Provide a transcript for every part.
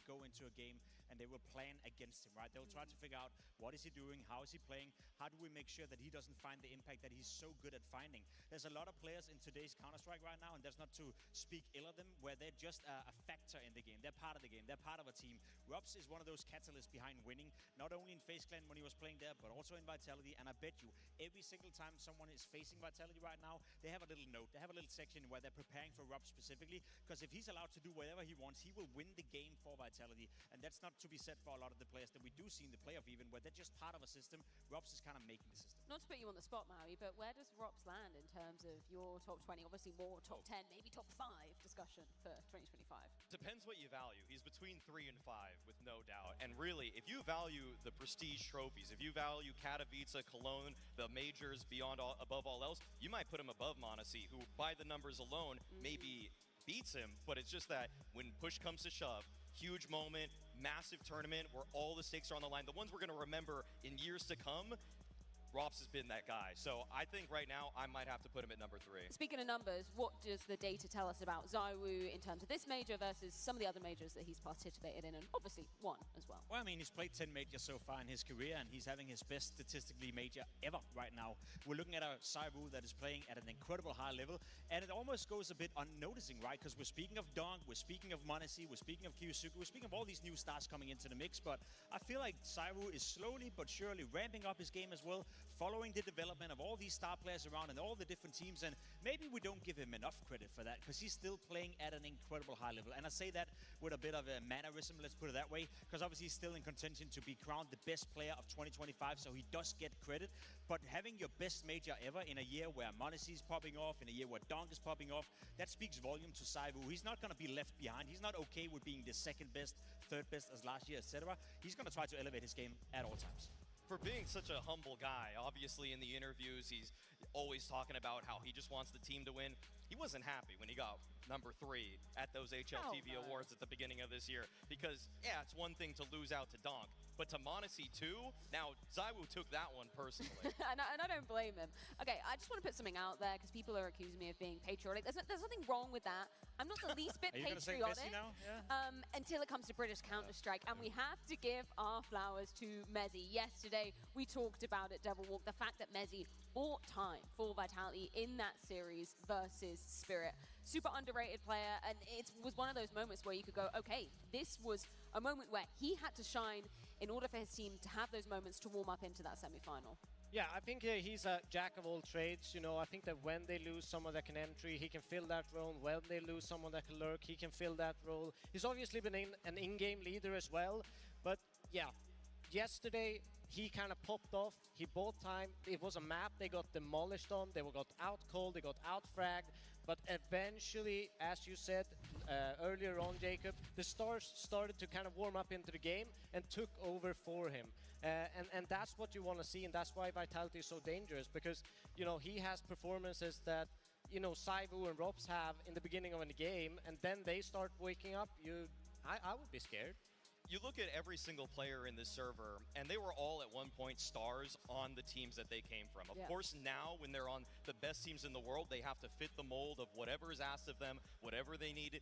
go into a game and they will plan against him, right? They'll try to figure out what is he doing, how is he playing, how do we make sure that he doesn't find the impact that he's so good at finding. There's a lot of players in today's Counter-Strike right now, and that's not to speak ill of them, where they're just a factor in the game. They're part of the game. They're part of a team. robs is one of those catalysts behind winning, not only in FaZe Clan when he was playing there, but also in Vitality. And I bet you, every single time someone is facing Vitality right now, they have a little note, they have a little section where they're preparing for robs specifically, because if he's allowed to do whatever he wants, he will win the game for Vitality. And that's not to be said for a lot of the players that we do see in the play-off even, where they're just part of a system. robs is kind of making the system. Not to put you on the spot, Maui, but where does robs land in terms of your top 20, obviously more top 10, maybe top 5 discussion for 2025? Depends what you value. He's between 3 and 5, with no doubt. And really, if you value the prestige trophies, if you value Katowice, Cologne, the majors above all else, you might put him above m0NESY, who by the numbers alone maybe beats him, but it's just that when push comes to shove, huge moment, massive tournament where all the stakes are on the line, the ones we're going to remember in years to come, robs has been that guy. So I think right now I might have to put him at number 3. Speaking of numbers, what does the data tell us about ZywOo in terms of this major versus some of the other majors that he's participated in and obviously won as well? Well, I mean, he's played 10 majors so far in his career, and he's having his best statistically major ever right now. We're looking at a ZywOo that is playing at an incredible high level, and it almost goes a bit unnoticing, right? Because we're speaking of Dong, we're speaking of m0NESY, we're speaking of Kyosuke, we're speaking of all these new stars coming into the mix, but I feel like ZywOo is slowly but surely ramping up his game as well, following the development of all these star players around and all the different teams, and maybe we don't give him enough credit for that because he's still playing at an incredible high level. And I say that with a bit of a mannerism, let's put it that way, because obviously he's still in contention to be crowned the best player of 2025, so he does get credit. But having your best major ever in a year where m0NESY is popping off, in a year where Dong is popping off, that speaks volume to ZywOo. He's not going to be left behind. He's not okay with being the second best, third best as last year, etc. He's going to try to elevate his game at all times. For being such a humble guy, obviously in the interviews, he's always talking about how he just wants the team to win. He wasn't happy when he got number 3 at those HLTV awards at the beginning of this year. Because, yeah, it's one thing to lose out to Donk, but to m0NESY too? Now, ZywOo took that one personally. and I don't blame him. Okay, I just want to put something out there because people are accusing me of being patriotic. There's nothing wrong with that. I'm not the least bit patriotic now? Yeah. until it comes to British Counter-Strike. And we have to give our flowers to m0NESY. Yesterday, we talked about it, Devil Walk, the fact that m0NESY bought time for Vitality in that series versus Spirit. Super underrated player, and it was one of those moments where you could go, okay, this was a moment where he had to shine in order for his team to have those moments to warm up into that semi-final. Yeah, I think he's a jack of all trades. You know, I think that when they lose someone that can entry, he can fill that role. When they lose someone that can lurk, he can fill that role. He's obviously been an in-game leader as well, but yeah, yesterday he kind of popped off. He bought time. It was a map they got demolished on. They got out-called, they got out-fragged. But eventually, as you said earlier on, Jacob, the stars started to kind of warm up into the game and took over for him. And that's what you want to see, and that's why Vitality is so dangerous, because, you know, he has performances that, you know, ZywOo and robs have in the beginning of a game, and then they start waking up. I would be scared. You look at every single player in this server, and they were all at one point stars on the teams that they came from. Of course, now when they're on the best teams in the world, they have to fit the mold of whatever is asked of them, whatever they needed.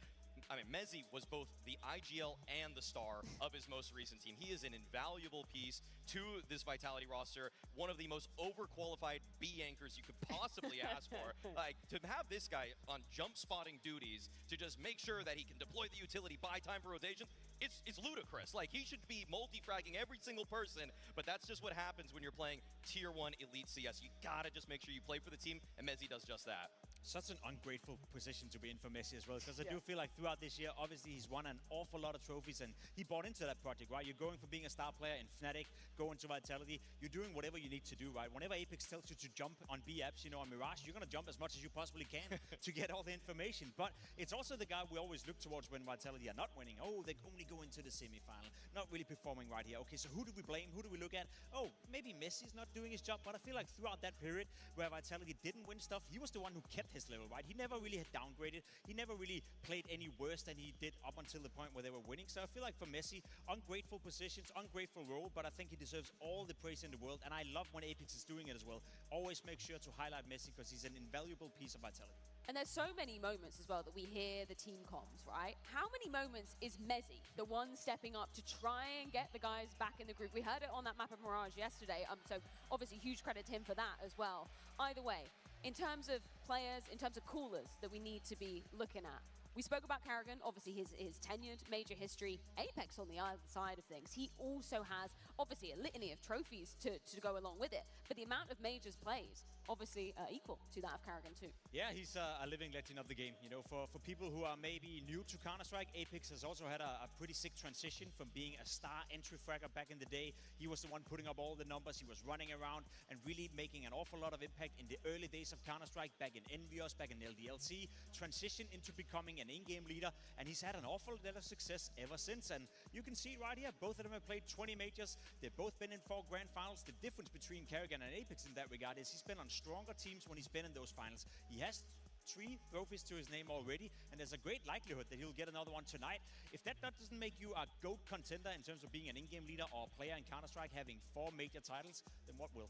I mean, m0NESY was both the IGL and the star of his most recent team. He is an invaluable piece to this Vitality roster, one of the most overqualified B anchors you could possibly ask for. Like, to have this guy on jump spotting duties to just make sure that he can deploy the utility, buy time for rotation, it's ludicrous. Like, he should be multi-fragging every single person, but that's just what happens when you're playing Tier 1 Elite CS. You gotta just make sure you play for the team, and m0NESY does just that. Such an ungrateful position to be in for m0NESY as well, because I do feel like throughout this year, obviously he's won an awful lot of trophies and he bought into that project, right? You're going from being a star player in Fnatic, going to Vitality, you're doing whatever you need to do, right? Whenever Apex tells you to jump on B apps, you know, on Mirage, you're going to jump as much as you possibly can to get all the information. But it's also the guy we always look towards when Vitality are not winning. Oh, they only go into the semi-final, not really performing right here. Okay, so who do we blame? Who do we look at? Oh, maybe m0NESY's not doing his job, but I feel like throughout that period where Vitality didn't win stuff, he was the one who kept kept his level, right? He never really had downgraded. He never really played any worse than he did up until the point where they were winning. So I feel like for Messi, ungrateful positions, ungrateful role, but I think he deserves all the praise in the world. And I love when Apex is doing it as well. Always make sure to highlight Messi because he's an invaluable piece of Vitality. And there's so many moments as well that we hear the team comms, right? How many moments is Messi the one stepping up to try and get the guys back in the group? We heard it on that map of Mirage yesterday, so obviously huge credit to him for that as well. Either way, in terms of players, in terms of callers that we need to be looking at, we spoke about Karrigan, obviously his tenured major history. Apex on the other side of things, he also has obviously a litany of trophies to go along with it, but the amount of majors plays obviously equal to that of Karrigan too. Yeah, he's a living legend of the game. You know, for people who are maybe new to Counter-Strike, Apex has also had a pretty sick transition from being a star entry fragger back in the day. He was the one putting up all the numbers. He was running around and really making an awful lot of impact in the early days of Counter-Strike, back in Envios, back in LDLC, transition into becoming an in-game leader, and he's had an awful lot of success ever since. And you can see right here, both of them have played 20 majors. They've both been in 4 grand finals. The difference between Karrigan and Apex in that regard is he's been on stronger teams when he's been in those finals. He has 3 trophies to his name already, and there's a great likelihood that he'll get another one tonight. If that doesn't make you a GOAT contender in terms of being an in-game leader or a player in Counter-Strike having 4 major titles, then what will?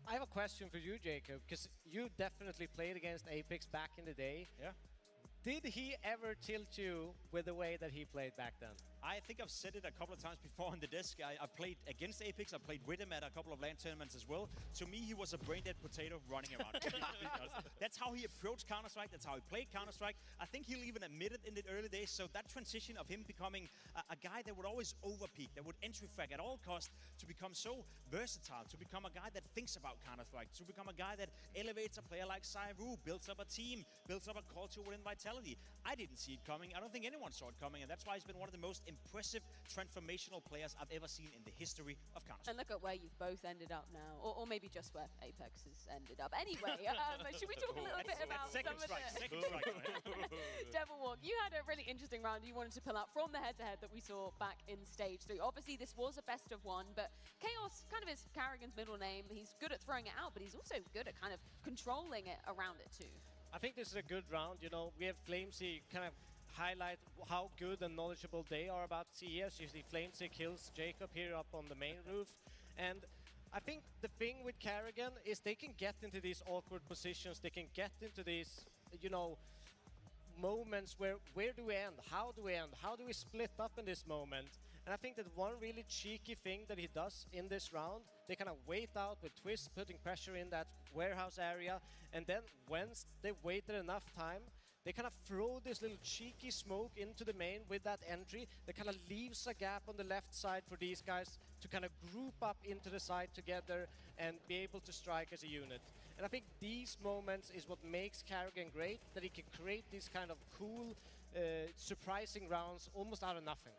I have a question for you, Jacob, because you definitely played against Apex back in the day. Yeah. Did he ever tilt you with the way that he played back then? I think I've said it a couple of times before on the desk. I played against Apex. I played with him at a couple of LAN tournaments as well. To me, he was a brain-dead potato running around. That's how he approached Counter-Strike. That's how he played Counter-Strike. I think he'll even admit it in the early days. So that transition of him becoming a guy that would always overpeak, that would entry frag at all costs, to become so versatile, to become a guy that thinks about Counter-Strike, to become a guy that elevates a player like Cyru, builds up a team, builds up a culture within Vitality. I didn't see it coming. I don't think anyone saw it coming, and that's why he's been one of the most impressive transformational players I've ever seen in the history of Counter-Strike. And look at where you've both ended up now, or maybe just where Apex has ended up. Anyway, should we talk a little bit about second some strike, of the... second strike. Devil Walk, you had a really interesting round you wanted to pull out from the head-to-head that we saw back in Stage 3. Obviously, this was a best of 1, but Chaos kind of is Karrigan's middle name. He's good at throwing it out, but he's also good at kind of controlling it around it too. I think this is a good round. You know, we have Flamesy kind of highlight how good and knowledgeable they are about CS. You see Flamesy kills Jacob here up on the main roof. And I think the thing with Karrigan is they can get into these awkward positions. They can get into these, you know, moments where do we end? How do we end? How do we split up in this moment? And I think that one really cheeky thing that he does in this round, they kind of wait out with Twist, putting pressure in that warehouse area. And then once they've waited enough time, they kind of throw this little cheeky smoke into the main with that entry that kind of leaves a gap on the left side for these guys to kind of group up into the side together and be able to strike as a unit. And I think these moments is what makes Karrigan great, that he can create these kind of cool, surprising rounds almost out of nothing.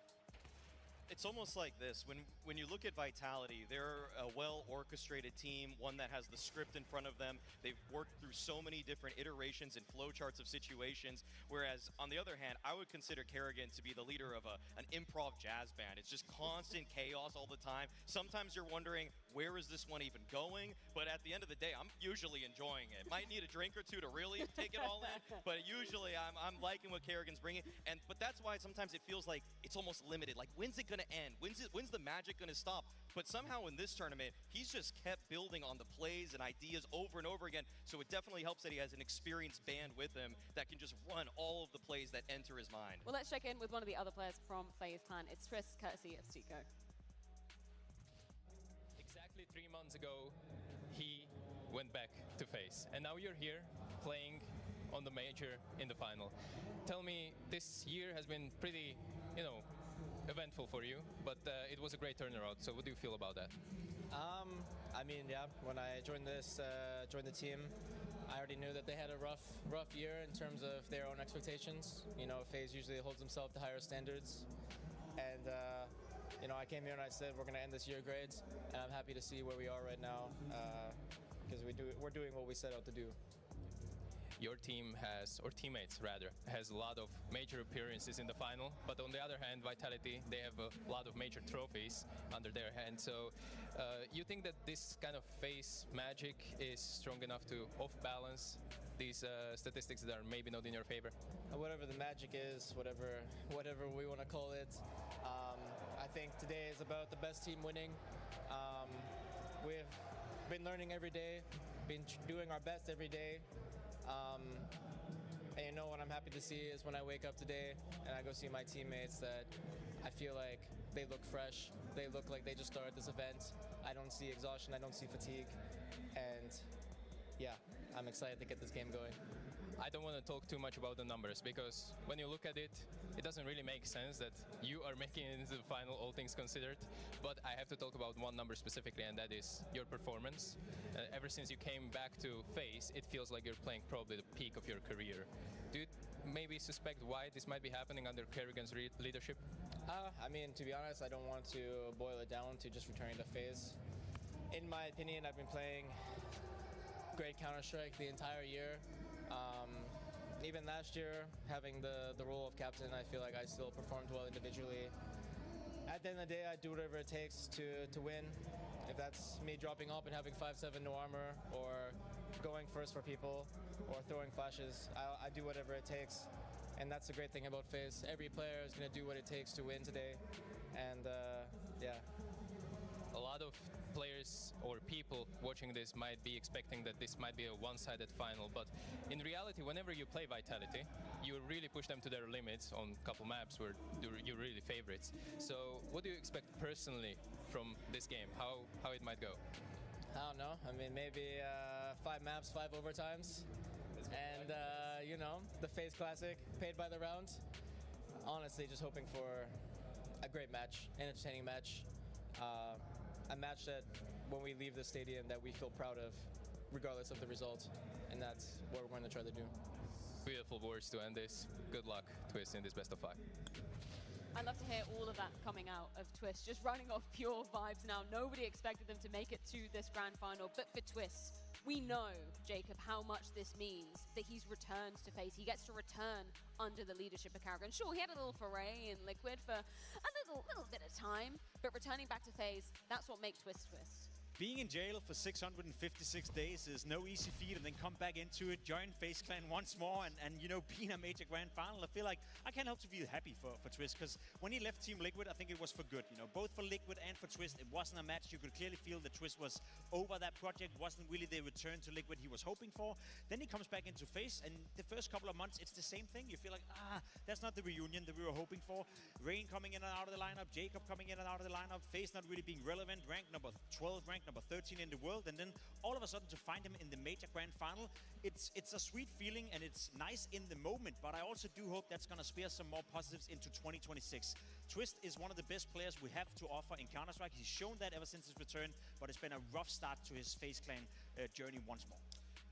It's almost like this. When you look at Vitality, they're a well-orchestrated team, one that has the script in front of them. They've worked through so many different iterations and flowcharts of situations, whereas on the other hand, I would consider Karrigan to be the leader of an improv jazz band. It's just constant chaos all the time. Sometimes you're wondering, where is this one even going? But at the end of the day, I'm usually enjoying it. Might need a drink or two to really take it all in, but usually I'm liking what Karrigan's bringing. But that's why sometimes it feels like it's almost limited. Like, when's it going to end? When's the magic going to stop? But somehow in this tournament, he's just kept building on the plays and ideas over and over again. So it definitely helps that he has an experienced band with him that can just run all of the plays that enter his mind. Well, let's check in with one of the other players from Faze Clan. It's Tris, courtesy of Stico. Exactly 3 months ago, he went back to Faze. And now you're here playing on the major in the final. Tell me, this year has been pretty, you know, eventful for you, but it was a great turnaround. So what do you feel about that? I mean, yeah, when I joined the team, I already knew that they had a rough year in terms of their own expectations. You know, FaZe usually holds himself to higher standards. And, you know, I came here and I said, we're going to end this year grades. And I'm happy to see where we are right now, because we're doing what we set out to do. Your team has, or teammates rather, has a lot of major appearances in the final, but on the other hand, Vitality, they have a lot of major trophies under their hand. So you think that this kind of FaZe magic is strong enough to off-balance these statistics that are maybe not in your favor? Whatever the magic is, whatever we want to call it. I think today is about the best team winning. We've been learning every day, been doing our best every day. And you know what I'm happy to see is when I wake up today and I go see my teammates that I feel like they look fresh. They look like they just started this event. I don't see exhaustion, I don't see fatigue. And yeah, I'm excited to get this game going. I don't want to talk too much about the numbers because when you look at it, it doesn't really make sense that you are making it into the final, all things considered. But I have to talk about one number specifically, and that is your performance. Ever since you came back to Faze, it feels like you're playing probably the peak of your career. Do you maybe suspect why this might be happening under Kerrigan's leadership? I mean, to be honest, I don't want to boil it down to just returning to Faze. In my opinion, I've been playing great Counter-Strike the entire year. Even last year, having the role of captain, I feel like I still performed well individually. At the end of the day, I do whatever it takes to win. If that's me dropping up and having 5-7 no armor, or going first for people, or throwing flashes, I do whatever it takes. And that's the great thing about Faze. Every player is going to do what it takes to win today. And yeah. A lot of players or people watching this might be expecting that this might be a one-sided final, but in reality, whenever you play Vitality, you really push them to their limits on a couple maps where you're really favorites. So what do you expect personally from this game? How it might go? I don't know. I mean, maybe 5 maps, 5 overtimes. And, you know, the Faze Classic, paid by the round. Honestly, just hoping for a great match, an entertaining match. A match that, when we leave the stadium, that we feel proud of, regardless of the result. And that's what we're going to try to do. Beautiful words to end this. Good luck, Twist, in this best of 5. I'd love to hear all of that coming out of Twist, just running off pure vibes now. Nobody expected them to make it to this grand final, but for Twist, we know, Jacob, how much this means that he's returned to Faze. He gets to return under the leadership of Kerrigan. Sure, he had a little foray in Liquid for a little bit of time, but returning back to Faze, that's what makes Twist Twist. Being in jail for 656 days is no easy feat, and then come back into it, join FaZe Clan once more, and you know, being a major grand final. I feel like I can't help to feel happy for Twist, because when he left Team Liquid, I think it was for good. You know, both for Liquid and for Twist, it wasn't a match. You could clearly feel that Twist was over that project, wasn't really the return to Liquid he was hoping for. Then he comes back into FaZe, and the first couple of months, it's the same thing. You feel like, that's not the reunion that we were hoping for. Rain coming in and out of the lineup, Jacob coming in and out of the lineup, FaZe not really being relevant, ranked number 12, ranked number 13 in the world, and then all of a sudden to find him in the major grand final, it's a sweet feeling, and it's nice in the moment, but I also do hope that's going to spare some more positives into 2026. Twist is one of the best players we have to offer in Counter-Strike. He's shown that ever since his return, but it's been a rough start to his FaZe Clan journey once more.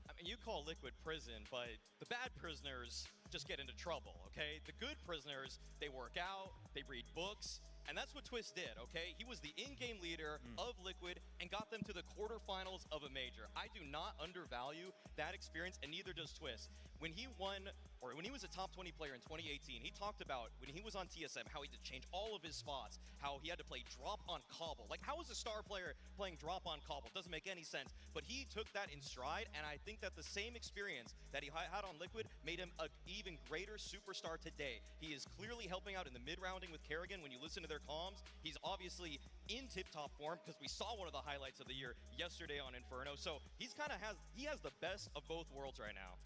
I mean, you call Liquid prison, but the bad prisoners just get into trouble, okay? The good prisoners, they work out, they read books, and that's what Twist did, okay? He was the in-game leader of Liquid and got them to the quarterfinals of a major. I do not undervalue that experience, and neither does Twist. When he won, or when he was a top 20 player in 2018, he talked about when he was on TSM, how he had to change all of his spots, how he had to play drop on cobble. Like, how is a star player playing drop on cobble? Doesn't make any sense. But he took that in stride, and I think that the same experience that he had on Liquid made him an even greater superstar today. He is clearly helping out in the mid-rounding with Kerrigan. When you listen to their comms, he's obviously in tip-top form, because we saw one of the highlights of the year yesterday on Inferno. So he's he has the best of both worlds right now.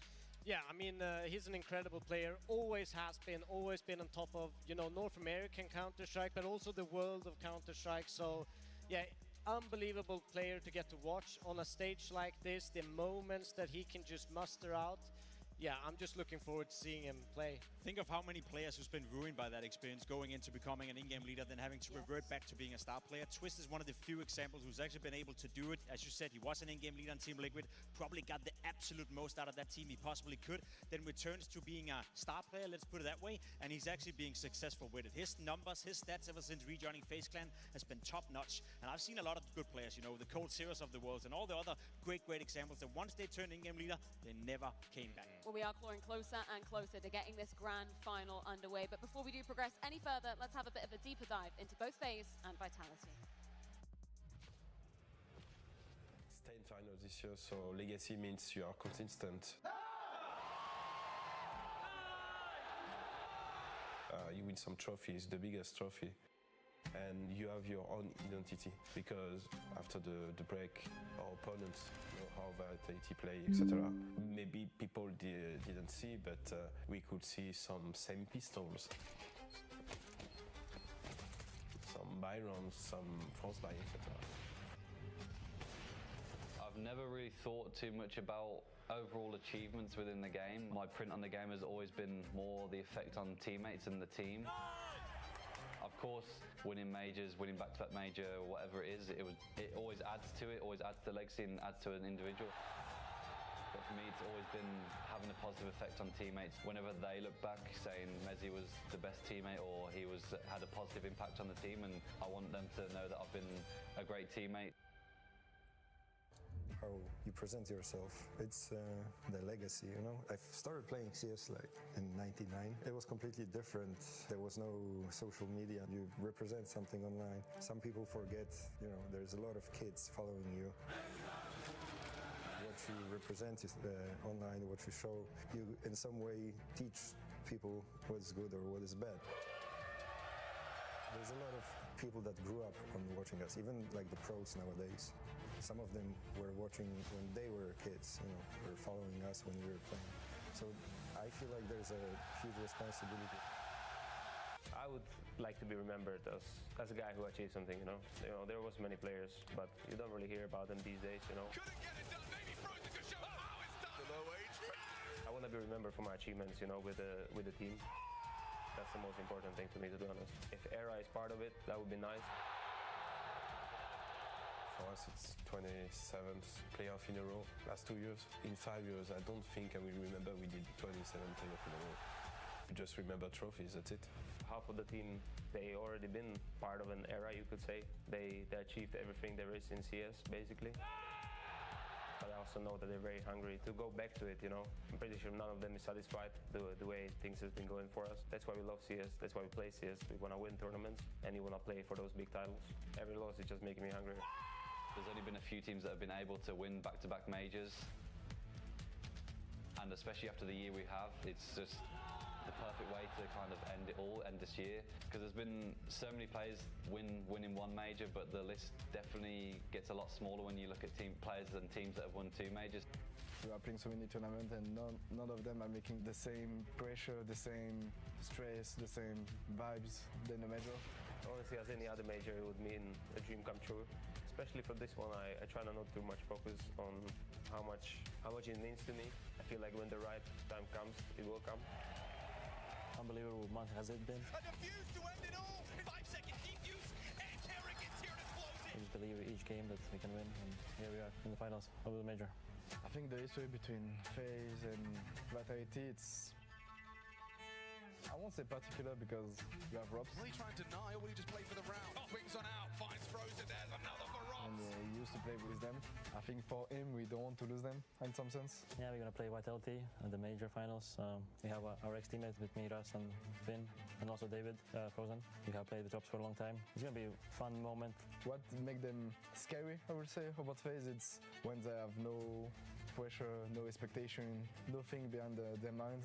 Yeah, I mean, he's an incredible player, always been on top of, you know, North American Counter-Strike, but also the world of Counter-Strike. So, yeah, unbelievable player to get to watch on a stage like this, the moments that he can just muster out. Yeah, I'm just looking forward to seeing him play. Think of how many players who's been ruined by that experience, going into becoming an in-game leader, then having to revert back to being a star player. Twist is one of the few examples who's actually been able to do it. As you said, he was an in-game leader on Team Liquid, probably got the absolute most out of that team he possibly could, then returns to being a star player, let's put it that way, and he's actually being successful with it. His numbers, his stats ever since rejoining FaZe Clan has been top-notch, and I've seen a lot of good players, you know, the Cold Zeros of the world, and all the other great examples that once they turned in-game leader, they never came back. Well, we are clawing closer and closer to getting this grand final underway. But before we do progress any further, let's have a bit of a deeper dive into both Faze and Vitality. Stay in final this year, so legacy means you are consistent. you win some trophies, the biggest trophy, and you have your own identity, because after the break, our opponents know how Vitality play, etc. Maybe people didn't see, but we could see some same pistols, some Byrons, some Frostbite, etc. I've never really thought too much about overall achievements within the game. My print on the game has always been more the effect on teammates and the team. Of course, winning majors, winning back-to-back major, whatever it is, it always adds to it, always adds to the legacy and adds to an individual. But for me, it's always been having a positive effect on teammates. Whenever they look back saying Mezzi was the best teammate or he had a positive impact on the team, and I want them to know that I've been a great teammate. How you present yourself, it's the legacy, you know. I started playing CS like in '99. It was completely different. There was no social media. You represent something online. Some people forget, you know, there's a lot of kids following you. What you represent is online, what you show, you in some way teach people what is good or what is bad. There's a lot of people that grew up on watching us, even like the pros nowadays. Some of them were watching when they were kids, you know, were following us when we were playing. So I feel like there's a huge responsibility. I would like to be remembered as a guy who achieved something, you know. There was many players, but you don't really hear about them these days, you know. Couldn't get it done, maybe frozen to show how it's done. The low age. I want to be remembered for my achievements, you know, with the team. That's the most important thing to me, to be honest. If ERA is part of it, that would be nice. For us, it's 27th play-off in a row, last 2 years. In 5 years, I don't think I will remember we did 27 play-off in a row. We just remember trophies, that's it. Half of the team, they already been part of an era, you could say. They achieved everything there is in CS, basically. But I also know that they're very hungry to go back to it, you know. I'm pretty sure none of them is satisfied the way things have been going for us. That's why we love CS, that's why we play CS. We want to win tournaments, and you want to play for those big titles. Every loss is just making me hungrier. There's only been a few teams that have been able to win back-to-back majors, and especially after the year we have, it's just the perfect way to kind of end it all, end this year, because there's been so many players winning one major, but the list definitely gets a lot smaller when you look at players and teams that have won 2 majors. We are playing so many tournaments, and none of them are making the same pressure, the same stress, the same vibes than the major. Honestly, as any other major, it would mean a dream come true. Especially for this one, I try not too much focus on how much it means to me. I feel like when the right time comes, it will come. Unbelievable month has it been. A defuse to end it all. 5-second defuse, and Tarek is here to close it. We just believe each game that we can win, and here we are in the finals of the major. I think the history between Faze and Vitality, it's, I won't say particular because you have Robs. Will he try and deny, or will he just play for the round? Oh, wings on out, finds Frozen, there's another for Robs. And he used to play with them. I think for him, we don't want to lose them in some sense. Yeah, we're going to play Vitality in the major finals. We have our ex-teammates with me, Russ and Finn, and also David, Frozen. We have played the tops for a long time. It's going to be a fun moment. What makes them scary, I would say, about Faze, it's when they have no pressure, no expectation, nothing behind their mind.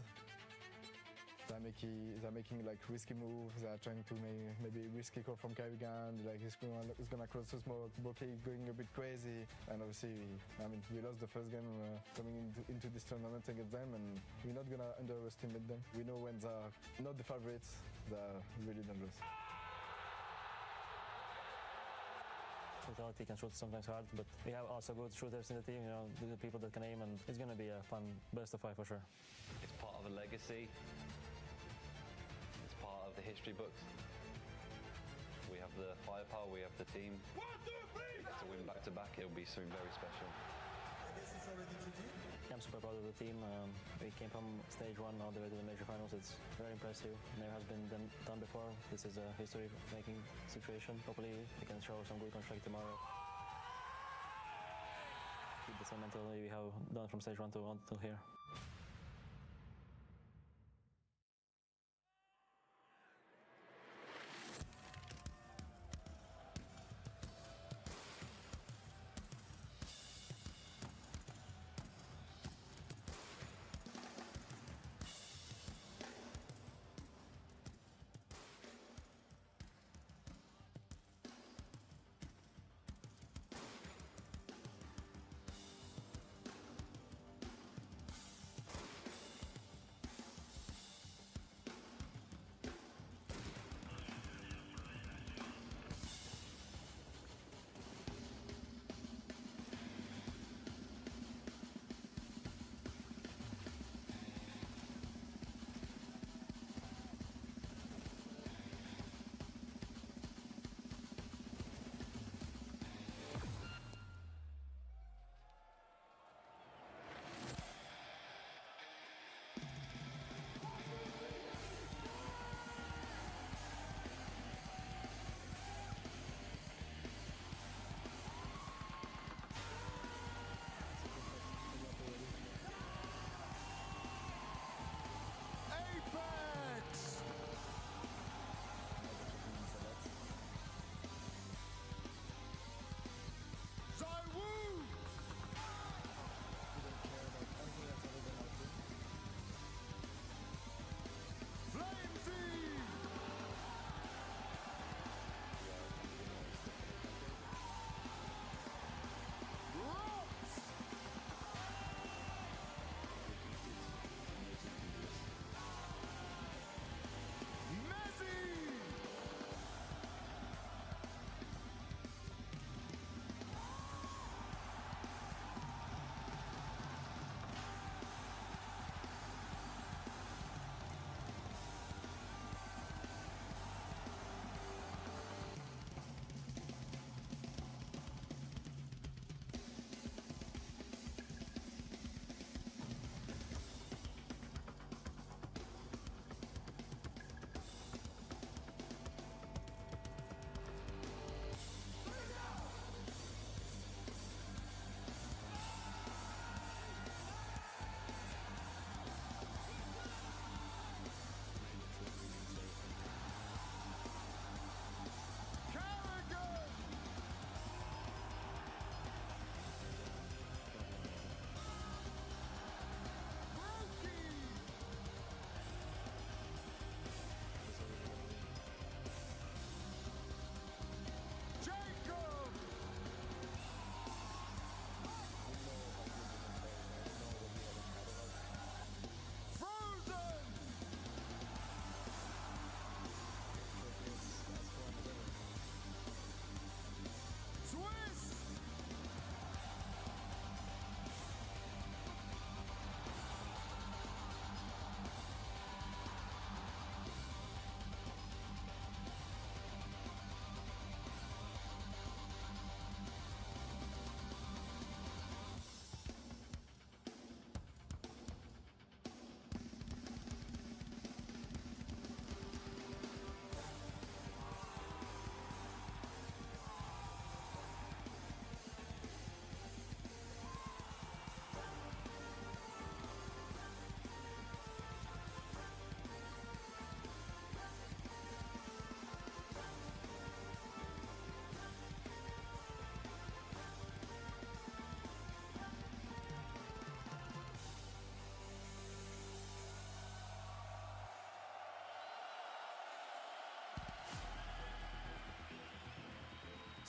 They're making like risky moves. They're trying to make maybe risky call from Carrigan. Like he's gonna cross the smoke. Bokeh going a bit crazy. And obviously, we lost the first game coming into this tournament against them, and we're not gonna underestimate them. We know when they're not the favorites, they're really dangerous. Vitality can shoot sometimes hard, but we have also good shooters in the team. You know, the people that can aim, and it's gonna be a fun best of 5 for sure. It's part of a legacy. The history books. We have the firepower, we have the team. 1, 2, 3! To win back-to-back, it'll be something very special. I'm super proud of the team. We came from stage 1 all the way to the major finals. It's very impressive. Never has been done before. This is a history-making situation. Hopefully we can show some good construct tomorrow. Keep the same mentality we have done from stage 1 to here.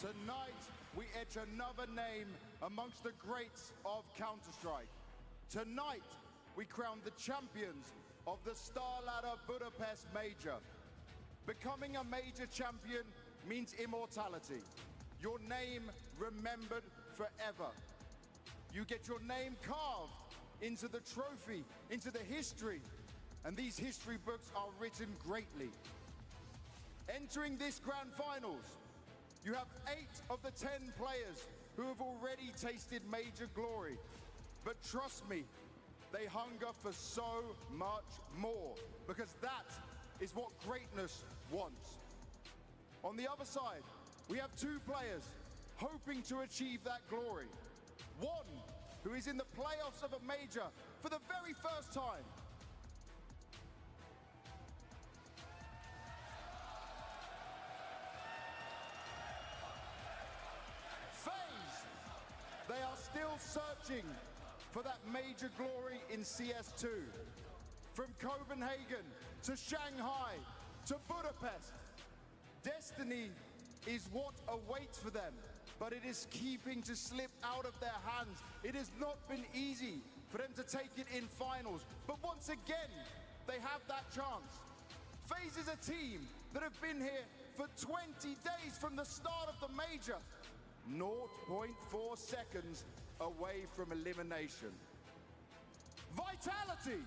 Tonight, we etch another name amongst the greats of Counter-Strike. Tonight, we crown the champions of the Star Ladder Budapest Major. Becoming a major champion means immortality. Your name remembered forever. You get your name carved into the trophy, into the history, and these history books are written greatly. Entering this grand finals, you have 8 of the 10 players who have already tasted major glory. But trust me, they hunger for so much more, because that is what greatness wants. On the other side, we have 2 players hoping to achieve that glory. One who is in the playoffs of a major for the very first time. Faze. They are still searching for that major glory in CS2. From Copenhagen to Shanghai to Budapest, destiny is what awaits for them, but it is keeping to slip out of their hands. It has not been easy for them to take it in finals, but once again, they have that chance. Faze is a team that have been here for 20 days from the start of the major. 0.4 seconds away from elimination. Vitality!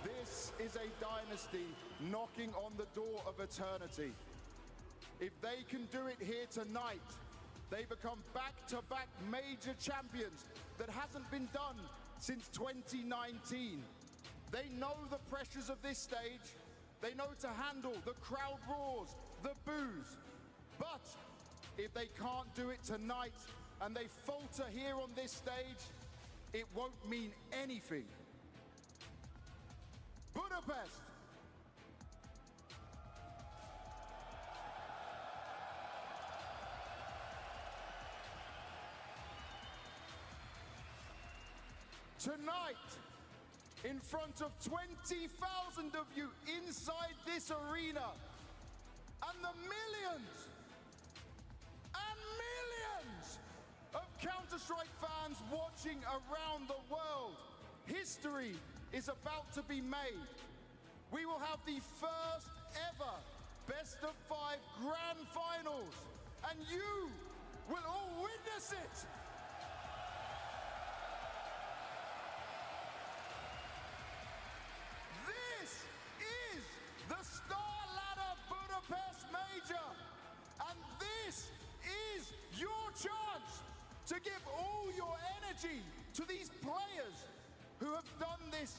This is a dynasty knocking on the door of eternity. If they can do it here tonight, they become back-to-back major champions that hasn't been done since 2019. They know the pressures of this stage. They know to handle the crowd roars, the boos. But if they can't do it tonight and they falter here on this stage, it won't mean anything. Budapest! Tonight, in front of 20,000 of you inside this arena, and the millions and millions of Counter-Strike fans watching around the world, history is about to be made. We will have the first ever best of 5 grand finals, and you will all witness it. This is the Star Ladder Budapest Major, and this is your chance to give all your energy to these players who have done this,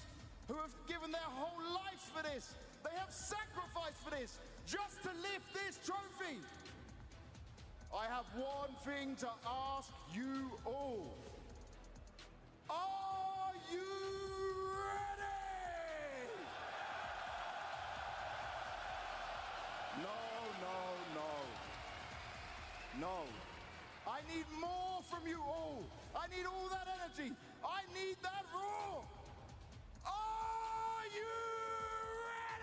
who have given their whole lives for this. They have sacrificed for this, just to lift this trophy. I have one thing to ask you all. Are you ready? No. I need more from you all. I need all that energy. I need that roar. Are you ready?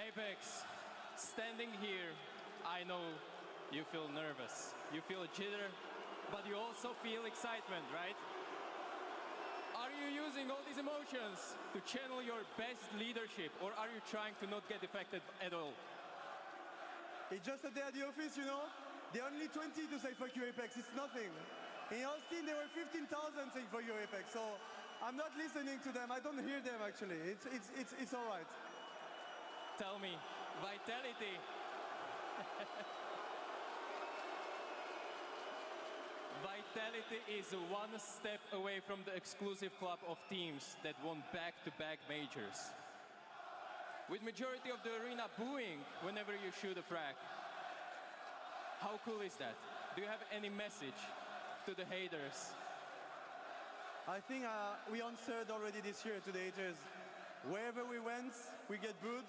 Apex, standing here, I know you feel nervous. You feel jitter, but you also feel excitement, right? Are you using all these emotions to channel your best leadership, or are you trying to not get affected at all? It's just a day at the office, you know? There are only 20 to say fuck you Apex, it's nothing. In Austin, there were 15,000 saying fuck you Apex, so I'm not listening to them. I don't hear them, actually. It's all right. Tell me, vitality. Vitality is one step away from the exclusive club of teams that won back-to-back majors. With majority of the arena booing whenever you shoot a frag. How cool is that? Do you have any message to the haters? I think we answered already this year to the haters. Wherever we went, we get booed.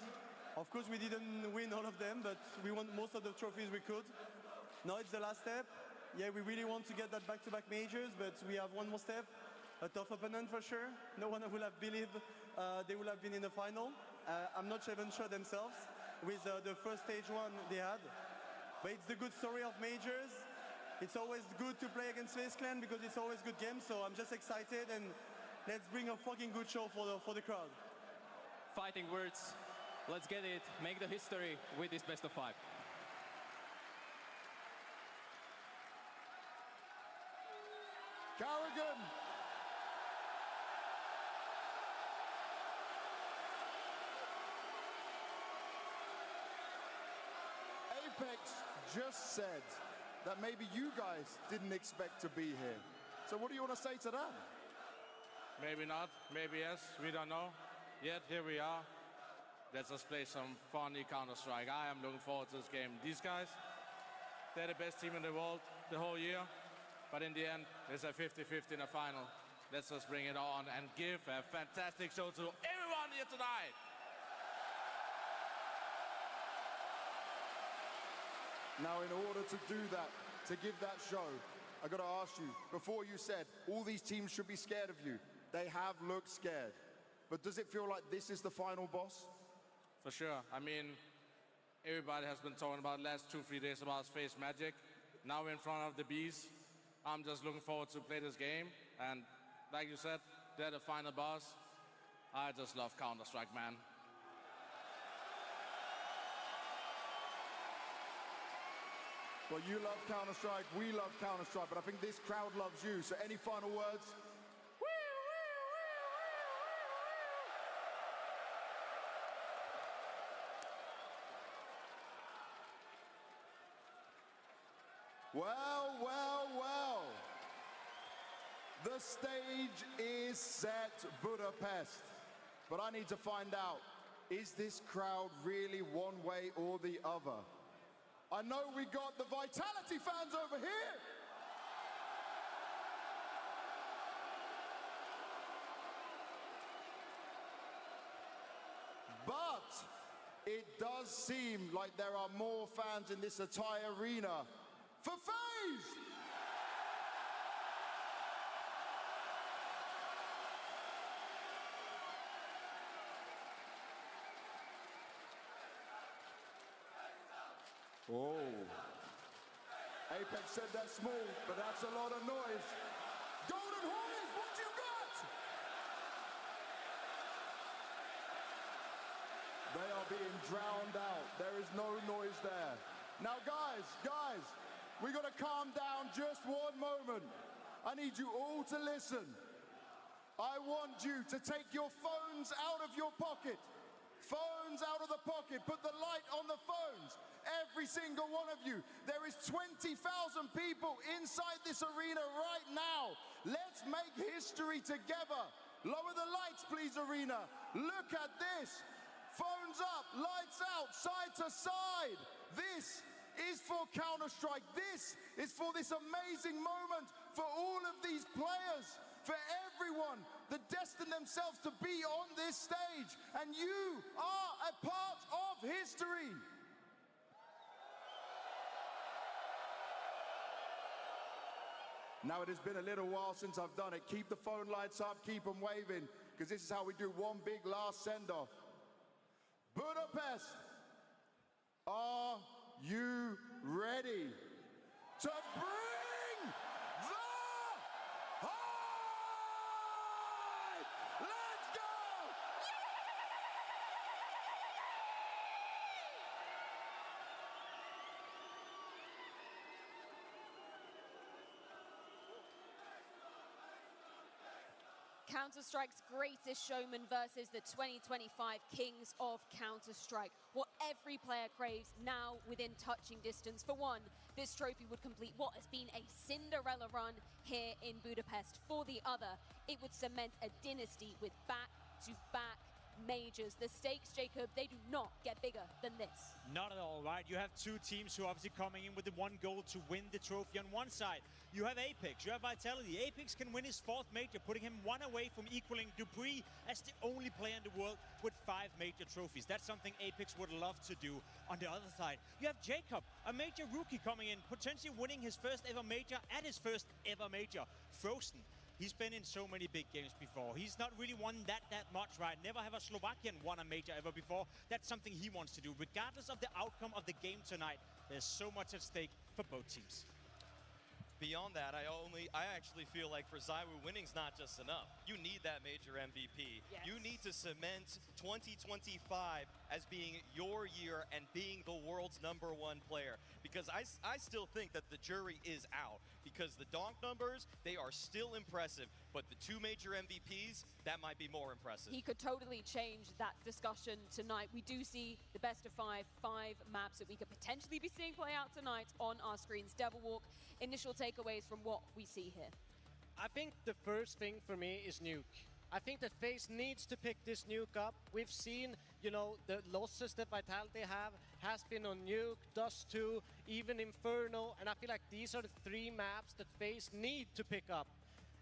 Of course, we didn't win all of them, but we won most of the trophies we could. Now it's the last step. Yeah, we really want to get that back-to-back majors, but we have one more step. A tough opponent for sure. No one would have believed they would have been in the final. I'm not even sure themselves with the first stage one they had. But it's the good story of majors. It's always good to play against Faze Clan because it's always good games, so I'm just excited and let's bring a fucking good show for the crowd. Fighting words. Let's get it. Make the history with this best of 5. Carrigan. Apex just said that maybe you guys didn't expect to be here. So what do you want to say to that? Maybe not, maybe yes, we don't know. Yet here we are. Let's just play some funny Counter-Strike. I am looking forward to this game. These guys, they're the best team in the world the whole year. But in the end, it's a 50-50 in the final. Let's just bring it on and give a fantastic show to everyone here tonight. Now, in order to do that, to give that show, I got to ask you, before you said all these teams should be scared of you, they have looked scared. But does it feel like this is the final boss? For sure. I mean, everybody has been talking about the last 2-3 days about Faze Magic. Now we're in front of the bees. I'm just looking forward to play this game. And like you said, they're the final boss. I just love Counter-Strike, man. Well, you love Counter-Strike, we love Counter-Strike, but I think this crowd loves you. So any final words? Well, well, well. The stage is set, Budapest. But I need to find out, is this crowd really one way or the other? I know we got the Vitality fans over here. But it does seem like there are more fans in this entire arena for Faze! Oh. Apex said that's small, but that's a lot of noise. Golden Hornets, what you got? They are being drowned out. There is no noise there. Now, guys, we got to calm down just one moment. I need you all to listen. I want you to take your phones out of your pocket. Phones out of the pocket. Put the light on the phones. Every single one of you. There is 20,000 people inside this arena right now. Let's make history together. Lower the lights, please, arena. Look at this. Phones up, lights out, side to side. This is for Counter-Strike. This is for this amazing moment for all of these players, for everyone that destined themselves to be on this stage. And you are a part of history. Now, it has been a little while since I've done it. Keep the phone lights up, keep them waving, because this is how we do one big last send-off. Budapest, are you ready to bring the hype? Let's go! Counter-Strike's greatest showman versus the 2025 kings of Counter-Strike. What every player craves now within touching distance. For one, this trophy would complete what has been a Cinderella run here in Budapest. For the other, it would cement a dynasty with back-to-back majors. The stakes, Jacob, they do not get bigger than this. Not at all, right? You have two teams who are obviously coming in with the one goal to win the trophy. On one side, you have Apex, you have Vitality. Apex can win his 4th major, putting him one away from equaling Dupree as the only player in the world with 5 major trophies. That's something Apex would love to do. On the other side, you have Jacob, a major rookie coming in, potentially winning his 1st ever major at his 1st ever major. Frozen. He's been in so many big games before. He's not really won that much, right? Never have a Slovakian won a major ever before. That's something he wants to do. Regardless of the outcome of the game tonight, there's so much at stake for both teams. Beyond that, I actually feel like for ZywOo, winning's not just enough. You need that major MVP. Yes. You need to cement 2025 as being your year and being the world's #1 player. Because I still think that the jury is out. Because the donk numbers, they are still impressive. But the 2 major MVPs, that might be more impressive. He could totally change that discussion tonight. We do see the best of 5 maps that we could potentially be seeing play out tonight on our screens. Devil Walk, initial takeaways from what we see here. I think the first thing for me is nuke. I think that Faze needs to pick this nuke up. We've seen, you know, the losses that Vitality has been on nuke, Dust 2, even Inferno, and I feel like these are the 3 maps that Faze need to pick up.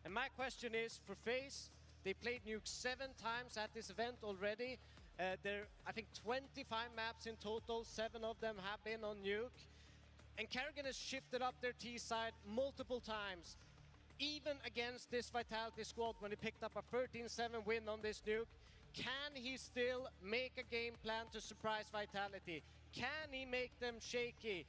And my question is, for Faze, they played nuke 7 times at this event already. There are, I think, 25 maps in total, 7 of them have been on nuke. And Kerrigan has shifted up their T side multiple times. Even against this Vitality squad, when he picked up a 13-7 win on this nuke, can he still make a game plan to surprise Vitality? Can he make them shaky?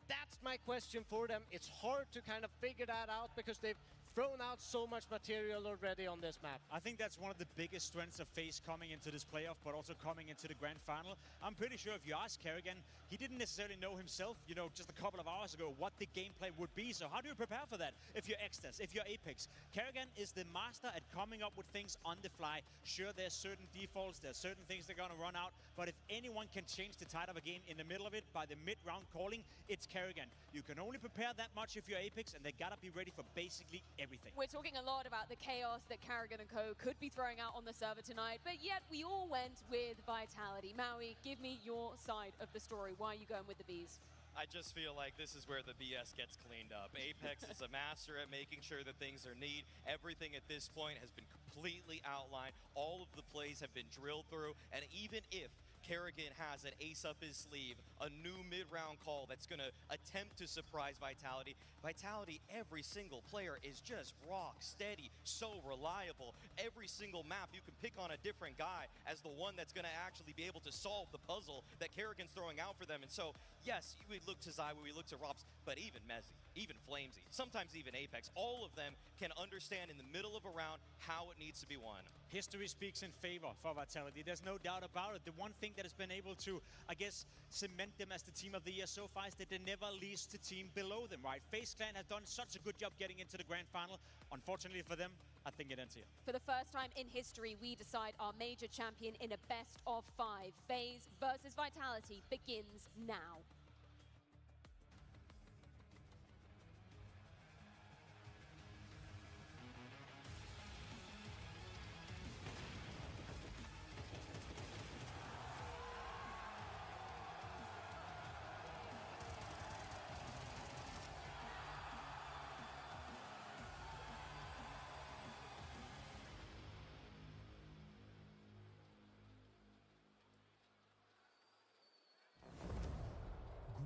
That's my question for them. It's hard to kind of figure that out because they've thrown out so much material already on this map. I think that's one of the biggest strengths of Faze coming into this playoff, but also coming into the grand final. I'm pretty sure if you ask Kerrigan, he didn't necessarily know himself, you know, just a couple of hours ago what the gameplay would be. So how do you prepare for that? If you're Extas, if you're Apex, Kerrigan is the master at coming up with things on the fly. Sure, there's certain defaults, there's certain things they're gonna run out, but if anyone can change the tide of a game in the middle of it by the mid-round calling, it's Kerrigan. You can only prepare that much if you're Apex, and they gotta be ready for basically everything. We're talking a lot about the chaos that Kerrigan and co could be throwing out on the server tonight, but yet we all went with Vitality. Maui, give me your side of the story. Why are you going with the Bees? I just feel like this is where the BS gets cleaned up. Apex is a master at making sure that things are neat. Everything at this point has been completely outlined. All of the plays have been drilled through, and even if Kerrigan has an ace up his sleeve, a new mid-round call that's going to attempt to surprise Vitality. Vitality, every single player is just rock steady, so reliable. Every single map, you can pick on a different guy as the one that's going to actually be able to solve the puzzle that Kerrigan's throwing out for them. And so, yes, we look to ZywOo, we look to Rops, but even Mezzy, even Flamesy, sometimes even Apex, all of them can understand in the middle of a round how it needs to be won. History speaks in favor for Vitality. There's no doubt about it. The one thing that has been able to, I guess, cement them as the team of the year so far is that they never lose to team below them, right? FaZe Clan has done such a good job getting into the grand final. Unfortunately for them, I think it ends here. For the first time in history, we decide our major champion in a best of 5. FaZe versus Vitality begins now.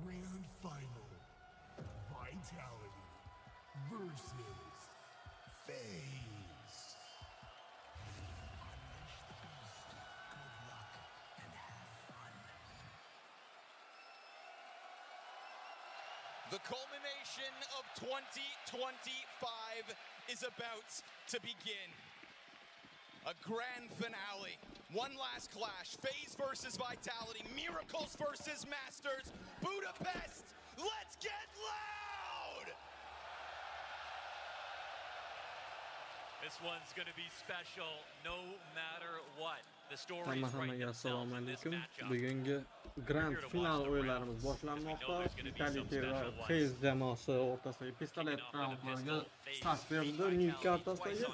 Grand Final, Vitality versus Faze. Unleash the beast. Good luck and have The culmination of 2025 is about to begin. A grand finale. One last clash. Faze versus Vitality. Miracles versus Masters. Budapest, let's get loud! This one's going to be special no matter what. The story Hamma is hammaga assalomu alaykum. matchup. Bugungi grand final o'yinlarimiz boshlanmoqda. Tilida va Faze jamoasi o'rtasidagi pistolet raundlariga start berildi. Ming kartasidagi.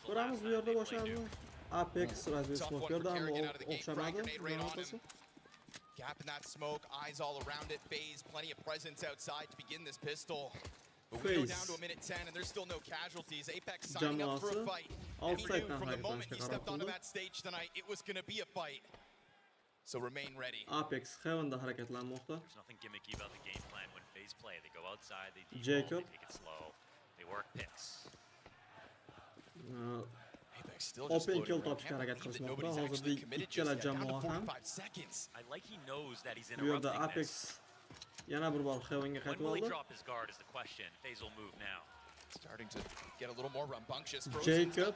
Ko'ramiz bu yerda boshlanadi. Apex razvedka ammo o'xshamadi. Gap in that smoke, eyes all around it. Faze, plenty of presence outside to begin this pistol. But we go down to a minute 10 and there's still no casualties. Apex signing up for a fight. And he knew from the moment he stepped onto that stage tonight, it was going to be a fight. So remain ready. Apex Heaven'da harakatlanmoqda. There's nothing gimmicky about the game plan when Faze play. They go outside, they default, Jacob. they take it slow, they work picks. Open kill topishga harakat qilishmoqda. Hozirda ikkala jamoa ham. I like he knows that he's Bu yerda interrupting Apex this. yana bir bor Heaven'ga When qaytib will he oldi. drop his guard is the question. Faze will move now. Starting to get a little more rambunctious. Jacob.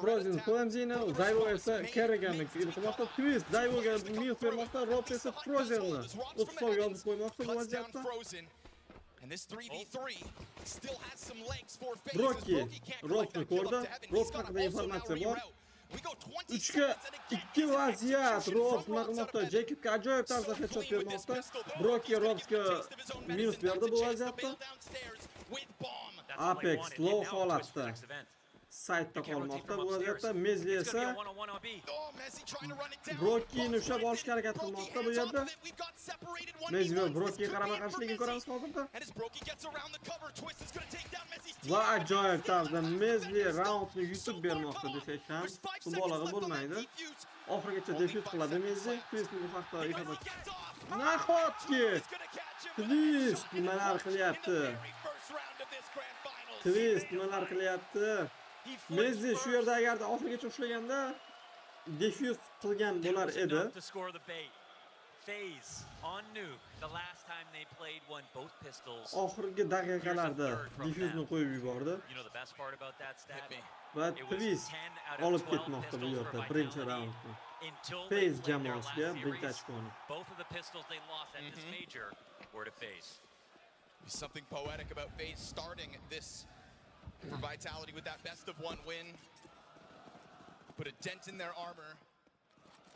Frozen Flamzina, Zayvo esa Kerriganni ilqimoqda. Twist Zayvoga milk bermoqda. Rob esa Frozenni o'tsoqga olib qo'ymoqda bu vaziyatda. And this 3v3 still has some legs for Faze. Rocky Robni ko'rdi. Rob haqida informatsiya bor. 3 ga 2 vaziyat. Rob nima qilmoqda? Jacobga ajoyib tarzda headshot bermoqda. Rocky Robga minus berdi bu vaziyatda. Apex low holatda saytda qolmoqda bu vaziyatda. Mezli esa Brockini ushlab olishga harakat qilmoqda bu yerda. Mezli va Brocky qarama-qarshiligini ko'ramiz hozirda. Va ajoyib tarzda Mezli raundni yutib bermoqda desak ham mubolag'a bo'lmaydi. Oxirigacha defyuz qiladi Mezli. Facebook bu haqda aytadi. Nahotki Twist nimalar qilyapti? Twist nimalar qilyapti? Mezli shu yerda agarda oxirigacha ushlaganda defyuz qilgan bo'lar edi. Faze on nuke. The last time they played won both pistols. Oxirgi daqiqalarda defyuzni qo'yib yubordi. You know the best part about that stat? Va Twist olib ketmoqda bu yerda birinchi raundni. Faze jamoasiga birinchi ochkoni. Both of the pistols they lost at this major were to Faze. There's something poetic about Faze starting this for Vitality with that best of one win. Put a dent in their armor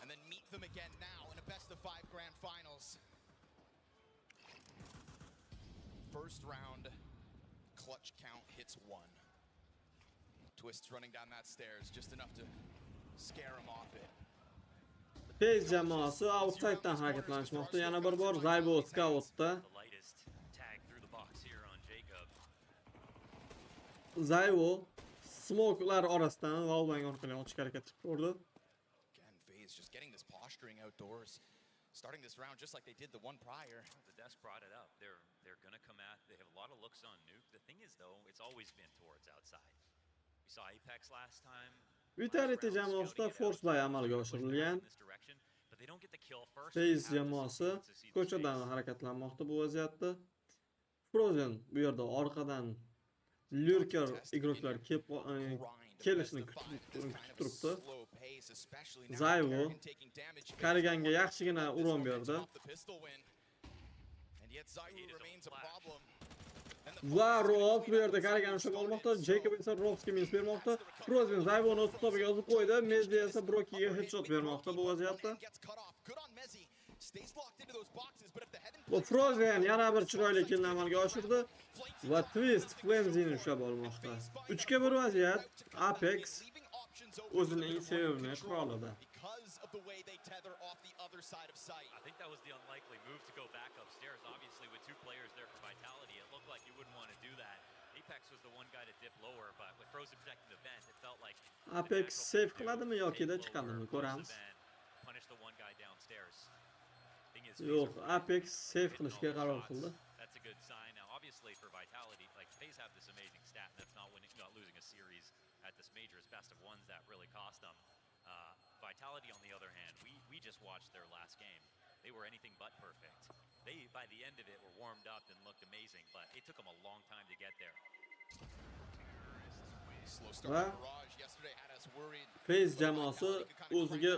and then meet them again now in a best of 5 grand finals. First round, clutch count hits 1. Twist running down that stairs, just enough to scare him off it. Faze jamoasi outside'dan harakatlanishmoqda. Yana bir bor Zaybo scoutda. Zayvo smoke'lar orasidan Valbang orqali o'tishga harakat qilib ko'rdi. Again, Faze just getting this posturing outdoors. Starting this round just like they did the one prior. The desk brought it up. They're going to come at. They have a lot of looks on nuke. The thing is though, it's always been towards outside. We saw Apex last time. Vitality jamoasida force buy amalga oshirilgan. Faze jamoasi ko'chadan harakatlanmoqda bu vaziyatda. Frozen bu yerda orqadan lurker игрокlar kelishni kutib turibdi. Zayvo Kariganga yaxshigina uron berdi. Va Rob bu yerda Karigani ushlab olmoqda. Jacob esa Robga minus bermoqda. Frozen Zayvoni o'z to'piga yozib qo'ydi. Mezli esa Brocky'ga headshot bermoqda bu vaziyatda. Bu Frozen yana bir chiroyli killni amalga oshirdi va Twist Flamzini ushlab olmoqda. 3 ga 1 vaziyat. Apex o'zining eng sevimli qurolida. I think that was the unlikely move to go back upstairs. Obviously, with 2 players there for Vitality, it looked like you wouldn't want to do that. Apex was the one guy to dip lower, but with Frozen protecting the vent, it felt like Apex save qiladimi yoki da chiqadimi ko'ramiz. Punish the one guy downstairs. Yo'q, Apex save qilishga qaror qildi. That's a good sign. Now, obviously, for Vitality, like Faze have this amazing stat, and that's not losing a series at this major. It's best of ones that really cost them. Vitality, on the other hand, we just watched their last game. They were anything but perfect. They, by the end of it, were warmed up and looked amazing, but it took them a long time to get there. Va Faze jamoasi o'ziga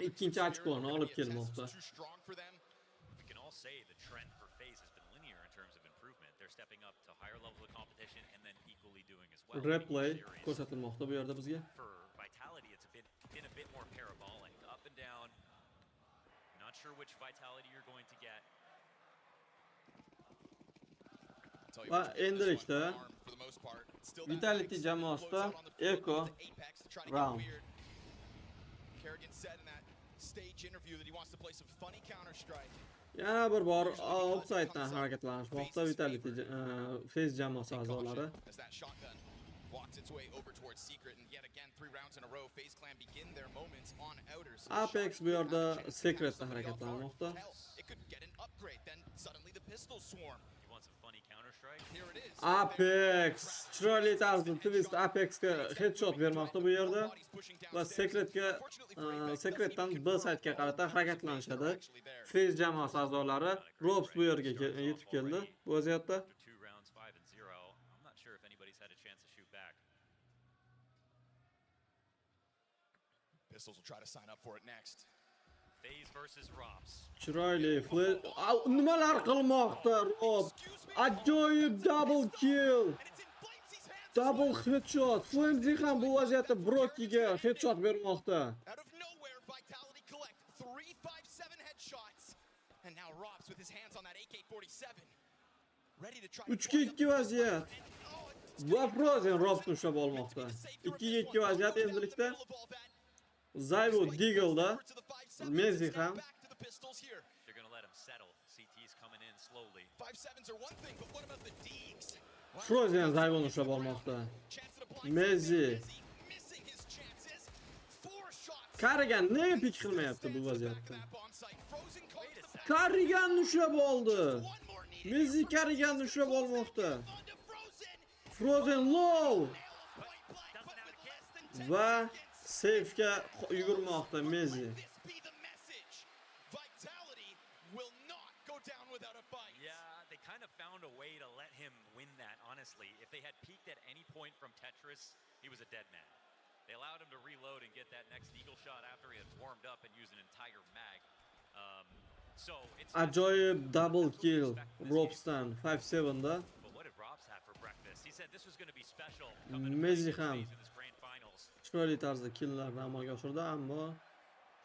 ikkinchi ochkoni olib kelmoqda. We can all say the trend for Faze has been linear in terms of improvement. They're stepping up to higher levels of competition and then equally doing as well. Replay ko'rsatilmoqda bu yerda bizga. For Vitality, it's been a bit more parabolic, up and down. Not sure which Vitality you're going to get. Va endilikda Vitality jamoasida Echo round. Yana bir bor outside'dan harakatlanishmoqda Vitality Faze jamoasi a'zolari. Apex bu yerda Secret'da harakatlanmoqda. Apex chiroyli tarzda twist Apexga headshot bermoqda bu yerda va Secret'dan B side'ga qarata harakatlanishadi. Faze jamoasi a'zolari Robs bu yerga yetib keldi bu vaziyatda. Pistols will try to sign up for it next. Faze versus Robs. Chiroyli nimalar qilmoqda Rob? Ajoyib double kill. Double headshot. Faze ham bu vaziyatda Brokiga headshot bermoqda. And now Robs with his hands on that AK-47. Ready to try 3-2 vaziyat. Va Frozen Robs ushlab olmoqda. 2-2 vaziyat endilikda. Zayvo Deagle'da Mezi ham They're going to let him settle. CT's coming in slowly. 5-7s are one thing, but what about the Deags? Frozen Zayvoni ushlab olmoqda. Mezi Karigan nega pik qilmayapti bu vaziyatda? Karigan ushlab oldi. Mezi Karigan ushlab olmoqda. Frozen low va safe'ga yugurmoqda Mezi. Yeah, they kind of found a way to let him win that, honestly. If they had peaked at any point from Tetris, he was a dead man. They allowed him to reload and get that next eagle shot after he had warmed up and used an entire mag. So it's Ajoyib double kill Robsdan 5-7'da. But what did Robs have for breakfast? He said this was going to be special. Mezi ham chiroyli tarzda killlarni amalga oshirdi, ammo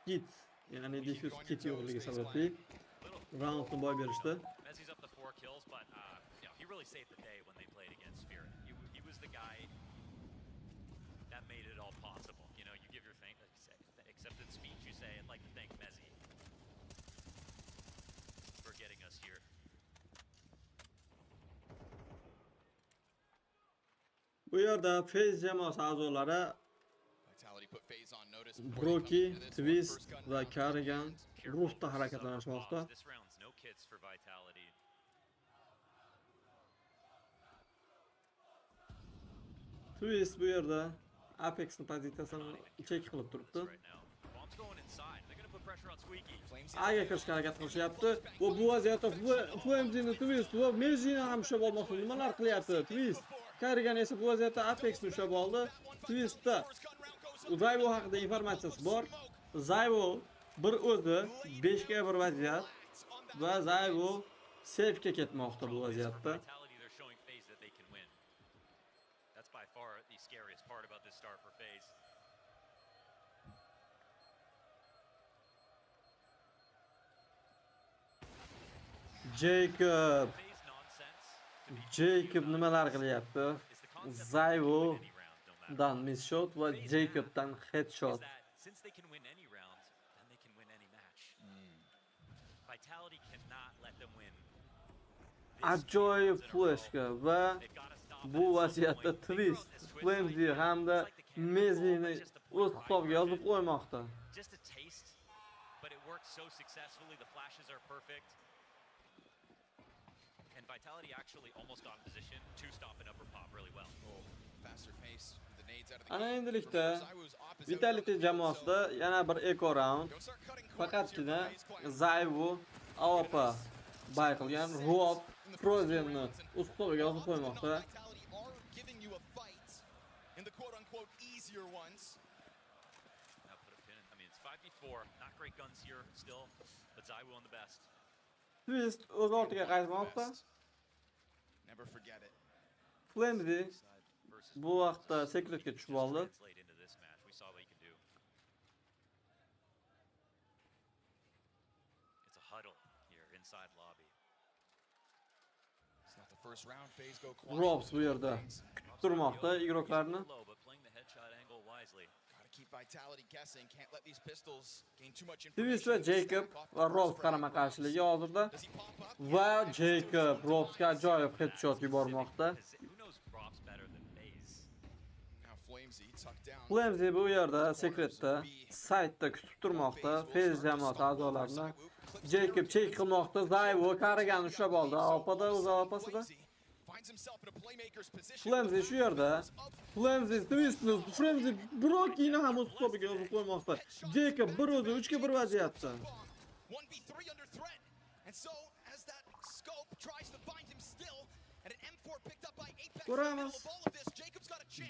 kit, ya'ni defuse kit yo'qligi sababli roundni boy berishdi. Mezi's up to 4 kills, but he really saved the day when they played against Spirit. He was the guy that made it all possible. You know, you give your acceptance speech, you say, I'd like to thank Mezi for getting us here. Bu yerda Faze jamoasi a'zolari Broki, Twist va Karigan ruhda harakatlanishmoqda. Twist bu yerda Apex'ni pozitsiyasini chek qilib turibdi. Aga kirishga harakat qilishyapti. Bu vaziyatda FMG'ni Twist va Mezini ham ushlab olmoqda. Nimalar qilyapti Twist? Karigan esa bu vaziyatda Apex'ni ushlab oldi. Twistda Zayvo haqida informatsiyasi bor. Zayvo bir o'zi 5 ga 1 vaziyat va Zayvo safe'ga ketmoqda bu vaziyatda. Jacob nimalar qilyapti? Zayvo dan miss shot va Jacobdan headshot. Since they can win any round, then they can win any match. Vitality cannot let them win. Ajoyib flashga va bu vaziyatda Twist, Flamzy hamda Mezini o'z hisobiga yozib qo'ymoqda. Just a taste, but it works so successfully. The flashes are perfect. And Vitality actually almost got in position to stop an upper pop really well. Faster pace. Ana endilikda Vitality jamoasida yana bir eco round. Faqatgina Zayvo AWP bayqilgan. Rob Frozenni ustoviga yozib qo'ymoqda. In the quote-unquote easier ones. Now put a pin in. I mean, it's 5v4. Not great guns here still, but Zaiwu on the best. Twist o'z ortiga qaytmoqda. Never forget it. Flamzy bu vaqtda Secretga tushib oldi. We saw what he can do. It's a huddle here inside lobby. It's not the first round. Faze go quiet. Robs bu yerda kutib turmoqda igroklarni. Keep vitality guessing. Can't let these pistols gain too much Twist information. va Jacob va Robs qarama qarshiligi hozirda. Va Jacob Robsga ajoyib headshot yubormoqda. Flamzy bu yerda Secretda saytda kutib turmoqda. Faze jamoasi a'zolarini. Jacob chek qilmoqda. Zaiwu Karriganni ushlab oldi. Alpada o'z alpasida. Flamzy shu yerda. Flamzy Twistni Flamzy Brokini ham o'z hisobiga yozib qo'ymoqda. Jacob bir o'zi 3 ga 1 vaziyatda. 1v3 under threat. And so as that scope tries to find him still and an M4 picked up by Apex. Ko'ramiz.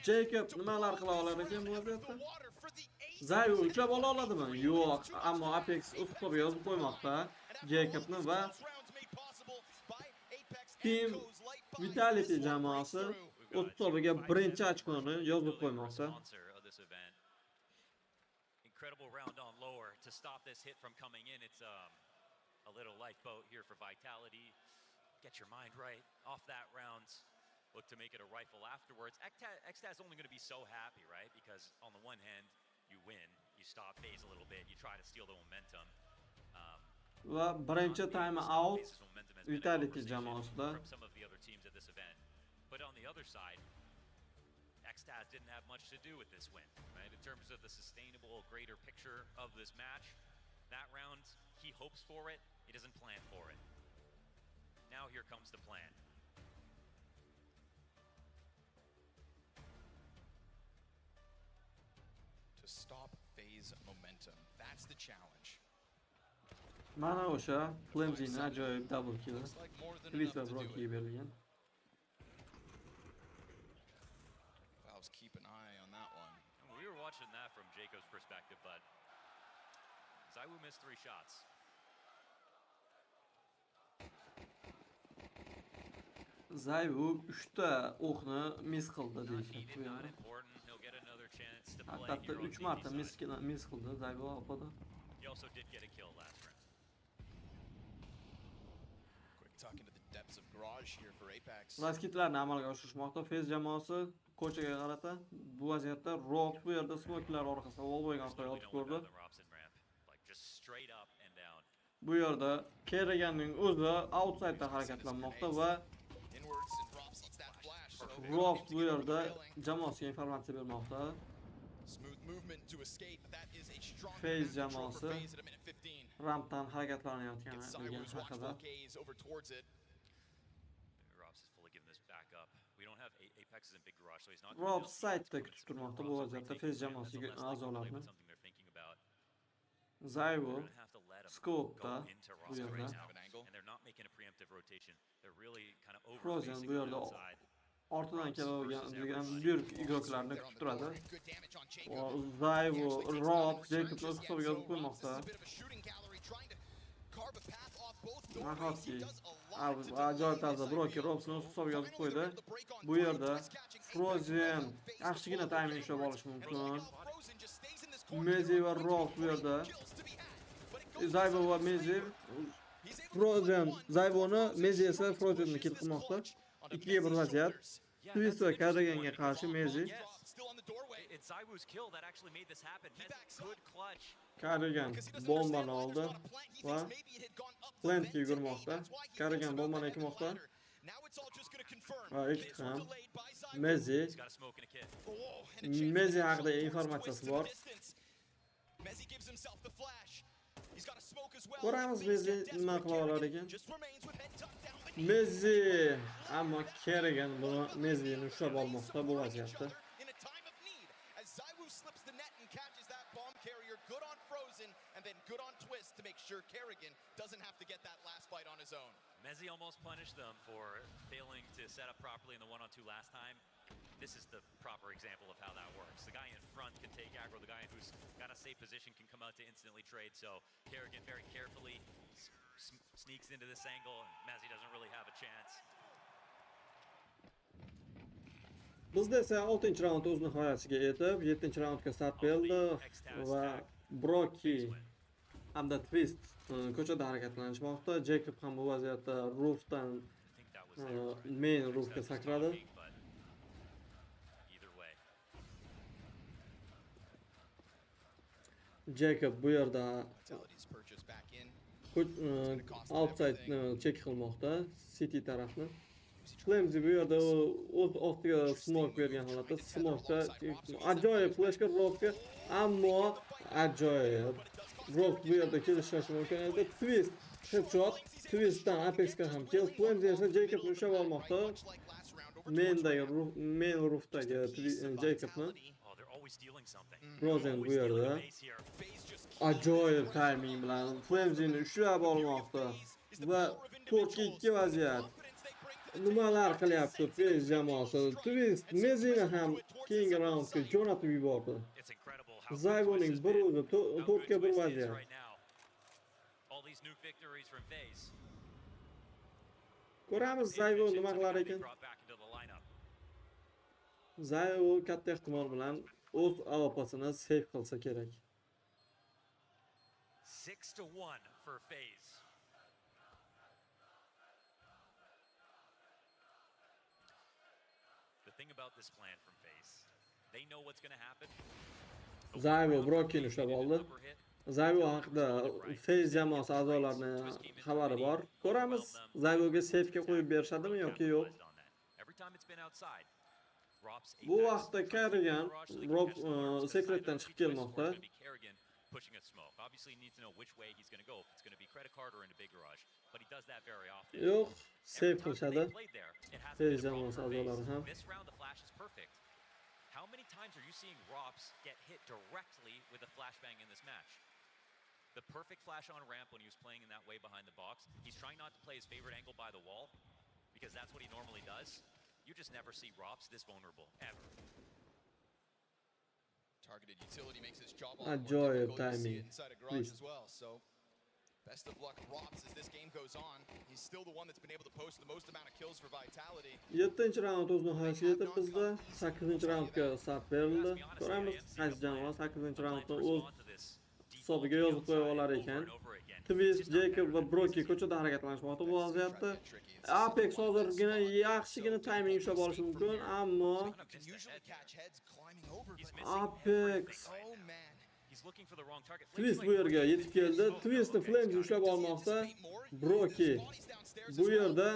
Jacob nimalar qila olar ekan bu vaziyatda? Zaiwu ushlab ola oladimi? Yo'q, ammo Apex o'z hisobiga yozib qo'ymoqda. Jacobni va Team Vitality jamoasi o'z hisobiga birinchi ochkoni yozib qo'ymoqda. Incredible round on lower to stop this hit from coming in. It's a little lifeboat here for Vitality. Get your mind right off that round. Look to make it a rifle afterwards. Xtaz only going to be so happy, right? Because on the one hand, you win, you stop Faze a little bit, you try to steal the momentum. Va birinchi time out Vitality jamoasida. Some of the other teams at this event. But on the other side, Xtaz didn't have much to do with this win, right? In terms of the sustainable, greater picture of this match, that round, he hopes for it, he doesn't plan for it. Now here comes the plan. To stop Faze momentum. That's the challenge. Mana o'sha Flamzy'ning ajoyib double kill. Twist va Brokkiga berilgan. Valves keep an eye on that one. We were watching that from Jacob's perspective, but Zaiwu missed 3 shots. Zaiwu 3 ta o'qni miss qildi deyishyapti. Haqiqatda 3 marta miss qildi Zaiwu opada. He also did get a kill last round. Quick tuck into the depths of garage here for Apex. Raskitlarni amalga oshirishmoqda Faze jamoasi ko'chaga qarata. Bu vaziyatda Rob bu yerda smokelar orqasida wallboyga orqaga yotib ko'rdi. Bu yerda Kerriganning o'zi outside'da harakatlanmoqda va Rob bu yerda jamoasiga informatsiya bermoqda. Faze jamoasi rampdan harakatlanayotgani haqida. Rob side'da kutib turmoqda bu vaziyatda Faze jamoasiga a'zolarini. Zaiwu scope'da bu yerda. Frozen bu yerda ortidan keladigan buyuk igroklarni kutib turadi. Zaiwu Rob Jacob o'z hisobiga yozib qo'ymoqda. Nahotki ajoyib tarzda Broki Robsni o'z hisobiga yozib qo'ydi. Bu yerda Frozen yaxshigina timing ushlab olish mumkin. Mezi va Rob bu yerda. Zaiwu va Mezi Frozen Zaiwuni Mezi esa Frozenni kill qilmoqda. 2 ga 1 vaziyat. Twist va Karriganga qarshi Mezi. Karrigan bombani oldi va plantga yugurmoqda. Karrigan bombani ekmoqda. Va ekdi ham. Mezi haqida informatsiyasi bor. Ko'ramiz Mezi nima qila olar ekan. Mezi ammo Kerrigan buni Mezini ushlab olmoqda bu vaziyatda. good on Frozen and then good on Twist to make sure Kerrigan doesn't have to get that last fight on his own. Mezzi almost punished them for failing to set up properly in the 1-on-2 last time. This is the proper example of how that works. The guy in front can take aggro. The guy who's got a safe position can come out to instantly trade. So Kerrigan very carefully sneaks into this angle, and Mezzi doesn't really have a chance. Bizda esa 6-raund o'z nihoyasiga yetib, 7-raundga start berildi va Broki hamda Twist ko'chada harakatlanishmoqda. Jacob ham bu vaziyatda roofdan main roofga sakradi. Jacob bu yerda outside check qilmoqda City tarafni. Flamesy bu yerda o'z ostiga smoke bergan holatda smoke'da ajoyib flashga rockga, ammo ajoyib rock bu yerda kelishishi mumkin edi. Twist headshot, Twistdan Apex'ga ham keldi. Flamesy esa Jacobni ushlab olmoqda. Main roofdagi Jacobni Frozen bu yerda ajoyib timing bilan Flamesy'ni ushlab olmoqda va 4-2 vaziyat. Nimalar qilyapti Faze jamoasi? Twist Mezini ham keyingi raundga jo'natib yubordi. Zayvoning bir o'zi 4-ga 1 vaziyat. Ko'ramiz Zayvo nima qilar ekan. Zayvo katta ehtimol bilan o'z AWP'sini save qilsa kerak. 6-1 for Faze. The thing about this plan from Faze, they know what's going to happen. Zayvo Brokini ushlab oldi. Zayvo haqida Faze jamoasi a'zolarining xabari bor. Ko'ramiz Zayvoga safe'ga qo'yib berishadimi yoki yo'q. Bu vaqtda Kerrigan Rob secretdan chiqib kelmoqda. Pushing a smoke. Obviously, he needs to know which way he's going to go. If it's going to be credit card or into big garage, but he does that very often. Yo'q, save qilishadi. Faze jamoasi a'zolari ham. This round the flash is perfect. How many times are you seeing Rops get hit directly with a flashbang in this match? The perfect flash on ramp when he was playing in that way behind the box. He's trying not to play his favorite angle by the wall because that's what he normally does. You just never see Rops this vulnerable ever. Targeted utility makes his job ajoyib timing. Inside a garage as well. So best of luck Rops as this game goes on. He's still the one that's been able to post the most amount of kills for Vitality. 7-raund o'z nihoyasiga yetib bizda 8-raundga start berildi. Ko'ramiz qaysi jamoa 8-raundni o'z hisobiga yozib qo'ya olar ekan. Twist, Jacob va Broki ko'chada harakatlanishmoqda bu vaziyatda. Apex hozirgina yaxshigina timing ushlab olishi mumkin, ammo Apex Twist bu yerga yetib keldi. Twistni Flamesy ushlab olmoqda. Broki bu yerda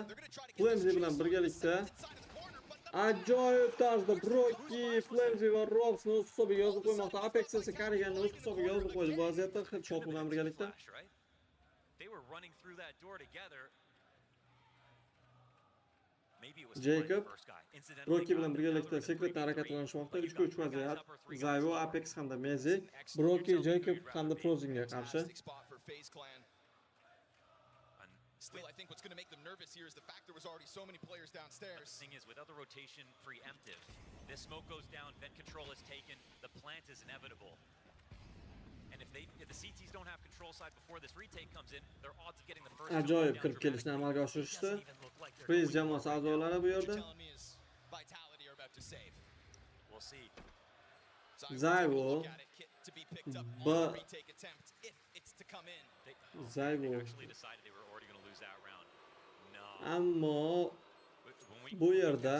Flamesy bilan birgalikda ajoyib tarzda Broki, Flamesy va Robsni o'z hisobiga yozib qo'ymoqda. Apex esa Kerriganni o'z hisobiga yozib qo'ydi bu vaziyatda headshot bilan birgalikda. Jacob Broki bilan birgalikda secretdan harakatlanishmoqda. 3-3 vaziyat. Zayvo, Apex hamda Mezzi, Broki, Jacob hamda Frozenga qarshi. Still, I think what's going to make them nervous here is the fact there was already so many players downstairs. The thing is, without the rotation preemptive, this smoke goes down, vent control is taken, the plant is inevitable. And if the CTs don't have control side before this retake comes in, their odds of getting the first ajoyib kirib kelishni amalga oshirishdi. Faze jamoasi a'zolari bu yerda. Zayvo ammo bu yerda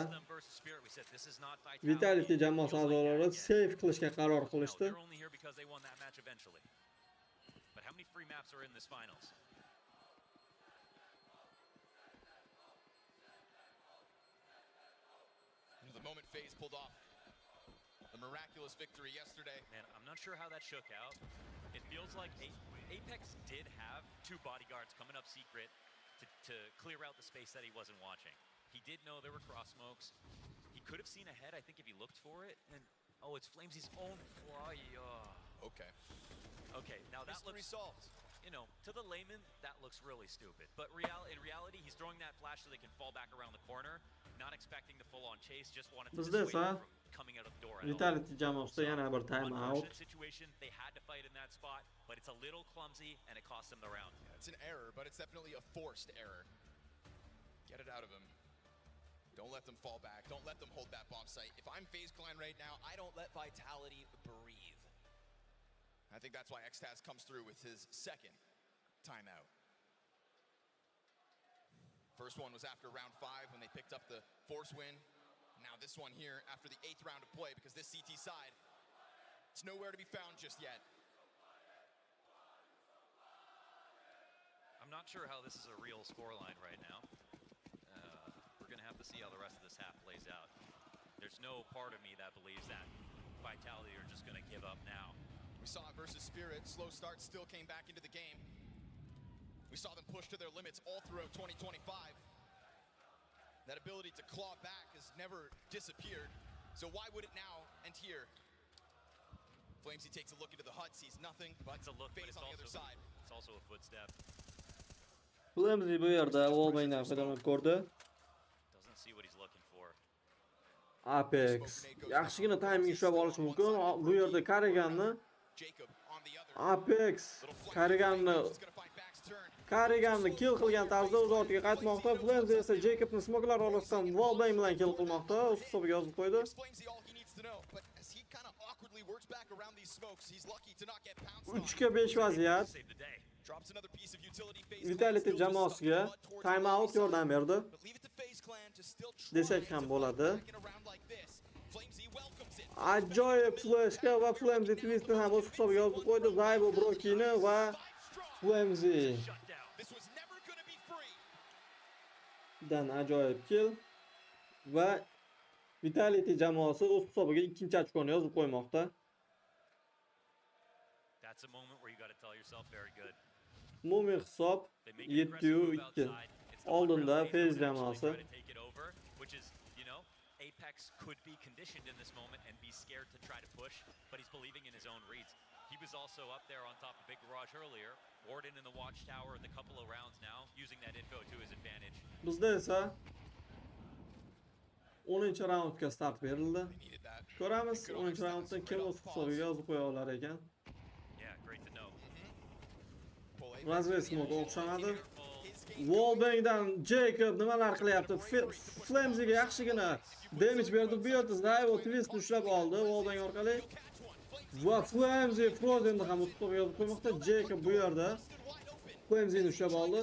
Vitality jamoasi a'zolari save qilishga qaror qilishdi. But how many free maps are in this finals? The moment Faze pulled off the miraculous victory yesterday. Man, I'm not sure how that shook out. It feels like Apex did have 2 bodyguards coming up secret to clear out the space that he wasn't watching. He did know there were cross smokes. He could have seen ahead, I think, if he looked for it. And oh, it's Flamesy's own fly. Okay, now that looks solved. You know, to the layman, that looks really stupid. But in reality, he's throwing that flash so they can fall back around the corner, not expecting the full-on chase, just wanted to dissuade him from coming out of the door at all. Vitality jamoasida yana bir time out. Unfortunate situation, they had to fight in that spot, but it's a little clumsy and it cost them the round. Yeah, it's an error, but it's definitely a forced error. Get it out of him. Don't let them fall back. Don't let them hold that bomb site. If I'm Faze Clan right now, I don't let Vitality breathe. I think that's why Xtaz comes through with his second timeout. First one was after round 5 when they picked up the force win. Now this one here after the 8th round of play, because this CT side, it's nowhere to be found just yet. I'm not sure how this is a real scoreline right now. We're going to have to see how the rest of this half plays out. There's no part of me that believes that Vitality are just going to give up now. We saw it versus Spirit. Slow start still came back into the game. We saw them push to their limits all throughout 2025. That ability to claw back has never disappeared. So why would it now end here? Flamesy takes a look into the hut, sees nothing, but it's a look, Faze on the other side. It's also a footstep. Flamesy bu yerda Wallbangdan foydalanib ko'rdi. Doesn't see what he's looking for. Apex yaxshigina timing ishlab olish mumkin. Bu yerda Kariganni Apex Kariganni kill qilgan tarzda o'z ortiga qaytmoqda. Flamesy esa Jacobni smoklar orasidan Wallbang bilan kill qilmoqda. O'z hisobiga yozib qo'ydi. 3ga 5 vaziyat. Vitality jamoasiga timeout yordam berdi. Desak ham bo'ladi. Ajoyib flashga va Flamesy twistni ham o'z hisobiga yozib qo'ydi. Zaybo Brokini va Flamesy dan ajoyib kill va Vitality jamoasi o'z hisobiga ikkinchi ochkoni yozib qo'ymoqda. That's a moment where you got to tell yourself very good. Umumiy hisob 7-2. Oldinda Faze jamoasi. Which is, you know, Apex could be conditioned in this moment and be scared to try to push, but he's believing in his own reads. He was also up there on top of Big Garage earlier, Warden in the watchtower in the couple of rounds now, using that info to his advantage. Bizda esa 10-raundga start berildi. Ko'ramiz 10-raundda kim o'z hisobiga yozib qo'ya olar ekan. Yeah, great to know. Razvesmod o'xshamadi. Wallbangdan Jacob nimalar qilyapti? Flamesyga yaxshigina damage berdi. Bu yerda Zaybo twist ushlab oldi Wallbang orqali. Va Flamesy Frozen'ni ham o'z hisobiga yozib qo'ymoqda. Jacob bu yerda Flamesy'ni ushlab oldi.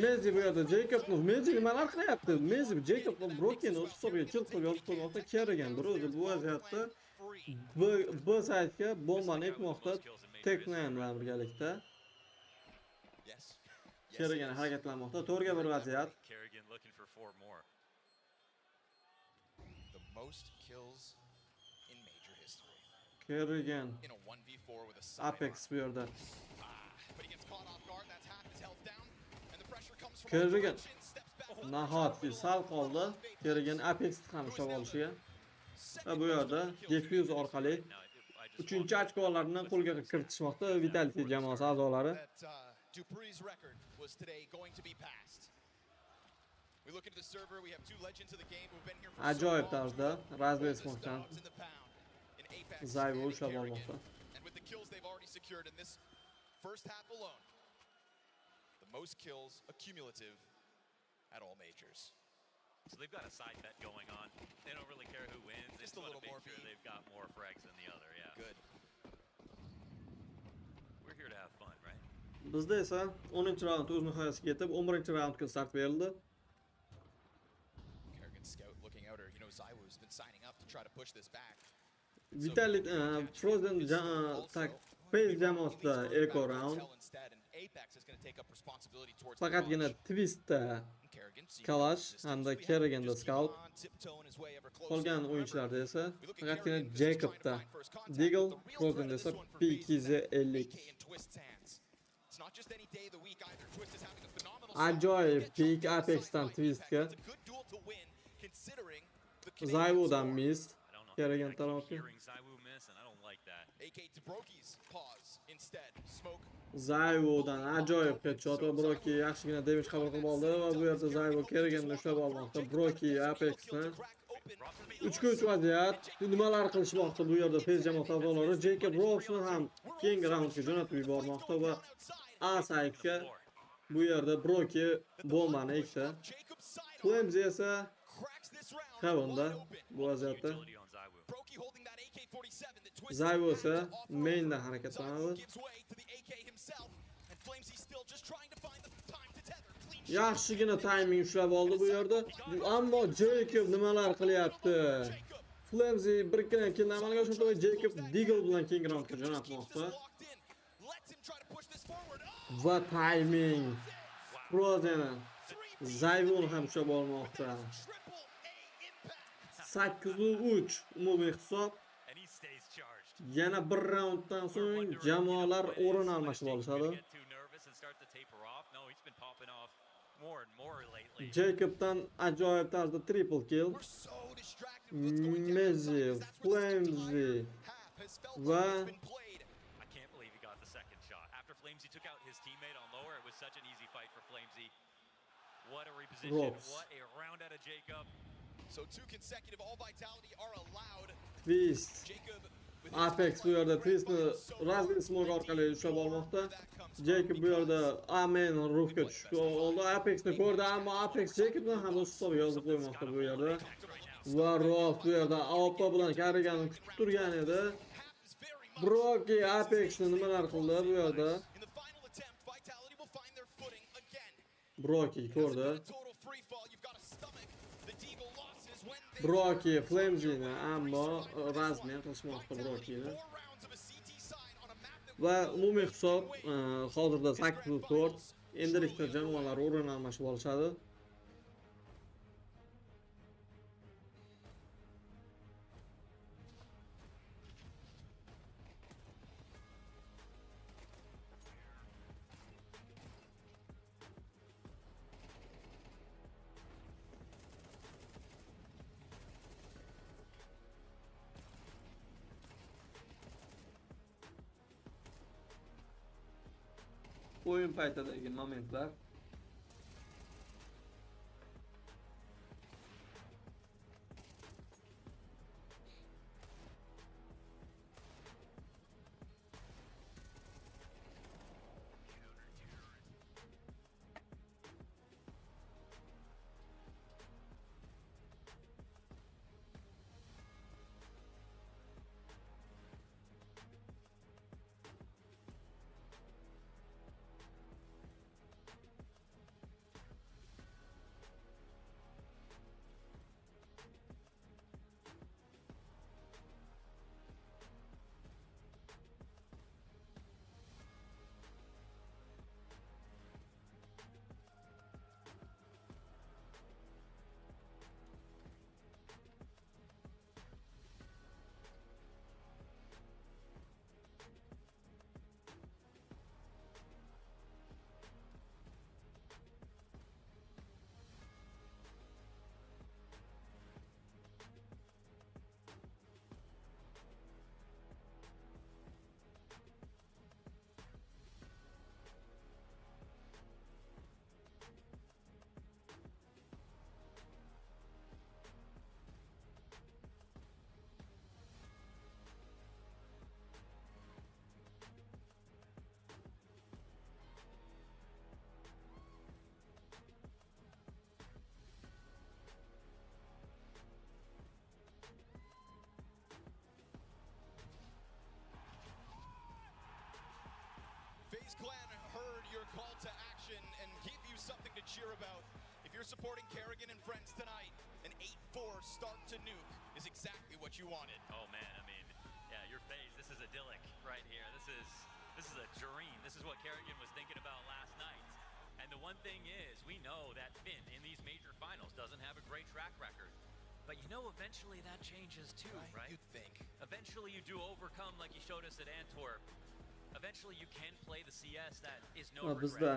Mezi bu yerda Jacobni Mezi nimalar qilyapti? Mezi Jacobni Brokini o'z hisobiga kill qilib yozib qo'ymoqda. Kerrigan bir o'zi bu vaziyatda B saytga bombani ekmoqda. Tekman bilan birgalikda. Kerrigan harakatlanmoqda. 4ga 1 vaziyat. Kerrigan looking for 4 more. The most kills in Major history. Kerrigan In a 1v4 with a Apex bu yerda. But he gets caught off guard. That's half his health down. And the pressure comes from Kerrigan nahotki sal qoldi. Kerrigan Apex ham ushlab olishiga. Va bu yerda defuse orqali 3-ochkolarni qo'lga kiritishmoqda Vitality jamoasi a'zolari. Dupree's record was today going to be passed. We look into the server, we have 2 legends of the game who've been here for Ajoyib tarzda Razvesmoddan Zaybo ushlab olmoqda. And with the kills they've already secured in this first half alone, the most kills accumulative at all majors. So they've got a side bet going on. They don't really care who wins. Just they a little more sure they've got more frags than the other, yeah. Good. We're here to have fun, right? Bizda esa 10-raund o'z nihoyasiga yetib 11-raundga start berildi. Kerrigan scout looking out, or you know, Zaiwo's been signing up to try to push this back. Vitality Frozen Faze jamoasida eco round. Faqatgina Twistda Kalash hamda Kerrigan'da Scout. Qolgan o'yinchilarda esa faqatgina Jacob'da Deagle, Frozen'da esa P250. Ajoyib peak Apex'dan Twistga. Zayvo'dan mist. Kerrigan tarafga. Zayvodan ajoyib headshot va Broki yaxshigina damage qabul qilib oldi va bu yerda Zayvo keraganini ushlab olmoqda. Broki Apex'ni 3-3 vaziyat. Nimalar qilishmoqda bu yerda Faze jamoasi a'zolari. Jacob Robsni ham keyingi raundga jo'natib yubormoqda va A saytga bu yerda Broki bombani ekdi. Flames esa Heaven'da bu vaziyatda. Zayvo esa mainda harakatlanadi. Yaxshigina timing ushlab oldi bu yerda. Ammo Jacob nimalar qilyapti? Flamesy bir-ikkina killni amalga oshirdi va Jacob Deagle bilan keyingi raundga jo'natmoqda. Va timing. Prozeni Zayvon ham ushlab olmoqda. 8-3 umumiy hisob. Yana bir raunddan so'ng jamoalar o'rin almashib olishadi. Jacobdan ajoyib tarzda triple kill. Mezi, Flamesy va Robs. Twist. Apex bu yerda Twist'ni Razin Smoke orqali ushlab olmoqda. Jacob bu yerda Amen roofga tushib oldi. Apex'ni ko'rdi, ammo Apex Jacobni ham o'z hisobiga yozib qo'ymoqda bu yerda. Va Rof bu yerda AWP bilan Carriganni kutib turgan edi. Broki Apex'ni nimalar qildi bu yerda? Broki ko'rdi. Broki Flamesy'ni ammo razmen qilishmoqda Broki'ni. Va umumiy hisob hozirda 8-4. Endilikda jamoalar o'rin almashib olishadi. O'yin paytidagi momentlar. Faze Clan heard your call to action and give you something to cheer about. If you're supporting Kerrigan and friends tonight, an 8-4 start to nuke is exactly what you wanted. Oh man, I mean, yeah, your Faze, this is idyllic right here. This is a dream. This is what Kerrigan was thinking about last night. And the one thing is, we know that Finn in these major finals doesn't have a great track record. But you know, eventually that changes too, right? You'd think. Eventually you do overcome, like you showed us at Antwerp. Eventually you can play the CS that is no regret. Bizda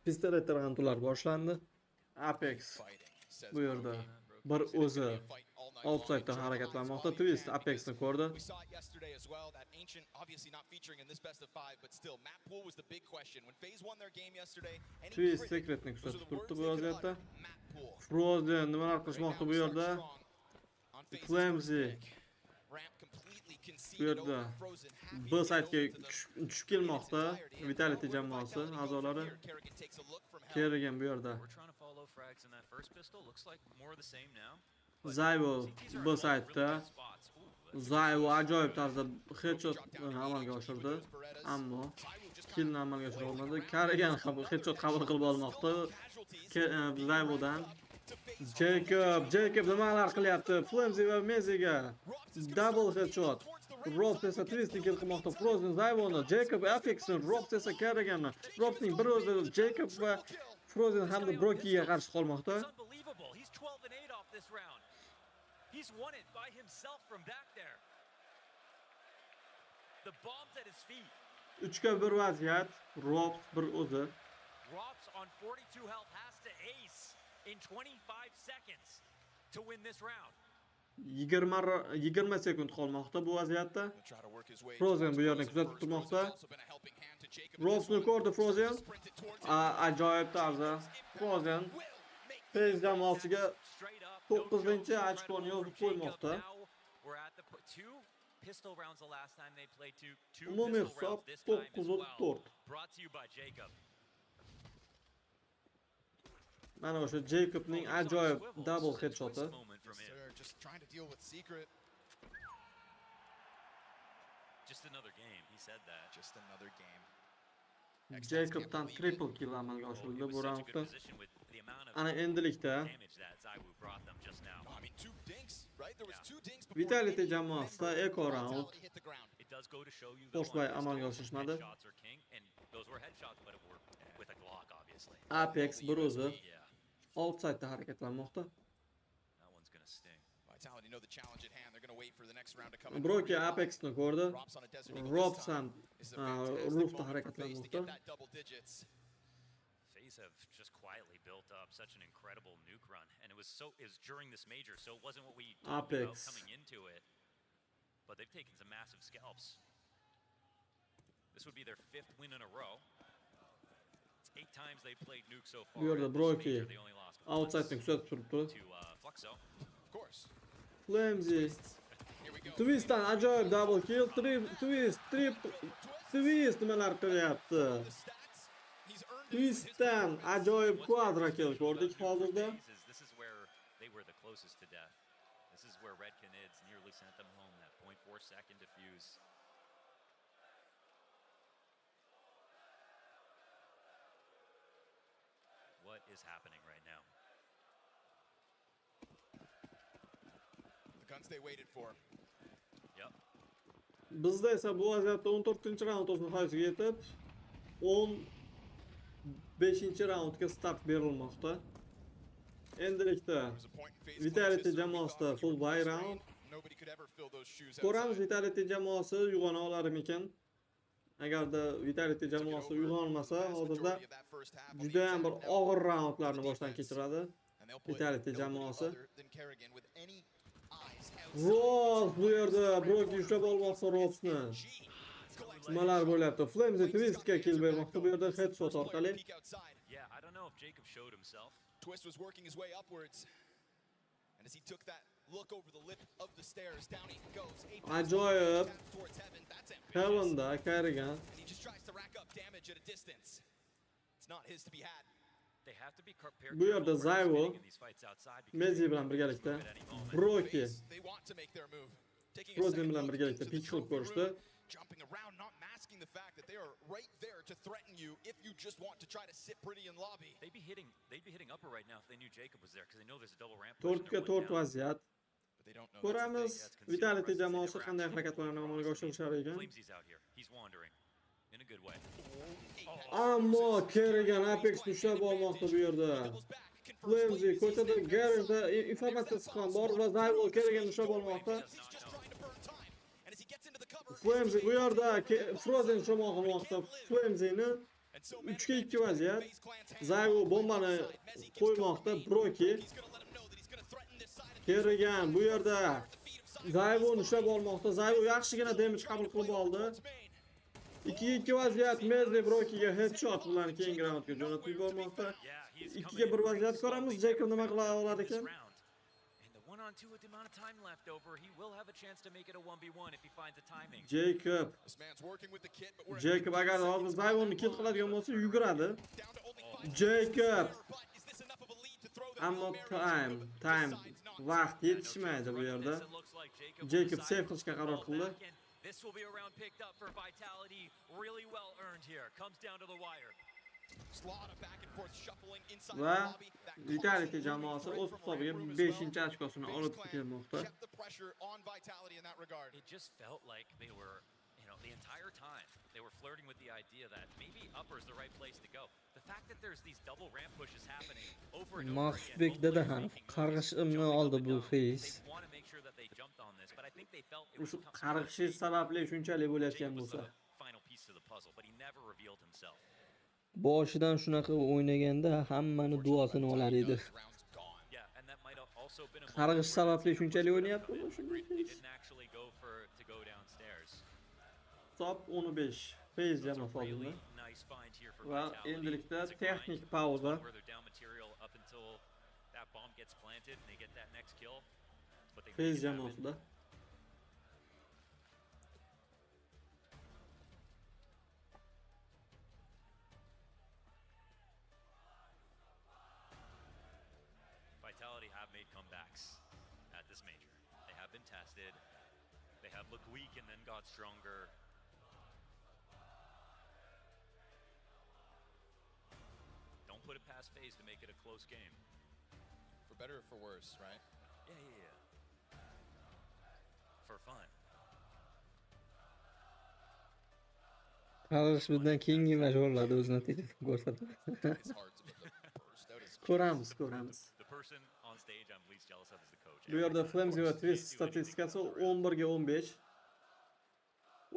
pistolet roundlar boshlandi. Apex bu yerda bir o'zi Outside'da harakatlanmoqda. Twist Apex'ni ko'rdi. We saw it yesterday as well. That ancient, obviously not featuring in this best of 5, but still, map pool was the big question. When Faze won their game yesterday, any Twist Secret'ni kuzatib turibdi bu vaziyatda. Frozen nimalar qilmoqda bu yerda? Flamzy bu yerda B saytga tushib kelmoqda. Vitality jamoasi a'zolari. Kerrigan bu yerda. Zayvo B saytda. Zayvo ajoyib tarzda headshot amalga oshirdi, ammo killni amalga oshira olmadi. Kerrigan ham headshot qabul qilib olmoqda. Zayvodan Jacob nimalar qilyapti? Flamzy va Meziga double headshot. Robs esa Twistni kill qilmoqda. Frozen Zayvoni, Jacob Afexni, Robs esa Kerriganni. Robsning bir o'zi Jacob va Frozen hamda Brokiga qarshi qolmoqda. He's won it by himself from back there. The bombs at his feet. 3ga 1 vaziyat. Robs bir o'zi. Robs on 42 health has to ace in 25 seconds to win this round. 20 sekund qolmoqda bu vaziyatda. Frozen bu yerni kuzatib turmoqda. Robsni ko'rdi Frozen. Ajoyib tarzda Frozen Faze jamoasiga 9-ochkoni yozib qo'ymoqda. Umumiy hisob 9-4. Mana o'sha Jacobning ajoyib double headshoti. Just trying to deal with Secret. Just another game, he said that. Just another game. Jacobdan triple kill amalga oshirildi bu raundda. Ana endilikda Vitality jamoasida eco round boshqay amalga oshirishmadi. Apex bir o'zi outside'da harakatlanmoqda. Broki Apexni ko'rdi. Robs ham roofda harakatlanmoqda. Faze have just quietly built up such an incredible nuke run, and it was during this major, so it wasn't what we talked about coming into it. But they've taken some massive scalps. This would be their 5th win in a row. It's 8 times they've played nuke so far. Bu yerda Broki outside'ni kuzatib turibdi. Of course. Flamzy Twist'dan ajoyib double kill. Twist nimalar qilyapti? Twist'dan ajoyib quadra kill ko'rdik hozirda. This is where they were the closest to death. This is where Red Canids nearly sent them home, that 0.4-second defuse. What is happening right now? The guns they waited for. Yep. Bizda esa bu vaziyatda 14-raund nihoyasiga yetib 15-raundga start berilmoqda. Endilikda Vitality jamoasida full buy round. Ko'ramiz Vitality jamoasi uyg'ona olarmikan. Agarda Vitality jamoasi uyg'onmasa, hozirda juda ham bir og'ir raundlarni boshdan kechiradi Vitality jamoasi. Robs bu yerda Broki ushlab olmoqda Robsni. Nimalar bo'lyapti? Flamzy Twistga kill bermoqda bu yerda headshot orqali. Yeah, I don't know if Jacob showed himself. Twist was working his way upwards. And as he took that look over the lip of the stairs, down he goes. Ajoyib. Heaven'da Kerrigan. And he just tries to rack up damage at a distance. It's not his to be had. Bu yerda Zayvo Mezi bilan birgalikda Broki Frozen bilan birgalikda pitch shot ko'rishdi. Jumping around, not masking the fact that they are right there to threaten you if you just want to try to sit pretty in lobby. They'd be hitting upper right now if they knew Jacob was there, because they know there's a double ramp. 4ga 4 vaziyat. Ko'ramiz Vitality jamoasi qanday harakatlarni amalga oshirishar ekan. Ammo Kerrigan Apexni ushlab olmoqda bu yerda. Flamzy ko'chada garajda informatsiyasi ham bor va Zayvo Kerriganni ushlab olmoqda. Flamzy bu yerda Frozen ushlamoqda. Flamzyni 3ga 2 vaziyat. Zayvo bombani qo'ymoqda. Broki Kerrigan bu yerda Zayvoni ushlab olmoqda. Zayvo yaxshigina damage qabul qilib oldi. 2-2 vaziyat. Mezli Brokiga headshot bilan keyingi raundga jo'natib yubormoqda. 2-ga 1 vaziyat ko'ramiz. Jacob nima qila oladi ekan? One-on-two with the amount of time left over, he will have a chance to make it a 1v1 if he finds the timing. Jacob agar hozir Zayvonni kill qiladigan bo'lsa yuguradi. Jacob. Ammo time vaqt yetishmaydi bu yerda. Jacob save qilishga qaror qildi. This will be a round picked up for Vitality, really well earned here. Comes down to the wire. Va Vitality jamoasi o'z hisobiga 5-ochkosini olib kelmoqda. It just felt like they were, the entire time they were flirting with the idea that maybe upper is the right place to go. The fact that there's these double ramp pushes happening over and over again. Maxbek dada ham qarg'ishimni oldi bu Faze. Shu qarg'ish sababli shunchalik bo'layotgan bo'lsa. Boshidan shunaqa o'ynaganda hammani duosini olar edi. Qarg'ish sababli shunchalik o'ynayapti. Top 15 Faze jamoasi oldinda. Va endilikda texnik pauza. Faze jamoasida. Vitality have made comebacks at this major. They have been tested. They have looked weak and then got stronger. Don't put it past Faze to make it a close game. For better or for worse, right? Yeah. For fun. Qarg'ish bundan keyingi majorlarda o'z natijasini ko'rsatadi. Ko'ramiz. Bu yerda Flamsy va Twist statistikasi 11 ga 15.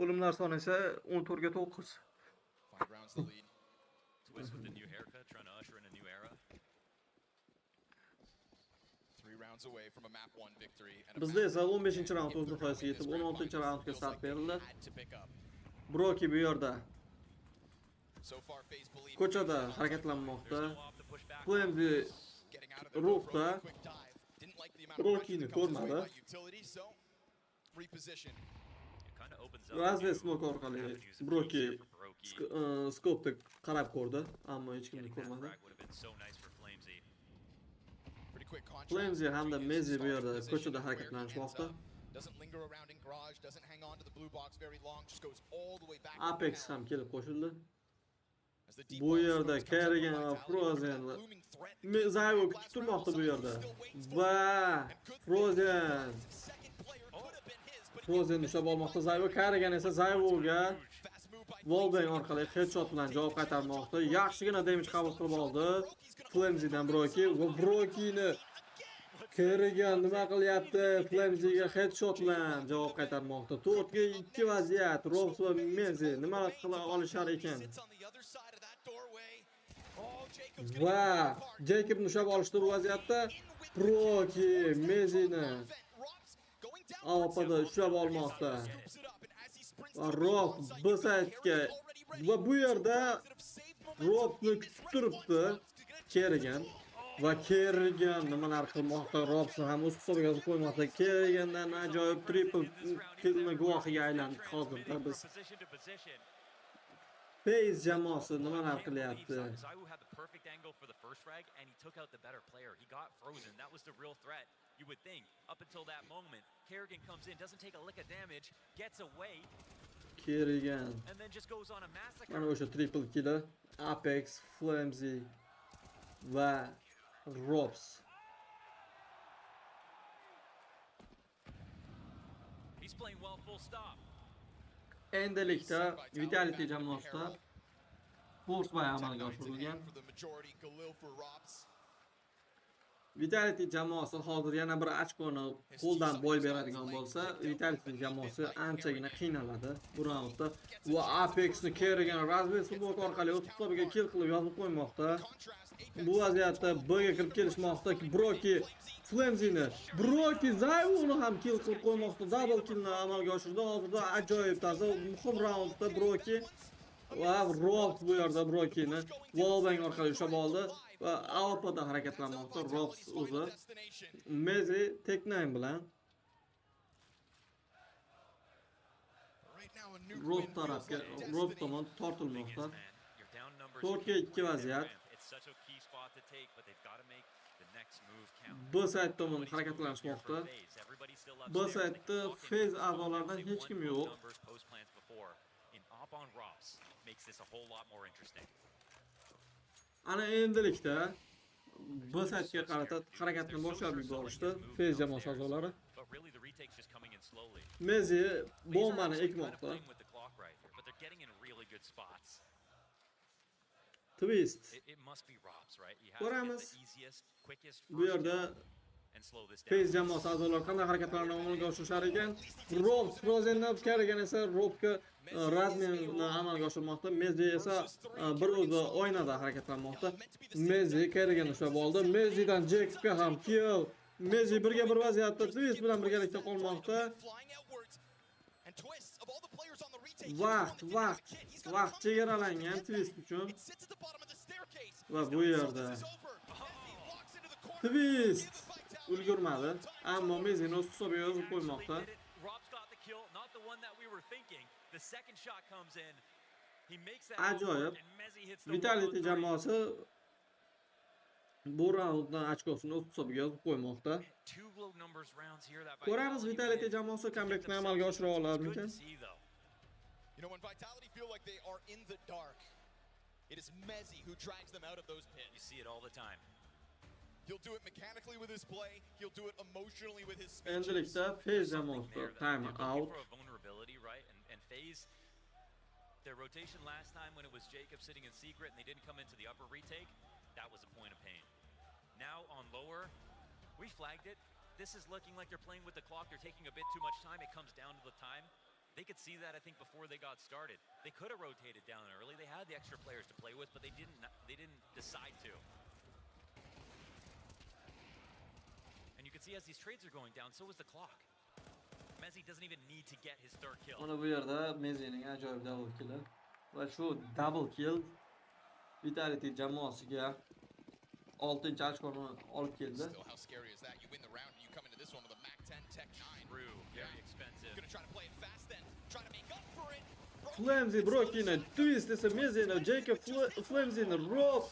O'limlar soni esa 14 ga 9. Twist with the new haircut, trying to usher in a new era. 3 rounds away from a map 1 victory. Bizda esa 15-raund o'z nihoyasiga yetib 16-raundga start berildi. Broki bu yerda ko'chada harakatlanmoqda. Flamsy ruhda Brokini ko'rmadi. Razve smoke orqali Broki skopda qarab ko'rdi, ammo hech kimni ko'rmadi. Flamsy hamda Mezi bu yerda ko'chada harakatlanishmoqda. Apex ham kelib qo'shildi. Bu yerda Kerrigan va Frozen Zayvo kutib turmoqda bu yerda. Va Frozen ushlab olmoqda. Zayvo Kerrigan esa Zayvoga wallbang orqali headshot bilan javob qaytarmoqda. Yaxshigina damage qabul qilib oldi. Flamsy'dan Broki va Brokini Kerrigan nima qilyapti? Flamsy'ga headshot bilan javob qaytarmoqda. 4 ga 2 vaziyat. Robs va Mezi nima qila olishar ekan? Va Jacobni ushlab olishdi bu vaziyatda. Broki Mezini AWP'da ushlab olmoqda. Va Rob B-side'ga va bu yerda Robni kutib turibdi Kerrigan. Va Kerrigan nimalar qilmoqda? Robni ham o'z hisobiga qo'ymoqda. Kerrigandan ajoyib triple killni guvohiga aylandik hozirda biz. Faze jamoasi nimalar qilyapti? Perfect angle for the first frag, and he took out the better player. He got frozen. That was the real threat, you would think, up until that moment. Kerrigan comes in, doesn't take a lick of damage, gets away. Kerrigan. And then just goes on a massacre. Mana o'sha triple kill, Apex, Flamsy va Robs. He's playing well, full stop. Endilikda Vitality jamoasida force buy amalga oshirilgan. Vitality jamoasi hozir yana bir ochkoni qo'ldan boy beradigan bo'lsa, Vitality jamoasi anchagina qiynaladi bu raundda. Va Apexni Kerrigan Razve smoke orqali o'z hisobiga kill qilib yozib qo'ymoqda. bu vaziyatda B'ga kirib kelishmoqda. Broki Flamzini, Broki Zayvuni ham kill qilib qo'ymoqda. Double killni amalga oshirdi. Hozirda ajoyib tarzda muhim raundda Broki va Rob bu yerda Brokini wallbang orqali ushlab oldi va AWP'da harakatlanmoqda. Rob o'zi Mezi Teknine bilan Rob tarafga, Rob tomon tortilmoqda. 4ga 2 vaziyat. B sayt tomon harakatlanishmoqda. B saytda Faze a'zolaridan hech kim yo'q. Ana endilikda B saytga qarata harakatni boshlab yuborishdi Faze jamoasi a'zolari. Mezi bombani ekmoqda. Twist. Ko'ramiz. Bu yerda Faze jamoasi a'zolari qanday harakatlarni amalga oshirishar ekan. Rob Frozendan kelgan esa Robga razmenni amalga oshirmoqda. Mezi esa bir o'zi oynada harakatlanmoqda. Mezi kelgan ushlab oldi. Mezidan Jekga ham kill. Mezi birga bir vaziyatda Twist bilan birgalikda qolmoqda. Vaqt chegaralangan Twist uchun. Va bu yerda Twist ulgurmadi, ammo Mezini o'z hisobiga yozib qo'ymoqda. Ajoyib. Vitality jamoasi bu raunddan ochkosini o'z hisobiga yozib qo'ymoqda. Ko'ramiz Vitality jamoasi comebackni amalga oshira olarmikan? You know, when Vitality feel like they are in the dark, it is Mezi who drags them out of those pits. You see it all the time. He'll do it mechanically with his play, he'll do it emotionally with his speeches. Endilikda Faze jamoasi time out. Vulnerability, right? And Faze, their rotation last time when it was Jacob sitting in secret and they didn't come into the upper retake, that was a point of pain. Now on lower, we flagged it. This is looking like they're playing with the clock. They're taking a bit too much time. It comes down to the time. They could see that, I think, before they got started. They could have rotated down early. They had the extra players to play with, but they didn't decide to. And you can see as these trades are going down, so is the clock. Mezi doesn't even need to get his third kill. Mana bu yerda Mezining ajoyib double kill va shu double kill Vitality jamoasiga 6-chi ochkoni olib keldi. Still, how scary is that? You win the round and you come into this one with a Mac 10 Tech 9. True, very expensive. Gonna try to play it fast then. Try to make up for it. Flamzy Brokini, Twist esa Mezini, Jacob Flamzyni, Rob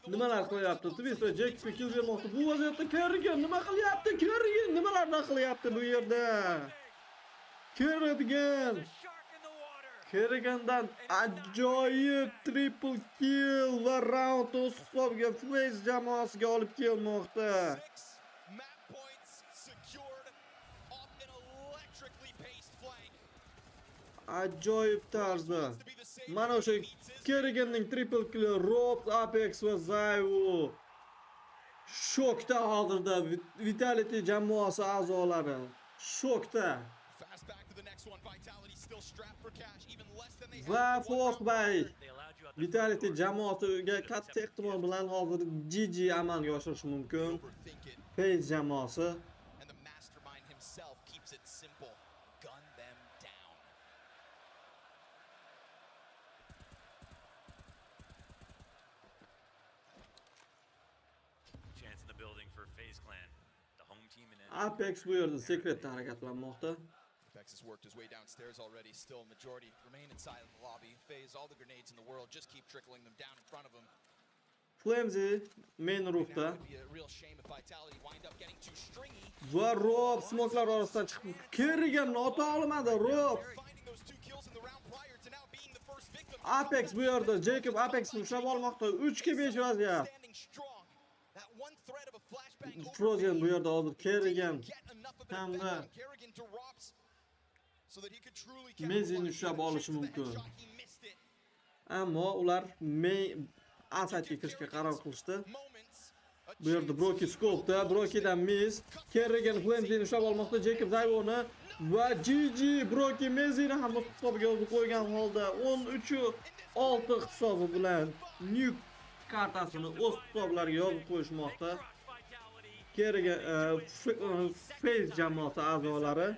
nimalar qilyapti? Twist va Jacobga kill bermoqda. Bu vaziyatda Kerrigan nima qilyapti? Kerrigan nimalarni qilyapti bu yerda? Kerrigandan ajoyib triple kill va round o'z hisobiga Faze jamoasiga olib kelmoqda. Ajoyib tarzda. Mana o'sha Kerriganning triple kill, Rob, Apex va Zayvu. Shokda hozirda Vitality jamoasi a'zolari. Shokda. Va Force Vitality jamoasiga katta ehtimol bilan hozir GG amalga oshirishi mumkin. Faze jamoasi Apex bu yerda secretda harakatlanmoqda. Apex has worked his way downstairs already. Still, majority remain inside of the lobby. Faze all the grenades in the world. Just keep trickling them down in front of him. Flamzy main roofda. Va Rob smoklar orasidan chiqib Kerriganni ota olmadi. Rob. Apex bu yerda Jacob Apexni ushlab olmoqda. 3 ga 5 vaziyat. Frozen bu yerda hozir Kerrigan hamda Mezini ushlab olishi mumkin. Ammo ular asatga kirishga qaror qilishdi. Bu yerda Broki scope'da, Brokidan miss, Kerrigan Flamzyni ushlab olmoqda, Jacob Zayvoni va GG Broki Mezini ham hisobga yozib qo'ygan holda 13-6 hisobi bilan Nuke kartasini o'z hisoblariga yozib qo'yishmoqda. Keriga Faze jamoasi a'zolari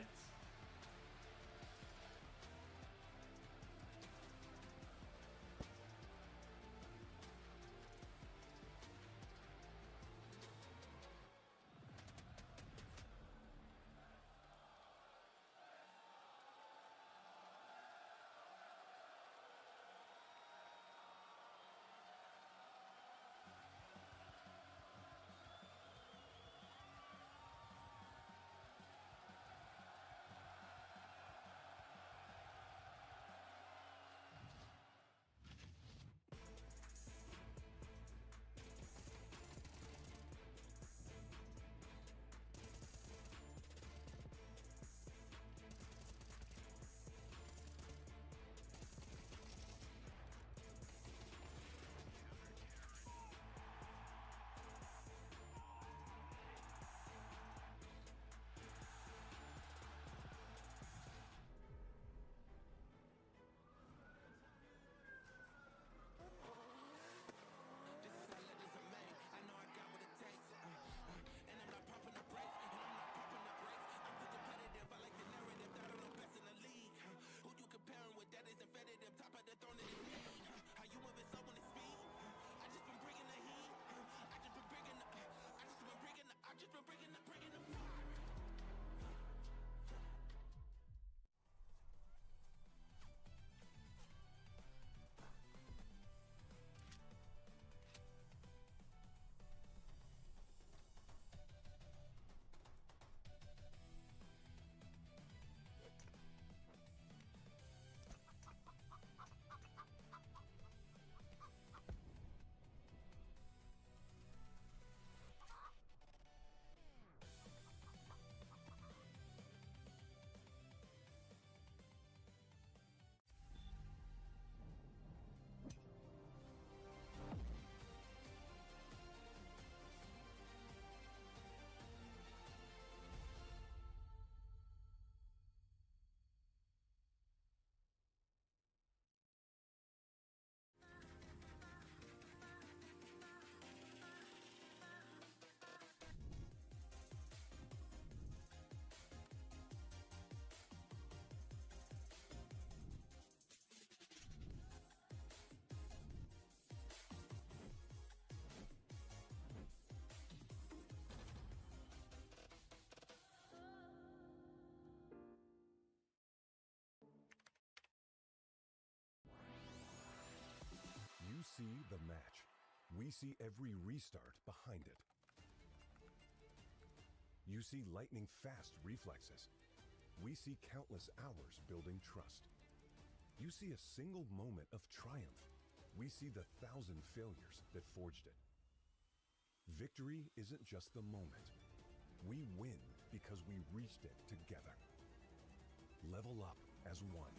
You see the match. We see every restart behind it. You see lightning-fast reflexes. We see countless hours building trust. You see a single moment of triumph. We see the 1,000 failures that forged it. Victory isn't just the moment. We win because we reached it together. Level up as one.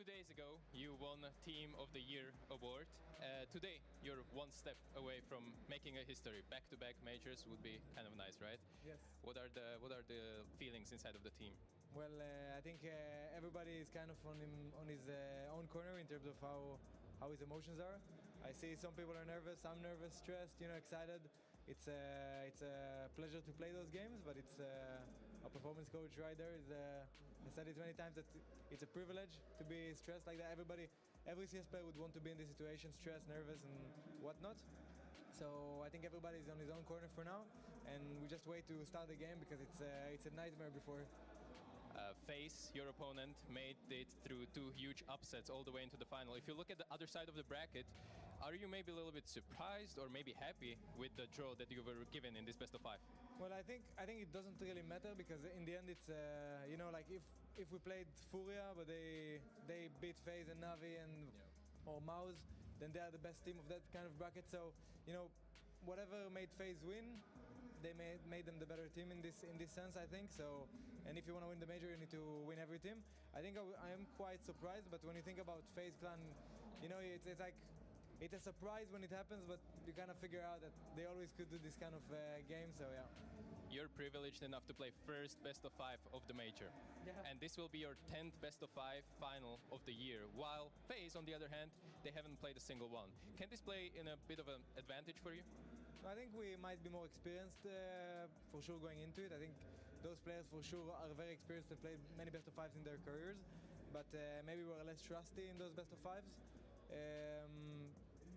2 days ago, you won Team of the Year award. Today, you're one step away from making a history. Back-to-back majors would be kind of nice, right? Yes. What are the feelings inside of the team? Well, I think everybody is kind of on his own corner in terms of how his emotions are. I see some people are nervous, I'm nervous, stressed, excited. It's a pleasure to play those games, but it's our performance coach right there has said it many times that it's a privilege to be stressed like that. Every CS player would want to be in this situation, stressed, nervous, and whatnot. So I think everybody's on his own corner for now, and we just wait to start the game because it's a nightmare before. Faze, your opponent, made it through 2 huge upsets all the way into the final. If you look at the other side of the bracket, are you maybe a little bit surprised or maybe happy with the draw that you were given in this best of 5? Well, I think it doesn't really matter because in the end it's like if we played Furia but they beat Faze and Navi or Mouse, then they are the best team of that kind of bracket. So whatever made Faze win, they made them the better team in this sense, I think. So, and if you want to win the major, you need to win every team. I think I am quite surprised, but when you think about Faze Clan, it's like it's a surprise when it happens, but you kind of figure out that they always could do this kind of game. So yeah. You're privileged enough to play first best of 5 of the major. Yeah. And this will be your 10th best of 5 final of the year. While Faze, on the other hand, they haven't played a single one. Can this play in a bit of an advantage for you? I think we might be more experienced for sure going into it. I think those players for sure are very experienced and played many best of 5s in their careers, but maybe we're less trusty in those best of 5s.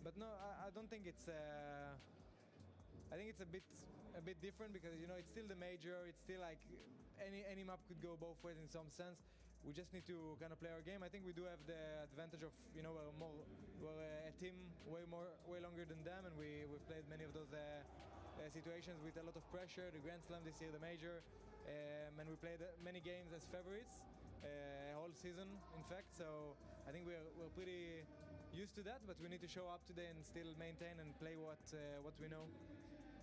But no, I don't think it's. I think it's a bit different because it's still the major. It's still like any map could go both ways in some sense. We just need to kind of play our game. I think we do have the advantage of we're a team way longer than them, and we've played many of those situations with a lot of pressure. The Grand Slam this year, the major, and we played many games as favorites whole season, in fact. So I think we're pretty used to that, but we need to show up today and still maintain and play what we know.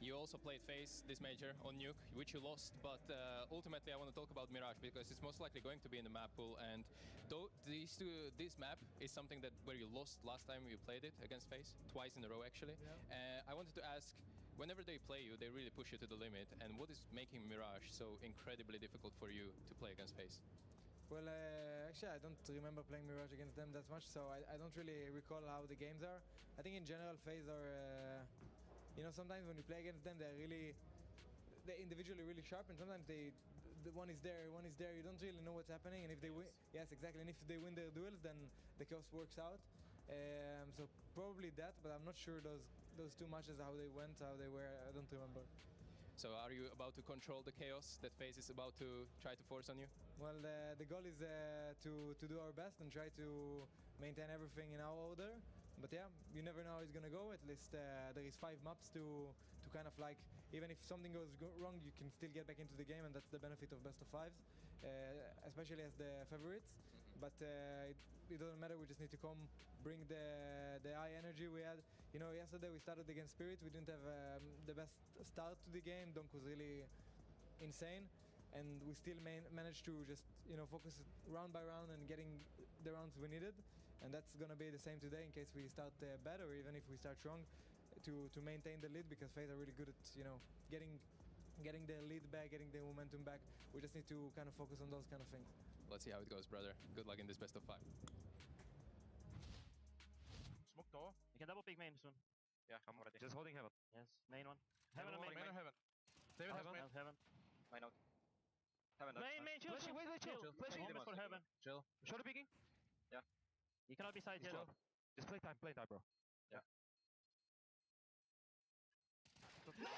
You also played Faze this major on Nuke, which you lost, but ultimately I want to talk about Mirage because it's most likely going to be in the map pool, and this map is something where you lost last time you played it against Faze, twice in a row actually. Yeah. I wanted to ask, whenever they play you, they really push you to the limit, and what is making Mirage so incredibly difficult for you to play against Faze? Well, actually I don't remember playing Mirage against them that much, so I don't really recall how the games are. I think in general Faze are sometimes when you play against them, they're individually really sharp, and sometimes the one is there, you don't really know what's happening, and if they win, yes, exactly, and if they win their duels, then the chaos works out. So probably that, but I'm not sure those 2 matches, how they went, how they were, I don't remember. So are you about to control the chaos that Faze is about to try to force on you? Well, the goal is to do our best and try to maintain everything in our order. But yeah, you never know how it's gonna go. At least there is 5 maps to kind of like, even if something goes wrong, you can still get back into the game, and that's the benefit of best of 5s, especially as the favorites. But it doesn't matter. We just need to bring the high energy we had. Yesterday we started against Spirit. We didn't have the best start to the game. Donk was really insane, and we still managed to just focus round by round and getting the rounds we needed. And that's going to be the same today in case we start bad or even if we start strong, to maintain the lead, because Faze are really good at getting their lead back, getting their momentum back. We just need to kind of focus on those kind of things. Let's see how it goes, brother. Good luck in this best of 5. Smoke door. You can double pick main soon. Yeah, I'm ready. Just holding heaven. Yes, main one. Heaven or main? Main or heaven? David has main. Heaven. Main out. Heaven. Main, chill. Wait, chill. Flashing for heaven. Chill. Shoulder picking? Yeah. You cannot be side yellow. Just play time, bro. Yeah. Nice!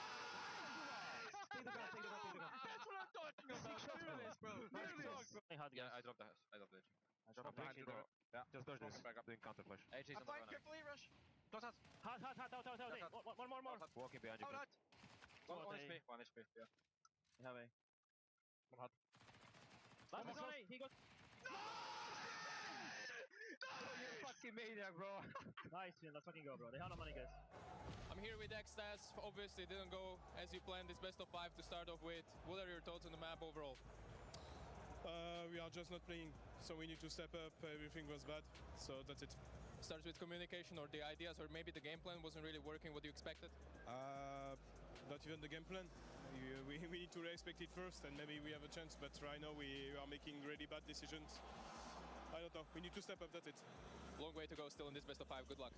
Take the gun. That's what I'm talking about. Fearless, bro. Yeah, I dropped the edge. I dropped behind the door. Yeah, just dodge this. Back up, doing counter flash. I'm fine, carefully, rush. Close out. Hot. One more. Walking behind you. One HP, yeah. You have a. One hot. Last one, he got. You fucking maniac, bro. Nice, let's fucking go, bro. They have no money, guys. I'm here with Xstats. Obviously, didn't go as you planned this best of 5 to start off with. What are your thoughts on the map overall? We are just not playing, so we need to step up. Everything was bad, so that's it. Starts with communication or the ideas, or maybe the game plan wasn't really working what you expected? Not even the game plan. We need to respect it first, and maybe we have a chance, but right now we are making really bad decisions. I don't know, we need to step up, that's it. Long way to go still in this best of 5, good luck.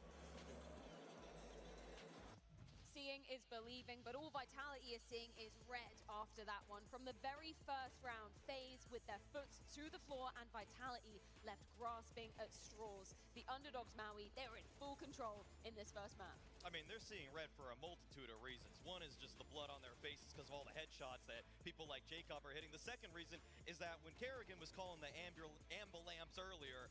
Seeing is believing, but all Vitality is seeing is red after that one. From the very first round, Faze with their foot to the floor and Vitality left grasping at straws. The underdogs, Maui, they were in full control in this first map. I mean, they're seeing red for a multitude of reasons. One is just the blood on their faces because of all the headshots that people like Jacob are hitting. The second reason is that when Kerrigan was calling the ambulance earlier,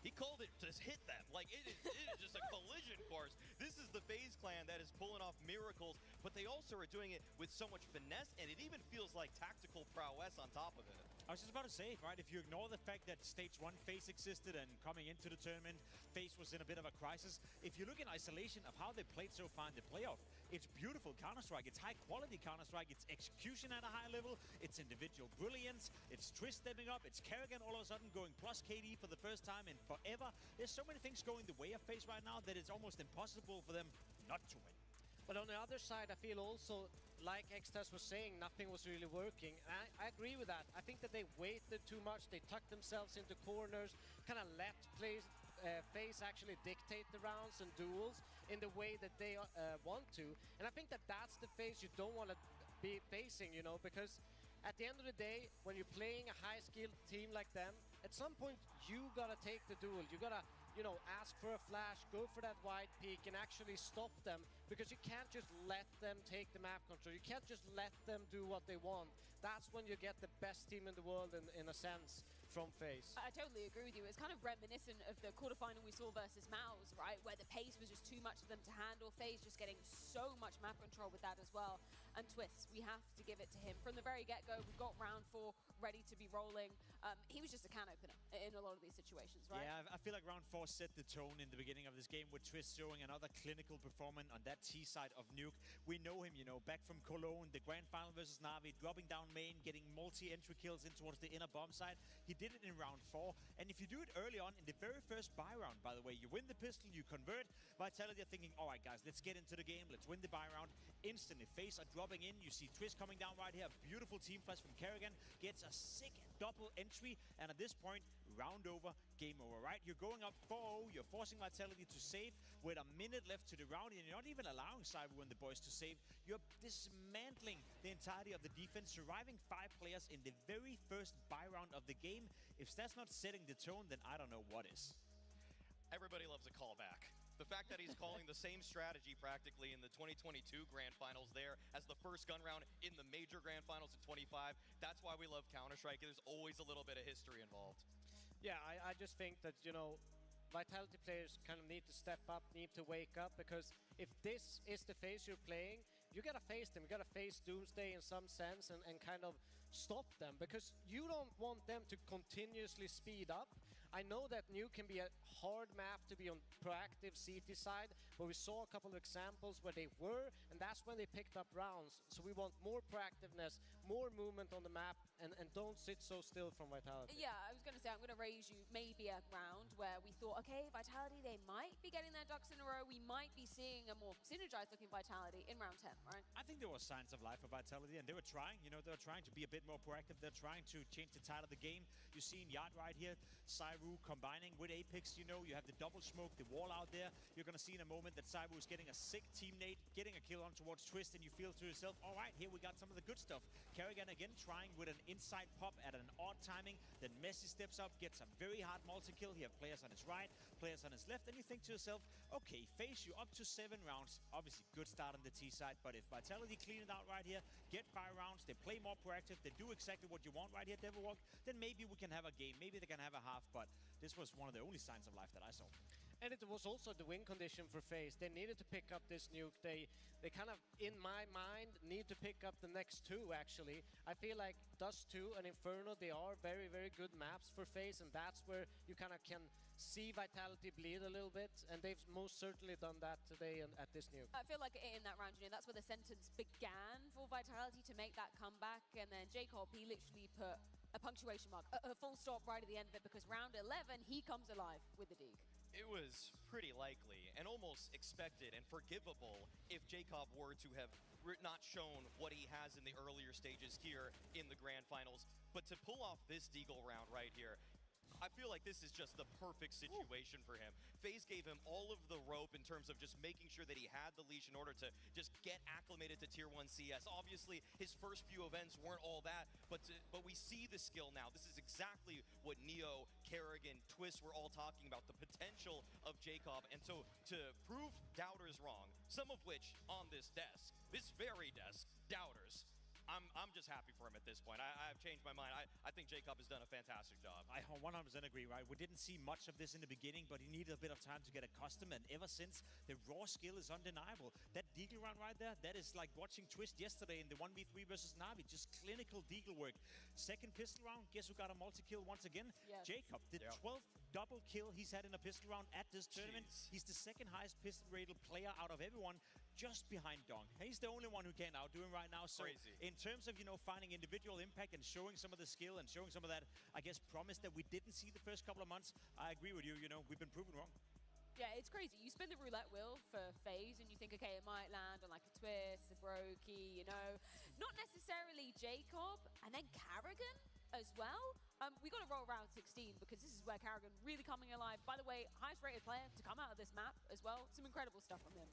he called it to hit them. Like, it is just a collision course. This is the Faze clan that is pulling off miracles, but they also are doing it with so much finesse, and it even feels like tactical prowess on top of it. I was just about to say, right, if you ignore the fact that Stage 1 Faze existed and coming into the tournament, Faze was in a bit of a crisis. If you look in isolation of how they played so far in the playoff, it's beautiful Counter-Strike. It's high-quality Counter-Strike. It's execution at a high level. It's individual brilliance. It's Twist stepping up. It's Kerrigan all of a sudden going plus KD for the first time in forever. There's so many things going the way of Faze right now that it's almost impossible for them not to win. But on the other side, I feel also, like Xtas was saying, nothing was really working. And I agree with that. I think that they waited too much. They tucked themselves into corners, kind of let Faze actually dictate the rounds and duels in the way that they want to. And I think that that's the Faze you don't want to be facing, you know, because at the end of the day, when you're playing a high-skilled team like them, at some point, you gotta take the duel. You gotta, you know, ask for a flash, go for that wide peak, and actually stop them, because you can't just let them take the map control. You can't just let them do what they want. That's when you get the best team in the world, in a sense, from Faze. I totally agree with you. It's kind of reminiscent of the quarterfinal we saw versus Mouse, right? Where the pace was just too much for them to handle. Faze just getting so much map control with that as well. And Twist, we have to give it to him. From the very get-go, we've got round 4 ready to be rolling. He was just a can opener in a lot of these situations, right? Yeah, I feel like round 4 set the tone in the beginning of this game, with Twist showing another clinical performance on that T side of Nuke. We know him, you know, back from Cologne, the grand final versus Na'Vi, dropping down main, getting multi-entry kills in towards the inner bomb side. He did it in round 4, and if you do it early on in the very first buy round, by the way, you win the pistol, you convert. Vitality are thinking, all right, guys, let's get into the game, let's win the buy round. Instantly, Faze are dropping in. You see Twist coming down right here. Beautiful team flash from Kerrigan. Gets a sick double entry. And at this point, round over, game over, right? You're going up 4-0. You're forcing Vitality to save with a minute left to the round. And you're not even allowing Cyber and the boys to save. You're dismantling the entirety of the defense, surviving 5 players in the very first buy round of the game. If that's not setting the tone, then I don't know what is. Everybody loves a callback. The fact that he's calling the same strategy practically in the 2022 Grand Finals there as the first gun round in the Major Grand Finals in 25, that's why we love Counter-Strike. There's always a little bit of history involved. Yeah, I just think that, you know, Vitality players kind of need to step up, need to wake up, because if this is the Faze you're playing, you gotta face them. You gotta face Doomsday in some sense and kind of stop them, because you don't want them to continuously speed up. I know that Nuke can be a hard map to be on proactive CT side, but we saw a couple of examples where they were, and that's when they picked up rounds. So we want more proactiveness, more movement on the map, and don't sit so still from Vitality. Yeah, I was going to say, I'm going to raise you maybe a round where we thought, okay, Vitality, they might be getting their ducks in a row. We might be seeing a more synergized looking Vitality in round 10, right? I think there were signs of life for Vitality, and they were trying. You know, they were trying to be a bit more proactive. They're trying to change the tide of the game. You're seeing Yard right here, Cyru combining with Apex. You know, you have the double smoke, the wall out there. You're going to see in a moment that Cyru is getting a sick team nade, getting a kill on towards Twist, and you feel to yourself, all right, here we got some of the good stuff. Kerrigan again trying with an inside pop at an odd timing. Then Messi steps up, gets a very hard multi-kill. You have players on his right, players on his left, and you think to yourself, okay, Faze you up to 7 rounds. Obviously, good start on the T side, but if Vitality clean it out right here, get 5 rounds, they play more proactive, they do exactly what you want right here, Devilwalk, then maybe we can have a game, maybe they can have a half, but this was one of the only signs of life that I saw. And it was also the win condition for Faze. They needed to pick up this Nuke. They kind of, in my mind, need to pick up the next 2, actually. I feel like Dust 2 and Inferno, they are very, very good maps for Faze, and that's where you kind of can see Vitality bleed a little bit, and they've most certainly done that today at this Nuke. I feel like in that round, you know, that's where the sentence began for Vitality to make that comeback, and then Jacob, he literally put a punctuation mark, a full stop right at the end of it, because round 11, he comes alive with the Deeg. It was pretty likely and almost expected and forgivable if Jacob were to have not shown what he has in the earlier stages here in the grand finals. But to pull off this Deagle round right here, I feel like this is just the perfect situation for him. Faze gave him all of the rope in terms of just making sure that he had the leash in order to just get acclimated to Tier 1 CS. Obviously, his first few events weren't all that, but we see the skill now. This is exactly what Neo, Kerrigan, Twist were all talking about, the potential of Jacob. And so to prove doubters wrong, some of which on this desk, this very desk, doubters, I'm just happy for him at this point. I've changed my mind. I think Jacob has done a fantastic job. I 100% agree, right? We didn't see much of this in the beginning, but he needed a bit of time to get accustomed, and ever since, the raw skill is undeniable. That Deagle round right there, that is like watching Twist yesterday in the 1v3 versus Navi, just clinical Deagle work. Second pistol round, guess who got a multi-kill once again? Yes. Jacob, the 12th double kill he's had in a pistol round at this tournament. He's the second highest pistol-rated player out of everyone, just behind Dong. He's the only one who can outdo him right now. So Crazy. in terms of, finding individual impact and showing some of the skill and showing some of that, I guess, promise that we didn't see the first couple of months, I agree with you. We've been proven wrong. Yeah, it's crazy. You spin the roulette wheel for Faze and you think, okay, it might land on like a Twist, a Brokey, Not necessarily Jacob, and then Kerrigan as well. We got to roll round 16 because this is where Kerrigan really coming alive. By the way, highest rated player to come out of this map as well. Some incredible stuff from him.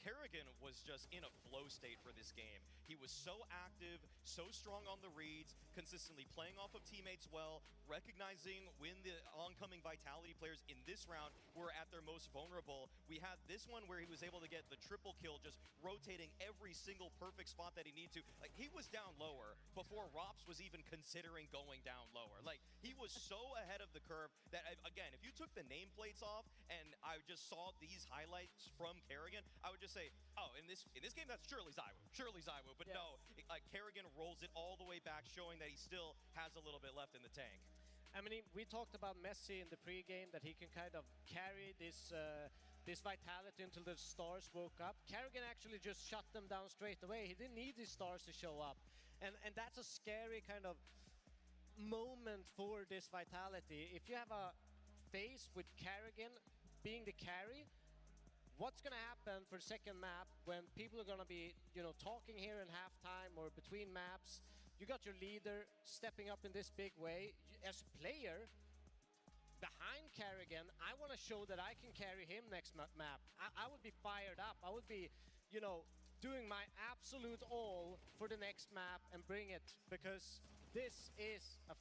Kerrigan was just in a flow state for this game. He was so active, so strong on the reads, consistently playing off of teammates well, recognizing when the oncoming Vitality players in this round were at their most vulnerable. We had this one where he was able to get the triple kill, just rotating every single perfect spot that he needed to. Like, he was down lower before Rops was even considering going down lower. Like, he was so ahead of the curve that, again, if you took the nameplates off and I just saw these highlights from Kerrigan, I would just say, oh, in this game, that's surely ZywOo. But yes. no, Kerrigan rolls it all the way back, showing that he still has a little bit left in the tank. I mean, we talked about Messi in the pregame, that he can kind of carry this vitality until the stars woke up. Kerrigan actually just shut them down straight away. He didn't need these stars to show up. And that's a scary kind of moment for this vitality. If you have a Faze with Kerrigan being the carry, what's going to happen for the second map when people are going to be, talking here in halftime or between maps? You got your leader stepping up in this big way. As a player, behind Kerrigan, I want to show that I can carry him next map. I would be fired up. I would be, doing my absolute all for the next map and bring it, because this is a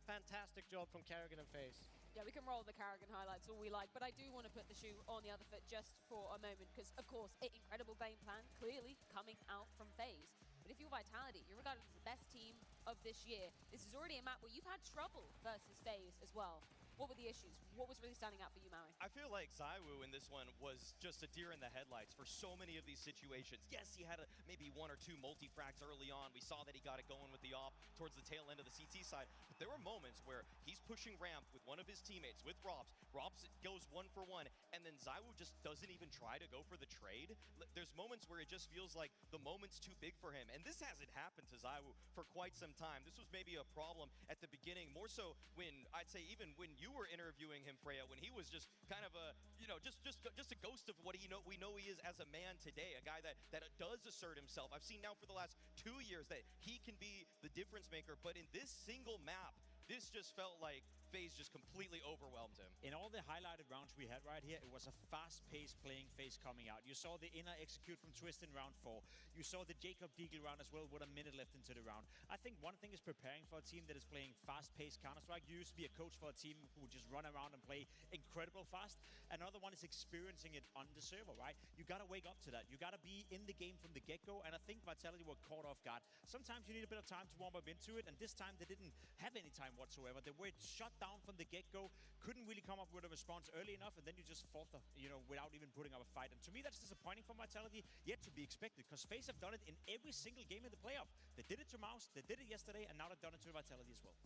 fantastic job from Kerrigan and Faze. Yeah, we can roll the Kerrigan highlights all we like, but I do want to put the shoe on the other foot just for a moment, because, of course, an incredible game plan clearly coming out from Faze. But if you're Vitality, you're regarded as the best team of this year. This is already a map where you've had trouble versus Faze as well. What were the issues? What was really standing out for you, Maui? I feel like ZywOo in this one was just a deer in the headlights for so many of these situations. Yes, he had maybe one or two multi-frags early on. We saw that he got it going with the op towards the tail end of the CT side. But there were moments where he's pushing ramp with one of his teammates, with Rops. Rops goes 1-for-1, and then ZywOo just doesn't even try to go for the trade. There's moments where it just feels like the moment's too big for him. And this hasn't happened to ZywOo for quite some time. This was maybe a problem at the beginning, more so when, I'd say, even when you were interviewing him, Freya, when he was just kind of a, just a ghost of what we know he is as a man today, a guy that does assert himself. I've seen now for the last 2 years that he can be the difference maker, but in this single map, this just felt like Faze just completely overwhelmed him. In all the highlighted rounds we had right here, it was a fast-paced playing Faze coming out. You saw the inner execute from Twist in round 4. You saw the Jacob Deagle round as well with a minute left into the round. I think one thing is preparing for a team that is playing fast-paced Counter-Strike. You used to be a coach for a team who would just run around and play incredible fast. Another one is experiencing it on the server, right? You got to wake up to that. You got to be in the game from the get-go, and I think Vitality were caught off guard. Sometimes you need a bit of time to warm up into it, and this time they didn't have any time whatsoever. They were shut down from the get-go, couldn't really come up with a response early enough, and then you just falter, without even putting up a fight. And to me, that's disappointing for Vitality, yet to be expected, because Faze have done it in every single game in the playoff. They did it to Mouse, they did it yesterday, and now they've done it to Vitality as well.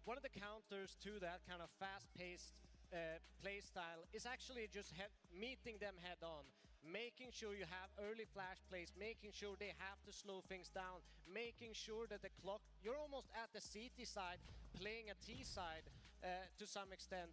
One of the counters to that kind of fast-paced play style is actually just meeting them head on. making sure you have early flash plays, making sure they have to slow things down, making sure that the clock, you're almost at the CT side, playing a T side to some extent,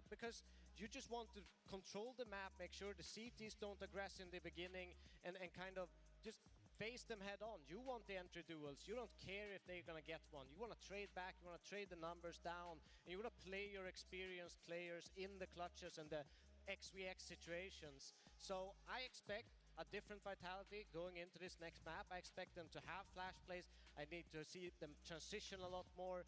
because you just want to control the map, make sure the CTs don't aggress in the beginning, and kind of just face them head on. You want the entry duels. You don't care if they're going to get one. You want to trade back, you want to trade the numbers down, and you want to play your experienced players in the clutches and the XVX situations. So I expect a different Vitality going into this next map. I expect them to have flash plays. I need to see them transition a lot more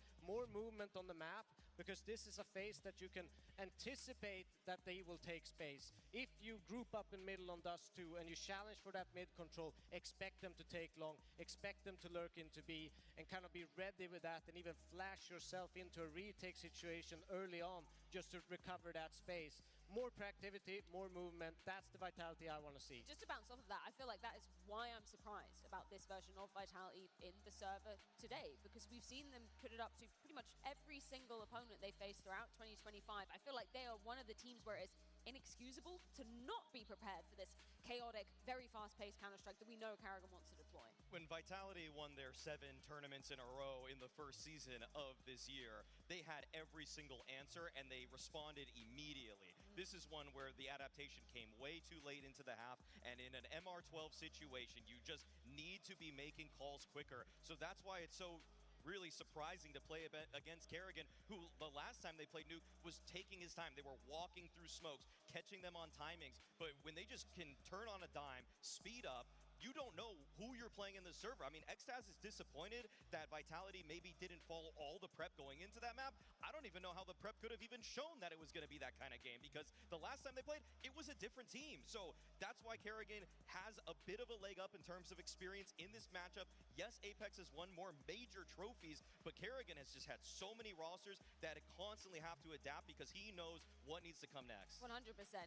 movement on the map, because this is a phase that you can anticipate that they will take space. If you group up in middle on Dust 2 and you challenge for that mid control, expect them to take long, expect them to lurk into B, and kind of be ready with that, and even flash yourself into a retake situation early on just to recover that space. More proactivity, more movement. That's the Vitality I want to see. Just to bounce off of that, I feel like that is why I'm surprised about this version of Vitality in the server today, because we've seen them put it up to pretty much every single opponent they face throughout 2025. I feel like they are one of the teams where it's inexcusable to not be prepared for this chaotic, very fast-paced Counter-Strike that we know Karrigan wants to deploy. When Vitality won their 7 tournaments in a row in the first season of this year, they had every single answer and they responded immediately. This is one where the adaptation came way too late into the half, and in an MR12 situation, you just need to be making calls quicker. So that's why it's so really surprising to play against Karrigan, who the last time they played Nuke was taking his time. They were walking through smokes, catching them on timings, but when they just can turn on a dime, speed up, you don't know who you're playing in the server. I mean, Xtaz is disappointed that Vitality maybe didn't follow all the prep going into that map. I don't even know how the prep could have even shown that it was going to be that kind of game, because the last time they played, it was a different team. So that's why Karrigan has a bit of a leg up in terms of experience in this matchup. Yes, Apex has won more major trophies, but Karrigan has just had so many rosters that it constantly have to adapt because he knows what needs to come next. 100%.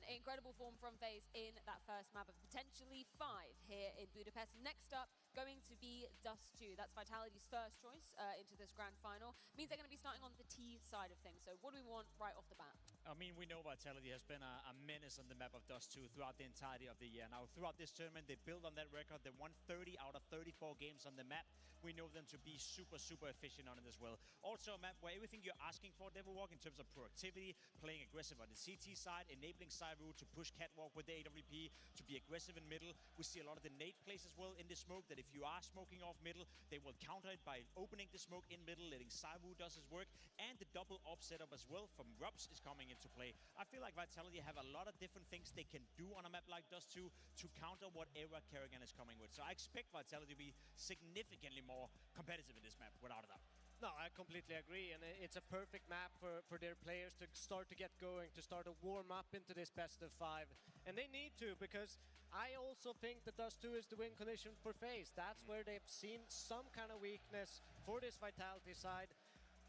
Incredible form from Faze in that first map of potentially 5 here in Budapest. Next up, going to be Dust 2. That's Vitality's first choice into this grand final. Means they're going to be starting on the T side of things. So what do we want right off the bat? I mean, we know Vitality has been a menace on the map of Dust 2 throughout the entirety of the year. Now, throughout this tournament, they build on that record. They won 30 out of 34 games on the map. We know them to be super, super efficient on it as well. Also a map where everything you're asking for, Devilwalk, in terms of productivity, playing aggressive on the CT side, enabling Cyru to push Catwalk with the AWP, to be aggressive in middle. We see a lot of the nade plays as well in the smoke, that if you are smoking off middle, they will counter it by opening the smoke in middle, letting Cyru does his work, and the double off setup as well from Rubs is coming into play. I feel like Vitality have a lot of different things they can do on a map like Dust 2 to counter whatever Karrigan is coming with. So I expect Vitality to be significantly more competitive in this map, without a doubt. No, I completely agree, and it's a perfect map for their players to start to get going, to start to warm up into this best of 5. And they need to, because I also think that Dust 2 is the win condition for Faze. That's where they've seen some kind of weakness for this Vitality side.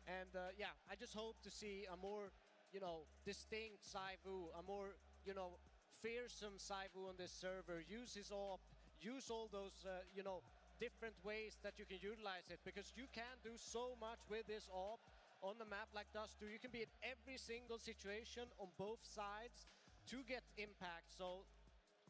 And yeah, I just hope to see a more, distinct Cyvu, a more, fearsome Cyvu on this server. Use his AWP, use all those, different ways that you can utilize it, because you can do so much with this AWP on the map like Dust 2. You can be in every single situation on both sides to get impact. So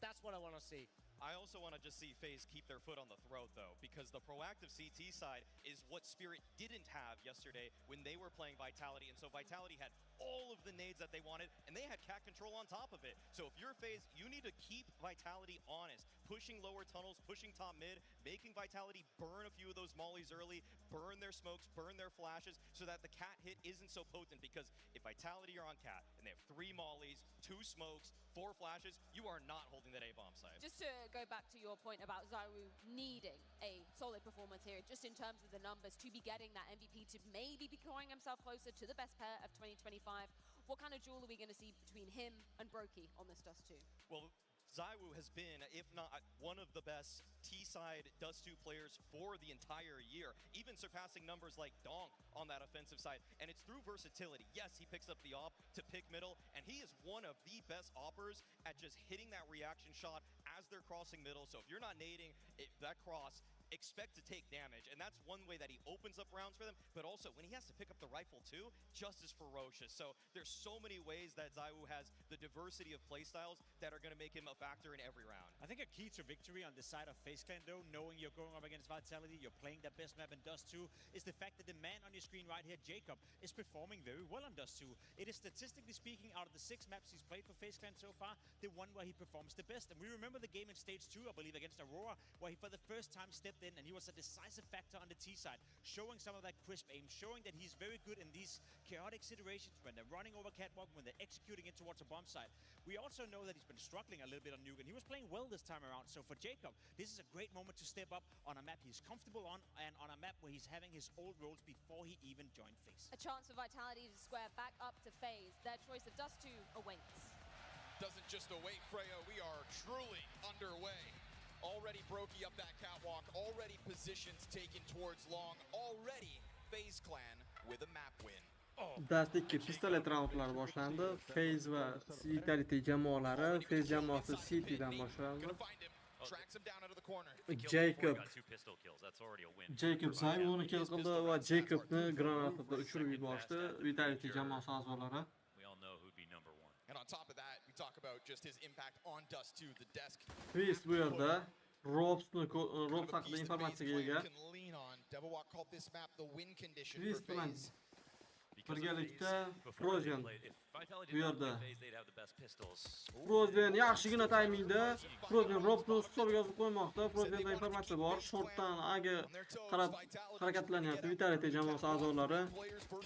that's what I want to see. I also want to just see Faze keep their foot on the throat, though, because the proactive CT side is what Spirit didn't have yesterday when they were playing Vitality. And so Vitality had all of the nades that they wanted, and they had cat control on top of it. So if you're Faze, you need to keep Vitality honest, pushing lower tunnels, pushing top mid, making Vitality burn a few of those mollies early, burn their smokes, burn their flashes, so that the cat hit isn't so potent. Because if Vitality are on cat and they have 3 mollies, 2 smokes, 4 flashes, you are not holding that A-bomb side. Just to go back to your point about Cyru needing a solid performance here, just in terms of the numbers, to be getting that MVP, to maybe be calling himself closer to the best pair of 2025. What kind of duel are we going to see between him and Brokey on this Dust 2? Well, Cyru has been, if not one of the best T-side Dust 2 players for the entire year, even surpassing numbers like Donk on that offensive side. And it's through versatility. Yes, he picks up the op to pick middle, and he is one of the best oppers at just hitting that reaction shot as they're crossing middle. So if you're not nading that cross, expect to take damage, and that's one way that he opens up rounds for them, but also when he has to pick up the rifle too, just as ferocious. So there's so many ways that ZywOo has the diversity of playstyles that are going to make him a factor in every round. I think a key to victory on the side of FaZe Clan, though, knowing you're going up against Vitality, you're playing their best map in Dust 2, is the fact that the man on your screen right here, Jacob, is performing very well on Dust 2. It is statistically speaking, out of the 6 maps he's played for FaZe Clan so far, the one where he performs the best. And we remember the game in Stage 2, I believe, against Aurora, where he for the first time stepped in and he was a decisive factor on the T side, showing some of that crisp aim, showing that he's very good in these chaotic situations when they're running over catwalk, when they're executing it towards a bomb site. We also know that he's been struggling a little bit on Nuke, and he was playing well this time around. So for Jacob, this is a great moment to step up on a map he's comfortable on, and on a map where he's having his old roles before he even joined FaZe. A chance for Vitality to square back up to FaZe. Their choice of Dust 2 awaits. Doesn't just await, Freyo. We are truly underway. Already Brokey up that catwalk, already positions taken towards long, already FaZe Clan with a map win. Dast 2 pistolet raundlari boshlandi. FaZe va Vitality jamoalari, FaZe jamoasi Citydan boshlandi. Jacob ZywOoni kill qildi va Jacobni granatada uchirib yuborishdi Vitality jamoasi a'zolari. And on top of that, we talk about just his impact on Dust 2, the desk. Twist bu yerda Robs haqida informatsiyaga ega. Twist bilan birgalikda Frozen bu yerda. Frozen yaxshigina taymingda Frozen Robsni hisobga yozib qo'ymoqda. Frozen'da informatsiya bor. Shortdan Aga qarab harakatlanyapti Vitality jamoasi a'zolari.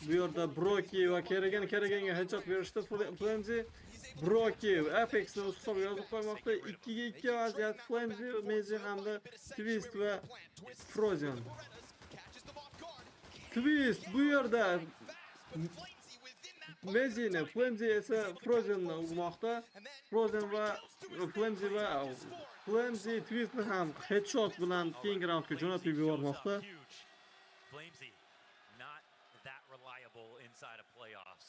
Bu yerda Broki va Keraganga headshot berishdi. Flamzy Broki Apex'ni hisobga yozib qo'ymoqda. 2-2 vaziyat Flamzy, Mezi hamda Twist va Frozen. Twist bu yerda Mezini, Flamzy esa Frozen'ni urmoqda. Frozen va Flamzy Twist'ni ham headshot bilan keyingi raundga jo'natib yubormoqda. Flamzy not that reliable inside of playoffs,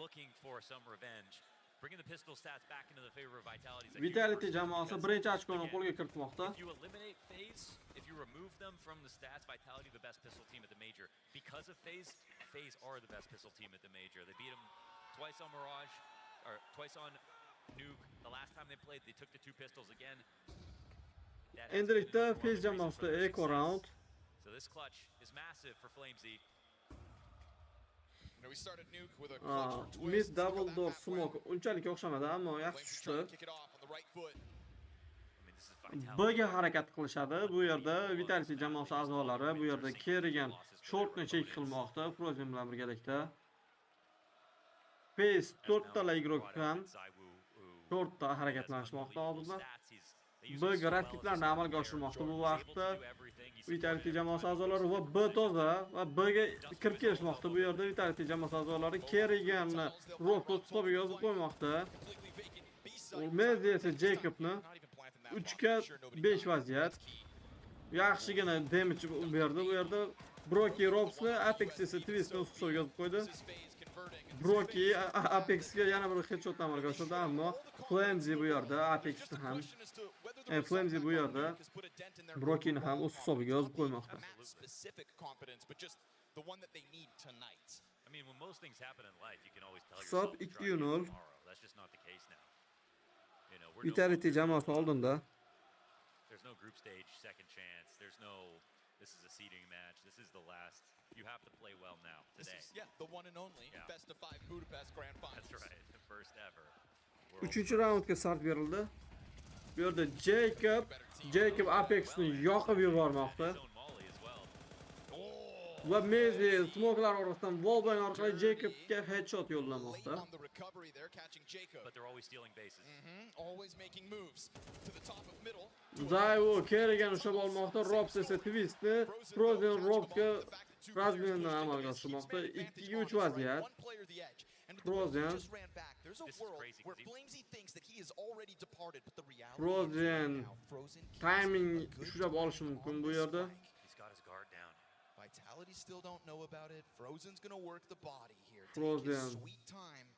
looking for some revenge. Bringing the pistol stats back into the favor of Vitality jamoasi birinchi ochkoni qo'lga kiritmoqda. If you eliminate FaZe, if you remove them from the stats, Vitality the best pistol team at the major. Because of FaZe, FaZe are the best pistol team at the major. They beat them twice on Mirage, or twice on Nuke. The last time they played, they took the 2 pistols again. Endilikda FaZe jamoasida eco round. So this clutch is massive for Flamzy. We started Nuke with a clutch for twist. Mid double door smoke unchalik o'xshamadi, ammo yaxshi tushdi. B'ga harakat qilishadi. Bu yerda Vitality jamoasi a'zolari, bu yerda Kerrigan shortni chek qilmoqda Frozen bilan birgalikda. FaZe 4 ta igrok ham 4 ta harakatlanishmoqda hozirda. B'ga raketlarni amalga oshirmoqda bu vaqtda Vitality jamoasi a'zolari va B toza va B'ga kirib kelishmoqda bu yerda Vitality jamoasi a'zolari. Kerriganni Rockos hisobga yozib qo'ymoqda. Mezi esa Jacobni 3 ga 5 vaziyat. Yaxshigina damage berdi bu yerda. Broki Robsni, Apex esa Twistni hisobga yozib qo'ydi. Broki Apexga yana bir headshot amalga oshirdi, ammo Flamzy bu yerda Apexni ham Flamzy bu yerda Brokini ham o'z hisobiga yozib qo'ymoqda. Hisob 2-0. Vitality jamoasi oldinda. There's no group stage second chance. There's no this is a seeding match. This is the last. You have to play well now today. This is, the one and only best of 5 Budapest Grand Finals. That's right. The first ever. 3-chi raundga start berildi. Bu yerda Jacob Apexni yoqib yubormoqda. Va Mezi smoklar orasidan wallbang orqali Jacobga headshot yo'llamoqda. But they're always stealing bases. Always making moves to the top of middle. ZywOo Kerrigan ushlab olmoqda. Robs esa Twistni Frozen Robsga razmenni amalga oshirmoqda. 2-3 vaziyat. Frozen timing ushlab olishi mumkin bu yerda. Vitality still don't know about it. Frozen's gonna work the body here. Frozen. Sweet time.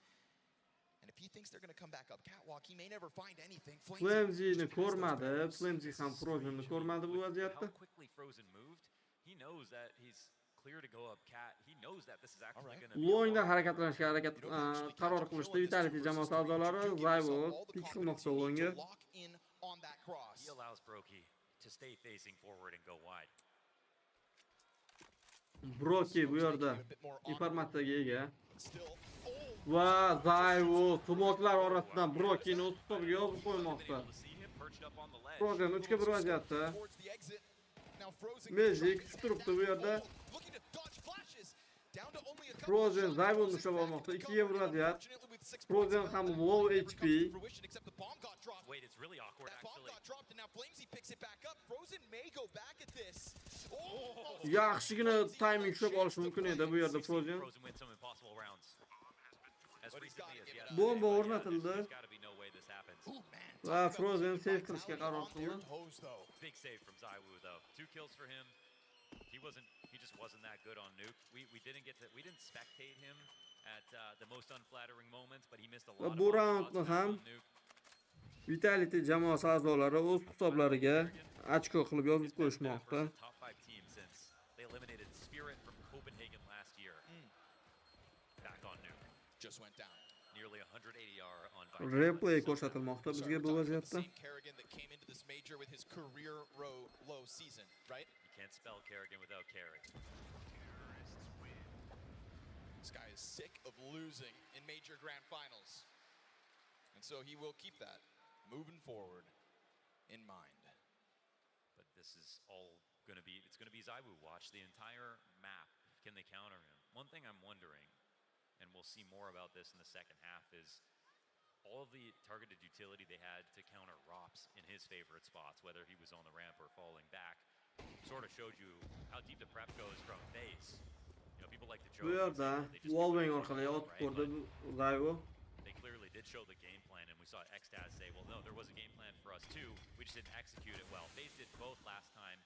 And if he thinks they're going to come back up catwalk, he may never find anything. Flames'ni ko'rmadi. Flames ham Frozen'ni ko'rmadi bu vaziyatda. How quickly Frozen moved. He knows that he's clear to go up cat. He knows that this is actually going to be Lo'ingda harakatlanishga qaror qilishdi Vitality jamoasi a'zolari. Zyvo pik qilmoqda Lo'ingga. He allows Brokey to stay facing forward and go wide. Brokey bu yerda informatsiyaga ega. Va Zyvo smoklar orasidan Brokeyni o'z hisobiga yozib qo'ymoqda. Frozen 3-1 vaziyatda. Magic turibdi bu yerda. Frozen Zyvo'ni ushlab olmoqda. 2-ga 1 vaziyat. Frozen ham low HP. Wait, it's really awkward actually. Yaxshigina timing ushlab olish mumkin edi bu yerda Frozen. Bomba o'rnatildi. Va Frozen save qilishga qaror qildi. Big save from Zywo though. 2 kills for him. He just wasn't that good on Nuke. We didn't spectate him at the most unflattering moments, but he missed a lot of Bu raundni ham Vitality jamoasi a'zolari o'z hisoblariga ochko qilib yozib qo'yishmoqda. Top 5 team since they eliminated Spirit from Copenhagen last year. Back on Nuke. Just went down. Nearly 180 on Replay ko'rsatilmoqda bizga bu vaziyatda. Kerrigan that came into this major with his career low season, right? You can't spell Kerrigan without Kerry. This guy is sick of losing in major grand finals. And so he will keep that moving forward in mind. But this is all going to be, it's going to be Zywo watch the entire map. Can they counter him? One thing I'm wondering, and we'll see more about this in the second half, is all of the targeted utility they had to counter Rops in his favorite spots, whether he was on the ramp or falling back, sort of showed you how deep the prep goes from Faze. You know, people like to joke. Bu yerda wallbang orqali otib ko'rdi Zyvo. They clearly did show the game plan, and we saw Xtaz say, well, no, there was a game plan for us too. We just didn't execute it well. Faze did both last time.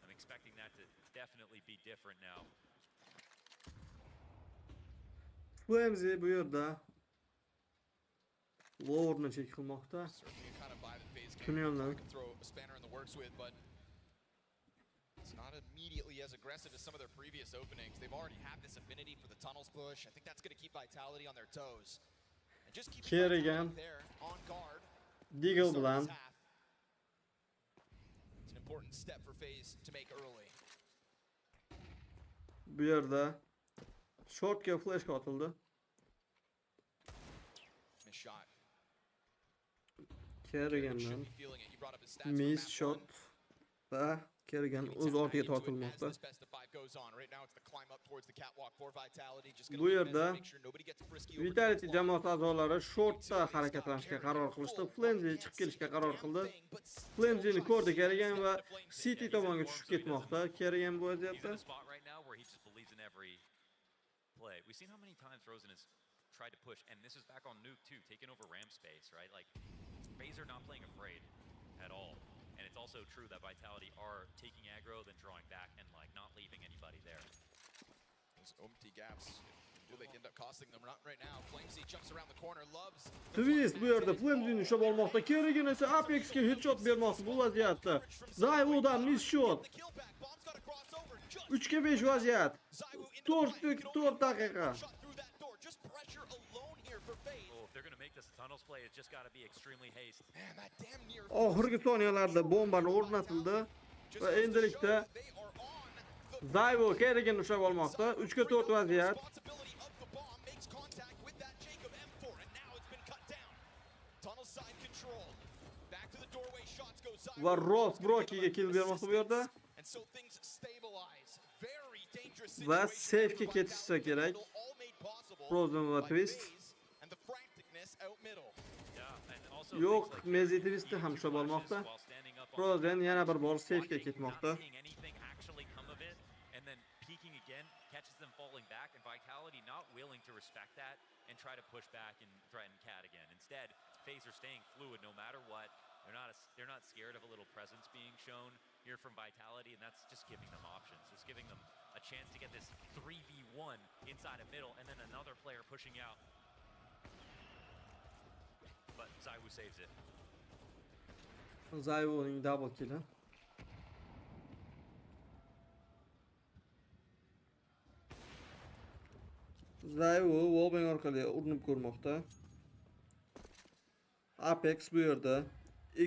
I'm expecting that to definitely be different now. Flamesy bu yerda Lordni chek qilmoqda. Tunyonlar. It's not immediately as aggressive as some of their previous openings. They've already had this affinity for the tunnels push. I think that's going to keep Vitality on their toes. And just keep Kerrigan there on guard. Deagle bilan. It's an important step for Faze to make early. Bu yerda shortga flash otildi. Miss shot. Kerrigandan miss shot va Kerrigan o'z ortiga tortilmoqda. Bu yerda Vitality jamoasi a'zolari shortda harakatlanishga qaror qilishdi. Flamesy chiqib kelishga qaror qildi. Flamesyni ko'rdi Kerrigan va City tomonga tushib ketmoqda. Kerrigan bu vaziyatda. We've seen how many times Frozen has tried to push, and this is back on Nuke too, taking over ramp space, right? Like, Faze are not playing afraid at all. And it's also true that Vitality are taking aggro, then drawing back, and like not leaving anybody there. Those empty gaps, will they end up costing them? Not right now. Flamesy jumps around the corner, loves. Twist bu yerda Flamesyni ushlab olmoqda. Kerrigan esa Apex'ga headshot bermoqchi bu vaziyatda. Zyvo'dan miss shot. 3-ga 5 vaziyat. 4 daqiqa. Oxirgi soniyalarda bombani o'rnatildi va endilikda Zyvo Kerrigan ushlab olmoqda. 3-ga 4 vaziyat. Va Ross Brokeyga kill bermoqda bu yerda. Va safe'ga ketishsa kerak. Frozen va Twist. Yo'q, Mezi Twistni ham ushlab olmoqda. Frozen yana bir bor safe'ga ketmoqda. Vitality not willing to respect that and try to push back and threaten Cat again. Instead, Faze are staying fluid no matter what. They're not scared of a little presence being shown here from Vitality, and that's just giving them options. Just giving them a chance to get this 3v1 inside of middle, and then another player pushing out. but Zaiwu saves it. Zaiwuning double kill'i. Zaiwu wallbang orqali urinib ko'rmoqda. Apex bu yerda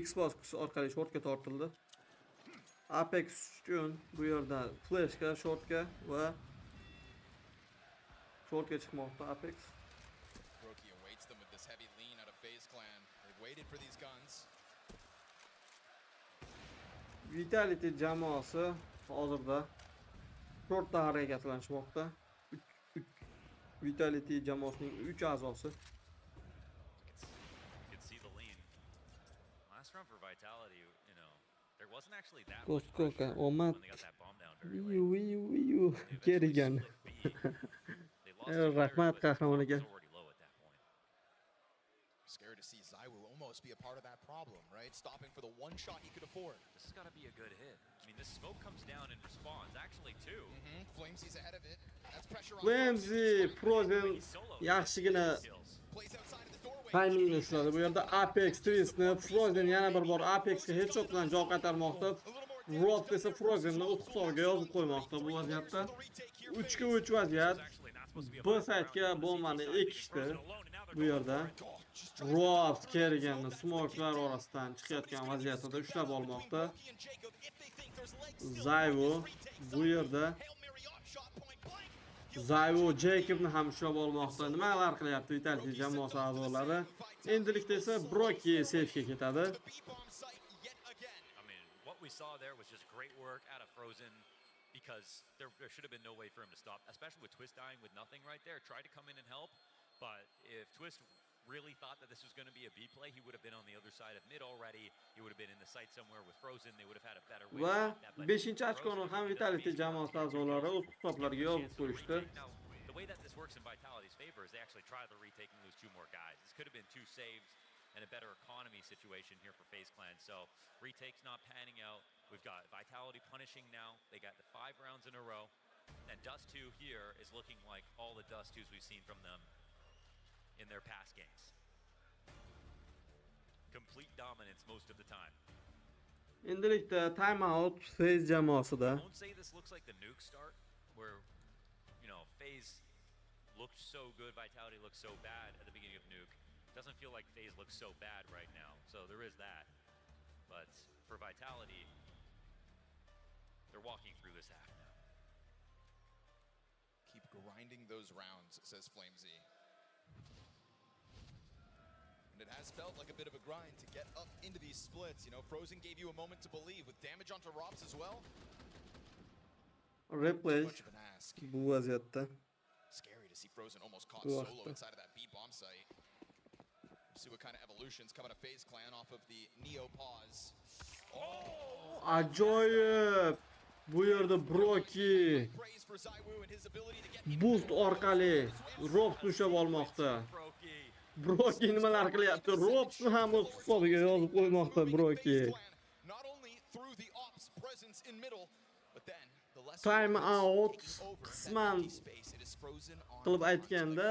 X bosqichi orqali shortga tortildi. Apex uchun bu yerda flashga, shortga va shortga chiqmoqda Apex. Roki awaits them with this heavy lean out of Faze clan. They've waited for these guns. Vitality jamoasi hozirda shortda harakatlanishmoqda. Vitality jamoasining 3 a'zosi. You can see the lean. Last round for Vitality, you know, there wasn't actually that much pressure when they got that bomb down very late. Kerigan. Rahmat qahramonaga. Scared to see Zaiwu almost be a part of that problem, right? Stopping for the one shot he could afford. This has got to be a good hit. I mean, this smoke comes down and responds. Actually, too. Flamesy's ahead of it. That's pressure on Flamesy, Frozen yaxshigina timingni ushladi. Bu yerda Apex Twistni Frozen yana bir bor Apexga headshot bilan javob qaytarmoqda. Rob esa Frozenni o'z hisobiga yozib qo'ymoqda bu vaziyatda. 3-3 vaziyat. Bu saytga bombani ekishdi. Bu yerda Rob Kerriganni smoke'lar orasidan chiqayotgan vaziyatida ushlab olmoqda. Zaiwu bu yerda Zaiwu Jacobni ham ushlab olmoqda. Nimalar qilyapti Vitality jamoasi a'zolari? Endilikda esa Broki safe'ga ketadi. I mean, what we saw there was just great work out of Frozen because there should have been no way for him to stop, especially with Twist dying with nothing right there. Tried to come in and help, but if Twist really thought that this was going to be a B play, he would have been on the other side of mid already. He would have been in the site somewhere with Frozen. They would have had a better way. Va 5-ochkoni ham Vitality jamoasi a'zolari o'z hisoblariga yozib qo'yishdi. The way that this works in Vitality's favor is they actually try the retake and lose 2 more guys. This could have been 2 saves and a better economy situation here for FaZe Clan. So retake's not panning out. We've got Vitality punishing now. They got the 5 rounds in a row. And Dust 2 here is looking like all the Dust 2s we've seen from them in their past games. Complete dominance most of the time. Endilikda timeout Faze jamoasida. I won't say this looks like the nuke start where, you know, Faze looked so good, Vitality looked so bad at the beginning of nuke. Doesn't feel like Faze looks so bad right now. So there is that. But for Vitality, they're walking through this half now. Keep grinding those rounds, says Flamesy. It has felt like a bit of a grind to get up into these splits. You know, Frozen gave you a moment to believe with damage onto Robs as well. Replay bu vaziyatda. Scary to see Frozen almost caught solo inside of that B bomb site. See what kind of evolutions come out of FaZe Clan off of the Neo pause. Oh! Ajoyib. Bu yerda Broki boost orqali Robs ushlab olmoqda. Broki nimalar qilyapti? Robsni ham o'z hisobiga yozib qo'ymoqda Broki. Time out qisman qilib aytganda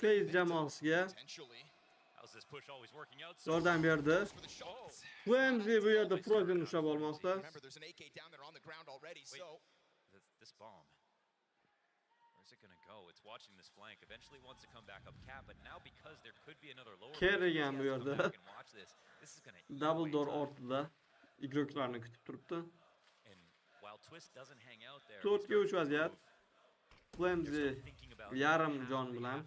Faze jamoasiga yordam berdi. Flamesy bu yerda Frozen ushlab olmoqda. This bomb. Where's it going to go? It's watching this flank. Eventually wants to come back up cap, but now because there could be another lower. Kerrigan bu yerda double door ortida igroklarni kutib turibdi. 4-3 vaziyat. Flamesy yarim jon bilan.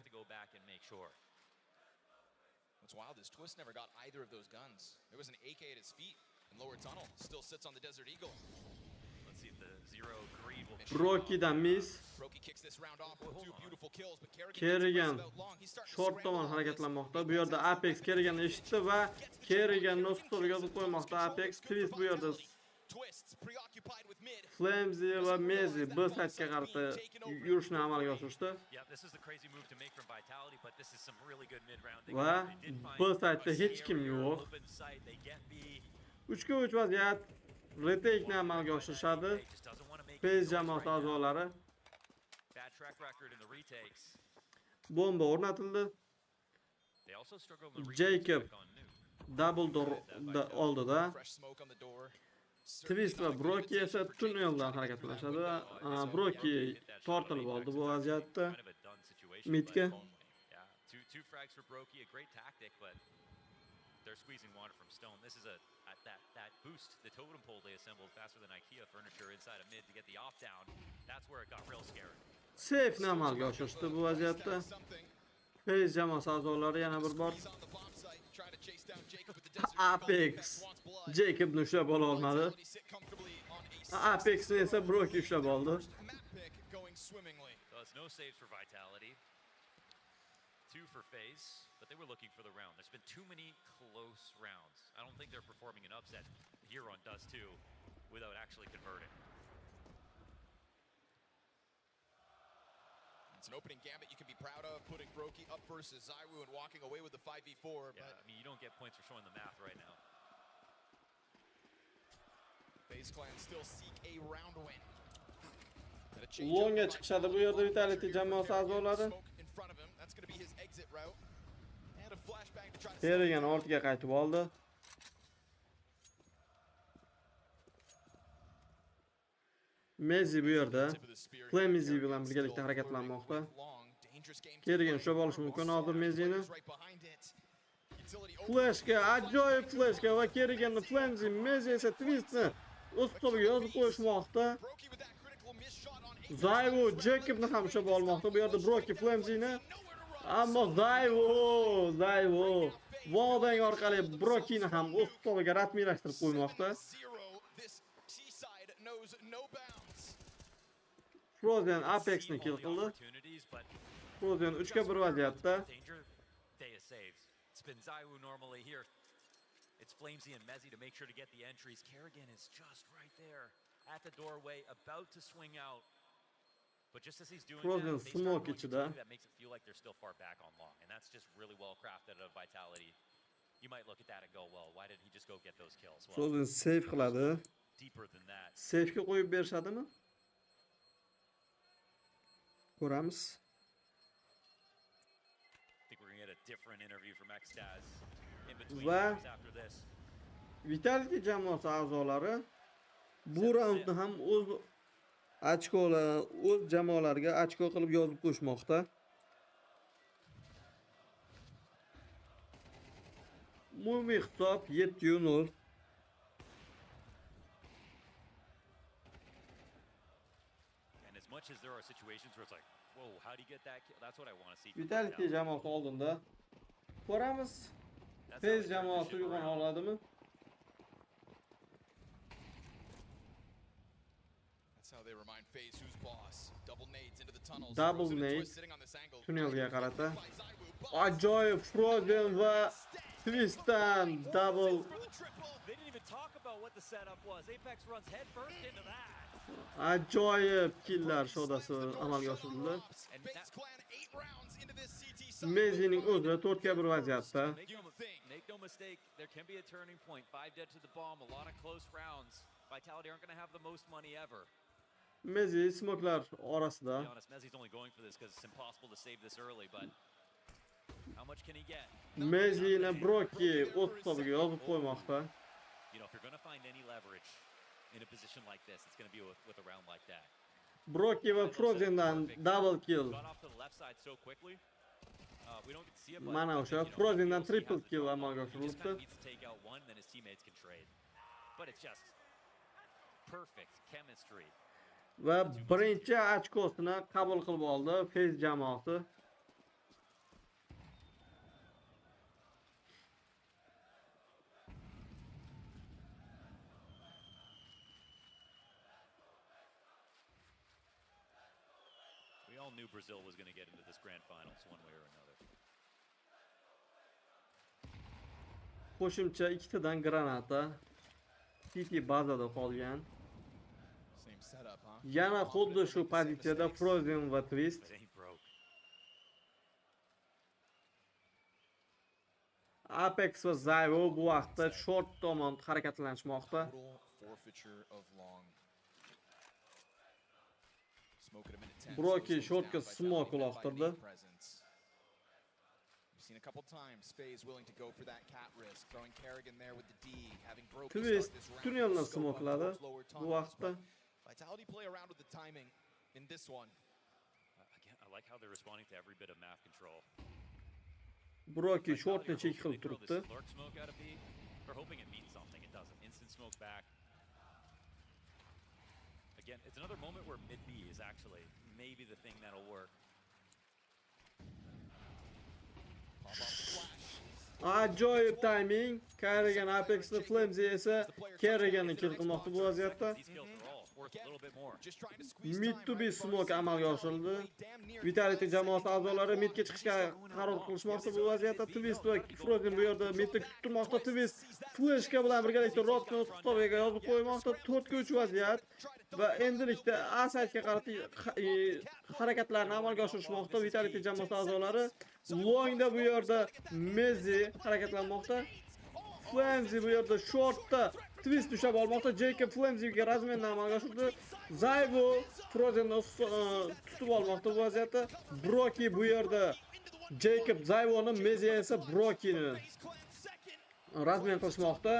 What's wild is Twist never got either of those guns. There was an AK at his feet in lower tunnel. Still sits on the Desert Eagle. Let's see if the zero greed will. Brokidan miss. Broki kicks this round off with 2 beautiful kills, but Kerrigan short tomon harakatlanmoqda. Bu yerda Apex Kerriganni eshitdi va Kerriganni o'z hisobiga yozib qo'ymoqda. Apex Twist bu yerda Flamesy va Mezi B saytga qarata yurishni amalga oshirishdi. Va B saytda hech kim yo'q. 3-3 vaziyat. Retake'ni amalga oshirishadi. Faze jamoasi a'zolari. Bomba o'rnatildi. Jacob double door oldida. Twist va Broki esa tunneldan harakatlanishadi. Broki tortilib oldi bu vaziyatda. Midga. Two frags for Broki, a great tactic, but they're squeezing water from Stone. This is that boost, the totem pole they assembled faster than IKEA furniture inside of mid to get the off down. That's where it got real scary. Safe amalga oshirishdi bu vaziyatda. Faze jamoasi a'zolari yana bir bor Apex Jacobni ushlab ola olmadi. Apexni esa Broki ushlab oldi. So it's no saves for Vitality. 2 for Faze, but they were looking for the round. There's been too many close rounds. I don't think they're performing an upset here on Dust 2 without actually converting. It's an opening gambit you can be proud of, putting Broki up versus Zaiwu and walking away with the 5v4. Yeah, I mean, you don't get points for showing the math right now. Faze clan still seek a round win. Longga chiqishadi bu yerda Vitality jamoasi a'zolari. Terigan ortiga qaytib oldi. Mezi bu yerda Plemizi bilan birgalikda harakatlanmoqda. Terigan ushlab olish mumkin hozir Mezini. Flashga, ajoyib flashga va Teriganni Plemizi, Mezi esa Twistni o'z hisobiga yozib qo'yishmoqda. Zaiwu Jacobni ham ushlab olmoqda. Bu yerda Broki Flamzini. Ammo Zaiwu Wallbang orqali Brokini ham o'z hisobiga rasmiylashtirib qo'ymoqda. Frozen Apexni kill qildi. Frozen 3 ga 1 vaziyatda. It's been Zaiwu normally here. It's Flamesy and Mezzy to make sure to get the entries. Kerrigan is just right there at the doorway, about to swing out. But just as he's doing Frozen that, smoke ichida. That makes it feel like they're still far back on long, and that's just really well crafted of Vitality. You might look at that and go, well, why did he just go get those kills? Well, Frozen save qiladi. Deeper than that. Save ga qo'yib berishadimi? Ko'ramiz. I think we're going to get a different interview from Xtaz in between Va after this. Vitality jamoasi a'zolari bu raundni ham o'z jamoalariga ochko qilib yozib qo'yishmoqda. Umumiy hisob 7-0. And as much as there are situations where it's like, whoa, how do you get that kill? That's what I want to see. Vitality jamoasi oldinda. Ko'ramiz. Faze jamoasi uyg'ona oladimi? They remind Faze who's boss. Double nades into the tunnels. Double nade. Tunnelga qarata. Ajoyib Frozen va Twistdan double. They didn't even talk about what the setup was. Apex runs head first into that. Ajoyib killlar shodasi amalga oshirildi. Mezining o'zi 4 ga 1 vaziyatda. Make no mistake, there can be a turning point. 5 dead to the bomb, a lot of close rounds. Vitality aren't going to have the most money ever. Mezi smoklar orasida. To be honest, Mezzy's only going for this because it's impossible to save this early, but how much can he get? Mezini Broki o'z hisobiga yozib qo'ymoqda. You know, if you're going to find any leverage in a position like this, it's going to be with a round like that. Broki va Frozendan double kill. Got off to the left side so quickly. We don't get to see it, but Mana o'sha Frozendan triple kill amalga he just kind oshirildi. of needs to take out one, then his teammates can trade. But it's just perfect chemistry. Va birinchi ochkosini qabul qilib oldi Faze jamoasi. We all knew Brazil was going to get into this grand finals one way or another. Qo'shimcha 2 tadan granata City bazada qolgan. Yana xuddi shu pozitsiyada Frozen va Twist. Apex va Zaiwu bu vaqtda short tomon harakatlanishmoqda. Broki shortga smoke uloqtirdi. seen a couple times Faze willing to go for that cat risk, throwing Kerrigan there with the D, having broken Twist this round. tunnelni smokladi bu vaqtda. Vitality play around with the timing in this one. Again, I like how they're responding to every bit of map control. Broki shortni check qilib turibdi. Lurk smoke out of B. We're hoping it means something. It doesn't. Instant smoke back. Again, it's another moment where mid B is actually maybe the thing that'll work. Pop off the flash. Ajoyib timing. Kerrigan Apex'da Flamesy esa Kerriganni kill qilmoqda bu vaziyatda. Mid to be smoke amalga oshirildi. Vitality jamoasi a'zolari midga chiqishga qaror qilishmoqda bu vaziyatda. Twist va Frozen bu yerda midda kutib turmoqda. Twist flashka bilan birgalikda robni o'z hisobiga yozib qo'ymoqda. 4 ga 3 vaziyat va endilikda A saytga qarata harakatlarni amalga oshirishmoqda Vitality jamoasi a'zolari. Longda bu yerda Mezi harakatlanmoqda. Flamesy bu yerda shortda Twist ushab olmoqda. Jacob Flamesy'ga razmendan amalga oshirdi. Zayvo Frozenni tutib olmoqda bu vaziyatda. Broki bu yerda Jacob Zayvoni, Mezi esa Brokini razmen qilishmoqda.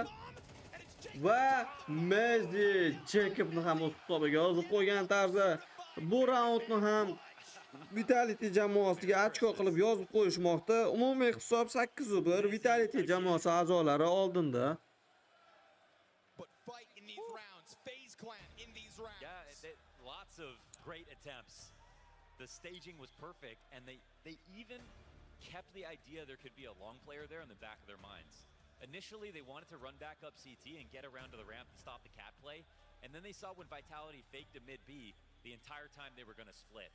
Va Mezi Jacobni ham o'z hisobiga yozib qo'ygan tarzda bu raundni ham Vitality jamoasiga ochko qilib yozib qo'yishmoqda. Umumiy hisob 8-1 Vitality jamoasi a'zolari oldinda. Lots of great attempts. The staging was perfect, and they even kept the idea there could be a long player there in the back of their minds. Initially, they wanted to run back up CT and get around to the ramp and stop the cat play, and then they saw when Vitality faked a mid B the entire time they were going to split.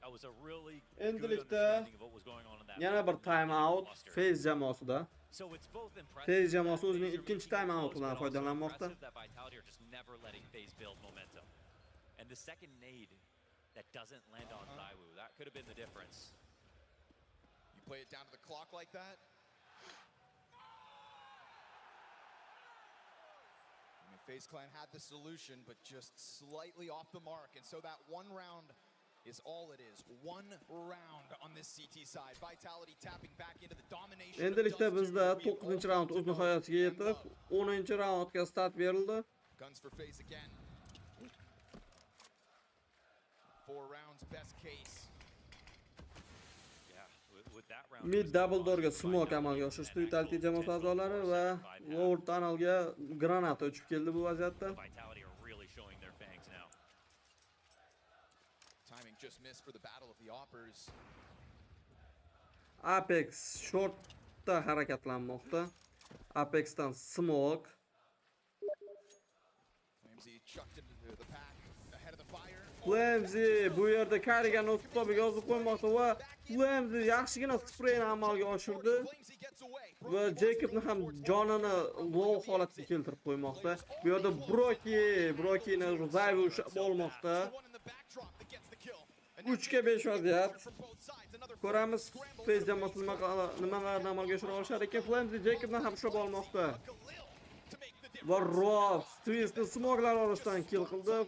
That was a really good understanding of what was going on in that. Yana bir time out Faze jamoasida. So it's both impressive. Faze jamoasi o'zining ikkinchi time out'idan foydalanmoqda. That Vitality are just never letting Faze build momentum. And the second nade that doesn't land on Zaiwu, that could have been the difference. You play it down to the clock like that? I mean, Faze Clan had the solution, but just slightly off the mark. And so that one round is all it is. One round on this CT side. Vitality tapping back into the domination. Endilikda bizda 9-raund o'z nihoyasiga yetib, 10-raundga start berildi. Guns for Faze again. 4 rounds best case. Mid double doorga smoke amalga oshirishdi Vitality jamoasi a'zolari va lower tunnelga granata uchib keldi bu vaziyatda. Vitality are really showing their fangs now. Timing just missed for the battle of the Oppers. Apex shortda harakatlanmoqda. Apexdan smoke. Flamesy chucked into the pack ahead of the fire. Flamesy bu yerda Kerriganni o'z hisobiga yozib qo'ymoqda va Flamesy yaxshigina spreyni amalga oshirdi va Jacobni ham jonini low holatga keltirib qo'ymoqda. Bu yerda Brokini Zayvu ushab olmoqda. 3 ga 5 vaziyat. Ko'ramiz Faze jamoasi nimalarni amalga oshira olishar ekan. Flamesy Jacobni ham ushab olmoqda. Va Rob Twistni smoglar orasidan kill qildi.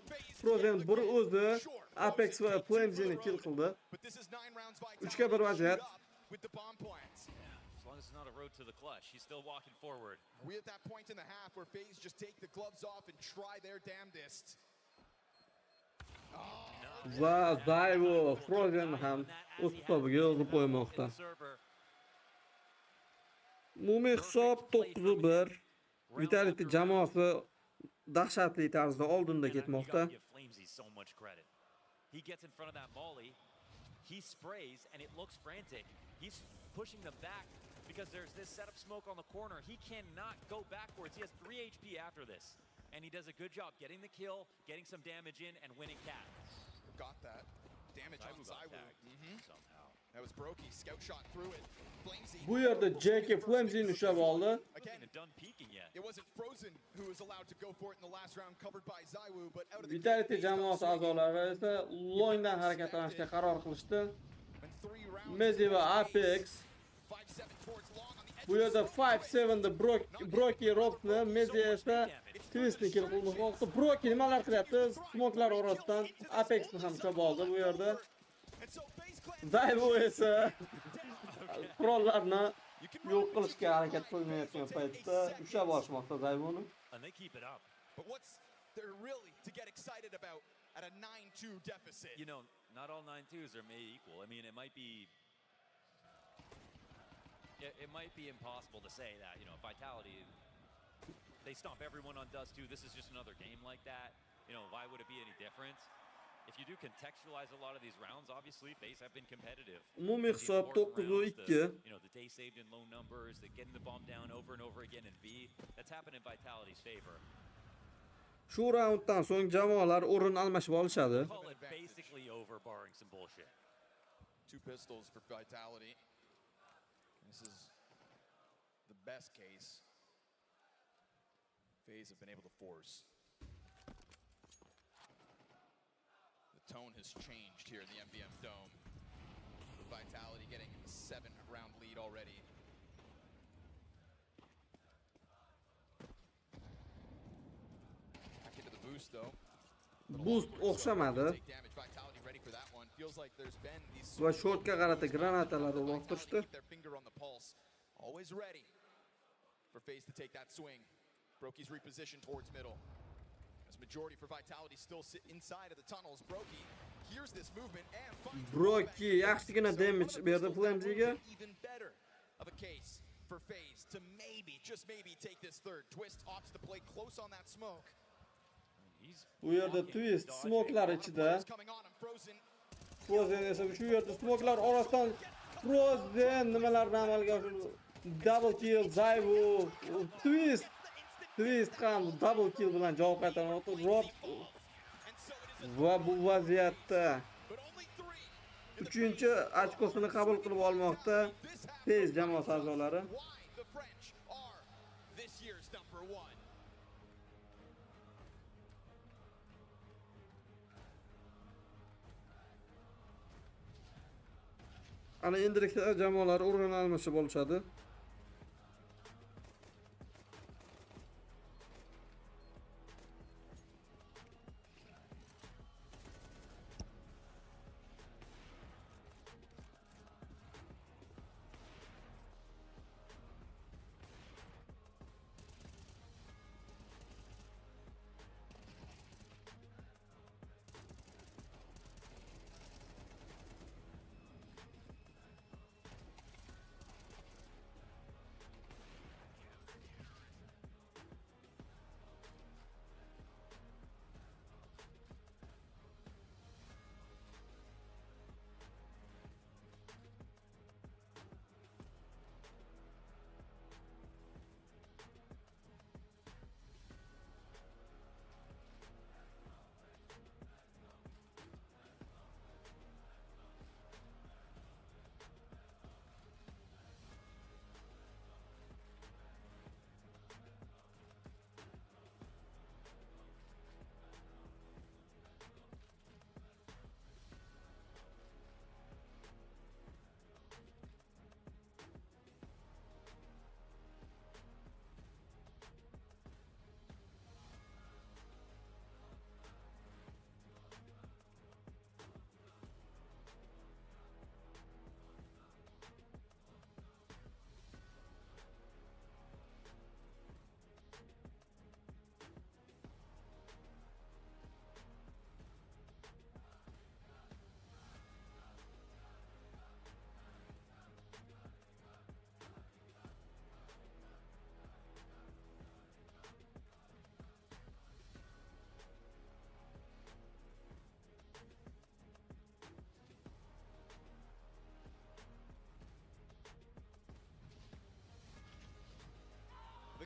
Frozen bir o'zi Apex va Flamesy'ni kill qildi. 3 ga 1 vaziyat. As long as it's not a road to the clutch, he's still walking forward. We at that point in the half where Faze just take the gloves off and try their damnedest. Va Zayvu Frozen ham o'z hisobiga yozib qo'ymoqda. Umumiy hisob 9-1. Vitality jamoasi dahshatli tarzda oldinda ketmoqda. He gets in front of that molly, he sprays, and it looks frantic. He's pushing them back because there's this setup smoke on the corner. He cannot go backwards. He has 3 HP after this, and he does a good job getting the kill, getting some damage in, and winning cat. Got that. Damage on Zaiwu. Somehow. That was Brokey. Scout shot through it. Bu yerda Jacob Flamesy'ni ushab oldi. It wasn't Frozen who was allowed to go for it in the last round, covered by Zaiwu, but out of the Vitality jamoasi a'zolari esa longdan harakatlanishga qaror qilishdi. Mezi va Apex bu yerda 5-7 da Broki Robni, Mezi esa Twistni kill qilmoqda. Broki nimalar qilyapti? Smoklar orasidan Apexni ham ushab oldi bu yerda. Zayvu esa qurollarni yo'q qilishga harakat qilinayotgan paytda ushlab olishmoqda Zayvoni. And they keep it up. But what's there really to get excited about at a 9-2 deficit? You know, not all 9-2s are made equal. I mean, it might be impossible to say that, you know, Vitality, they stomp everyone on Dust 2. This is just another game like that. You know, why would it be any different? If you do contextualize a lot of these rounds, obviously, Faze have been competitive. Umumiy hisob 9-2. You know, the day saved in low numbers, the getting the bomb down over and over again in V. That's happened in Vitality's favor. Shu raunddan so'ng jamoalar o'rin almashib olishadi. Call it basically over, barring some bullshit. 2 pistols for Vitality. This is the best case. Faze have been able to force. The tone has changed here in the MVM Dome. With Vitality getting a 7-round lead already. Back into the boost though. Boost o'xshamadi. Vitality ready for that one. Feels like there's been these Va shortga qarata granatalar uloqtirishdi. their finger on the pulse. Always ready for Faze to take that swing. Broki's repositioned towards middle. As majority for Vitality still sit inside of the tunnels. Broki hears this movement and finds Broki yaxshigina damage berdi Flamesiga. even better of a case for Faze to maybe, just maybe, take this third. Twist opts to play close on that smoke. Bu yerda Twist smokelar ichida. Frozen esa shu yerda smokelar orasidan Frozen nimalarni amalga oshirdi. Double kill Zayvu, Twist ham double kill bilan javob qaytarmoqda. Rob va bu vaziyatda 3-chi ochkosini qabul qilib olmoqda Faze jamoasi a'zolari. Ana endilikda jamoalar o'rin almashib olishadi.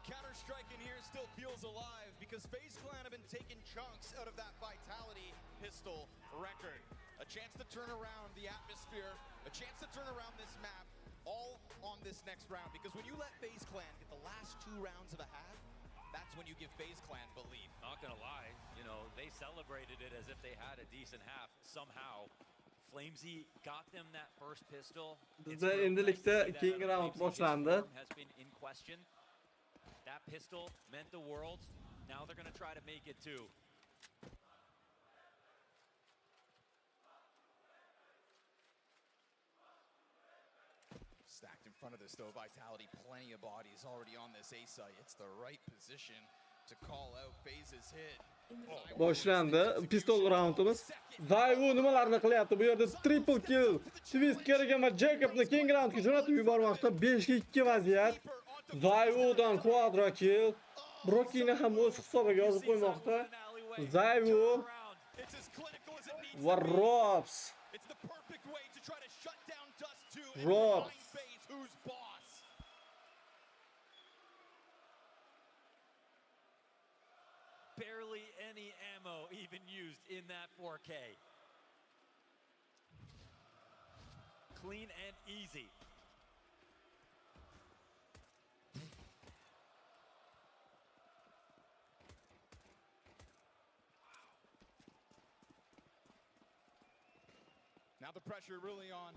Counter-Strike in here still feels alive because Faze Clan have been taking chunks out of that Vitality pistol record. A chance to turn around the atmosphere, a chance to turn around this map, all on this next round. Because when you let Faze Clan get the last 2 rounds of a half, that's when you give Faze Clan belief. Not gonna lie, you know, they celebrated it as if they had a decent half somehow. Flamesy got them that first pistol. Bizda endilikda ikkinchi round boshlandi. Has been in question. That pistol meant the world. Now they're going to try to make it too. front of this though, Vitality, plenty of bodies already on this A site. It's the right position to call out Faze's hit. Boshlandi pistol raundimiz. Zayvu nimalarni qilyapti? Bu yerda triple kill. Twist kerak emas, Jacobni keng raundga jo'natib yubormoqda. 5-2 vaziyat. Zayvudan quadra kill. Brokini ham o'z hisobiga yozib qo'ymoqda. Zayvu va Robs. Robs. Barely any ammo even used in that 4K. Clean and easy. Now the pressure really on.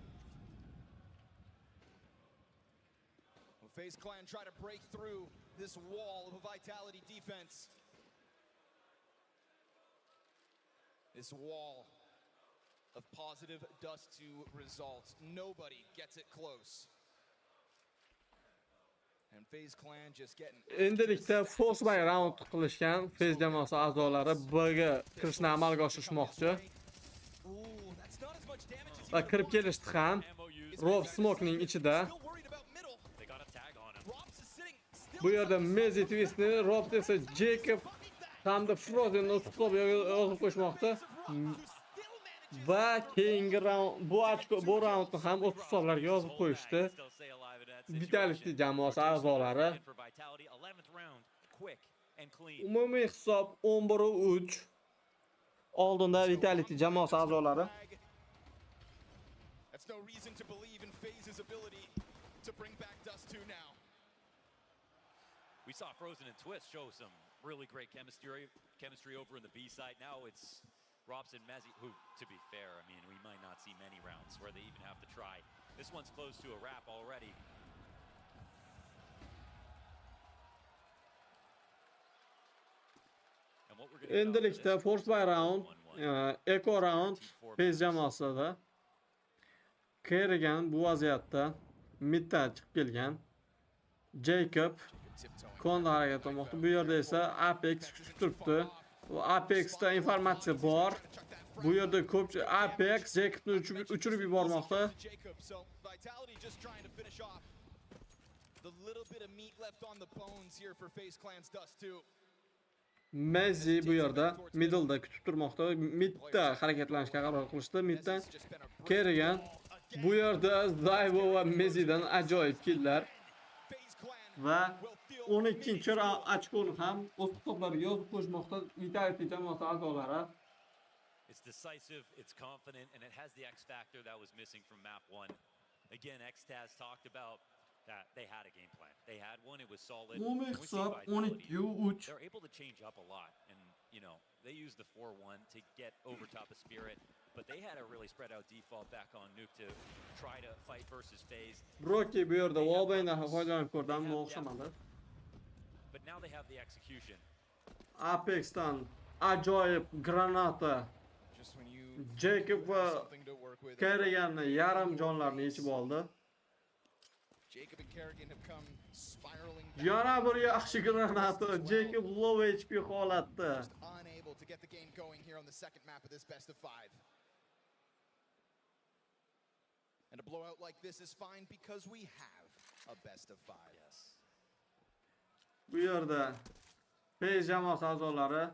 Will Faze Clan try to break through this wall of a Vitality defense? This wall of positive dust to results. Nobody gets it close. And Faze Clan just getting... Endilikda force by round qilishgan Faze jamoasi a'zolari B'ga kirishni amalga oshirishmoqchi. Va kirib kelishdi ham. Rob smokening ichida. Bu yerda Mezi twistni, Rob esa Jacob hamda Frozenni o'z hisobiga yozib qo'yishmoqda. Va keyingi raund, bu raundni ham o'z hisoblariga yozib qo'yishdi. Vitality jamoasi a'zolari. Umumiy hisob 11-3. Oldinda Vitality jamoasi a'zolari. That's no reason to believe in Faze's ability to bring back Dust 2 now. We saw Frozen and Twist show some really great chemistry over in the B side. Now it's Robs and Mezzi, who, to be fair, I mean, we might not see many rounds where they even have to try. This one's close to a wrap already. Endilikda force by round, eco round Faze jamoasida. Kerrigan bu vaziyatda middan chiqib kelgan. Jacob konda harakat qilmoqda. Bu yerda esa Apex kutib turibdi. Bu Apexda informatsiya bor. Bu yerda ko'pchilik Apex Jacobni uchirib yubormoqda. Mezzi bu yerda middle'da kutib turmoqda. Midda harakatlanishga qaror qilishdi. Middan Kerrigan. Bu yerda Zayvo va Mezzidan ajoyib killlar. Va 12-chi ochkoni ham o'z hisoblariga yozib qo'yishmoqda Vitality jamoasi a'zolari. It's decisive, it's confident, and it has the X factor that was missing from map 1. Again, Xtaz talked about that they had a game plan. They had one, it was solid. Umumiy hisob 12-3. They're able to change up a lot, and you know, they used the 4-1 to get over top of Spirit, but they had a really spread out default back on Nuke to try to fight versus Faze. Broki bu yerda wallbangdan foydalanib ko'rdi, ammo o'xshamadi. But now they have the execution. Apexdan ajoyib granata. Jacob va Kerriganni yarim jonlarni yechib oldi. Jacob and Kerrigan have come spiraling back. Yana bir yaxshi granata. Jacob low HP holatda. Just unable to get the game going here on the second map of this best of 5. And a blowout like this is fine because we have a best of 5. Yes. Bu yerda Faze jamoasi a'zolari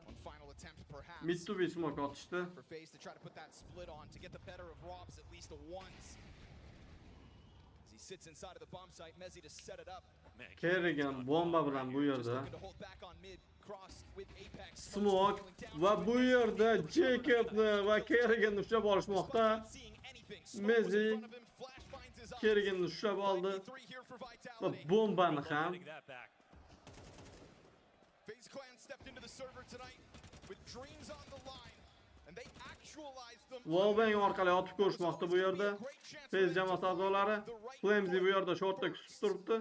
mid-to-be smoke otishdi. For Faze to try to put that split on to get the better of Robs at least once. As he sits inside of the bomb site, Mezzi to set it up. Kerrigan bomba bilan bu yerda smoke va bu yerda Jacobni va Kerriganni ushlab olishmoqda. Mezzi Kerriganni ushlab oldi va bombani ham. Faze Clan stepped into the server tonight with dreams on the line, and they actualized them. Wallbang orqali otib ko'rishmoqda bu yerda. Faze jamoasi a'zolari Flamesy bu yerda shortda kutib turibdi.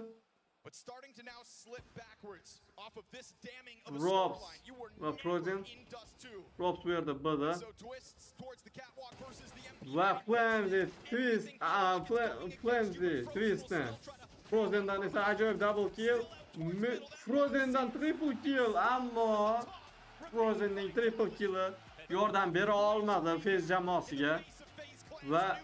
But starting to now slip backwards off of this damning of a Robs scoreline. You were va Frozen. Robs bu yerda B'da. So twists towards the catwalk versus the MP. Va Flamesy twist, Flamesy twistni Frozen'dan esa ajoyib double kill. Frozen'dan triple kill, ammo Frozen'ning triple kill'i yordam bera olmadi Faze jamoasiga va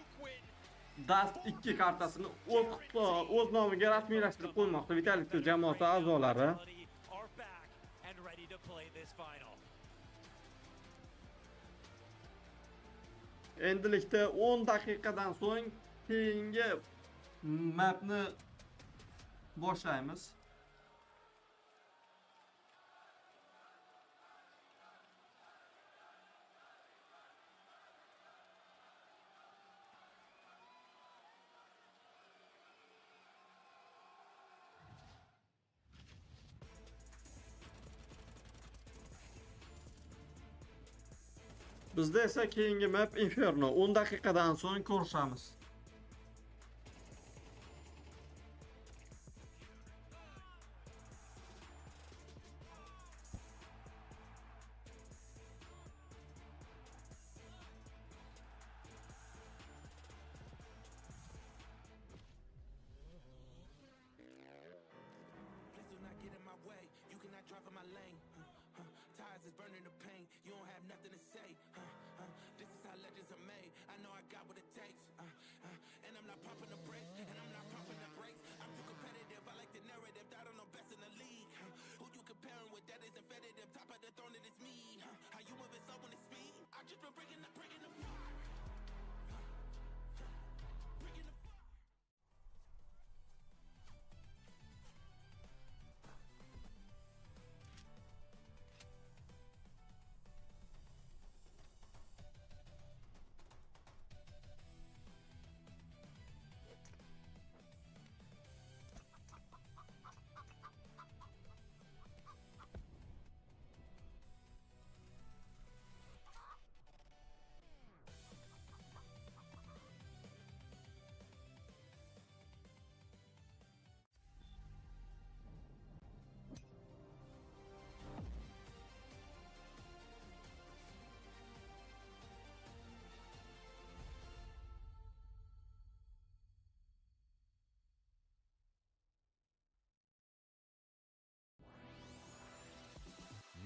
Dust 2 kartasini o'z nomiga rasmiylashtirib qo'ymoqda Vitality jamoasi a'zolari. Endilikda 10 daqiqadan so'ng keyingi mapni boshlaymiz. Bizda esa keyingi map Inferno 10 daqiqadan so'ng ko'rishamiz.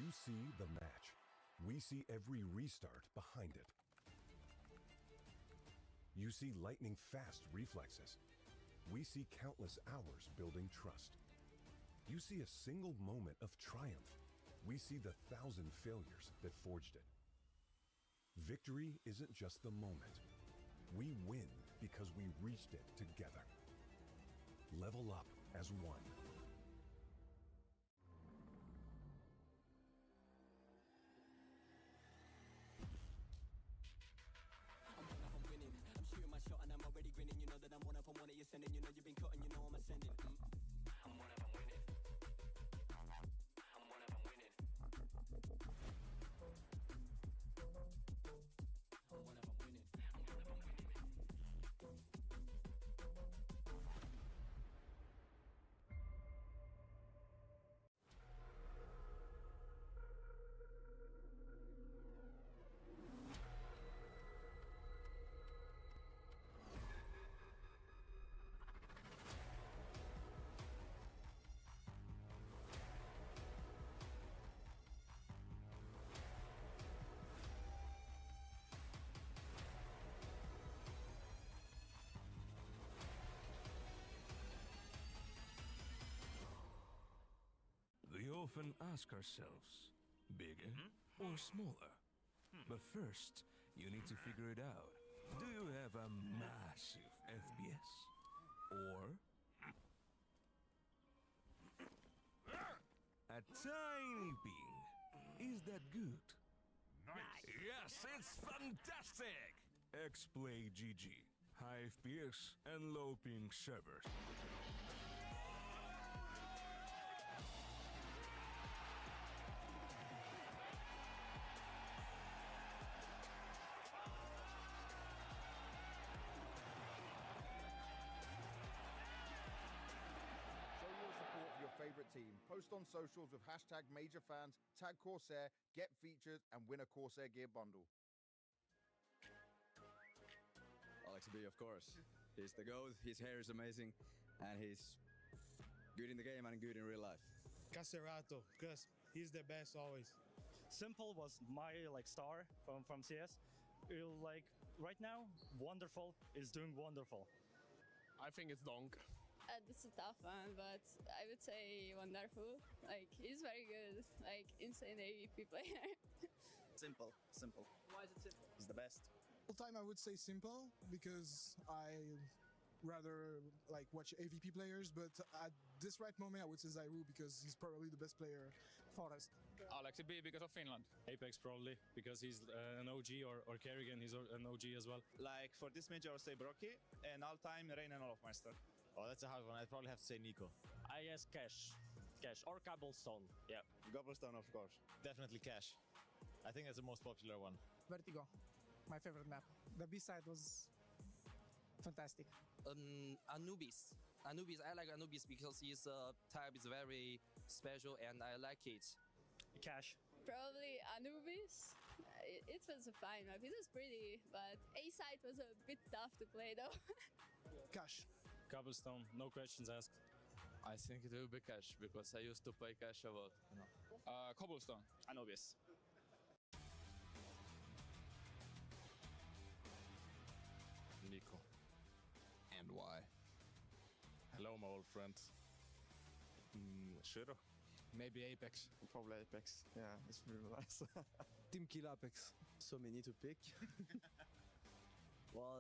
You see the match. We see every restart behind it. You see lightning-fast reflexes. We see countless hours building trust. You see a single moment of triumph. We see the 1,000 failures that forged it. Victory isn't just the moment. We win because we reached it together. Level up as one. We often ask ourselves, bigger or smaller? But first, you need to figure it out. Do you have a massive FPS? Or a tiny ping? Is that good? Nice! Yes, it's fantastic! X-Play GG. High FPS and low ping servers. Favorite team. Post on socials with #MajorFans, tag Corsair, get featured, and win a Corsair gear bundle. Alex B, of course. He's the GOAT, his hair is amazing, and he's Good in the game and good in real life. Caserato, because he's the best always. Simple was my star from CS. Right now, Wonderful is doing wonderful. I think it's Donk. This is a tough one, but I would say Wonderful. He's very good. Insane AVP player. Simple. Why is it simple? He's the best. All time I would say Simple because I rather watch AVP players, but at this right moment I would say Zairu because he's probably the best player Forest. Alexi because of Finland. Apex probably, because he's an OG, or Kerrigan, he's an OG as well. For this major, I'll say Brocky, and all-time Rain and Olofmeister. Oh, that's a hard one. I'd probably have to say Nico. I guess Cash, or Cobblestone. Yeah. Cobblestone, of course. Definitely Cash. I think that's the most popular one. Vertigo, my favorite map. The B-side was fantastic. Anubis. I like Anubis because his type is very special and I like it. Cash. Probably Anubis. It was a fine map. It was pretty, but A side was a bit tough to play though. Cash. Cobblestone, no questions asked. I think it will be Cash because I used to play Cash a lot. Cobblestone. Anubis. Nico. And why? Hello, my old friend. Sure. Maybe Apex. Probably Apex. Yeah, it's really nice. Team Kill Apex. So many to pick. Well,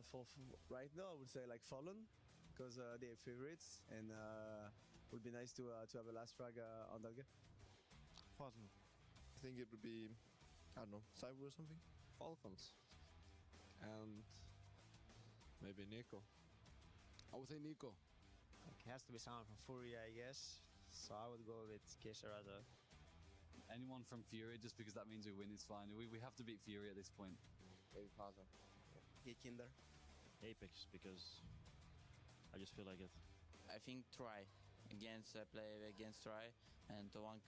for right now, I would say Fallen, because they're favorites, and would be nice to have a last frag on Dolge. Fallen. I think it would be, I don't know, Cyber or something. Falcons. And maybe Nico. I would say Nico. It has to be someone from Furia, I guess. So I would go with Kesharada. Anyone from Furia, just because that means we win is fine. We have to beat Furia at this point. Maybe Faze. Hey, Kinder. Apex, because I just feel like it. I think Try. Play against Try, and one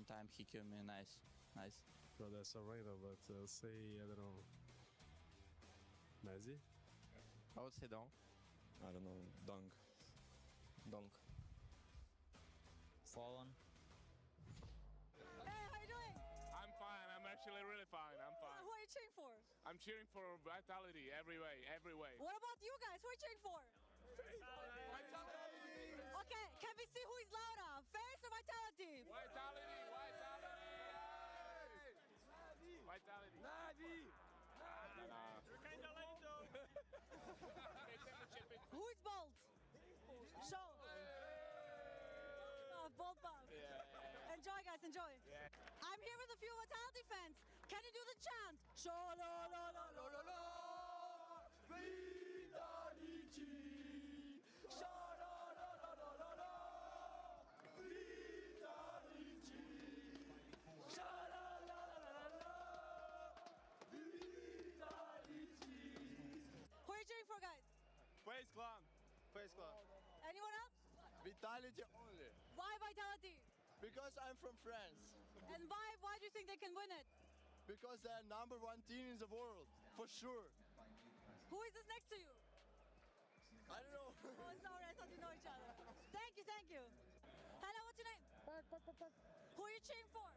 time he killed me. Nice. So that's Arena, but say, I don't know, Mezzy? I would say Donk. I don't know, Donk. Fallen. Hey, how you doing? I'm fine. I'm actually really fine. I'm fine. Who are you cheering for? I'm cheering for Vitality every way. What about you guys? Who are you cheering for? Vitality! Okay, can we see who is louder? Faze or Vitality? Vitality! Who is bold? Show. Bold buff. Enjoy, guys, enjoy. I'm here with a few Vitality fans. Can you do the chant? Show lo lo lo lo lo lo. Vitality. Show lo lo lo lo lo lo. Vitality. Show lo lo lo lo lo. Vitality. Who are you cheering for, guys? Faze Clan. Anyone else? Vitality only. Why Vitality? Because I'm from France. And why do you think they can win it? Because they're #1 team in the world, for sure. Who is this next to you? I don't know. Oh, sorry, I thought you know each other. Thank you. Hello, what's your name? Who are you cheering for?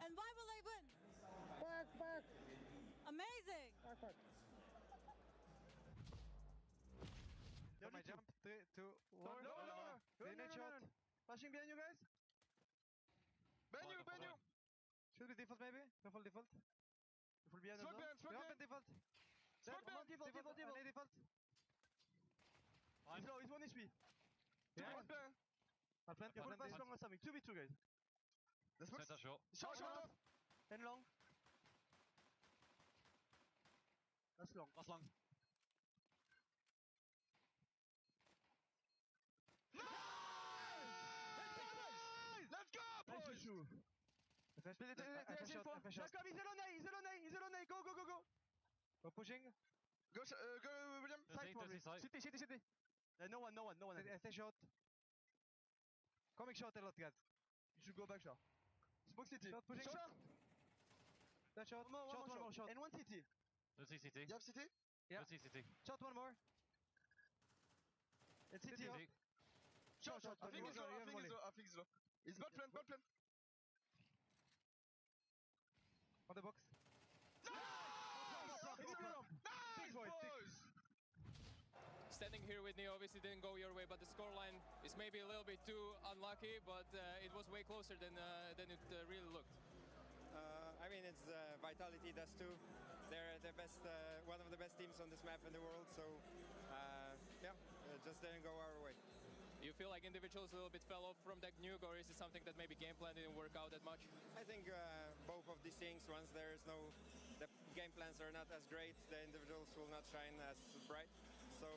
And why will they win? Amazing. My jump, 3, 2, 1. No. Shot. Flashing behind you guys. Behind you. Should be default maybe? Default. Default behind us. Smoke behind. Default. Default. He's low, he's 1 HP. Yeah. I'll plant fast long on something. 2v2 guys. The smoke. Shot. And long. That's long. Let's go, boys! Flash shot. He's alone A. Go. Go pushing. Go, William. Side probably. City. No one. FA shot. Coming shot a lot, guys. You should go back, shot. Smoke City. Shot pushing. Shot. That shot. One more shot. And one City. Let's see City. You have City? Yeah. Let's see City. Shot one more. It's city. Shot. I think he's low. It's bad plan. On the box. Nice, boys! Standing here with Neo obviously didn't go your way, but the scoreline is maybe a little bit too unlucky, but it was way closer than it really looked. I mean, it's Vitality does too. They're the best, one of the best teams on this map in the world. So yeah, it just didn't go our way. Do you feel like individuals a little bit fell off from that nuke, or is it something that maybe game plan didn't work out that much? I think both of these things. Once the game plans are not as great, the individuals will not shine as bright. So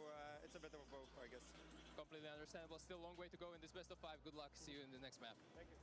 it's a bit of both, I guess. Completely understandable. Still a long way to go in this best of 5. Good luck. See you in the next map. Thank you.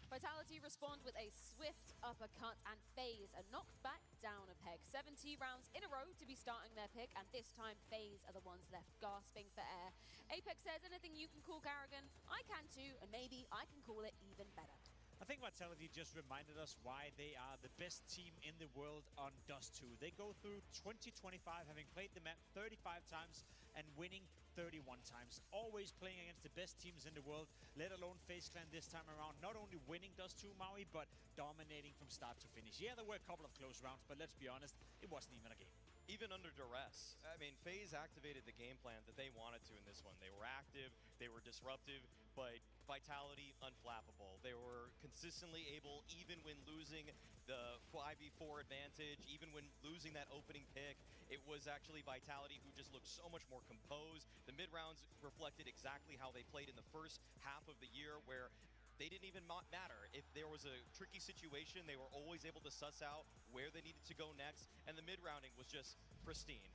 Vitality respond with a swift uppercut, and Faze are knocked back down a peg. 70 rounds in a row to be starting their pick, and this time Faze are the ones left gasping for air. Apex says, anything you can call Karrigan, I can too, and maybe I can call it even better. I think Vitality just reminded us why they are the best team in the world on Dust 2. They go through 2025 having played the map 35 times and winning 31 times. Always playing against the best teams in the world, let alone FaZe Clan this time around. Not only winning Dust 2, Maui, but dominating from start to finish. Yeah, there were a couple of close rounds, but let's be honest, it wasn't even a game. Even under duress, I mean, FaZe activated the game plan that they wanted to in this one. They were active, they were disruptive, but Vitality, unflappable. They were consistently able, even when losing the 5v4 advantage, even when losing that opening pick, it was actually Vitality who just looked so much more composed. The mid-rounds reflected exactly how they played in the first half of the year, where they didn't even matter. If there was a tricky situation, they were always able to suss out where they needed to go next, and the mid-rounding was just pristine.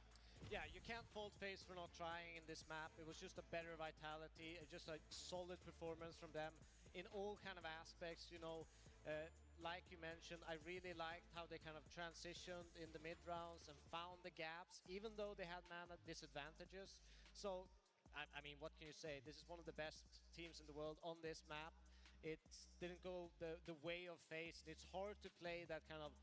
Yeah, you can't fault FaZe for not trying in this map. It was just a better Vitality, just a solid performance from them in all kind of aspects, you know. Like you mentioned, I really liked how they kind of transitioned in the mid-rounds and found the gaps, even though they had mana disadvantages. So, I mean, what can you say? This is one of the best teams in the world on this map. It didn't go the way of FaZe. It's hard to play that kind of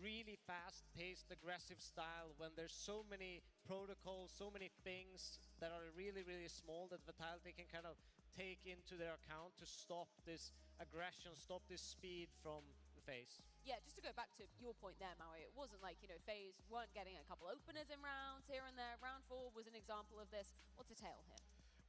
really fast-paced, aggressive style when there's so many protocols, so many things that are really, really small that Vitality can kind of take into their account to stop this aggression, stop this speed from the FaZe. Yeah, just to go back to your point there, Maui, it wasn't like, you know, FaZe weren't getting a couple openers in rounds here and there. Round 4 was an example of this. What's a tale here?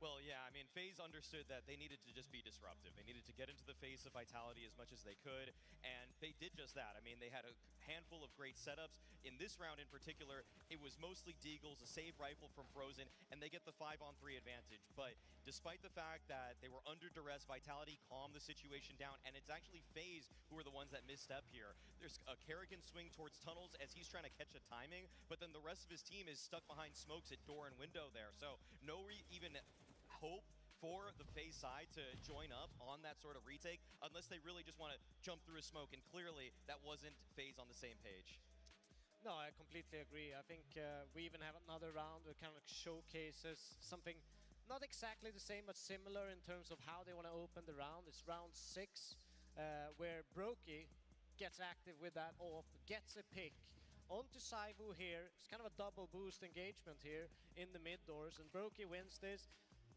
Well, yeah, I mean, FaZe understood that they needed to just be disruptive. They needed to get into the face of Vitality as much as they could, and they did just that. I mean, they had a handful of great setups. In this round in particular, it was mostly Deagles, a save rifle from Frozen, and they get the 5-on-3 advantage. But despite the fact that they were under duress, Vitality calmed the situation down, and it's actually FaZe who are the ones that misstep here. There's a Karrigan swing towards tunnels as he's trying to catch a timing, but then the rest of his team is stuck behind smokes at door and window there. So no even hope for the FaZe side to join up on that sort of retake unless they really just want to jump through a smoke, and clearly that wasn't FaZe on the same page. No, I completely agree. I think we even have another round that kind of showcases something not exactly the same but similar in terms of how they want to open the round. It's round 6 where Brokey gets active with that off, gets a pick onto Saivu here. It's kind of a double boost engagement here in the mid doors, and Brokey wins this.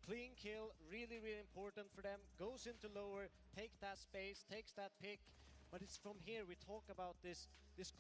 Clean kill, really, really important for them. Goes into lower, takes that space, takes that pick. But it's from here we talk about this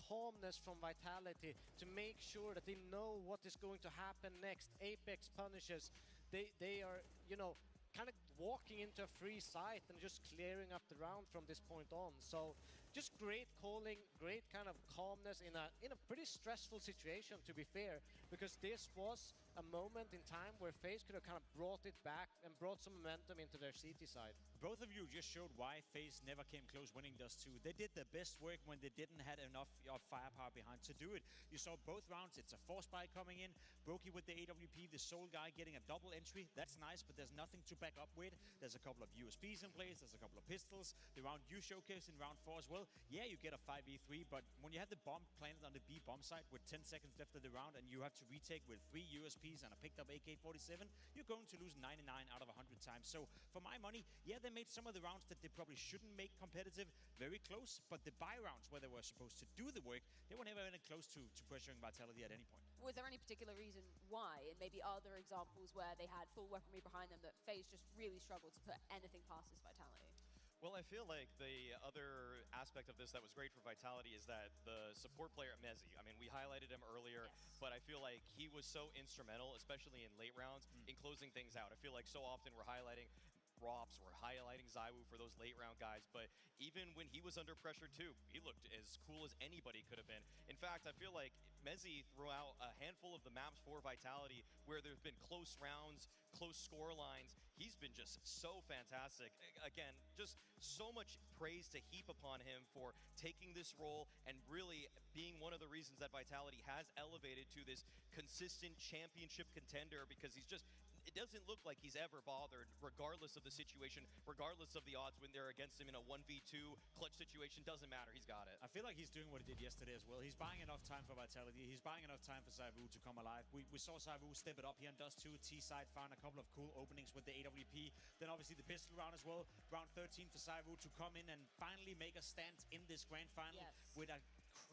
calmness from Vitality to make sure that they know what is going to happen next. Apex punishes. They are, you know, kind of walking into a free site and just clearing up the round from this point on. So just great calling, great kind of calmness in a pretty stressful situation, to be fair, because this was a moment in time where FaZe could have kind of brought it back and brought some momentum into their CT side. Both of you just showed why FaZe never came close winning Dust 2. They did their best work when they didn't have enough of firepower behind to do it. You saw both rounds. It's a force buy coming in. Brokey with the AWP, the Soul guy getting a double entry. That's nice, but there's nothing to back up with. There's a couple of USPs in place. There's a couple of pistols. The round you showcased in round 4 as well. well. Yeah, you get a 5v3, but when you have the bomb planted on the B bomb site with 10 seconds left of the round and you have to retake with 3 USPs and a picked up AK-47, you're going to lose 99 out of 100 times. So for my money, yeah, they made some of the rounds that they probably shouldn't make competitive very close, but the buy rounds where they were supposed to do the work, they were never even close to pressuring Vitality at any point. Was there any particular reason why, and maybe other examples where they had full weaponry behind them, that FaZe just really struggled to put anything past this Vitality? Well, I feel like the other aspect of this that was great for Vitality is that the support player, Mezzi, I mean, we highlighted him earlier, but I feel like he was so instrumental, especially in late rounds, in closing things out. I feel like so often we're highlighting Rops, we're highlighting ZywOo for those late round guys, but even when he was under pressure too, he looked as cool as anybody could have been. In fact, I feel like Mezzi threw out a handful of the maps for Vitality where there's been close rounds, close score lines. He's been just so fantastic. Again, just so much praise to heap upon him for taking this role and really being one of the reasons that Vitality has elevated to this consistent championship contender, because it doesn't look like he's ever bothered, regardless of the situation, regardless of the odds when they're against him in a 1v2 clutch situation. Doesn't matter, he's got it. I feel like he's doing what he did yesterday as well. He's buying enough time for Vitality. He's buying enough time for ZywOo to come alive. We saw ZywOo step it up here in Dust 2. T-side found a couple of cool openings with the AWP. Then obviously the pistol round as well. Round 13 for ZywOo to come in and finally make a stand in this grand final with a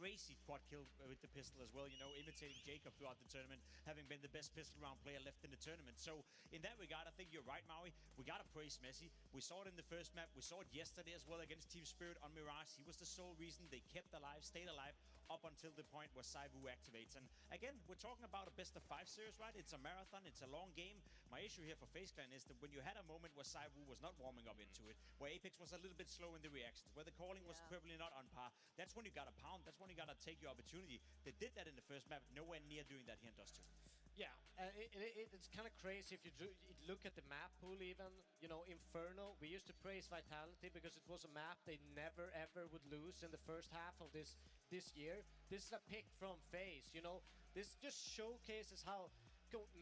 crazy quad kill with the pistol as well, you know, imitating Jacob throughout the tournament, having been the best pistol round player left in the tournament. So in that regard, I think you're right, Maui. We gotta praise Messi. We saw it in the first map. We saw it yesterday as well against Team Spirit on Mirage. He was the sole reason they kept alive, stayed alive, up until the point where ZywOo activates. And again, we're talking about a best of 5 series, right? It's a marathon, it's a long game. My issue here for FaZe Clan is that when you had a moment where ZywOo was not warming up into it, where Apex was a little bit slow in the reactions, where the calling was probably not on par, that's when you gotta pound, that's when you gotta take your opportunity. They did that in the first map, nowhere near doing that here in Dust 2. Yeah, it's kind of crazy if you look at the map pool even. You know, Inferno, we used to praise Vitality because it was a map they never ever would lose in the first half of this year. This is a pick from FaZe, you know. This just showcases how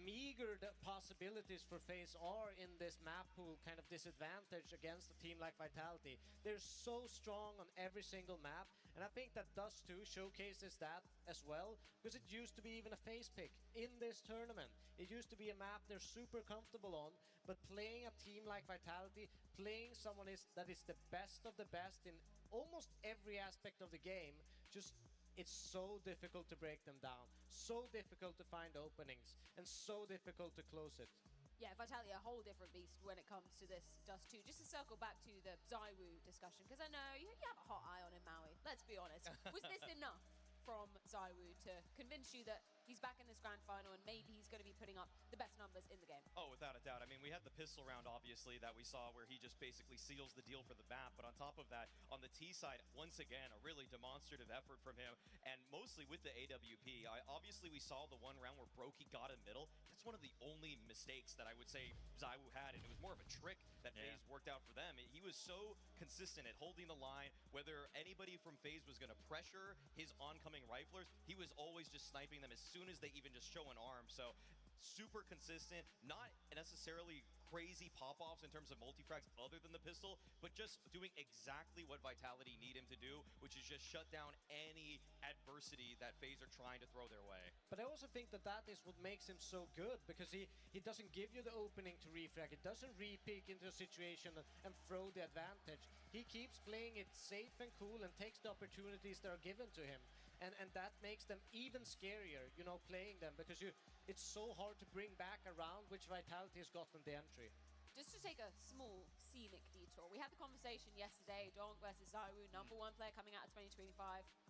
meager the possibilities for FaZe are in this map pool kind of disadvantage against a team like Vitality. They're so strong on every single map, and I think that Dust 2 showcases that as well, because it used to be even a FaZe pick in this tournament. It used to be a map they're super comfortable on, but playing a team like Vitality, playing someone that is the best of the best in almost every aspect of the game, just it's so difficult to break them down, so difficult to find openings, and so difficult to close it. Yeah, Vitality a whole different beast when it comes to this Dust 2. Just to circle back to the ZywOo discussion, because I know you have a hot eye on him, Maui. Let's be honest. Was this enough from ZywOo to convince you that he's back in this grand final and maybe he's going to be putting up the best numbers in the game? Oh, without a doubt. I mean, we had the pistol round, obviously, that we saw where he just basically seals the deal for the map. But on top of that, on the T side, once again, a really demonstrative effort from him, and mostly with the AWP. Obviously, we saw the one round where Brokey got in middle. That's one of the only mistakes that I would say ZywOo had, and it was more of a trick that FaZe worked out for them. He was so consistent at holding the line, whether anybody from FaZe was going to pressure his oncoming riflers, he was always just sniping them as soon as they even just show an arm. So super consistent, not necessarily crazy pop-offs in terms of multi-frags other than the pistol, but just doing exactly what Vitality need him to do, which is just shut down any adversity that FaZe are trying to throw their way. But I also think that is what makes him so good, because he doesn't give you the opening to refrag, it doesn't re-peek into a situation and throw the advantage. He keeps playing it safe and cool and takes the opportunities that are given to him. And that makes them even scarier, you know, playing them, because it's so hard to bring back around which Vitality has gotten the entry. Just to take a small scenic detour, we had the conversation yesterday, Donk versus ZywOo, number 1 player coming out of 2025.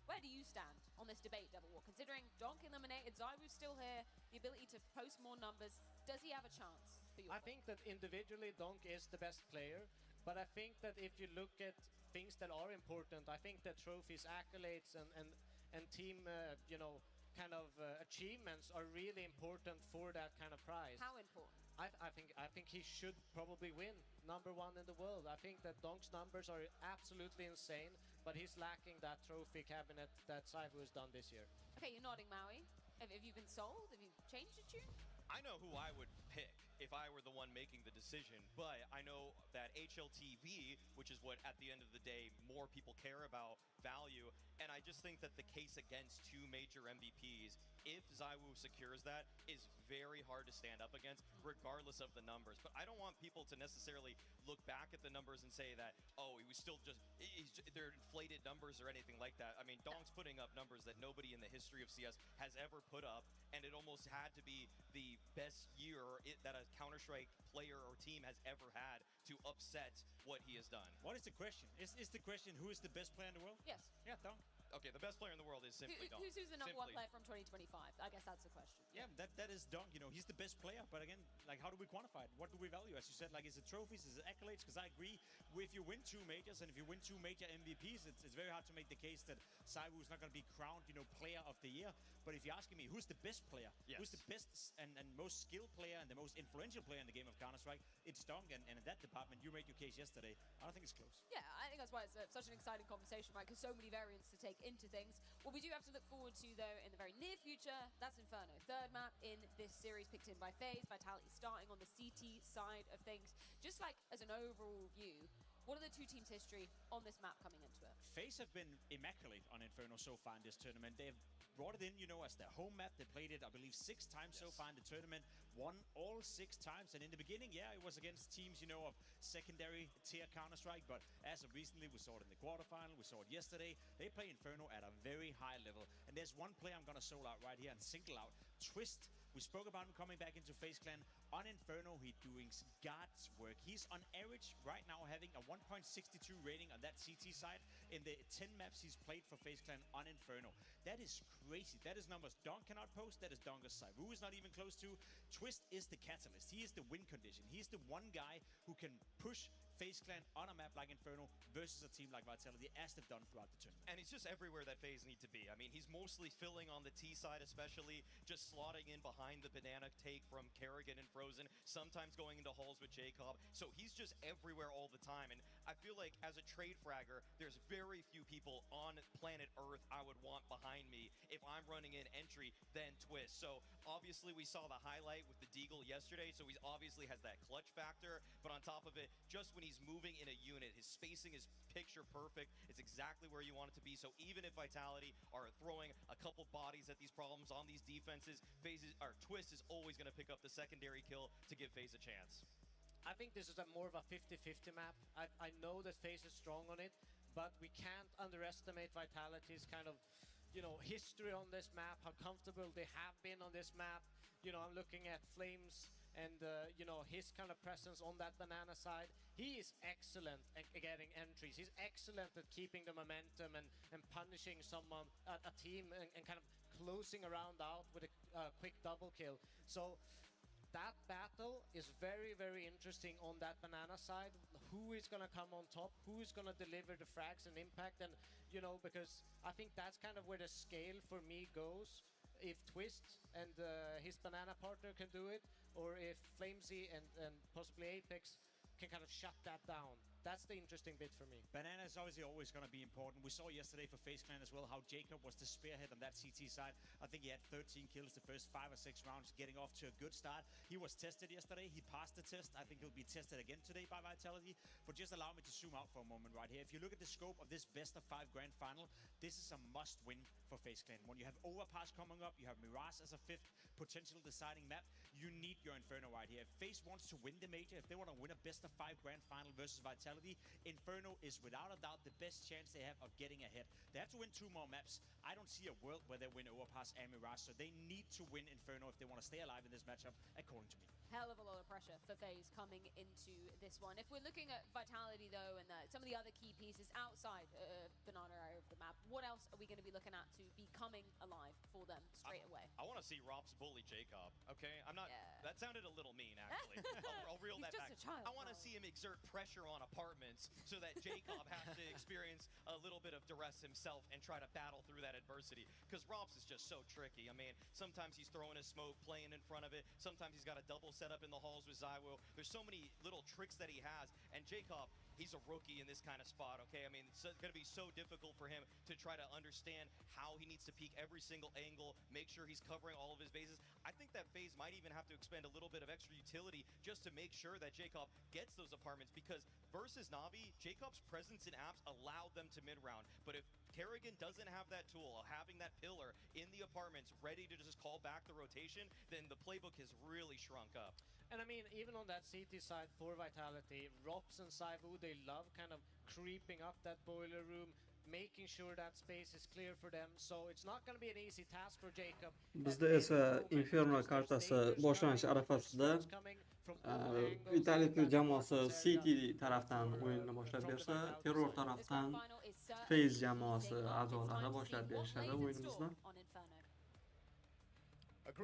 Where do you stand on this debate, Devil War? Considering Donk eliminated, ZywOo's still here, the ability to post more numbers, does he have a chance for you? I think that individually Donk is the best player, but I think that if you look at things that are important, I think that trophies, accolades, and team, you know, kind of achievements are really important for that kind of prize. How important? I think he should probably win #1 in the world. I think that Donk's numbers are absolutely insane, but he's lacking that trophy cabinet that Saivu has done this year. Okay, you're nodding, Maui. Have you been sold? Have you changed your tune? I know who I would pick if I were the one making the decision, but I know that HLTV, which is what at the end of the day more people care about, value, and I just think that the case against 2 major MVPs, if ZywOo secures that, is very hard to stand up against, regardless of the numbers. But I don't want people to necessarily look back at the numbers and say that, oh, he was still they're inflated numbers or anything like that. I mean, Donk's putting up numbers that nobody in the history of CS has ever put up, and it almost had to be the best year that a Counter-Strike player or team has ever had to upset what he has done. What is the question? Is the question who is the best player in the world? Yes. Yeah, Donk. Okay, the best player in the world is simply Donk. Who's the number 1 player from 2025? I guess that's the question. Yeah, that is Donk. You know, he's the best player. But again, like, how do we quantify it? What do we value? As you said, like, is it trophies? Is it accolades? Because I agree, if you win 2 majors and if you win 2 major MVPs, it's very hard to make the case that ZywOo is not going to be crowned, you know, player of the year. But if you're asking me, who's the best player? Yes. Who's the best and most skilled player and the most influential player in the game of Counter-Strike? It's Donk. And in that department, you made your case yesterday. I don't think it's close. Yeah, I think that's why it's such an exciting conversation, right? Because so many variants to take into things. What we do have to look forward to, though, in the very near future, that's Inferno. 3rd map in this series, picked in by Faze. Vitality starting on the CT side of things. Just like as an overall view, what are the 2 teams' history on this map coming into it? Faze have been immaculate on Inferno so far in this tournament. They've brought it in, you know, as their home map. They played it, I believe, 6 times so far in the tournament. Won all 6 times. And in the beginning, yeah, it was against teams, you know, of secondary tier Counter-Strike. But as of recently, we saw it in the quarterfinal. We saw it yesterday. They play Inferno at a very high level. And there's one player I'm going to solo out right here and single out. Twist. We spoke about him coming back into FaZe Clan. On Inferno, he's doing God's work. He's on average right now having a 1.62 rating on that CT side in the 10 maps he's played for FaZe Clan on Inferno. That is crazy. That is numbers Donk cannot post. That is numbers ZywOo is not even close to. Twist is the catalyst. He is the win condition. He's the one guy who can push FaZe Clan on a map like Inferno versus a team like Vitality, as they've done throughout the tournament. And he's just everywhere that FaZe need to be. I mean, he's mostly filling on the T side, especially just slotting in behind the banana take from Kerrigan and Frozen, sometimes going into halls with Jacob. So he's just everywhere all the time. And I feel like as a trade fragger, there's very few people on planet Earth I would want behind me if I'm running in entry than Twist. So obviously we saw the highlight with the Deagle yesterday, so he obviously has that clutch factor. But on top of it, just when he's moving in a unit, his spacing is picture perfect. It's exactly where you want it to be. So even if Vitality are throwing a couple bodies at these problems on these defenses, Twist is always going to pick up the secondary kill to give FaZe a chance. I think this is more of a 50-50 map. I know that FaZe is strong on it, but we can't underestimate Vitality's kind of, you know, history on this map, how comfortable they have been on this map. You know, I'm looking at Flames and, you know, his kind of presence on that banana side. He is excellent at getting entries. He's excellent at keeping the momentum and punishing someone, a team, and kind of closing around out with a quick double kill. So that battle is very, very interesting on that banana side. Who is going to come on top? Who is going to deliver the frags and impact? And, you know, because I think that's kind of where the scale for me goes. If Twist and his banana partner can do it, or if Flamesy and possibly Apex can kind of shut that down. That's the interesting bit for me. Banana is obviously always going to be important. We saw yesterday for FaZe Clan as well how Jacob was the spearhead on that CT side. I think he had 13 kills the first 5 or 6 rounds, getting off to a good start. He was tested yesterday. He passed the test. I think he'll be tested again today by Vitality. But just allow me to zoom out for a moment right here. If you look at the scope of this best of 5 grand final, this is a must-win for FaZe Clan. When you have Overpass coming up, you have Mirage as a 5th potential deciding map, you need your Inferno right here. If FaZe wants to win the major, if they want to win a best of 5 grand final versus Vitality, Inferno is without a doubt the best chance they have of getting ahead. They have to win 2 more maps. I don't see a world where they win Overpass and Mirage, so they need to win Inferno if they want to stay alive in this matchup, according to me. Hell of a lot of pressure for FaZe coming into this one. If we're looking at Vitality, though, and some of the other key pieces outside banana area of the map, what else are we going to be looking at to be coming alive for them? straight away. I want to see Rops bully Jacob. Okay, I'm not. That sounded a little mean, actually. I'll reel that back. I want to see him exert pressure on apartments so that Jacob has to experience a little bit of duress himself and try to battle through that adversity. Because Rops is just so tricky. I mean, sometimes he's throwing his smoke, playing in front of it. Sometimes he's got a double setup in the halls with Zywo. There's so many little tricks that he has. And Jacob, he's a rookie in this kind of spot, okay? I mean, it's going to be so difficult for him to try to understand how he needs to peek every single angle, make sure he's covering all of his bases. I think that Faze might even have to expend a little bit of extra utility just to make sure that Jacob gets those apartments, because versus Navi, Jacob's presence in apps allowed them to mid-round. But if Kerrigan doesn't have that tool of having that pillar in the apartments ready to just call back the rotation, then the playbook has really shrunk up. And I mean, even on that CT side for Vitality, Rops and Zywo, they love kind of creeping up that boiler room, making sure that space is clear for them. So it's not going to be an easy task for Jacob. Bizda esa Inferno kartasi boshlanish arafasida Vitality jamoasi CT tarafdan o'yinni boshlab bersa, Terror tarafdan Faze jamoasi a'zolari boshlab berishadi o'yinimizni.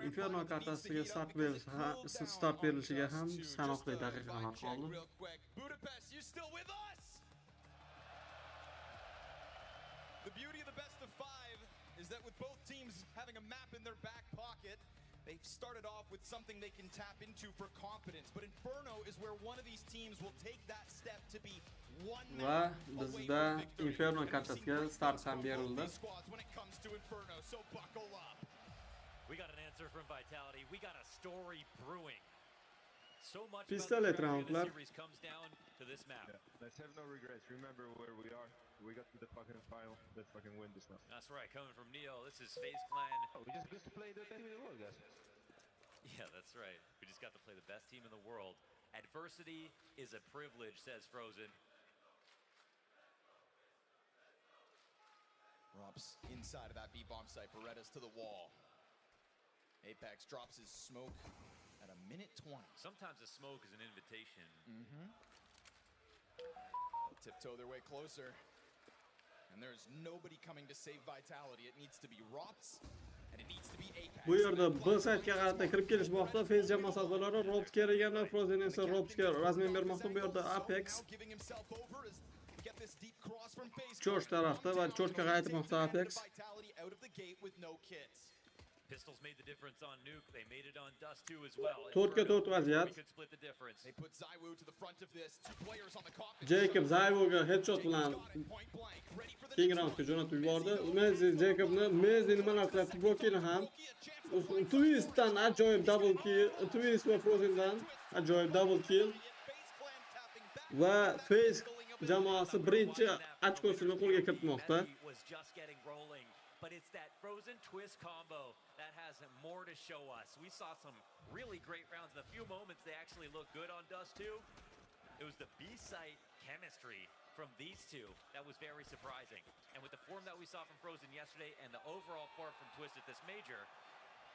Inferno kartasiga start berilishiga ham sanoqli daqiqalar qoldi. Budapest, you still with us? The beauty of the best of 5 is that with both teams having a map in their back pocket, they've started off with something they can tap into for confidence. But Inferno is where one of these teams will take that step to be one map away from victory. Inferno kartasiga start ham berildi. When it comes to Inferno, so buckle up. We got an answer from Vitality. We got a story brewing. So much Pistolet about the roundlar. series comes down to this map. Yeah, let's have no regrets. Remember where we are. We got to the fucking final. Let's fucking win this now. That's right. Coming from Neo, this is FaZe Clan. Oh, we just to play the best team in the world, guys. Yeah, that's right. We just got to play the best team in the world. Adversity is a privilege, says Frozen. Rops inside of that B-bomb site. Beretta's to the wall. Apex drops his smoke at a minute 20. Sometimes the smoke is an invitation. They'll tiptoe their way closer. And there's nobody coming to save Vitality. It needs to be Rops, and it needs to be Apex. Bu yerda B saytga qarata kirib kelishmoqda. Faze jamoasi a'zolari Rops kelganda, Frozen esa Ropsga razmen bermoqda. Bu yerda Apex Cho'sh tarafda va Cho'shga qaytmoqda Apex. Pistols made the difference on Nuke. They made it on Dust 2 as well. 4-4 vaziyat. We could split the difference. They put Zywo to the front of this. 2 players on the cockpit. Jacob Zywoga headshot bilan keyingi raundga jo'natib yubordi. Mezi Jacobni, Mezi nimalar qilyapti? Brokini ham Twistdan ajoyib double kill, Twist va Frozendan ajoyib double kill. Va Faze jamoasi birinchi ochkosini qo'lga kiritmoqda. But it's that Frozen Twist combo that has more to show us. We saw some really great rounds. In a few moments, they actually looked good on Dust 2. It was the B-site chemistry from these two that was very surprising. And with the form that we saw from Frozen yesterday and the overall form from Twist at this major,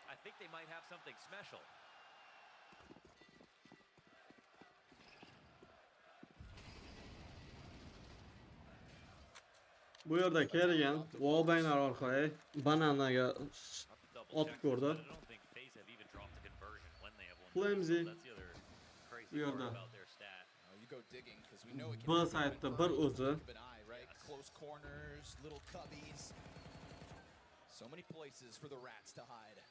I think they might have something special. Bu yerda kelgan wallbanglar orqali bananaga otib ko'rdi. Flamzy bu yerda B saytda bir o'zi. Close corners, little cubbies. So many places for the rats to hide.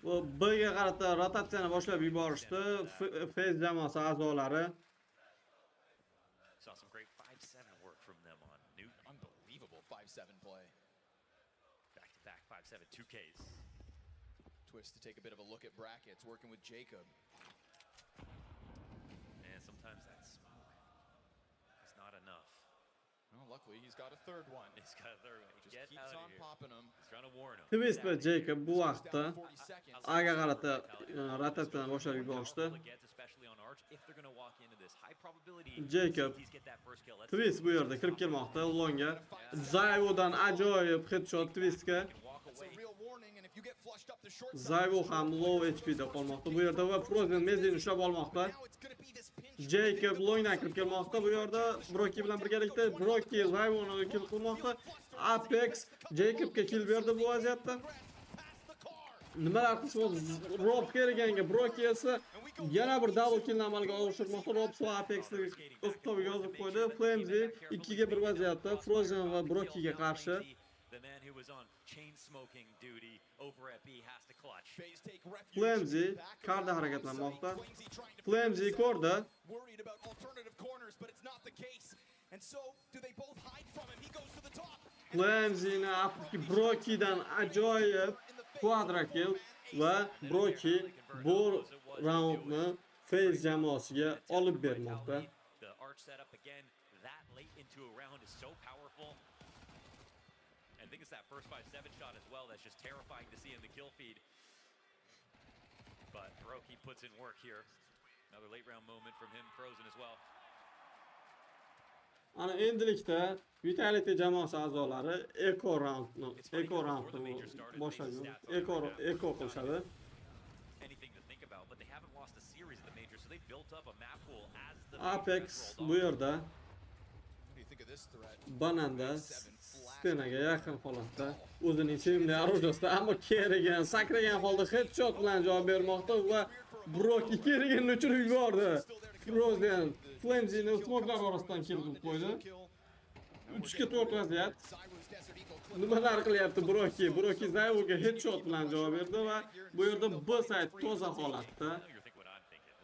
Bu B'ga qarata rotatsiyani boshlab yuborishdi Faze jamoasi a'zolari. Saw some great 5-7 work from them on Nuke. Unbelievable 5-7 play. Back-to-back 5-7 2Ks. Twist to take a bit of a look at brackets, working with Jacob. Man, sometimes that smoke is not enough. Well, luckily he's got a third one. He's got a third one. Just keeps on popping them. He's trying to warn him. Twist va Jacob bu vaqtda A'ga qarata rotatsiyani boshlab yuborishdi. Arch if they're going to walk into this. High probability Jacob CTs get that first kill. twist bu yerda kirib kelmoqda Longa. Zayvodan ajoyib headshot twistga. Zayvo ham low HP da qolmoqda bu yerda va Frozen Mezini ushlab olmoqda. Jacob Longdan kirib kelmoqda bu yerda Broki bilan birgalikda Broki Zayvoni kill qilmoqda. Apex Jacobga kill berdi bu vaziyatda. Nimalar qilmoqda? Rob kelganga Broki esa yana bir double kill amalga oshirmoqda. Rob va Apexni o'z to'biga yozib qo'ydi. Flamesy 2 ga 1 vaziyatda Frozen va Brokiga qarshi. Flamesy karda harakatlanmoqda. Flamesy korda. Flamesini afki Brokidan ajoyib quadra kill va Broki bu raundni Faze jamoasiga olib bermoqda. I think it's that first 5-7 shot as well that's just terrifying to see in the kill feed. But Broki puts in work here. Another late round moment from him, Frozen as well. Ana endilikda Vitality jamoasi a'zolari Eco roundni boshlagan. Eco qilishadi. Anything to think about, but they haven't lost a series of the major, so they built up a map pool as the Apex bu yerda bananda stenaga yaqin holatda o'zining sevimli orujasida ammo kerigan sakragan holda headshot bilan javob bermoqda va Broki keriganni uchirib yubordi. Frozen Flamesini smoklar orasidan kelib qo'ydi. 3 ga 4 vaziyat. Nimalar qilyapti Broki? Broki Zayvoga headshot bilan javob berdi va bu yerda B-side toza holatda.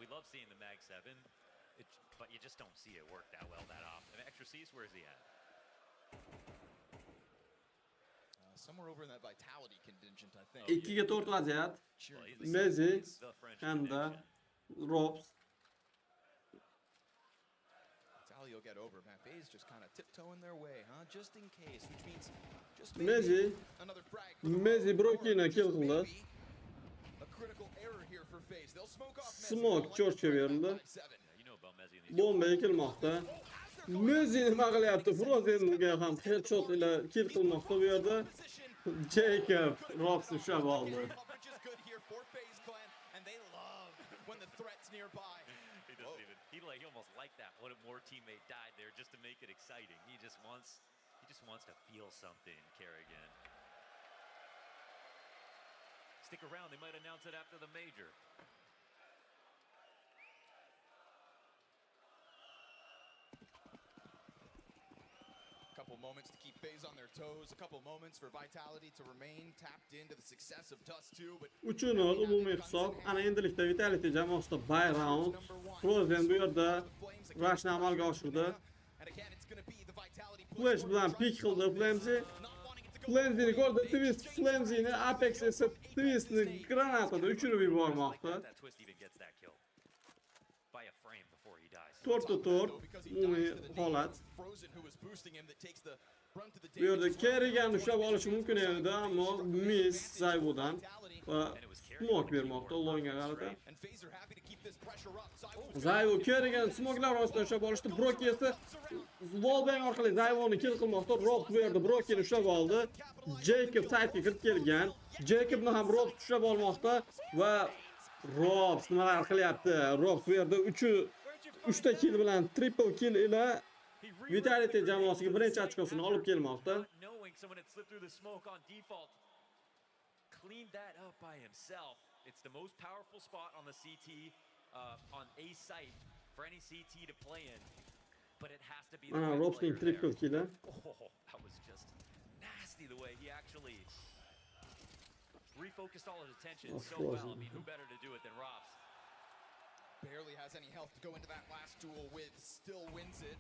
We love seeing the Mag 7, but you just don't see it work that well that often. Extra C's, where is he at? Somewhere over in that vitality contingent, I think. 2 ga 4 vaziyat. Mezi hamda Robs. Will get over. Man, Faze just kind of tiptoeing their way, huh? Just in case, which means just another frag. Mezi Brokini kill qildi. A critical error here for Faze. They'll smoke off Mezi. Smoke George'ga berildi. Bomba ekilmoqda. Mezi nima qilyapti? Frozenga ham headshot ila kill qilmoqda bu yerda. Jacob Robs ushlab oldi. He almost liked that. One more teammate died there just to make it exciting. He just wants to feel something, Kerrigan. Stick around. They might announce it after the major. Couple moments to keep Faze on their toes, a couple moments for Vitality to remain tapped into the success of Dust 2, but 3-0 umumiy hisob. Ana endilikda Vitality jamoasida buy round. Frozen bu yerda rushni amalga oshirdi. Flash bilan pick qildi Flamesy. Flamesini ko'rdi, twist Flamesini Apex esa twistni granatada uchirib yubormoqda. 4-4 umumiy holat. Bu yerda Kerrigan ushlab olishi mumkin edi, ammo miss Zayvodan va smoke bermoqda Longa qarata. Zayvo Kerrigan smoklar orasidan ushlab olishdi. Broki esa wallbang orqali Zayvoni kill qilmoqda. Rob bu yerda Brokini ushlab oldi. Jacob side'ga kirib kelgan. Jacobni ham Rob ushlab olmoqda va Rob nimalar qilyapti? Rob bu yerda 3 ta kill bilan triple kill ila Vitality jamoasiga birinchi ochkosini olib kelmoqda. Cleaned that up by himself. It's the most powerful spot on the CT, on A site for any CT to play in. But it has to be the right Robsning triple kill. Oh, that was just nasty the way he actually refocused all his attention so well. I mean, who better to do it than Robs? Barely has any health to go into that last duel with, still wins it.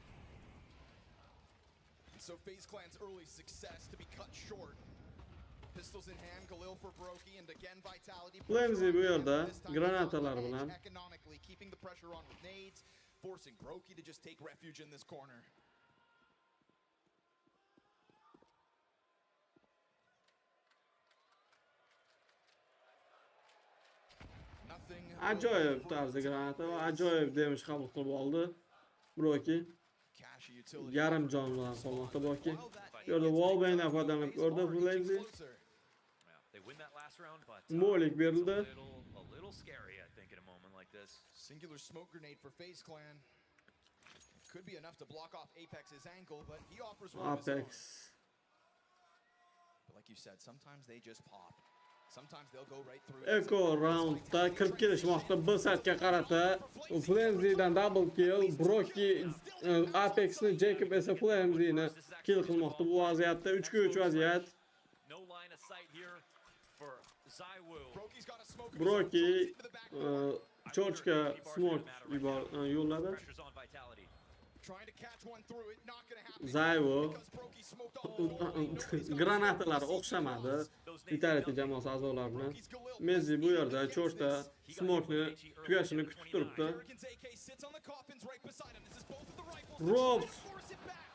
So FaZe Clan's early success to be cut short. Pistols in hand, Khalil for Broki, and again Vitality. Flamesy bu yerda granatalar bilan economically keeping the pressure on with nades, forcing Broki to just take refuge in this corner. Ajoyib tarzda granata va ajoyib damage qabul qilib oldi. Broki yarim jon bilan qolmoqda Broki. Bu yerda wallbangdan foydalanib ko'rdi Faze. Molik berildi. A little scary, I think, in a moment like this. Singular smoke grenade for Faze Clan. Could be enough to block off Apex's ankle, but he offers one of his own. But like you said, sometimes they just pop. Sometimes they'll go right through. Eko roundda kirib kelishmoqda bir satga qarata. Flamzy'dan double kill, Broki Apex'ni, Jacob esa Flamzy'ni kill qilmoqda bu vaziyatda 3-3 vaziyat. Broki Chorchga smoke yo'lladi. Zayvo granatalar o'xshamadi Vitality jamoasi a'zolari bilan. Mezi bu yerda Chorchda smoke'ni tugashini kutib turibdi. Robs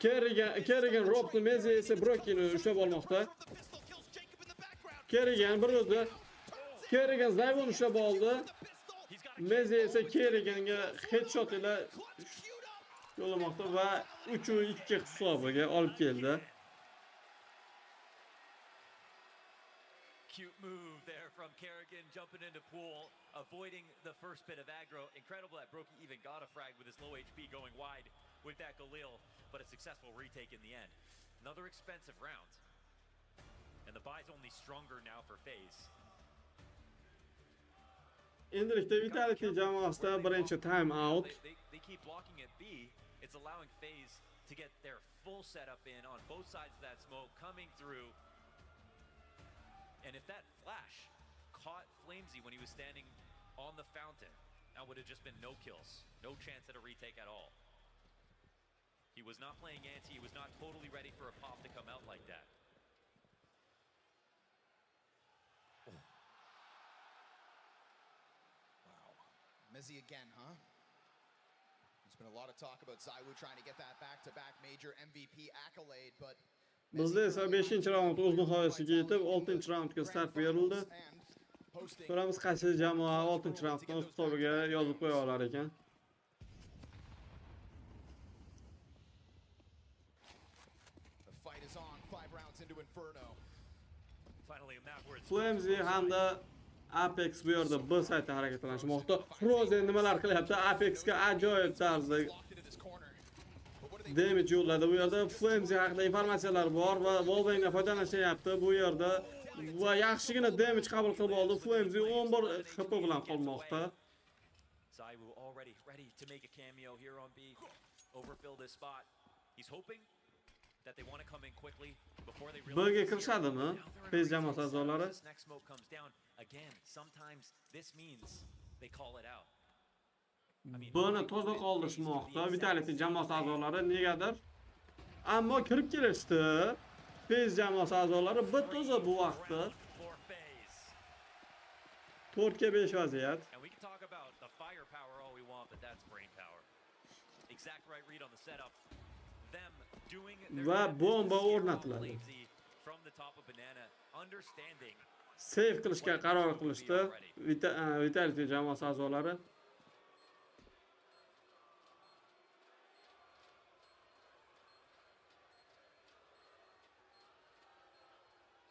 Kerrigan Robsni, Mezi esa Brokini ushlab olmoqda. Kerrigan bir o'zi Kerrigan Zayvoni ushlab oldi. Mezi esa Kerriganga headshot ila yo'llamoqda va 3-2 hisobiga olib keldi. Cute move there from Kerrigan, jumping into pool, avoiding the first bit of aggro. Incredible that Brokey even got a frag with his low HP going wide with that Galil, but a successful retake in the end. Another expensive round. And the buy's only stronger now for Faze. Endilikda Vitality jamoasida birinchi time out. They keep blocking at B. It's allowing Faze to get their full setup in on both sides of that smoke coming through. And if that flash caught Flamzy when he was standing on the fountain, that would have just been no kills, no chance at a retake at all. He was not playing anti, he was not totally ready for a pop to come out like that. Oh. Wow. Mezzi again, huh? There's been a lot of talk about Zaiwu trying to get that back-to-back major MVP accolade, but bizda esa 5-raund o'z nihoyasiga yetib 6-raundga start berildi. Ko'ramiz qaysi jamoa 6-raundni o'z hisobiga yozib qo'ya olar ekan. Flamzy hamda Apex bu yerda bir saytda harakatlanishmoqda. Frozen nimalar qilyapti? Apexga ajoyib tarzda damage yo'lladi bu yerda. Flamzy haqida informatsiyalar bor va wallbangdan foydalanishyapti bu yerda va yaxshigina damage qabul qilib oldi. Flamzy 11 HP bilan qolmoqda. Zaiwu already ready to make a cameo here on B. Overfill this spot. He's hoping that they want to come in quickly before they really B'ga kirishadimi? Faze jamoasi a'zolari. Next smoke comes down again. Sometimes this means they call it out. Buni toza qoldirishmoqda Vitality jamoasi a'zolari negadir. Ammo kirib kelishdi. Faze jamoasi a'zolari bir toza bu vaqtda. 4-5 vaziyat. And we can talk about the firepower all we want, but that's brain power. Exact right read on the setup. Them doing va bomba o'rnatiladi. From the top of banana, understanding. Save qilishga qaror qilishdi Vitality jamoasi a'zolari.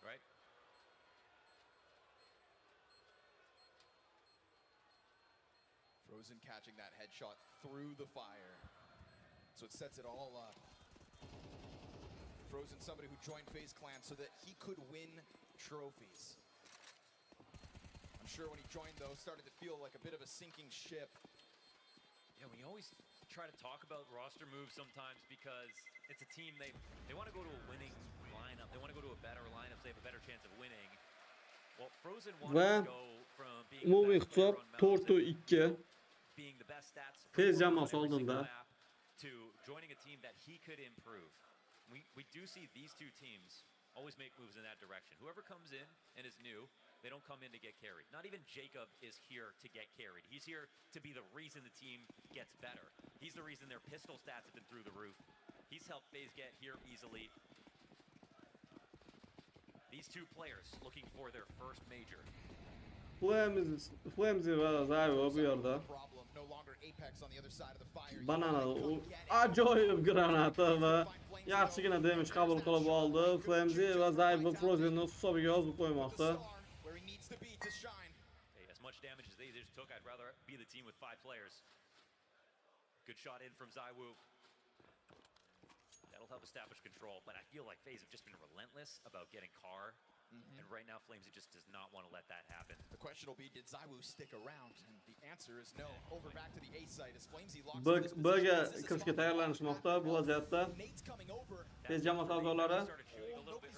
Right? Frozen catching that headshot through the fire. So it sets it all up. Frozen, somebody who joined Faze Clan so that he could win trophies. I'm sure when he joined, though, started to feel like a bit of a sinking ship. Yeah, we always try to talk about roster moves sometimes because it's a team, they want to go to a winning lineup. They want to go to a better lineup so they have a better chance of winning. Well, Frozen wanted to go from being umumiy hisob 4-2 being the best stats Faze jamoasi oldinda to joining a team that he could improve. We do see these two teams always make moves in that direction. Whoever comes in and is new, they don't come in to get carried. Not even Jacob is here to get carried. He's here to be the reason the team gets better. He's the reason their pistol stats have been through the roof. He's helped Faze get here easily. These two players looking for their first major. Flamsy va Zayvo bu yerda. Banana ajoyib granata va yaxshigina damage qabul qilib oldi. Flamsy va Zayvo Frozen'ni hisobiga yozib qo'ymoqda. As much damage as they just took, I'd rather be the team with 5 players. Good shot in from Zaiwu. That'll help establish control, but I feel like Faze have just been relentless about getting Carr. And right now, Flamesy just does not want to let that happen. The question will be, did Zaiwu stick around? And the answer is no. Over back to the A site as Flamesy locks in this B'ga kirishga tayyorlanishmoqda bu vaziyatda. Tez jamoat a'zolari.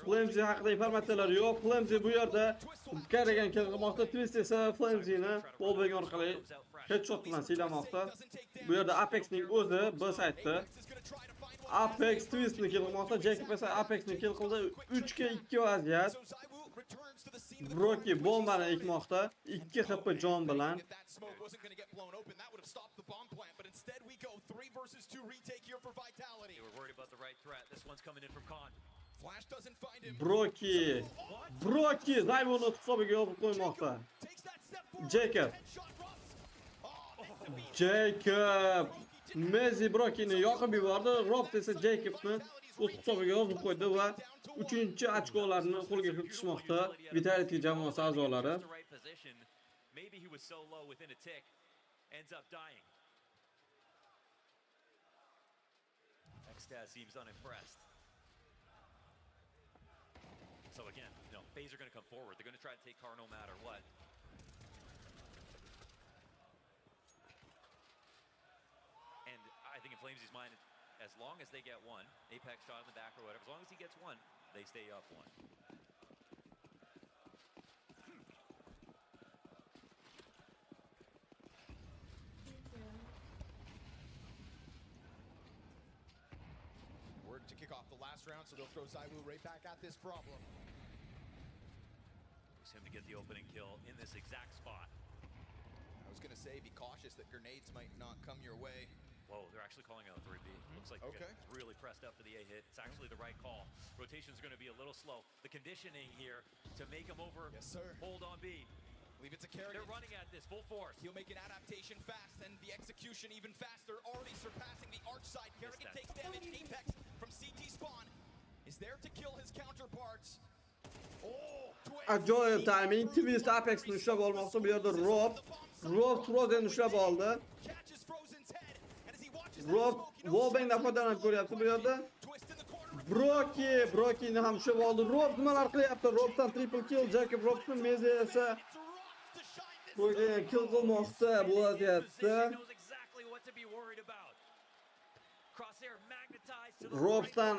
Flamesy haqida informatsiyalar yo'q. Flamesy bu yerda Karagan kelmoqda. Twist esa Flamesyni wallbang orqali headshot bilan siylamoqda. Bu yerda Apexning o'zi B saytda. Apex Twistni kill qilmoqda. Jacob esa Apexni kill qildi. 3-2 vaziyat. Broki bombani ekmoqda. 2 HP jon bilan. Broki Zayvoni hisobiga yozib qo'ymoqda. Jacob Messi Brokini yoqib yubordi. Rob esa Jacobni o'z hisobiga yozib qo'ydi va 3-ochkolarni qo'lga kiritishmoqda Vitality jamoasi a'zolari. Maybe he was so low within a tick, ends up dying. Extaz seems unimpressed. So again, Faze are going to come forward. They're going to try to take Carr no matter what. And I think in Flamesy's mind, as long as they get one, Apex shot in the back or whatever, as long as he gets one, they stay up one. Word to kick off the last round, so they'll throw Zaiwu right back at this problem. It's him to get the opening kill in this exact spot. I was going to say, be cautious that grenades might not come your way. Whoa, they're actually calling out 3B. Looks like they're really pressed up for the A hit. It's actually the right call. Rotation's going to be a little slow. The conditioning here to make him over. Yes, sir. Hold on B. Leave it to Kerrigan. They're running at this full force. He'll make an adaptation fast, and the execution even faster. Already surpassing the arch side. Kerrigan takes damage. Apex from CT spawn is there to kill his counterparts. Ajoyib timing. Twist Apex'ni ushlab olmoqda. Bu yerda Rob Frozen ushlab oldi. Rob wallbangdan foydalanib ko'ryapti bu yerda. Brokini ham ushlab oldi. Rob nimalar qilyapti? Robdan triple kill. Jacob Robson Mezi esa kill qilmoqda bu vaziyatda. Robson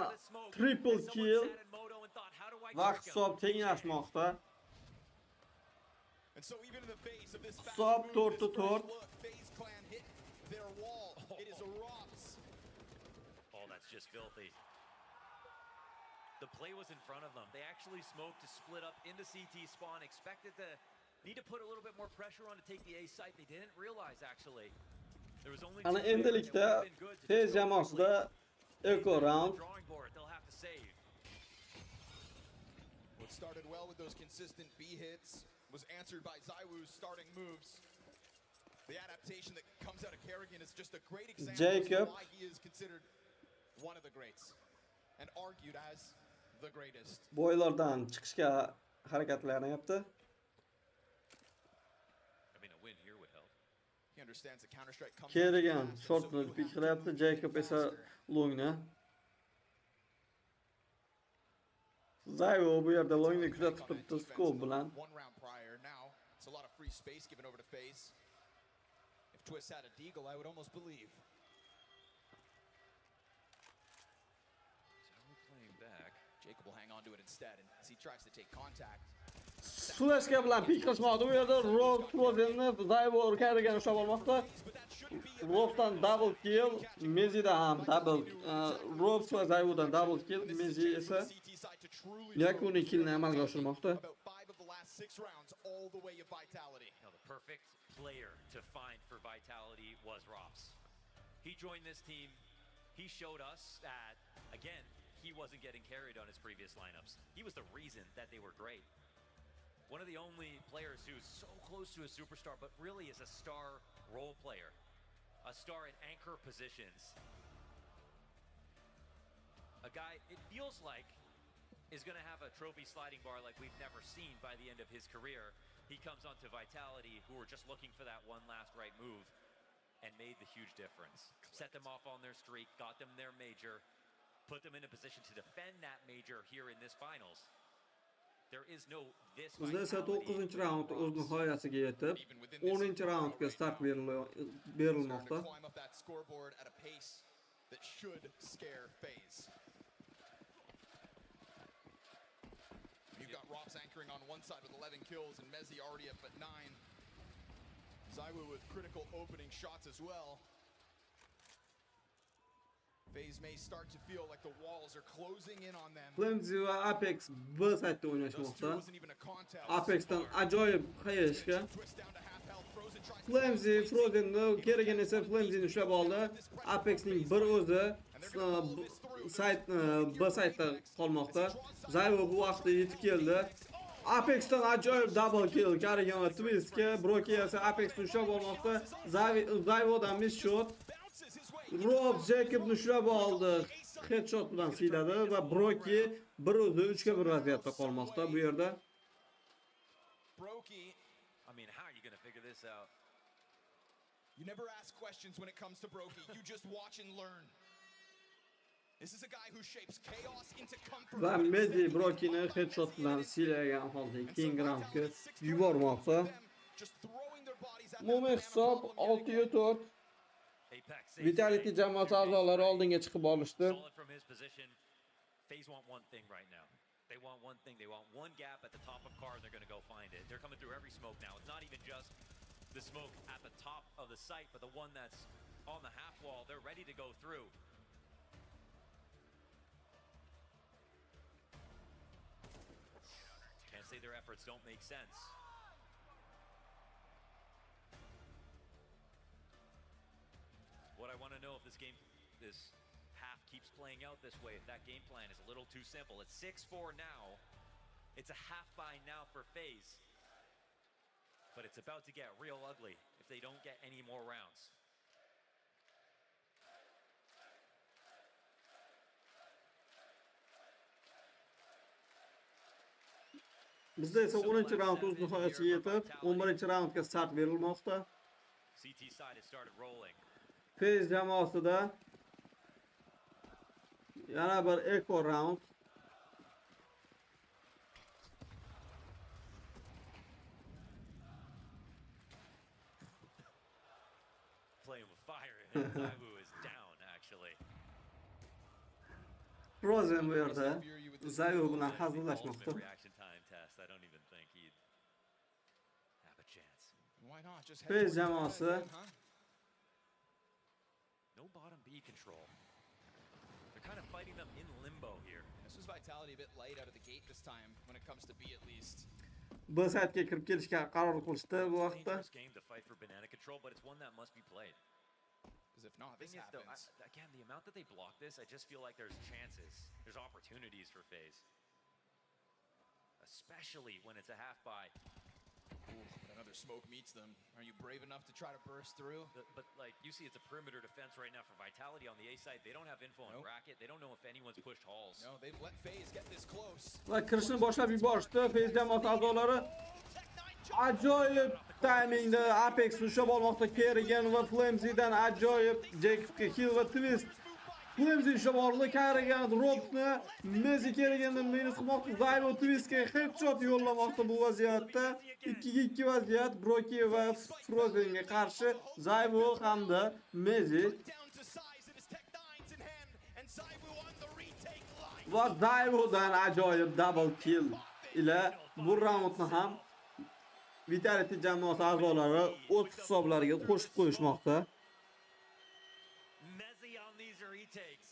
triple kill. Va hisob tenglashmoqda. Hisob 4-4. Oh, that's just filthy. The play was in front of them. They actually smoked to split up into CT spawn. Expected to need to put a little bit more pressure on to take the A site. They didn't realize actually. There was only Ana endilikda Faze jamoasida eco round. What started well with those consistent B hits was answered by Zaiwu's starting moves. The adaptation that comes out of Kerrigan is just a great example of why he is considered one of the greats and argued as the greatest. Boylardan chiqishga harakatlanyapti. I mean, a win here would help. He understands the counter-strike comes Kerrigan shortni pick qilyapti. Jacob esa longni. Zaiwu bu yerda longni kuzatib turibdi scope bilan. One round prior. Now it's a lot of free space given over to Faze. If Twist had a deagle, I would almost believe. Playing back. Jacob will hang on to it instead, and as he tries to take contact. Flashga bilan pick qilishmoqda. Bu yerda Rob Frozenni Zaiwu Kerrigan ushlab olmoqda. Robdan double kill, Mezi'da ham double. Rob va Zaiwudan double kill, Mezi esa yakuniy killni amalga oshirmoqda. Now the perfect player to find for Vitality was Rops. He joined this team. He showed us that, again, he wasn't getting carried on his previous lineups. He was the reason that they were great. One of the only players who's so close to a superstar, but really is a star role player. A star in anchor positions. A guy, it feels like, is going to have a trophy sliding bar like we've never seen by the end of his career. He comes onto Vitality, who were just looking for that one last right move, and made the huge difference. Set them off on their streak, got them their major, put them in a position to defend that major here in this finals. There is no this Bizda esa 9-raund o'z nihoyasiga yetib, 10-raundga start berilmoqda. That should scare Faze. You've got Rops anchoring on one side with 11 kills and Mezzi already up at 9. Zaiwu with critical opening shots as well. Faze may start to feel like the walls are closing in on them. Flimsy va Apex bir saytda o'ynashmoqda. Apexdan ajoyib qayishga. Flimsy Frozen'ni keragini esa Flimsy'ni ushlab oldi. Apexning bir o'zi sayt B saytda qolmoqda. Zaiwu bu vaqtda yetib keldi. Apexdan ajoyib double kill Karigan va Twistga. Broki esa Apexni ushlab olmoqda. Zaiwudan miss shot. Rob Jacobni ushlab oldi. Headshot bilan siyladi va Broki bir o'zi 3-ga 1 vaziyatda qolmoqda bu yerda. Broki, I mean, how are you going to figure this out? You never ask questions when it comes to Broki. You just watch and learn. This is a guy who shapes chaos into comfort. Va Mezzi Brokini headshot bilan siylagan holda keyingi raundga yubormoqda. Umumiy hisob 6-4. Vitality jamoasi a'zolari oldinga chiqib olishdi. Faze want one thing right now. They want one thing. They want one gap at the top of car and they're going to go find it. They're coming through every smoke now. It's not even just the smoke at the top of the site, but the one that's on the half wall. They're ready to go through. Can't say their efforts don't make sense. What I want to know if this half keeps playing out this way, if that game plan is a little too simple. It's 6-4 now. It's a half by now for Faze. But it's about to get real ugly if they don't get any more rounds. Bizda esa 10-raund o'z nihoyasiga yetib, 11-raundga start berilmoqda. CT side has started rolling. Faze jamoasida yana bir echo round. Playing with fire and Zaiwu is down actually. Frozen bu yerda Zaiwu bilan hazillashmoqda. Reaction time test. I don't even think he'd have a chance. Why not? Just Faze jamoasi no bottom B control. They're kind of fighting them in limbo here. This was Vitality a bit light out of the gate this time when it comes to B at least. bu saytga kirib kelishga qaror qilishdi bu vaqtda. Dangerous game to fight for banana control, but it's one that must be played. Because if not, this happens. Again, the amount that they block this, I just feel like there's chances. There's opportunities for Faze. Especially when it's a half by. Ooh, another smoke meets them. Are you brave enough to try to burst through? But like you see, it's a perimeter defense right now for Vitality on the A side. They don't have info on bracket. They don't know if anyone's pushed halls. No, they've let Faze get this close. Va kirishni boshlab yuborishdi. Faze jamoasi a'zolari ajoyib timingda Apexni ushlab olmoqda. Kerrigan va Flimsy'dan ajoyib Jacobga kill va twist. Flimsy ushlab oldi. Kerrigan Robni Mezzi Kerrigandan minus qilmoqda. Zaiwu Twistga headshot yo'llamoqda bu vaziyatda. 2-2 vaziyat Broki va Frozenga qarshi Zaiwu hamda Mezzi. Va Zaiwudan ajoyib double kill ila bu raundni ham Vitality jamoasi a'zolari o'z hisoblariga qo'shib qo'yishmoqda. Mezzi on these retakes.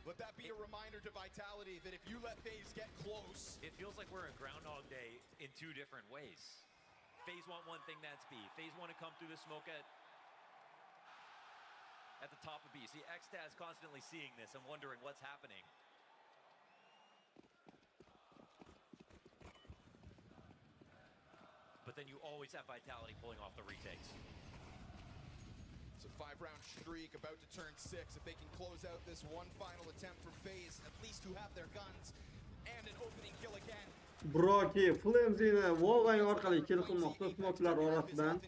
Let that be a reminder to Vitality that if you let Faze get close, it feels like we're in Groundhog Day in two different ways. Faze want one thing, that's B. Faze want to come through the smoke at the top of B. See, Xtaz constantly seeing this and wondering what's happening. But then you always have Vitality pulling off the retakes. It's a 5-round streak about to turn 6. If they can close out this one final attempt for Faze, at least who have their guns, and an opening kill again. Broki Flames'ini wallbang orqali kill qilmoqda smoke'lar orasidan.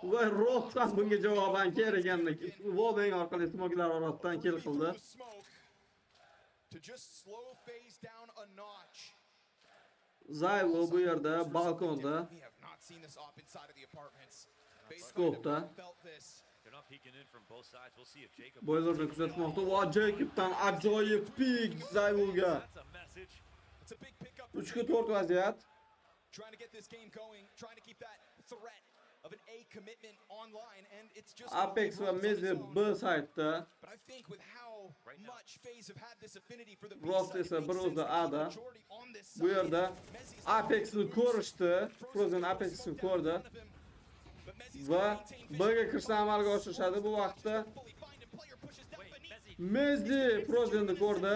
Va Roth ham bunga javoban kerakanda wallbang orqali smoke'lar orasidan kill qildi. To just slow Faze down a notch. Zayvo bu yerda balkonda. Skopda. Boylarni kuzatmoqda. Va Jacobdan ajoyib pik Zayvoga. 3-ga 4 vaziyat. Trying to get this game going, trying to keep that threat of an A commitment online, and it's just Apex va Meze B side'da. But I think with how much Faze have had this affinity for the Rost esa bir o'zida A'da. Bu yerda Apex'ni ko'rishdi. Frozen Apex'ni ko'rdi. Va B'ga kirishni amalga oshirishadi bu vaqtda. Mezli Frozenni ko'rdi.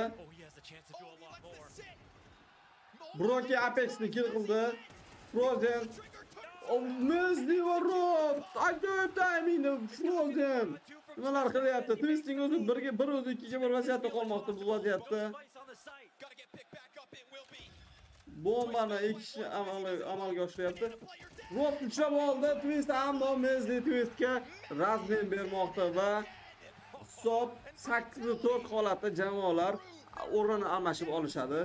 Broki Apex'ni kill qildi. Frozen Mezli va Rob ajoyib timingda Frozen nimalar qilyapti? Twisting o'zi 1-ga 1 o'zi 2-ga 1 vaziyatda qolmoqda bu vaziyatda. Bombani 2 kishi amalga oshiryapti. Rob ushlab oldi. Twist ammo Mezli Twistga razmen bermoqda va hisob 8-4 holatda jamoalar o'rnini almashib olishadi.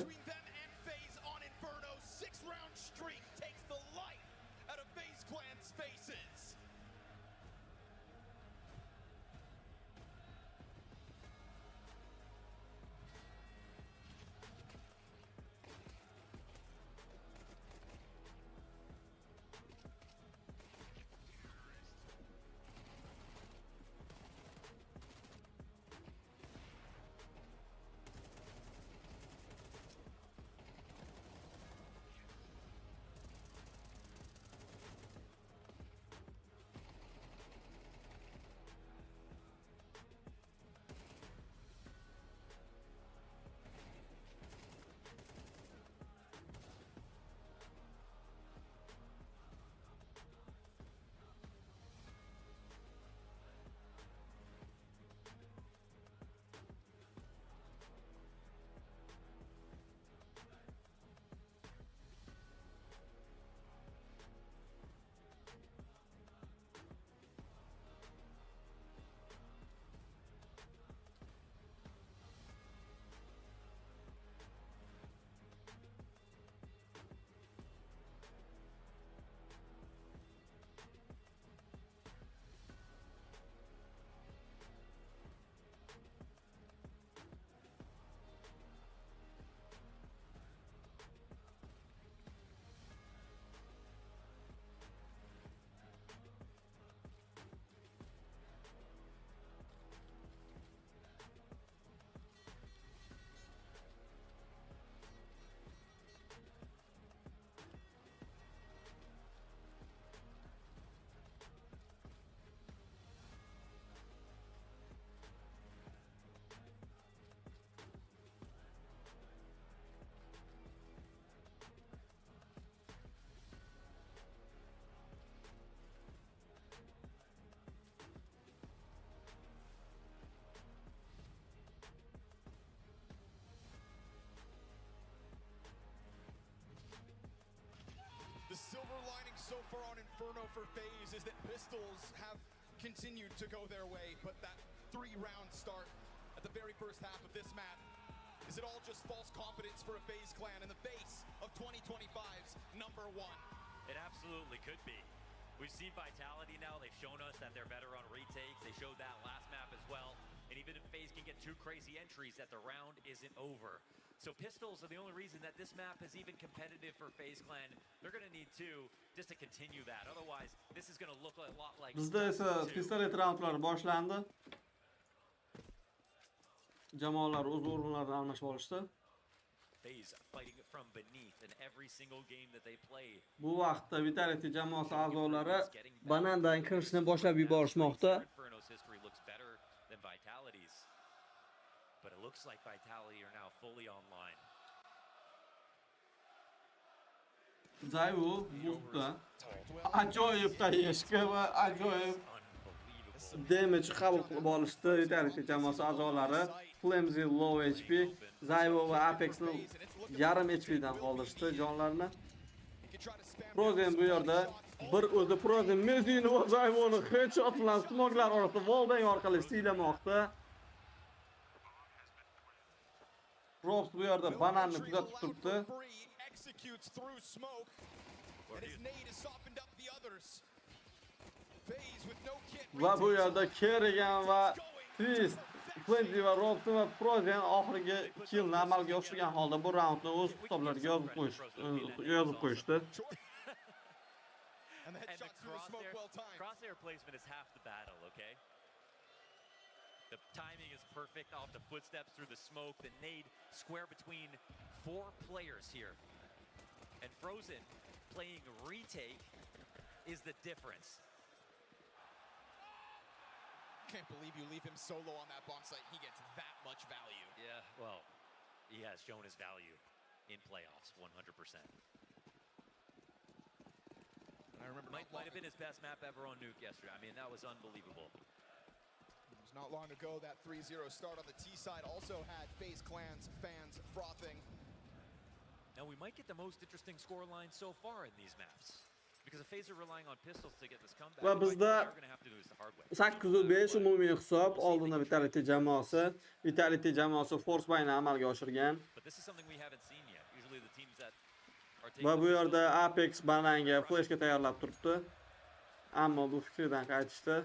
Silver lining so far on Inferno for Faze is that Pistols have continued to go their way, but that 3-round start at the very first half of this map, is it all just false confidence for a Faze clan in the face of 2025's #1? It absolutely could be. We've seen Vitality now. They've shown us that they're better on retakes. They showed that last map as well. And even if Faze can get 2 crazy entries, that the round isn't over. So Pistols are the only reason that this map is even competitive for Faze Clan. They're going to need 2 just to continue that. Otherwise, this is going to look a lot like... Bizda esa pistolet roundlari boshlandi. Jamoalar o'z o'rinlarini almashib olishdi. Faze fighting from beneath in every single game that they play. Bu vaqtda Vitality jamoasi a'zolari banandan kirishni boshlab yuborishmoqda. looks like Vitality are now fully online. Zayvu boostda ajoyib tayishga va ajoyib damage qabul qilib olishdi Vitality jamoasi a'zolari. Flamzy low HP, Zayvu va Apexni yarim HP dan qoldirishdi jonlarini. Frozen bu yerda bir o'zi Frozen Mezini va Zayvuni headshot bilan smoglar orasida wallbang orqali siylamoqda. Robs bu yerda bananni kuzatib turibdi. Va bu yerda Kerrigan va Twist, Frenzy va Robson va Frozen oxirgi killni amalga oshirgan holda bu raundni o'z hisoblariga yozib qo'yishdi. And the crosshair placement is half the battle, okay? The timing is perfect off the footsteps through the smoke. The nade square between 4 players here. And Frozen playing retake is the difference. Can't believe you leave him solo on that bomb site. He gets that much value. Yeah, well, he has shown his value in playoffs, 100%. I remember might have been his best map ever on Nuke yesterday. I mean, that was unbelievable. It was not long ago that 3-0 start on the T side also had Faze Clans fans frothing. Now we might get the most interesting scoreline so far in these maps. Because if Faze are relying on pistols to get this comeback, Va bizda 8-5 umumiy hisob oldinda Vitality jamoasi force buy'ni amalga oshirgan. But this is something we haven't seen yet. Usually the teams that Va bu yerda Apex bananga flashga tayyorlab turibdi. Ammo bu fikrdan qaytishdi.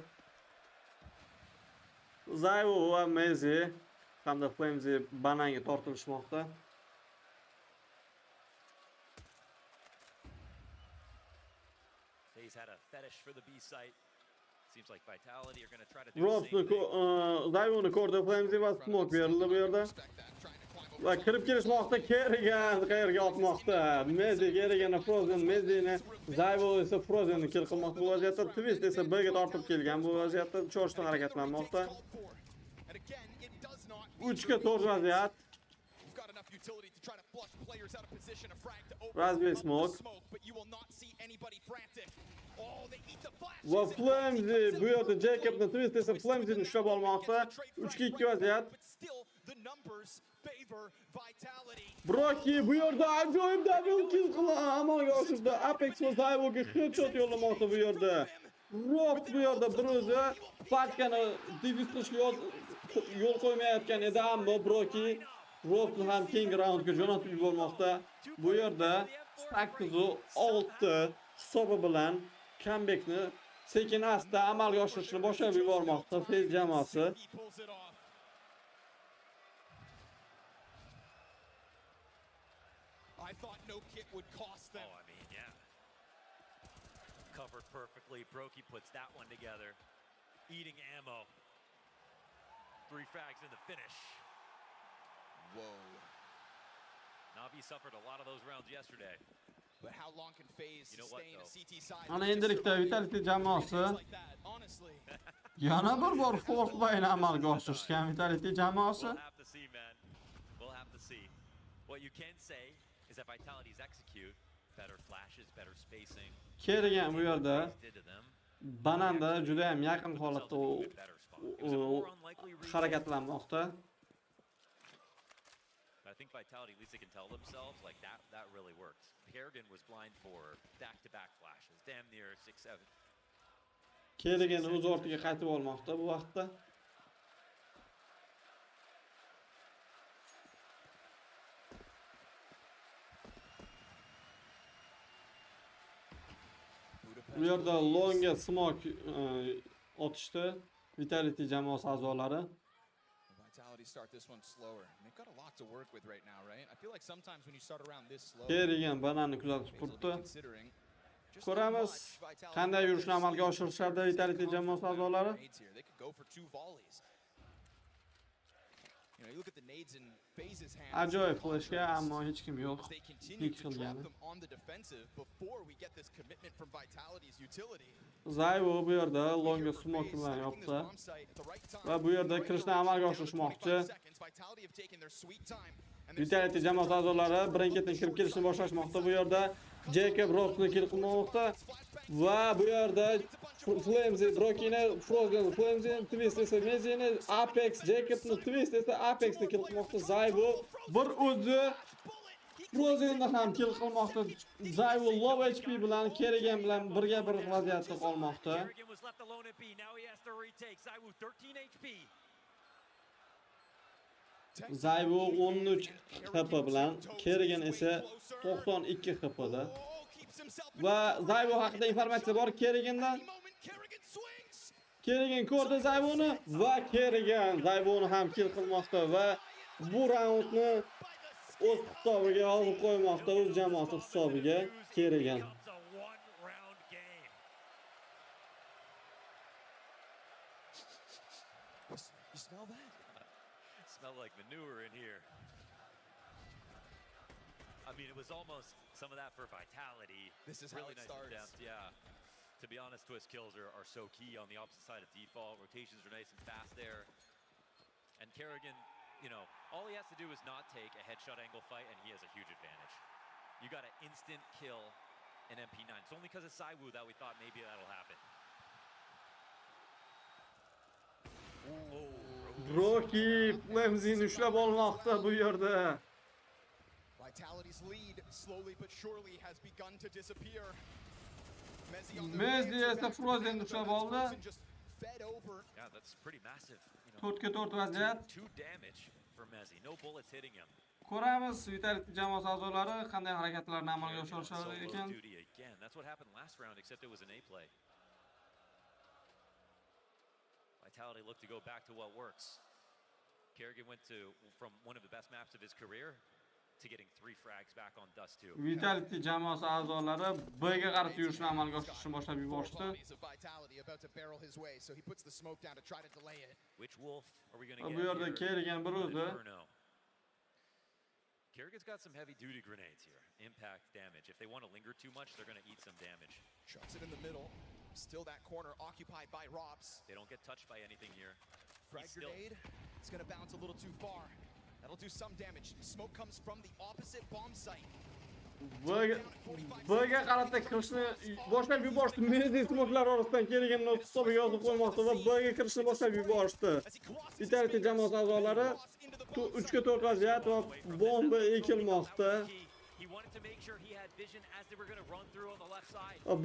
Zayvu va Mezi hamda Flamzy bananga tortilishmoqda. Faze had a fetish for the B site. Seems like Vitality are going to try to do the same thing. Zayvuni ko'rdi, Flamzy va smoke berildi bu yerda. Va kirib kelishmoqda, Kerrigan qayerga otmoqda. Mezi Kerrigan Frozen, Mezini Zayvu esa Frozenni kill qilmoqda bu vaziyatda. Twist esa B'ga tortib kelgan bu vaziyatda cho'rishda harakatlanmoqda. 3-ga 4 vaziyat. Razbay smoke. Va Flamzy bu yerda Jacobni Twist esa Flamzyni ushlab olmoqda. 3-ga 2 vaziyat. Broki bu yerda ajoyib double kill qilib amalga oshirdi. Apex va Zayvuga headshot yo'llamoqda bu yerda. Rob bu yerda bir o'zi patkani defense qilishga yo'l qo'ymayotgan edi, ammo Broki Robni ham keyingi raundga jo'natib yubormoqda. Bu yerda 8-6 hisobi bilan comebackni sekin-asta amalga oshirishni boshlab yubormoqda Faze jamoasi. I thought no kit would cost them. Oh, I mean, yeah. Covered perfectly. Brokey puts that one together. Eating ammo. 3 frags in the finish. Whoa. Navi suffered a lot of those rounds yesterday. But how long can Faze stay in a CT side? Ana endilikda Vitality jamoasi yana bir bor force buy'ni amalga oshirishgan Vitality jamoasi. We'll have to see, man. We'll have to see. What you can say is that Vitality's execute better flashes, better spacing. Kerrigan bu yerda bananda juda ham yaqin holatda harakatlanmoqda. I think Vitality, at least they can tell themselves, like that really works. Kerrigan was blind for back-to-back flashes, damn near 6-7. Kerrigan o'z ortiga qaytib olmoqda bu vaqtda. Bu yerda longga smoke otishdi Vitality jamoasi a'zolari. Vitality start this one slower. They've got a lot to work with right now, right? I feel like sometimes when you start around this slow, Kerrigan bananni kuzatib turibdi. Ko'ramiz qanday yurishni amalga oshirishadi Vitality jamoasi a'zolari. They could go for 2 volleys. You know, you look at the nades in Faze's hands. Ajoyib flashga, ammo hech kim yo'q. They continue to drop them on the defensive before we get this commitment from Vitality's utility. Zayvo bu yerda longa smoke bilan yopdi. Va bu yerda kirishni amalga oshirishmoqchi. Vitality jamoasi a'zolari birin-ketin kirib kelishni boshlashmoqda. Bu yerda Jacob Rossni kill qilmoqda. Va bu yerda Flamesy Brokini, Frozen Flamesy, Twist esa Mezini, Apex Jacobni, Twist esa Apexni kill qilmoqda. Zayvo bir o'zi Frozenni ham kill qilmoqda. Zayvo low HP bilan Kerrigan bilan birga bir vaziyatda qolmoqda. Zayvo 13 HP bilan, Kerrigan esa 92 HP da. Va Zayvo haqida informatsiya bor Kerrigandan. Kerrigan ko'rdi Zayvoni va Kerrigan Zayvoni ham kill qilmoqda va bu raundni o'z hisobiga olib qo'ymoqda, o'z jamoasi hisobiga Kerrigan. You smell that? Smell like manure in here. I mean, it was almost some of that for vitality. This is really how it nice starts. Depth, yeah. To be honest, twist kills are so key on the opposite side of default. Rotations are nice and fast there. And Kerrigan, you know, all he has to do is not take a headshot angle fight, and he has a huge advantage. You got an instant kill in MP9. It's only because of Saiwu that we thought maybe that'll happen. Rocky Flamesini ushlab olmoqda bu yerda. Vitality's lead slowly but surely has begun to disappear. Mezzi esa Frozen ushlab oldi. Yeah, that's pretty massive. 4-4 vaziyat. 2 damage for Mezzi. No bullets hitting him. Ko'ramiz Vitality jamoasi a'zolari qanday harakatlarni amalga oshirishar ekan. That's what happened last round, except it was an A play. Vitality looked to go back to what works. Kerrigan went from one of the best maps of his career to getting 3 frags back on Dust 2. Vitality jamoasi a'zolari B'ga qarab yurishni amalga oshirishni boshlab yuborishdi. Which wolf are we going to get? Bu yerda Kerrigan bir o'zi. Kerrigan's got some heavy duty grenades here. Impact damage. If they want to linger too much, they're going to eat some damage. Chucks it in the middle. Still that corner occupied by Robs. They don't get touched by anything here. Frag grenade. It's going to bounce a little too far. That'll do some damage. Smoke comes from the opposite bomb site. B'ga qarata kirishni boshlab yuborishdi. Mezzi smokelar orasidan Kerriganni o'z hisobiga yozib qo'ymoqda va B'ga kirishni boshlab yuborishdi. Vitality jamoasi a'zolari 3-4 vaziyat va bomba ekilmoqda.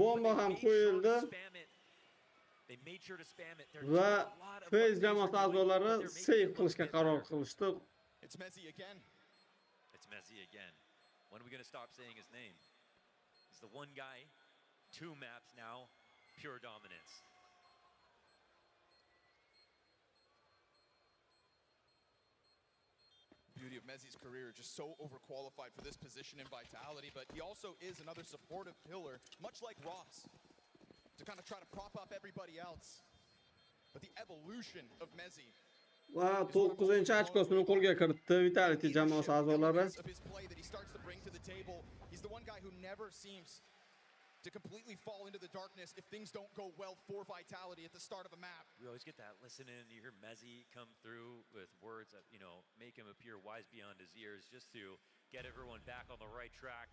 Bomba ham qo'yildi. Va Faze jamoasi a'zolari save qilishga qaror qilishdi. It's Mezzi again. It's Mezzi again. When are we going to stop saying his name? He's the one guy, 2 maps now, pure dominance. Beauty of Mezzi's career, just so overqualified for this position in Vitality, but he also is another supportive pillar, much like Ross, to kind of try to prop up everybody else. But the evolution of Mezzi. Va 9-ochkosini qo'lga kiritdi Vitality jamoasi a'zolari. He's the one guy who never seems to completely fall into the darkness if things don't go well for Vitality at the start of a map. We always get that listen in, you hear Mezzi come through with words that, you know, make him appear wise beyond his years just to get everyone back on the right track.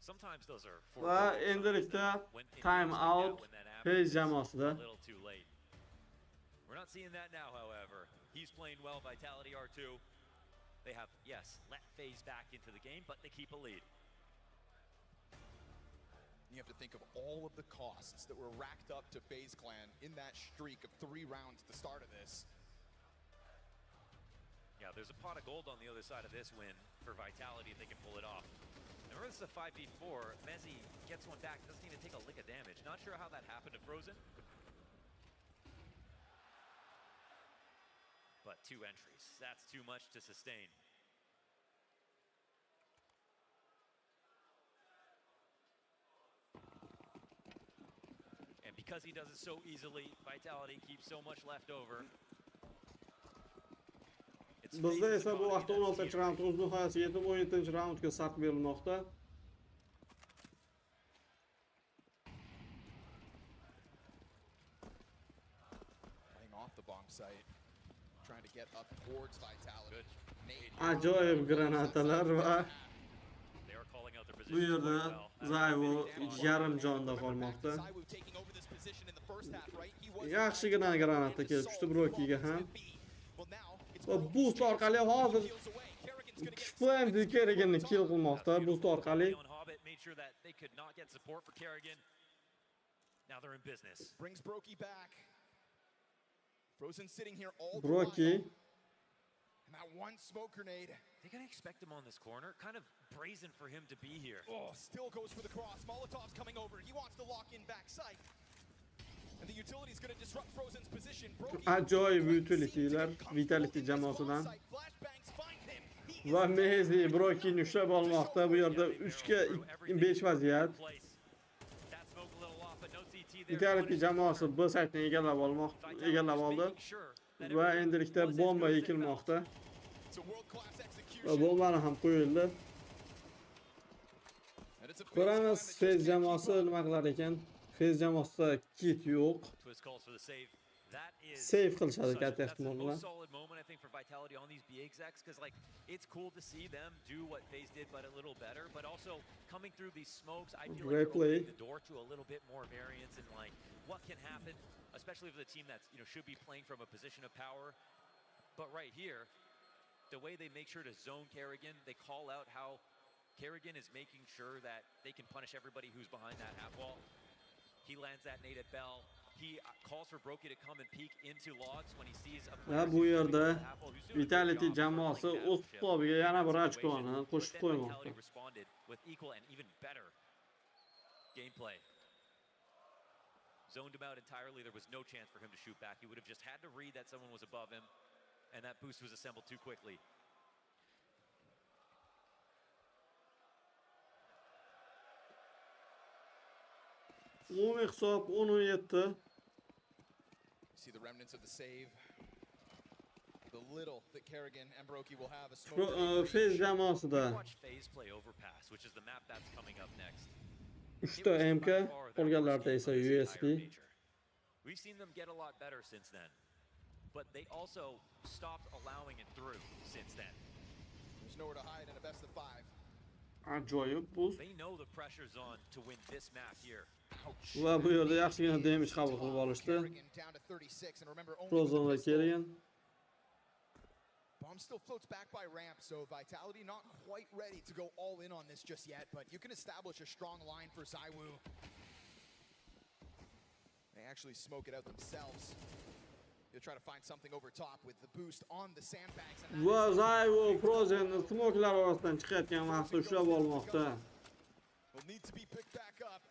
Sometimes those are Va endilikda time out Faze jamoasida. A little too late. We're not seeing that now, however. He's playing well, Vitality R2. They have, yes, let Faze back into the game, but they keep a lead. You have to think of all of the costs that were racked up to FaZe Clan in that streak of 3 rounds at the start of this. Yeah, there's a pot of gold on the other side of this win for Vitality if they can pull it off. Remember, this is a 5v4. Mezzi gets one back, doesn't even take a lick of damage. Not sure how that happened to Frozen. But 2 entries, that's too much to sustain. And because he does it so easily, Vitality keeps so much left over. Bizda esa bu vaqtda 16-raund o'z nihoyasiga yetib 17-raundga start berilmoqda. the bomb site. Trying to get up towards Vitality. Ajoyib granatalar va bu yerda Zayvo yarim jonda qolmoqda. Yaxshigina granata kelib tushdi Brokiga ham. Va boost orqali hozir Flame Kerriganni kill qilmoqda boost orqali. Now they're in business. Brings Brokey back. Frozen sitting here all Brokey. And that one smoke grenade. They're going to expect him on this corner. Kind of brazen for him to be here. Oh, still goes for the cross. Molotov's coming over. He wants to lock in backside. And the utility's going to disrupt Frozen's position. Ajoyib utility'lar Vitality jamoasidan. Va Mezi Brokeyni ushlab olmoqda. Bu yerda 3 ga 5 vaziyat. Vitality jamoasi bu saytni egallab oldi va endilikda bomba ekilmoqda. Va bombani ham qo'yildi. Ko'ramiz Faze jamoasi nima qilar ekan. Faze jamoasida kit yo'q. Save qilishadi katta ehtimol bilan. It's cool to see them do what Faze did, but a little better. But also coming through these smokes, I feel like they're opening the door to a little bit more variance and like what can happen, especially for the team that's should be playing from a position of power. But right here, the way they make sure to zone Kerrigan, they call out how Kerrigan is making sure that they can punish everybody who's behind that half wall. He lands that nade at Bell. He calls for Brokey to come and peek into logs when he sees a player. Bu yerda Vitality jamoasi o'z hisobiga yana bir ochkoni qo'shib qo'ymoqda. With equal and even better gameplay. Zoned him out entirely. There was no chance for him to shoot back. He would have just had to read that someone was above him, and that boost was assembled too quickly. Umumiy hisob 10-17. See the remnants of the save. The little that Kerrigan and Brokey will have a smoke. Faze jamoasida. Watch Faze play overpass, which is the map that's coming up next. 3 ta MK, qolganlarda esa USP. We've seen them get a lot better since then. But they also stopped allowing it through since then. There's nowhere to hide in a best of 5. Ajoyib boost. They know the pressure's on to win this map here. Va bu yerda yaxshigina damage qabul qilib olishdi. Frozen va Kerrigan. Bomb still floats back by ramp, so Vitality not quite ready to go all in on this just yet, but you can establish a strong line for Zaiwu. They actually smoke it out themselves. They'll try to find something over top with the boost on the sandbags. Va Zaiwu Frozen smoke'lar orasidan chiqayotgan vaqtda ushlab olmoqda. Will need to be picked back up.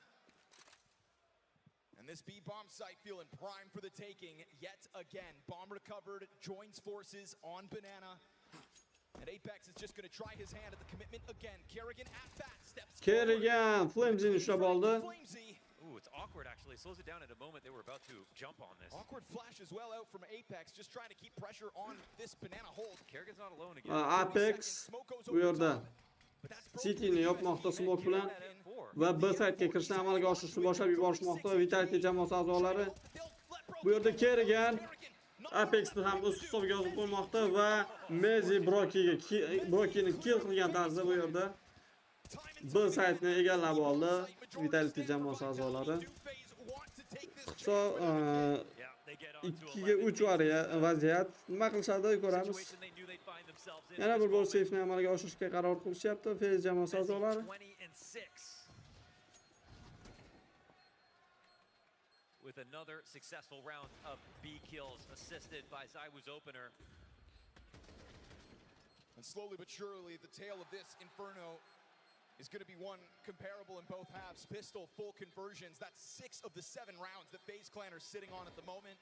And this B bomb site feeling prime for the taking yet again. Bomb recovered, joins forces on Banana. And Apex is just going to try his hand at the commitment again. Kerrigan at bat steps Kerrigan Flames'ni ushlab oldi. Ooh, it's awkward actually. Slows it down at a moment they were about to jump on this. Awkward flash as well out from Apex, just trying to keep pressure on this Banana hold. Kerrigan's not alone again. Apex bu yerda City'ni yopmoqda smoke bilan va B saytga kirishni amalga oshirishni boshlab yuborishmoqda Vitality jamoasi a'zolari. Bu yerda Kerrigan Apexni ham o'z hisobiga yozib qo'ymoqda va Mezi Brokeyni kill qilgan tarzda bu yerda B saytni egallab oldi Vitality jamoasi a'zolari. Hisob 2 ga 3 vaziyat. Nima qilishadi ko'ramiz. Yana bir bol safeni amalga oshirishga qaror qilishyapti Faze jamoasi a'zolari. With another successful round of B kills assisted by Zaiwu's opener. And slowly but surely the tale of this Inferno is going to be one comparable in both halves. Pistol full conversions. That's 6 of the 7 rounds that FaZe Clan are sitting on at the moment.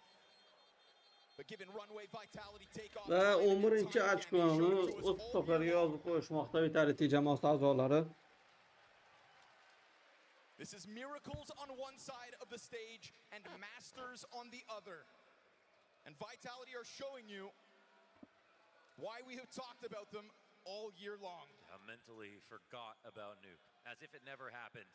But given runway Vitality take off. Va 11-ochkoni o'z hisoblariga yozib qo'yishmoqda Vitality jamoasi a'zolari. This is miracles on one side of the stage and masters on the other. And Vitality are showing you why we have talked about them all year long. I mentally forgot about Nuke, as if it never happened.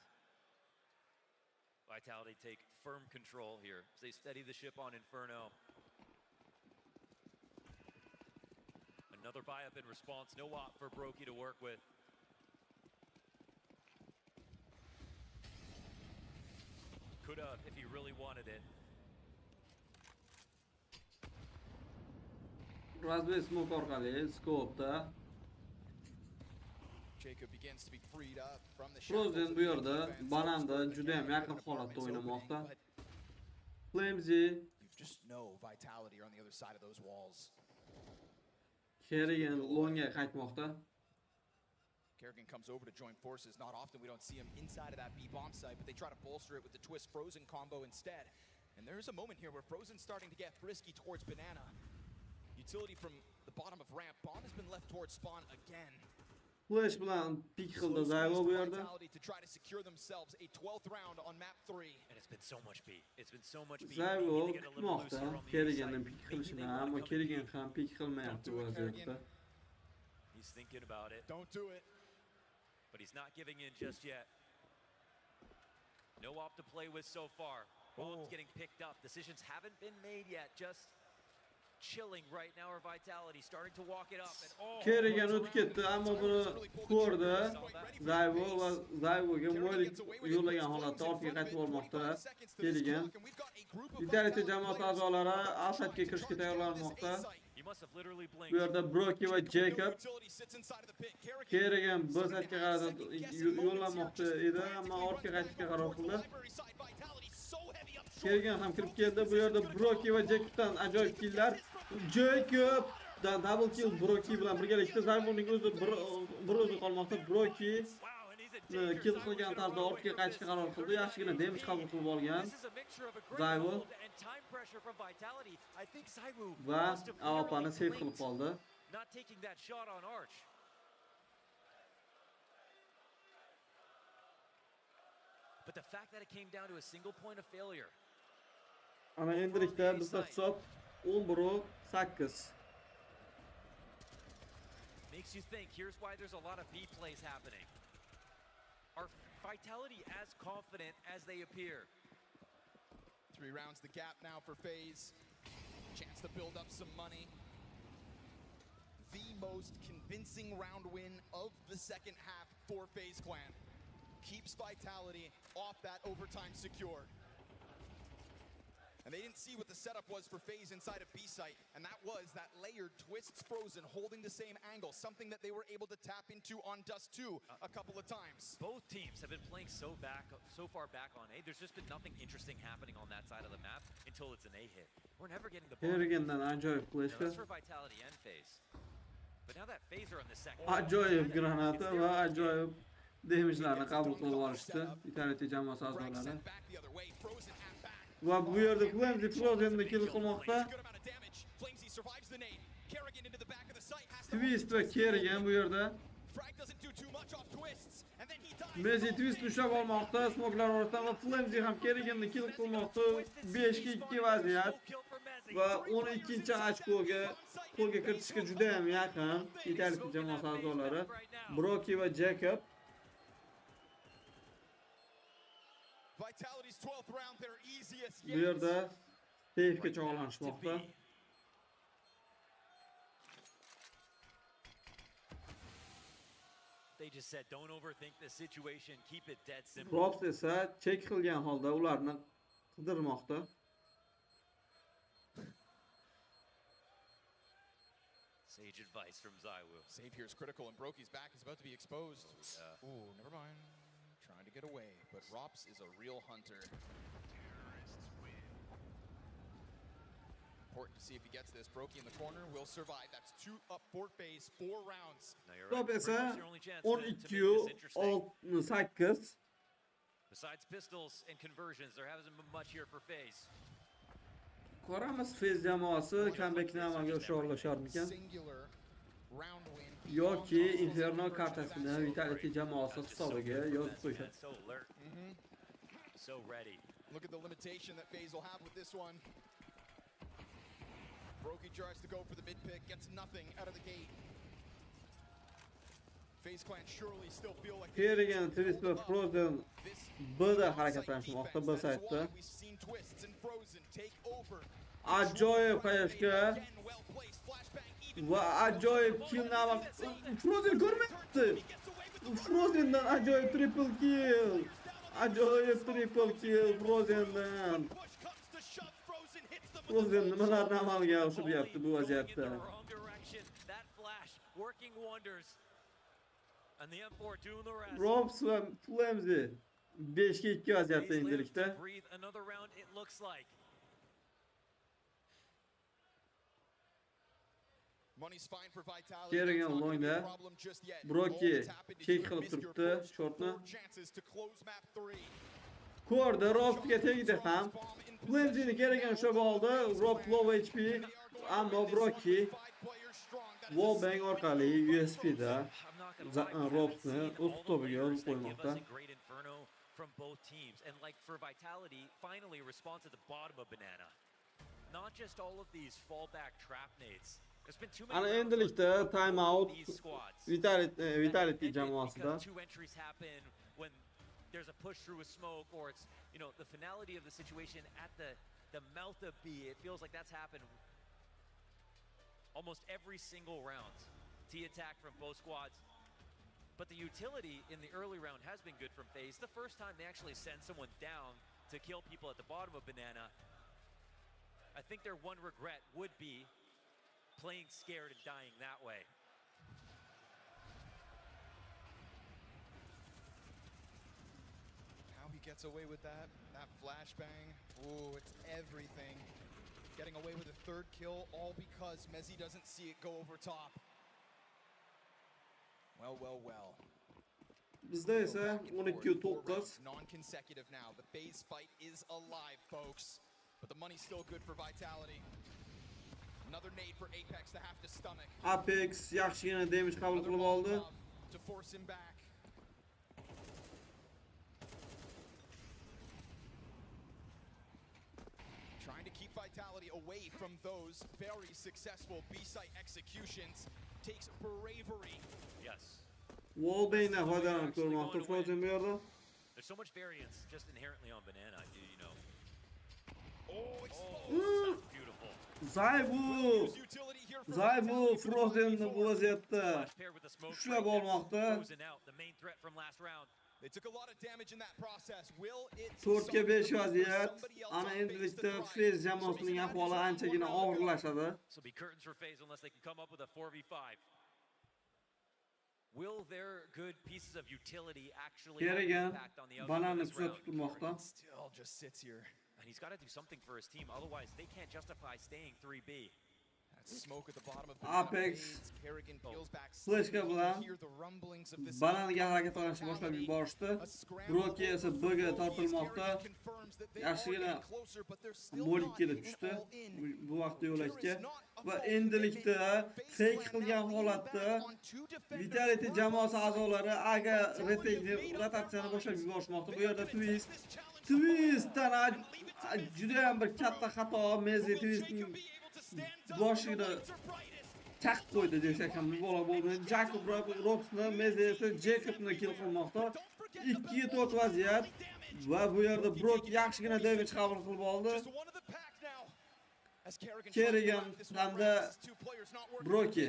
Vitality take firm control here as they steady the ship on Inferno. Another buy up in response. No op for Brokey to work with. Could have if he really wanted it. Raspberry smoke orqali scope'da Jacob begins to be freed up from the Frozen bu yerda bananda juda ham yaqin holatda o'ynamoqda. Flamesy You just know Vitality are on the other side of those walls. Kerrigan longga qaytmoqda. Kerrigan comes over to join forces. Not often we don't see him inside of that B bomb site, but they try to bolster it with the twist Frozen combo instead. And there's a moment here where Frozen's starting to get frisky towards Banana. Utility from the bottom of ramp. Bomb has been left towards spawn again. Flash bilan pick qildi Zyvo bu yerda. To try to secure themselves a 12th round on map 3. And it's been so much B. It's been so much B. Zyvo kutmoqda Kerriganning pick qilishini, ammo Kerrigan ham pick qilmayapti bu vaziyatda. He's thinking about it. Don't do it. But he's not giving in just yet. No op to play with so far. Bomb's getting picked up. Decisions haven't been made yet. Just chilling right now. Our Vitality starting to walk it up. And Kerrigan o'tib ketdi, ammo buni ko'rdi. Zyvo va Zyvoga mo'ylik yo'llagan holatda ortga qaytib bormoqda. Kerrigan Vitality jamoasi a'zolari Asadga kirishga tayyorlanmoqda. Bu yerda Brokey va Jacob Kerrigan bosqichiga qarab yo'llanmoqda edi, ammo ortga qaytishga qaror qildi. Kerrigan ham kirib keldi. Bu yerda Brokey va Jacobdan ajoyib killlar. Jacob dan double kill Brokey bilan birgalikda Zyvoning o'zi bir o'zi qolmoqda. Brokey kill qilgan tarzda ortga qaytishga qaror qildi. Yaxshigina damage qabul qilib olgan Zyvo va AWP'ni save qilib qoldi. Not taking that shot on Arch. But the fact that it came down to a single point of failure. Ana endilikda bizda hisob 11-8. Makes you think, here's why there's a lot of B plays happening. Are Vitality as confident as they appear? 3 rounds the gap now for Faze. Chance to build up some money. The most convincing round win of the second half for Faze Clan. Keeps Vitality off that overtime secured. And they didn't see what the setup was for Faze inside of B site, and that was that layered twists Frozen holding the same angle, something that they were able to tap into on Dust 2 a couple of times. Both teams have been playing so far back on A. There's just been nothing interesting happening on that side of the map until it's an A hit. We're never getting the ball. Kerrigandan ajoyib qilishdi. That's for Vitality and Faze. But now that Faze are on the second. Ajoyib granata va ajoyib damage'larni qabul qilib olishdi Vitality jamoasi a'zolari. Va bu yerda Flamesy Frozen'ni kill qilmoqda. Twist va Kerrigan bu yerda. Messi twist ushlab olmoqda, smoke'lar orasidan va Flamesy ham Kerriganni kill qilmoqda. 5-2 vaziyat va 12-ochkoga qo'lga kiritishga juda ham yaqin Vitality jamoasi a'zolari Brokey va Jacob. Vitality's 12th round, their easiest Bu yerda safe'ga chog'lanishmoqda. They just said don't overthink the situation, keep it dead simple. Props esa check qilgan holda ularni qidirmoqda. Sage advice from Zywo. Save here is critical, and Brokey's back is about to be exposed. Ooh, never mind. Trying to get away, but Rops is a real hunter. Important to see if he gets this. Brokey in the corner will survive. That's 2 up for Faze, 4 rounds. Top esa 12-8. Besides pistols and conversions, there hasn't been much here for Faze. Ko'ramiz Faze jamoasi comebackni amalga oshirisharmikan yoki Inferno kartasini Vitality jamoasi hisobiga yozib qo'yishadi. So ready. Look at the limitation that Faze will have with this one. Brokey tries to go for the mid pick, gets nothing out of the gate. Faze Clan surely still feel like Kerrigan, Twist va Frozen B'da harakatlanishmoqda B saytda. Ajoyib qayashga Va ajoyib killni amal. Frozen ko'rmayapti. Frozendan ajoyib triple kill. Ajoyib triple kill Frozendan. Frozen nimalarni amalga oshiryapti bu vaziyatda. Robs va Flamzy 5-2 vaziyatda endilikda. Kerak o'yinda Broki kek qilib turibdi shortni. Ko'rdi, Robsga tegdi ham. Flamzyni kerak ushlab oldi. Rob low HP, ammo Broki wallbang orqali USP'da Robsni o'z to'piga olib qo'ymoqda. From both teams, and like for Vitality, finally respond to the bottom of Banana. Not just all of these fallback trap nades. There's been too many. Ana endilikda time out Vitality jamoasida. Two entries happen when there's a push through a smoke, or it's, you know, the finality of the situation at the mouth of B. It feels like that's happened almost every single round. T attack from both squads. But the utility in the early round has been good from Faze. The first time they actually send someone down to kill people at the bottom of Banana. I think their one regret would be playing scared and dying that way. How he gets away with that flashbang. Ooh, it's everything. Getting away with a third kill, all because Mezzi doesn't see it go over top. Well. Bizda esa 12-9. Non-consecutive now. The Faze fight is alive, folks. But the money's still good for Vitality. Another nade for Apex to have to stomach. Apex yaxshigina damage qabul qilib oldi. To force him back. Trying to keep Vitality away from those very successful B-site executions takes bravery. Yes. Wallbang'dan foydalanib ko'rmoqda Frozen bu yerda. There's so much variance just inherently on Banana, you know. Beautiful. Zaybu Frozen'ni bu vaziyatda ushlab olmoqda. They took a lot of damage in that process. Will it 4ga 5 vaziyat. Ana endilikda Faze jamoasining ahvoli anchagina og'irlashadi. So be curtains for Faze unless they can come up with a 4v5. Will their good pieces of utility actually have an impact on the outcome of this round? Still just sits here. And he's got to do something for his team, otherwise they can't justify staying 3B. Smoke at the bottom of Apex flashka bilan bananiga harakat qilishni boshlab yuborishdi. Broki esa B'ga tortilmoqda. Yaxshigina molik kelib tushdi bu vaqtda yo'lakka va endilikda fake qilgan holatda Vitality jamoasi a'zolari aga rotatsiyani boshlab yuborishmoqda. Bu yerda Twistdan juda ham bir katta xato Mezzi Twistning boshida chaqib qo'ydi desak ham bola bo'ldi. Jacob Robsni Mezzi esa Jacobni kill qilmoqda. 2ga 4 vaziyat va bu yerda Brok yaxshigina damage qabul qilib oldi. Kerigan hamda Broki.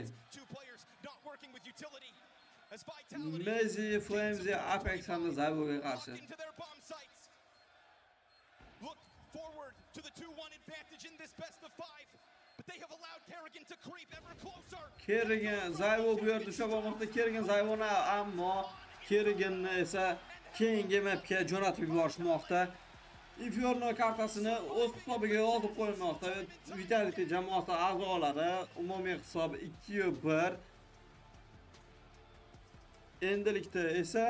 Mezzi, Flamzy, Apex hamda Zayvoga qarshi. Look forward to the 2-1 advantage in this best of 5. But they have allowed Kerrigan to creep ever closer. Kerrigan Zayvo bu yerda ushlab olmoqda. Kerrigan Zayvoni ammo Kerriganni esa keyingi mapga jo'natib yuborishmoqda. Inferno kartasini o'z hisobiga olib qo'ymoqda. Vitality jamoasi a'zolari umumiy hisob 2-1. Endilikda esa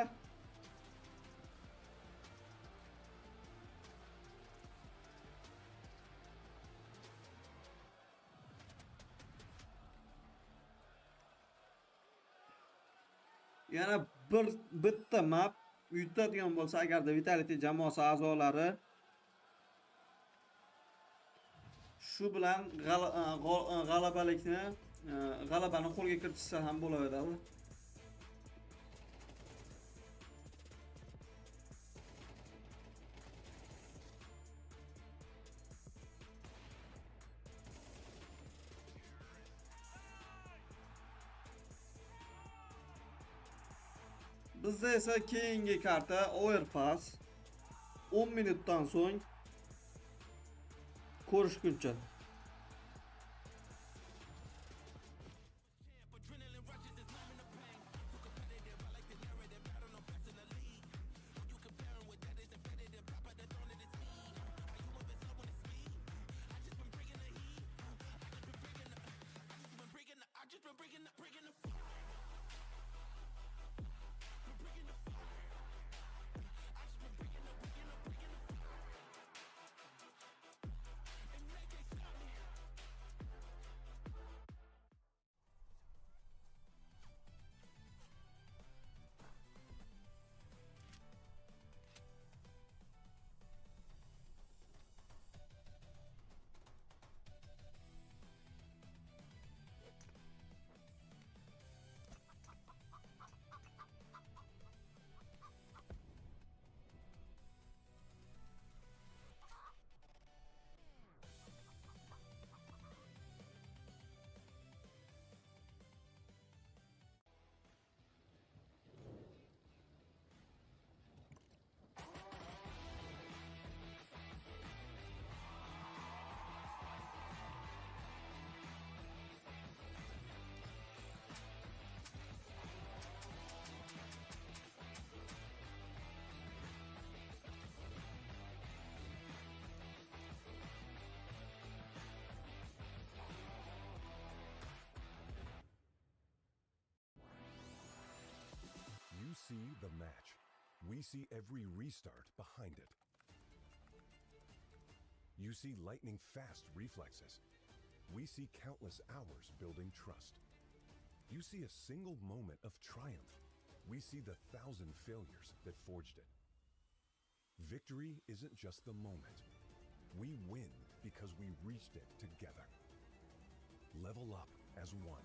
yana bitta map yutadigan bo'lsa agarda Vitality jamoasi a'zolari shu bilan g'alabani qo'lga kiritsa ham bo'laveradi. Bizda esa keyingi karta overpass 10 minutdan so'ng ko'rishguncha. You see the match. We see every restart behind it. You see lightning-fast reflexes. We see countless hours building trust. You see a single moment of triumph. We see the 1,000 failures that forged it. Victory isn't just the moment. We win because we reached it together. Level up as one.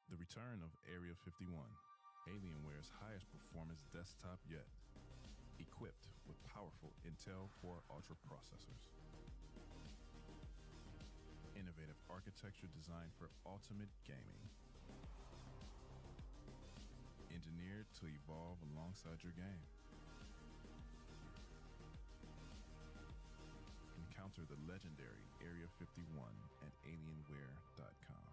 The return of Area 51, Alienware's highest performance desktop yet, equipped with powerful Intel Core Ultra processors. Innovative architecture designed for ultimate gaming. Engineered to evolve alongside your game. Encounter the legendary Area 51 at alienware.com.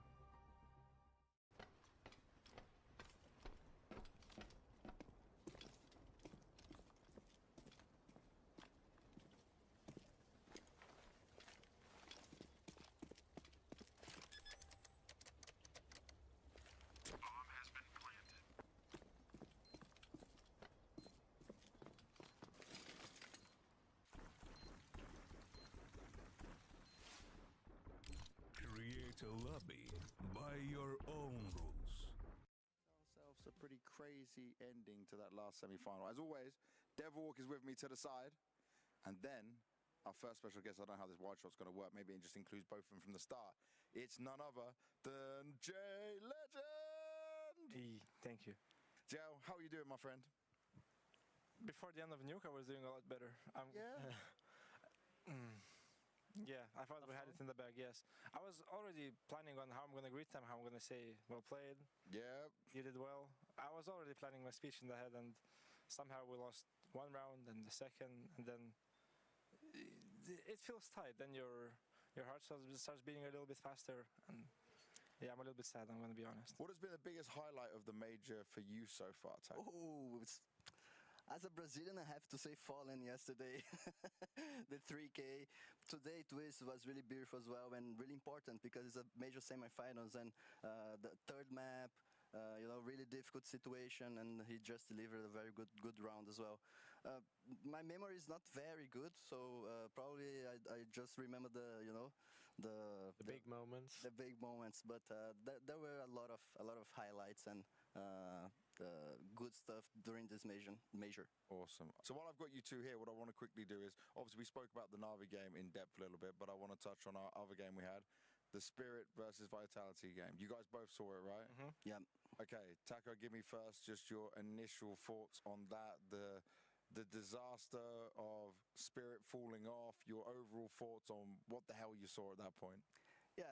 A lobby by your own rules. Ourselves a pretty crazy ending to that last semi-final. As always, Devilwalk is with me to the side, and then our first special guest. I don't know how this wide shot's going to work. Maybe it just includes both of them from the start. It's none other than Jay Legend. Thank you. Joe, how are you doing, my friend? Before the end of Nuke, I was doing a lot better. Yeah, I thought we had it in the bag, yes. I was already planning on how I'm going to greet them, how I'm going to say, well played. Yeah. You did well. I was already planning my speech in the head, and somehow we lost one round and the second, and then it feels tight. Then your heart starts beating a little bit faster, and yeah, I'm a little bit sad, I'm going to be honest. What has been the biggest highlight of the major for you so far, Ty? As a Brazilian, I have to say Fallen yesterday. The 3K. Today, Twist was really beautiful as well and really important because it's a major semifinals and the third map, really difficult situation, and he just delivered a very good round as well. My memory is not very good, so probably I just remember the big moments. The big moments, but there were a lot of highlights, and good stuff during this major. Awesome. So while I've got you two here, what I want to quickly do is, obviously we spoke about the Na'Vi game in depth a little bit, but I want to touch on our other game we had, the Spirit versus Vitality game. You guys both saw it, right? Yeah. Okay, Taco, give me first just your initial thoughts on that, the disaster of Spirit falling off, your overall thoughts on what the hell you saw at that point. Yeah,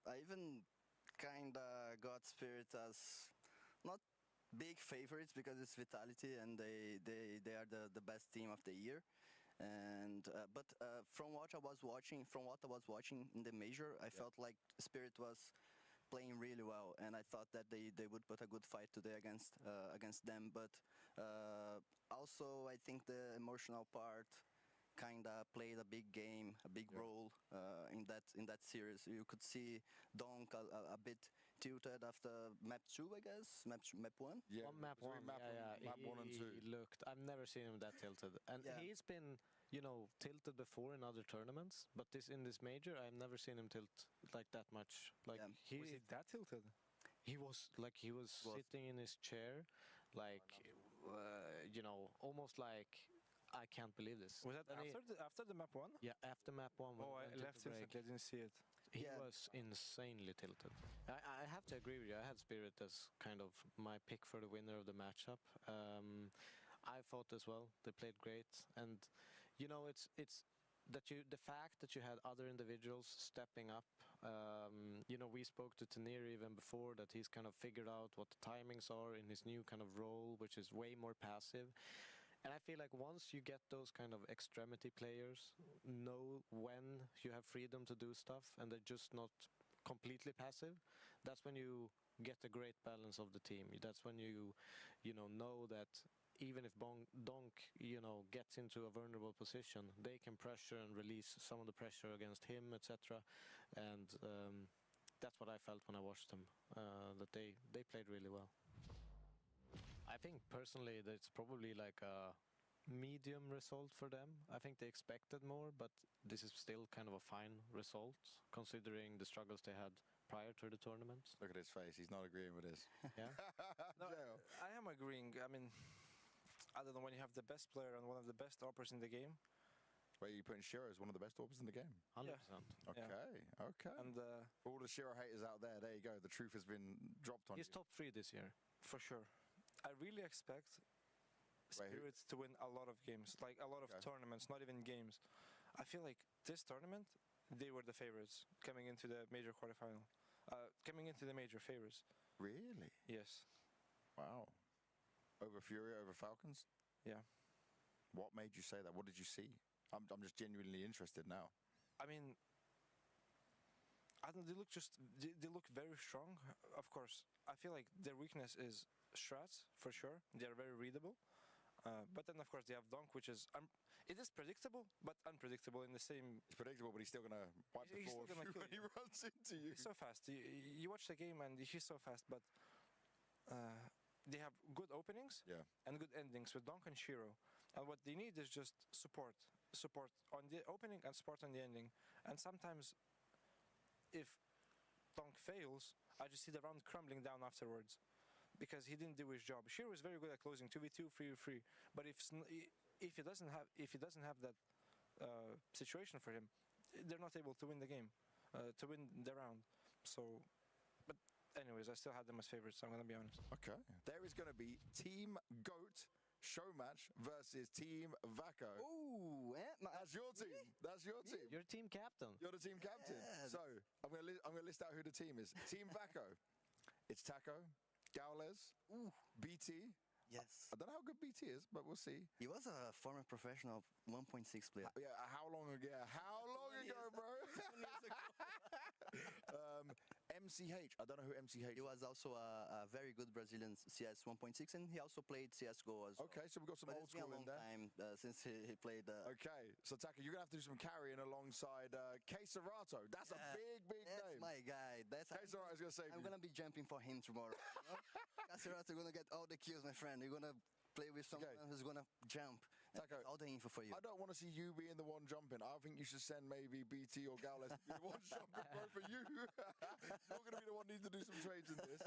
I even kind of got Spirit as not big favorites because it's Vitality and they are the best team of the year. And but from what I was watching in the major, I felt like Spirit was playing really well, and I thought that they would put a good fight today against them. But also, I think the emotional part kind of played a big role in that series. You could see Donk a bit tilted after map 2, I guess, map 1. Yeah, map 1. Map 1 and 2. He looked. I've never seen him that tilted, and he's been, tilted before in other tournaments. But in this major, I've never seen him tilt like that much. Like was he that tilted? He was sitting in his chair, like almost like, I can't believe this. Was that after the map 1? Yeah, after map 1. Oh, I left instantly. I didn't see it. He was insanely tilted. I have to agree with you. I had Spirit as kind of my pick for the winner of the matchup. I thought as well. They played great, and it's that the fact that you had other individuals stepping up. We spoke to Tanir even before that he's kind of figured out what the timings are in his new kind of role, which is way more passive. And I feel like once you get those kind of extremity players, know when you have freedom to do stuff and they're just not completely passive, that's when you get a great balance of the team. That's when you know that even if Donk, gets into a vulnerable position, they can pressure and release some of the pressure against him, etc. And that's what I felt when I watched them, that they played really well. I think personally that it's probably like a medium result for them. I think they expected more, but this is still kind of a fine result considering the struggles they had prior to the tournament. Look at his face. He's not agreeing with this. Yeah. No, I am agreeing. I mean, I don't know, when you have the best player and one of the best operators in the game. Where you putting Shiro as one of the best operators in the game? 100%. Okay. And for all the Shiro haters out there you go. The truth has been dropped on you. He's top 3 this year. For sure. I really expect Spirits to win a lot of games, like a lot of tournaments, not even games. I feel like this tournament, they were the favorites coming into the major quarterfinal. Coming into the major favorites. Really? Yes. Wow. Over Fury, over Falcons? Yeah. What made you say that? What did you see? I'm just genuinely interested now. I mean, I don't know, they look very strong. Of course, I feel like their weakness is strats, for sure. They are very readable. But then, of course, they have Donk, which is... it is predictable, but unpredictable in the same... It's predictable, but he's still going to wipe the floor when he runs into you. He's so fast. You watch the game, and he's so fast, but... they have good openings and good endings with Donk and Shiro. And what they need is just support. Support on the opening and support on the ending. And sometimes, if Donk fails, I just see the round crumbling down afterwards. Because he didn't do his job. Shiro is very good at closing 2v2, 3v3. But if he doesn't have that situation for him, they're not able to win the game, to win the round. So, but anyways, I still had them as favorites, so I'm going to be honest. Okay. There is going to be Team GOAT show match versus Team Vaco. Ooh, that's your team. That's your team. You're team captain. You're the team captain. Yeah. So I'm gonna list out who the team is. Team Vaco. It's Taco, Gaules, BT. Yes. I don't know how good BT is, but we'll see. He was a former professional 1.6 player. Yeah, how long ago? How long ago, bro? MCH. I don't know who MCH is. He was also a very good Brazilian CS 1.6, and he also played CSGO as well. Okay, so we've got some old school in there. It's been a long time since he played. Okay, so Taka, you're going to have to do some carrying alongside Keserato. That's a big name. That's my guy. Keserato's going to save you. I'm going to be jumping for him tomorrow. You know? Keserato going to get all the kills, my friend. You're going to play with someone who's going to jump. That's all. Okay, so we've got some old school in there. Okay, so Taka, you're going to have to do some carrying alongside Keserato. That's a big name. I'm going to be jumping for him tomorrow. You know? Keserato going to get all the kills, my friend. You're going to play with someone who's going to jump. all the info for you. I don't want to see you being the one jumping. I think you should send maybe BT or Gaules to be the one jumping, bro, for you. You're going to be the one needing to do some trades in this.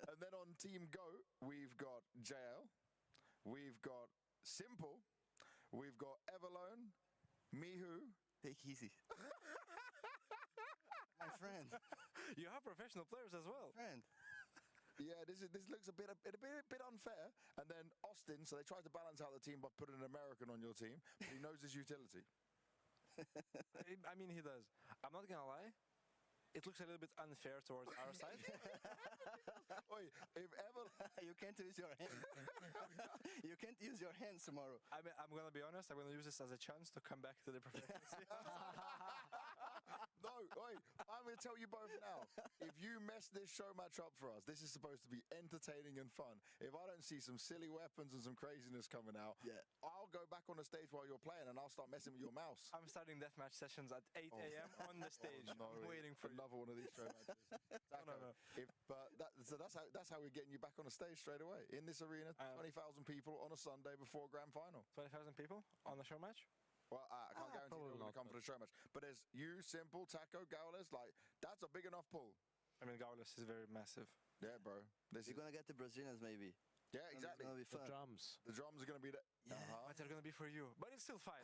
And then on Team GOAT, we've got JL, we've got Simple, we've got Everlone, Mihu. Take easy. My friend. You have professional players as well. Friend. Yeah, this looks a bit unfair. And then Austin, so they tried to balance out the team by putting an American on your team, but he knows his utility. I mean, he does. I'm not gonna lie. It looks a little bit unfair towards our side. Wait, if ever you can't use your hands. You can't use your hands tomorrow. I mean, I'm gonna be honest. I'm gonna use this as a chance to come back to the professional scene. No, wait, I'm going to tell you both now. If you mess this show match up for us, this is supposed to be entertaining and fun. If I don't see some silly weapons and some craziness coming out, I'll go back on the stage while you're playing and I'll start messing with your mouse. I'm starting deathmatch sessions at 8 a.m. on the stage. No, I'm waiting for another one of these show matches. No. So that's how we're getting you back on the stage straight away. In this arena, 20,000 people on a Sunday before grand final. 20,000 people on the show match? Well, I can't guarantee they're going to come for the show match. But there's you, Simple, Taco, Gaules, like, that's a big enough pull. I mean, Gaules is very massive. Yeah, bro. You're going to get the Brazilians, maybe. Yeah, exactly. It's going to be fun. The drums. The drums are going to be there. But they're going to be for you. But it's still fine.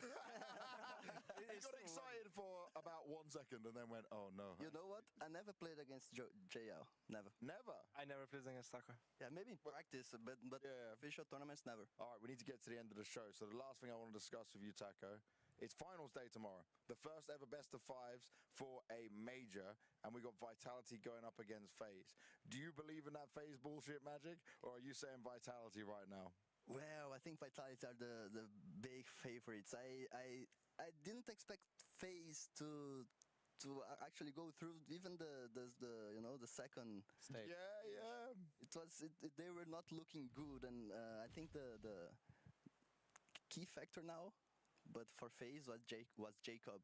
He got excited for about 1 second and then went, oh, no. You know what? I never played against JL. Never. Never? I never played against Taco. Yeah, maybe in practice, but official tournaments, never. All right, we need to get to the end of the show. So the last thing I want to discuss with you, Taco, it's finals day tomorrow. The first ever best of fives for a major. And we got Vitality going up against Faze. Do you believe in that Faze bullshit magic? Or are you saying Vitality right now? Well, I think Vitality are the big favorites. I didn't expect Faze to actually go through even the second stage. Yeah. They were not looking good, and I think the key factor now, but for Faze was Jacob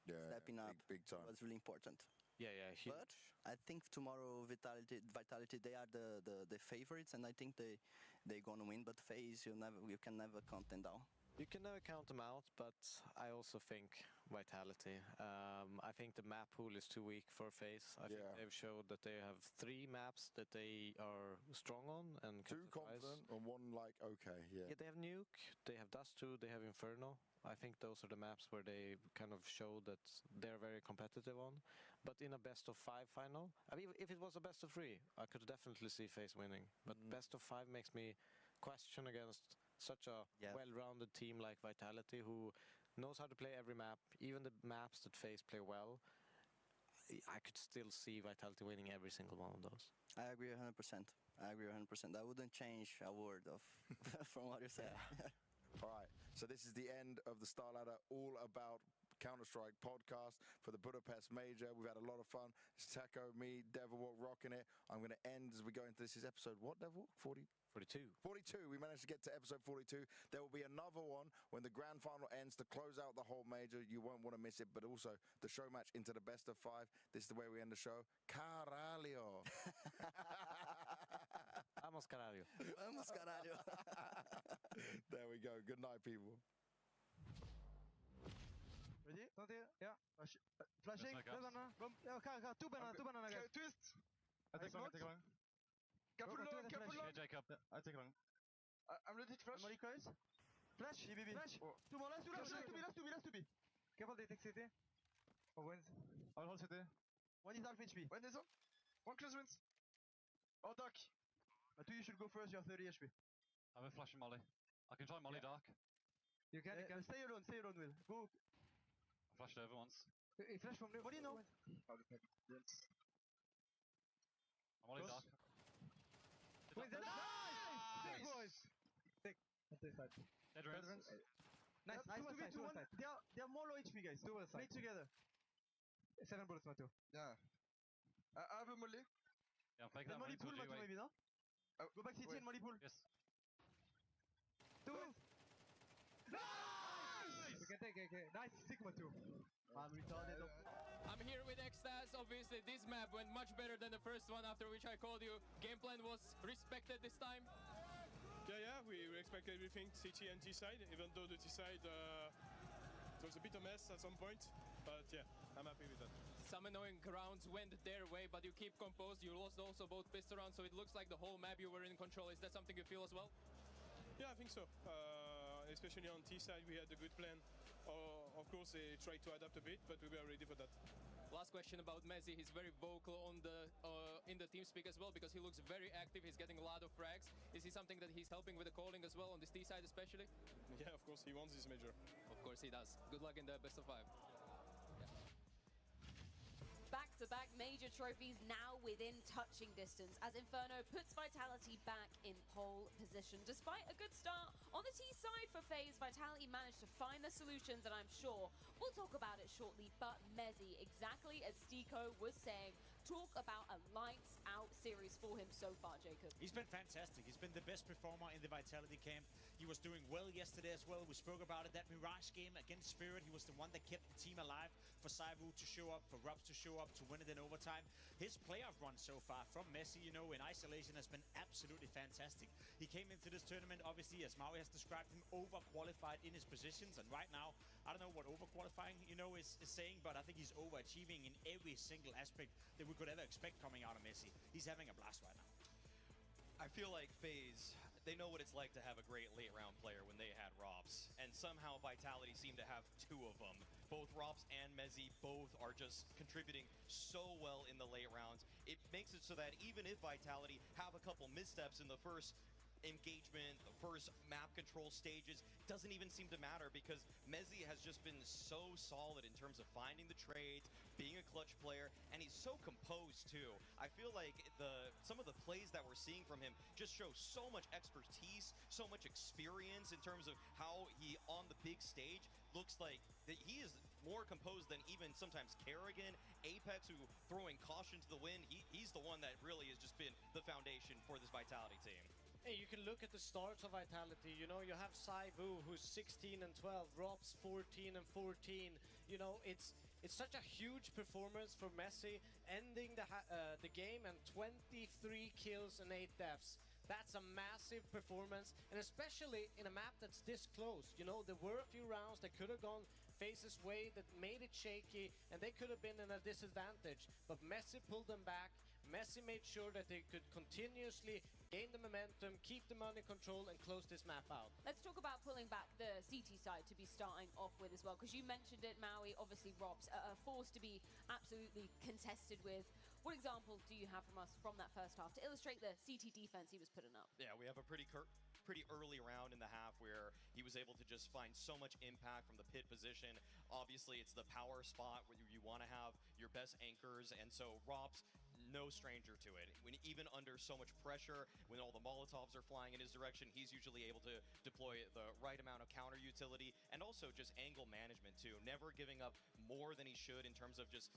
stepping up. Big time. Was really important. Yeah, huge. But I think tomorrow Vitality they are the favorites, and I think they're gonna win. But Faze, you can never count them down. You can never count them out, but I also think Vitality. I think the map pool is too weak for Faze. I think they've showed that they have 3 maps that they are strong on and too confident, and one okay. Yeah, they have Nuke, they have Dust 2, they have Inferno. I think those are the maps where they kind of show that they're very competitive on. But in a best of 5 final, I mean, if it was a best of 3, I could definitely see Faze winning. But best of 5 makes me question against such a well-rounded team like Vitality, who knows how to play every map, even the maps that Faze play well. I could still see Vitality winning every single one of those. I agree 100%. I wouldn't change a word of from what you said. All right, so this is the end of the Star Ladder All About Counter-Strike podcast for the Budapest Major. We've had a lot of fun. It's Taco, me, Devilwalk rocking it. I'm going to end as we go into this is episode what, Devilwalk? 42. We managed to get to episode 42. There will be another one when the grand final ends to close out the whole major. You won't want to miss it, but also the show match into the best of 5. This is the way we end the show. Caralho. Vamos, caralho. Vamos, caralho. There we go. Good night, people. Ready? Yeah. Flashing. Banana. 2 banana guys. Twist. I take long. Careful long. Yeah, Jacob. I take long. I'm ready to flash. Molly guys. Flash. Flash. 2 more. Last 2 B. Careful, they take CT. Oh, wins. I'll hold CT. 1 is half HP. When is on? 1 close wins. Oh, Doc. 2, you should go first. You're 30 HP. I'm a flashing Molly. I can try Molly dark. You can stay alone, Will. Go. I flashed over once. He flashed from Molly now. Yes. I'm Molly dark. Wins the nice! Take boys! Take side. Dead runs. Nice. 2v2. They are more low HP, guys. Play together. 7 bullets, Matthew. Yeah. I have a Molly. Yeah, I'm faking that Molly pool, Matthew, maybe, no? Go back CT and Molly pool. Yes. 2 wins. Nice! You can take AK. Nice. Sigma 2. I'm retarded. I'm here with Extaz. Obviously, this map went much better than the first one, after which I called you. Game plan was respected this time. Yeah, we expect everything, CT and T side, even though the T side it was a bit of a mess at some point, but yeah, I'm happy with that. Some annoying rounds went their way, but you keep composed. You lost also both pistol rounds, so it looks like the whole map you were in control. Is that something you feel as well? Yeah, I think so. Especially on T side, we had a good plan. Of course, they tried to adapt a bit, but we were ready for that. Last question about Messi. He's very vocal on the in the team speak as well because he looks very active. He's getting a lot of frags. Is he something that he's helping with the calling as well on this T side especially? Yeah, of course, he wants this major. Of course he does. Good luck in the best of 5. Back-to-back major trophies now within touching distance as Inferno puts Vitality back in pole position. Despite a good start on the T side for Faze, Vitality managed to find the solutions, and I'm sure we'll talk about it shortly. But Mezzi, exactly as Stiko was saying, talk about a lights-out series for him so far, Jacob. He's been fantastic. He's been the best performer in the Vitality camp. He was doing well yesterday as well. We spoke about it. That Mirage game against Spirit, he was the one that kept the team alive for Saivu to show up, for Rubs to show up, to win it in overtime. His playoff run so far from Messi, you know, in isolation has been absolutely fantastic. He came into this tournament, obviously, as Maui has described him, overqualified in his positions. And right now, I don't know what overqualifying, you know, is saying, but I think he's overachieving in every single aspect that we could ever expect coming out of Messi. He's having a blast right now. I feel like Faze, they know what it's like to have a great late round player when they had Robs. And somehow Vitality seem to have 2 of them. Both Robs and Mezzi both are just contributing so well in the late rounds. It makes it so that even if Vitality have a couple missteps in the first engagement, the first map control stages, doesn't even seem to matter because Mezzi has just been so solid in terms of finding the trades, being a clutch player, and he's so composed too. I feel like some of the plays that we're seeing from him just show so much expertise, so much experience in terms of how he on the big stage looks like that he is more composed than even sometimes Kerrigan, Apex, who throwing caution to the wind. He's the one that really has just been the foundation for this Vitality team. Hey, you can look at the starts of Vitality. You know, you have Saivu, who's 16 and 12, Robs 14 and 14. You know, it's such a huge performance for Messi, ending the game and 23 kills and 8 deaths. That's a massive performance, and especially in a map that's this close. You know, there were a few rounds that could have gone Faze's way that made it shaky, and they could have been in a disadvantage. But Messi pulled them back. Messi made sure that they could continuously gain the momentum, keep them under control, and close this map out. Let's talk about pulling back the CT side to be starting off with as well, because you mentioned it, Maui. Obviously, Robs are forced to be absolutely contested with. What example do you have from us from that first half to illustrate the CT defense he was putting up? Yeah, we have a pretty early round in the half where he was able to just find so much impact from the pit position. Obviously, it's the power spot where you want to have your best anchors, and so Robs, no stranger to it. When even under so much pressure, when all the Molotovs are flying in his direction, he's usually able to deploy the right amount of counter utility and also just angle management too. Never giving up more than he should in terms of just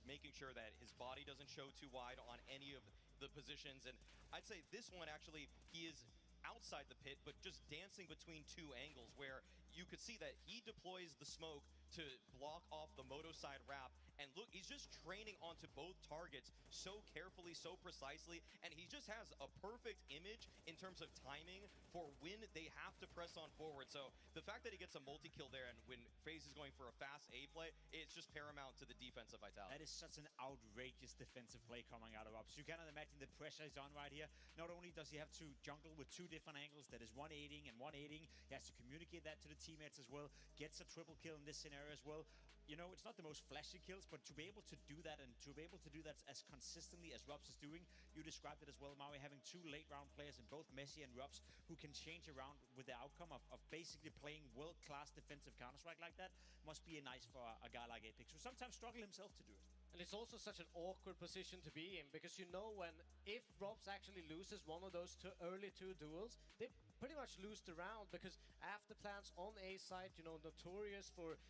making sure that his body doesn't show too wide on any of the positions. And I'd say this one actually, he is outside the pit, but just dancing between 2 angles where you could see that he deploys the smoke to block off the moto side wrap. And look, he's just training onto both targets so carefully, so precisely, and he just has a perfect image in terms of timing for when they have to press on forward. So the fact that he gets a multi-kill there and when Faze is going for a fast A play, it's just paramount to the defensive Vitality. That is such an outrageous defensive play coming out of Robs. You cannot imagine the pressure he's on right here. Not only does he have to jungle with 2 different angles, that is 180 and 180, he has to communicate that to the teammates as well, gets a triple kill in this scenario as well. You know, it's not the most flashy kills, but to be able to do that and to be able to do that as consistently as Robs is doing, you described it as well, Maui, having 2 late round players in both Messi and Robs who can change around with the outcome of basically playing world-class defensive Counter-Strike like that must be nice for a guy like Apex, who sometimes struggle himself to do it. And it's also such an awkward position to be in, because you know if Robs actually loses one of those early 2 duels, they pretty much lose the round, because after plans on A side, you know, notorious for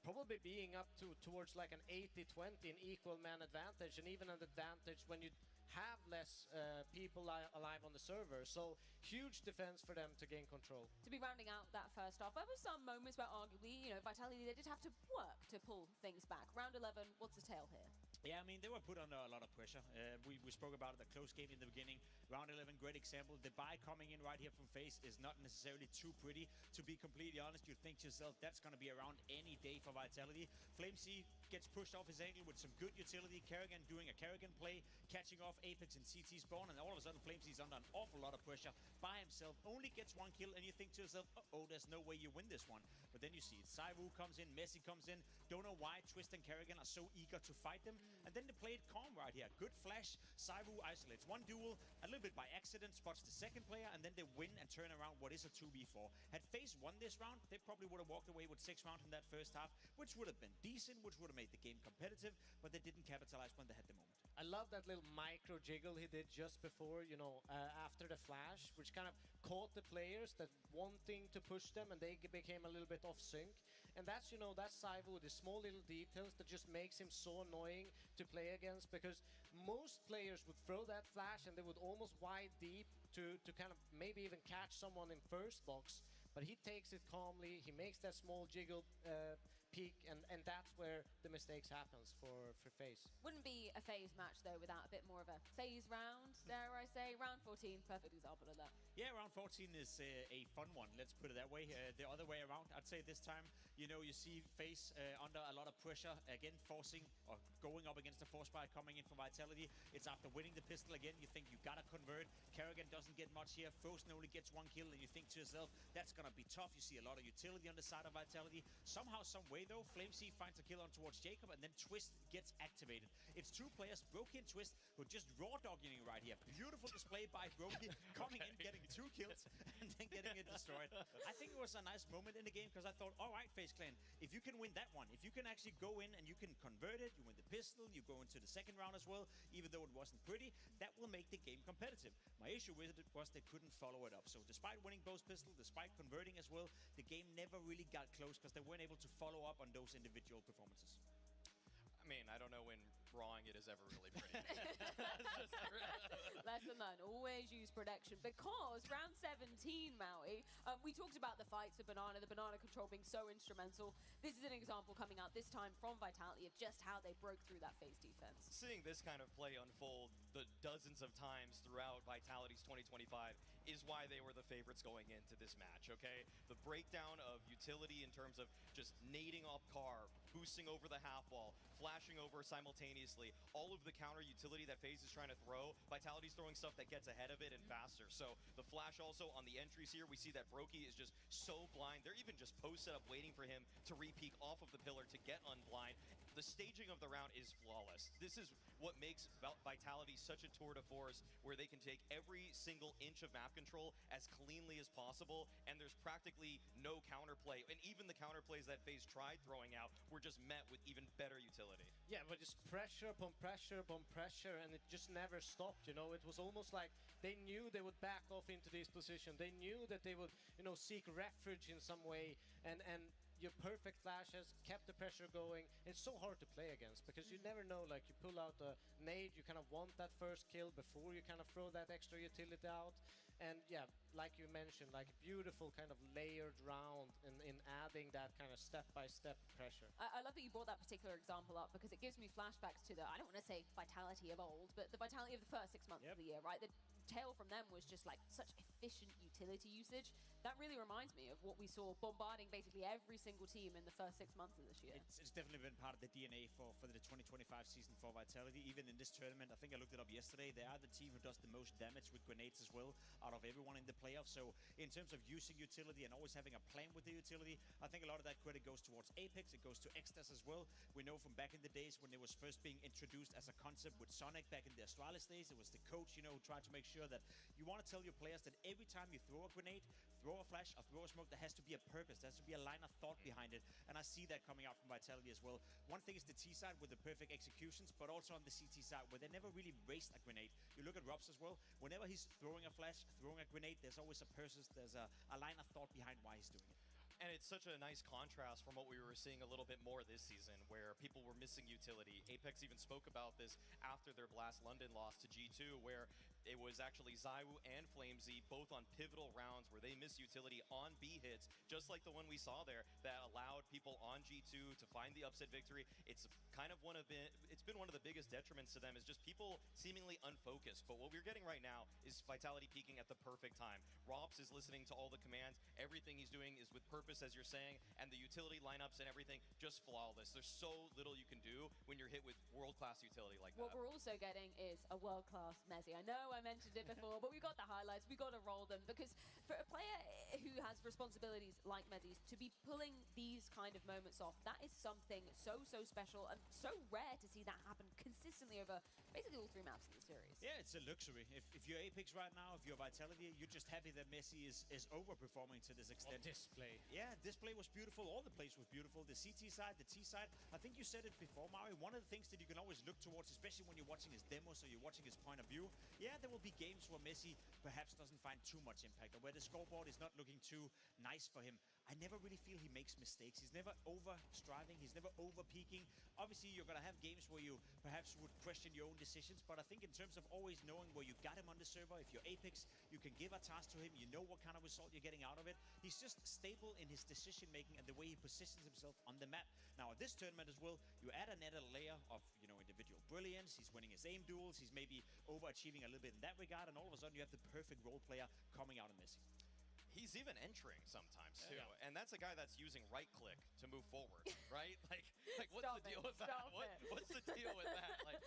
probably being up towards like an 80-20, an equal man advantage, and even an advantage when you have less people alive on the server. So huge defense for them to gain control. To be rounding out that first half, there were some moments where arguably, you know, Vitality, they did have to work to pull things back. Round 11, what's the tale here? Yeah, I mean, they were put under a lot of pressure. We spoke about the close game in the beginning. Round 11, great example. The buy coming in right here from Faze is not necessarily too pretty. To be completely honest, you think to yourself, that's going to be around any day for Vitality. flamez gets pushed off his angle with some good utility. Karrigan doing a Karrigan play, catching off Apex and CT spawn, and all of a sudden flamez under an awful lot of pressure by himself. Only gets 1 kill, and you think to yourself, uh-oh, there's no way you win this one. But then you see it. Saivu comes in, Messi comes in. Don't know why Twist and Karrigan are so eager to fight them. And then they play it calm right here. Good flash. Saivu isolates one duel, a little bit by accident, spots the second player, and then they win and turn around what is a 2v4. Had Faze won this round, they probably would have walked away with 6 rounds in that first half, which would have been decent, which would have made the game competitive, but they didn't capitalize when they had the moment. I love that little micro jiggle he did just before, after the flash, which kind of caught the players that wanting to push them, and they became a little bit off sync. And that's, that's Saivu, the small little details that just makes him so annoying to play against, because most players would throw that flash and they would almost wide deep to kind of maybe even catch someone in first box. But he takes it calmly, he makes that small jiggle peak, and that's where the mistakes happens for Faze. Wouldn't be a Faze match, though, without a bit more of a Faze round, dare I say. Round 14, perfect example of that. Yeah, round 14 is a fun one, let's put it that way. The other way around, I'd say this time, you see Faze under a lot of pressure, again, forcing or going up against the force buy coming in from Vitality. It's after winning the pistol again, you think you gotta convert. Karrigan doesn't get much here, Frozen only gets 1 kill, and you think to yourself, that's gonna be tough. You see a lot of utility on the side of Vitality. Somehow, some way though, flamez finds a kill on towards Jacob, and then Twist gets activated. It's 2 players, Brokey and Twist, who are just raw dogging right here. Beautiful display by Brokey, coming in, getting 2 kills, and then getting it destroyed. I think it was a nice moment in the game, because I thought, all right, Faze Clan, if you can win that one, if you can actually go in and you can convert it, you win the pistol, you go into the second round as well, even though it wasn't pretty, that will make the game competitive. My issue with it was they couldn't follow it up. So despite winning both pistols, despite converting as well, the game never really got close because they weren't able to follow up on those individual performances. I mean, I don't know when drawing it is ever really pretty. Lesson learned, always use protection, because round 17, Maui, we talked about the fights of Banana, the Banana control being so instrumental. This is an example coming out this time from Vitality of just how they broke through that Faze defense. Seeing this kind of play unfold the dozens of times throughout Vitality's 2025 is why they were the favorites going into this match, okay? The breakdown of utility in terms of just nading off car, boosting over the half wall, flashing over simultaneously, all of the counter utility that Faze is trying to throw, Vitality's throwing stuff that gets ahead of it and faster. So the flash also on the entries here, we see that Brokey is just so blind. They're even just posted up waiting for him to re-peek off of the pillar to get unblind. The staging of the round is flawless. This is what makes Vitality such a tour de force, where they can take every single inch of map control as cleanly as possible, and there's practically no counterplay. And even the counterplays that Faze tried throwing out were just met with even better utility. Yeah, but just pressure upon pressure upon pressure, and it just never stopped, It was almost like they knew they would back off into this position. They knew that they would, seek refuge in some way, and your perfect flash has kept the pressure going. It's so hard to play against, because you never know, like, you pull out a nade, you kind of want that first kill before you kind of throw that extra utility out. And yeah, like you mentioned, like beautiful kind of layered round in adding that kind of step-by-step pressure. I love that you brought that particular example up, because it gives me flashbacks to I don't want to say Vitality of old, but the Vitality of the first 6 months of the year, right? The tale from them was just like such efficient utility usage. That really reminds me of what we saw bombarding basically every single team in the first 6 months of this year. It's definitely been part of the DNA for the 2025 season for Vitality. Even in this tournament, I think I looked it up yesterday, they are the team who does the most damage with grenades as well out of everyone in the playoffs. So in terms of using utility and always having a plan with the utility, I think a lot of that credit goes towards Apex, it goes to Extas as well. We know from back in the days when it was first being introduced as a concept with Sonic back in the Astralis days, it was the coach, tried to make sure that you want to tell your players that every time you throw a grenade, throw a flash, or throw a smoke, there has to be a purpose, there has to be a line of thought behind it. And I see that coming out from Vitality as well. One thing is the T side with the perfect executions, but also on the CT side where they never really waste a grenade. You look at Robs as well, whenever he's throwing a flash, throwing a grenade, there's always a purpose, there's a line of thought behind why he's doing it. And it's such a nice contrast from what we were seeing a little bit more this season, where people were missing utility. Apex even spoke about this after their Blast London loss to G2, where it was actually ZywOo and Flamesy both on pivotal rounds where they missed utility on B hits, just like the one we saw there that allowed people on G2 to find the upset victory. It's kind of it's been one of the biggest detriments to them is just people seemingly unfocused. But what we're getting right now is Vitality peaking at the perfect time. Rops is listening to all the commands. Everything he's doing is with purpose, as you're saying, and the utility lineups and everything just flawless. There's so little you can do when you're hit with world-class utility like that. What we're also getting is a world-class Mezzy. I know I mentioned it before, but we got the highlights. We got to roll them because for a player who has responsibilities like Mezzy's, to be pulling these kind of moments off, that is something so special and so rare to see that happen consistently over basically all 3 maps in the series. Yeah, it's a luxury. If you're Apex right now, if you're Vitality, you're just happy that Messi is overperforming to this extent. Display. Yeah, display was beautiful. All the plays was beautiful. The CT side, the T side. I think you said it before, Mario. One of the things that you can always look towards, especially when you're watching his demos or you're watching his point of view, yeah, there will be games where Messi perhaps doesn't find too much impact or where the scoreboard is not looking too nice for him. I never really feel he makes mistakes. He's never over-striving. He's never over-peaking. Obviously, you're going to have games where you perhaps would question your own decisions, but I think in terms of always knowing where you got him on the server, if you're Apex, you can give a task to him. You know what kind of result you're getting out of it. He's just stable in his decision-making and the way he positions himself on the map. Now, at this tournament as well, you add another layer of, individual brilliance. He's winning his aim duels. He's maybe overachieving a little bit in that regard, and all of a sudden you have the perfect role player coming out in Messi. He's even entering sometimes, too. Yeah. And that's a guy that's using right-click to move forward, right? Like what's the deal with that? What's the deal with that? Like,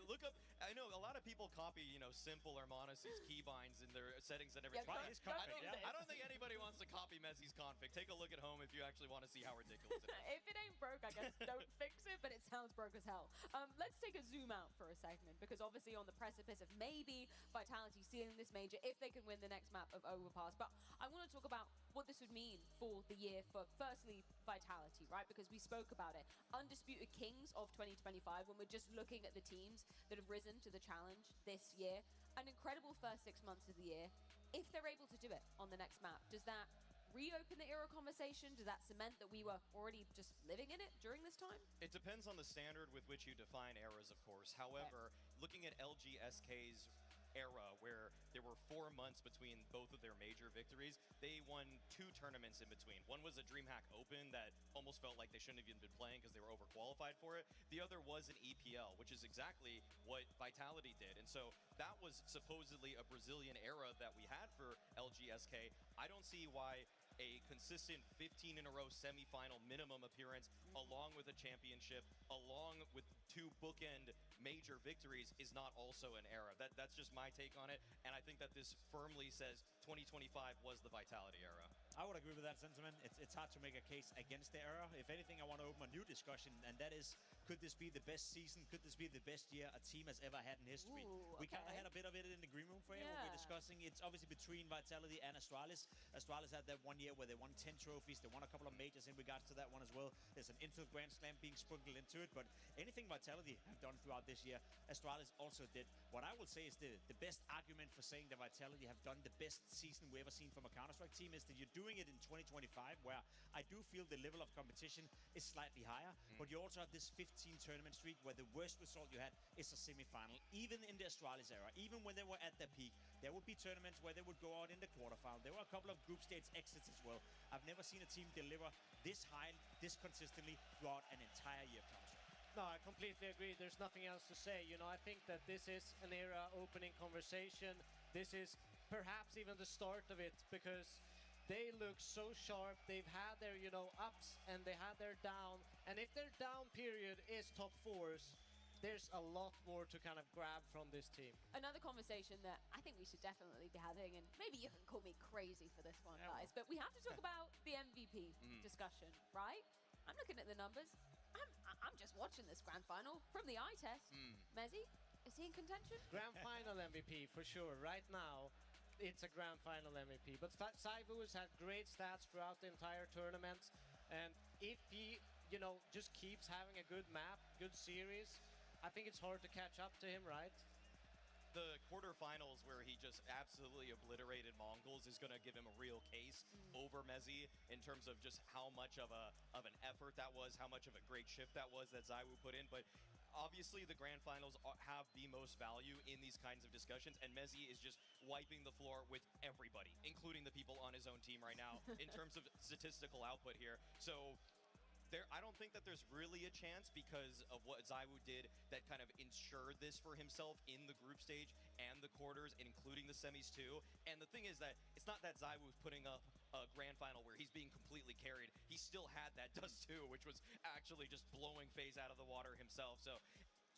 look up, I know a lot of people copy, Simple or Monacy's keybinds in their settings and everything. I don't think anybody wants to copy Messi's config. Take a look at home if you actually want to see how ridiculous it is. If it ain't broke, I guess don't fix it, but it sounds broke as hell. Let's take a zoom out for a segment, because obviously on the precipice of maybe Vitality sealing this major if they can win the next map of Overpass. But I want to talk about what this would mean for the year for, firstly, Vitality, right? Because we spoke about it. Undisputed Kings of 2025, when we're just looking at the teams that have risen to the challenge this year. An incredible first 6 months of the year. If they're able to do it on the next map, does that reopen the era conversation? Does that cement that we were already just living in it during this time? It depends on the standard with which you define eras, of course. However, looking at LGSK's era where there were 4 months between both of their major victories, they won 2 tournaments in between. One was a DreamHack Open that almost felt like they shouldn't have even been playing because they were overqualified for it. The other was an EPL, which is exactly what Vitality did. And so that was supposedly a Brazilian era that we had for LGSK. I don't see why a consistent 15 in a row semifinal minimum appearance, along with a championship, along with 2 bookend major victories, is not also an era. That's just my take on it, and I think that this firmly says 2025 was the Vitality era. I would agree with that sentiment. It's hard to make a case against the era. If anything, I want to open a new discussion, and that is, could this be the best season? Could this be the best year a team has ever had in history? Ooh, We kind of had a bit of it in the green room for when we're discussing. It's obviously between Vitality and Astralis. Astralis had that 1 year where they won 10 trophies. They won a couple of majors in regards to that one as well. There's an Intel Grand Slam being sprinkled into it, but anything Vitality have done throughout this year, Astralis also did. What I will say is the best argument for saying that Vitality have done the best season we ever seen from a Counter-Strike team is that you're doing it in 2025, where I do feel the level of competition is slightly higher, but you also have this 15 tournament streak where the worst result you had is a semi-final. Even in the Astralis era, even when they were at their peak, there would be tournaments where they would go out in the quarterfinal. There were a couple of group stage exits as well. I've never seen a team deliver this high, this consistently throughout an entire year of Counter-Strike. No, I completely agree. There's nothing else to say. I think that this is an era opening conversation. This is perhaps even the start of it, because they look so sharp. They've had their, ups and they had their down. And if their down period is top 4s, there's a lot more to kind of grab from this team. Another conversation that I think we should definitely be having, and maybe you can call me crazy for this one, guys, but we have to talk about the MVP discussion, right? I'm looking at the numbers. I'm just watching this grand final from the eye test. Mezzy, is he in contention? Grand final MVP for sure. Right now, it's a grand final MVP. But ZywOo has had great stats throughout the entire tournament. And if he, just keeps having a good map, good series, I think it's hard to catch up to him, right? The quarterfinals where he just absolutely obliterated Mongols is going to give him a real case over Mezzy in terms of just how much of an effort that was, how much of a great shift that was that ZywOo put in. But obviously the grand finals have the most value in these kinds of discussions, and Mezzi is just wiping the floor with everybody, including the people on his own team right now, in terms of statistical output here. So I don't think that there's really a chance because of what ZywOo did that kind of ensured this for himself in the group stage and the quarters, including the semis too. And the thing is that it's not that ZywOo's putting up a grand final where he's being completely carried. He still had that Dust 2, which was actually just blowing Faze out of the water himself. So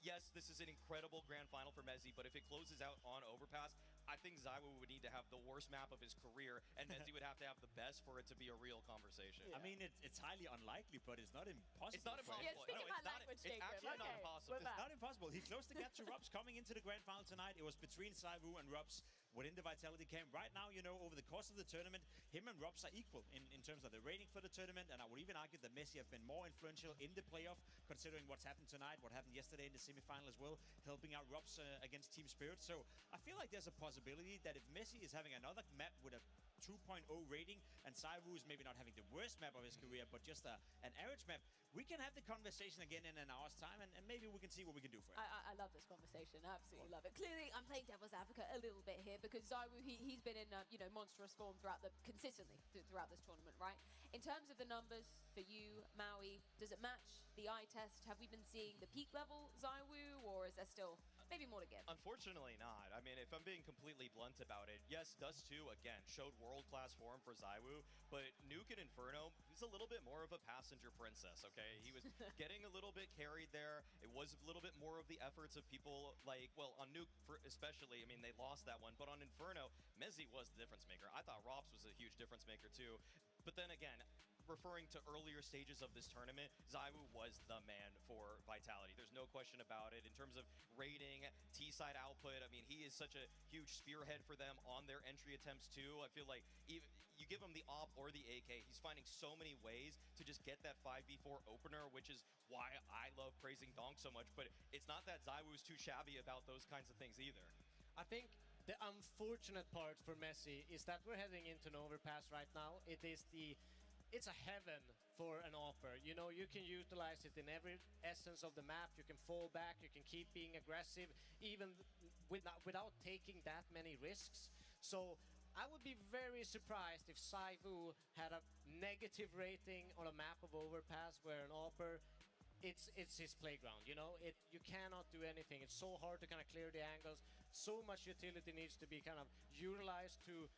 yes, this is an incredible grand final for Mezzi, but if it closes out on Overpass, I think ZywOo would need to have the worst map of his career, and Mezzi would have to have the best for it to be a real conversation. I mean, it's highly unlikely, but it's not impossible. It's not impossible. Yeah, speaking No, about it's not. language, It's Jacob. actually not Okay, impossible. we're It's back. not impossible. He closed the gap to Rubs coming into the grand final tonight. It was between ZywOo and Rubs within the Vitality camp. Right now, you know, over the course of the tournament, him and Rubs are equal in terms of the rating for the tournament, and I would even argue that Messi have been more influential in the playoff, considering what's happened tonight, what happened yesterday in the semifinal as well, helping out Rubs against Team Spirit. So I feel like there's a possibility that if Messi is having another map with a 2.0 rating, and ZywOo is maybe not having the worst map of his career, but just an average map, we can have the conversation again in an hour's time, and maybe we can see what we can do for it. I love this conversation. I absolutely love it. Clearly, I'm playing devil's advocate a little bit here because ZywOo, he's been in monstrous form consistently throughout this tournament, right? In terms of the numbers for you, Maui, does it match the eye test? Have we been seeing the peak level ZywOo, or is there still maybe more to give? Unfortunately not. I mean, if I'm being completely blunt about it, yes, Dust 2, again, showed world-class form for ZywOo, but Nuke and Inferno, he's a little bit more of a passenger princess, okay? He was getting a little bit carried there. It was a little bit more of the efforts of people like, well, on Nuke especially, I mean, they lost that one, but on Inferno, Mezzi was the difference maker. I thought Rops was a huge difference maker too, but then again, referring to earlier stages of this tournament, ZywOo was the man for Vitality. There's no question about it. In terms of rating, T-side output, I mean, he is such a huge spearhead for them on their entry attempts too. I feel like even you give him the AWP or the AK, he's finding so many ways to just get that 5v4 opener, which is why I love praising Donk so much, but it's not that ZywOo's too shabby about those kinds of things either. I think the unfortunate part for Messi is that we're heading into an overpass right now. It's a heaven for an offer. You know, you can utilize it in every essence of the map. You can fall back, you can keep being aggressive, even without taking that many risks. So I would be very surprised if ZywOo had a negative rating on a map of overpass where an offer, it's his playground, you know? You cannot do anything. It's so hard to kind of clear the angles. So much utility needs to be kind of utilized to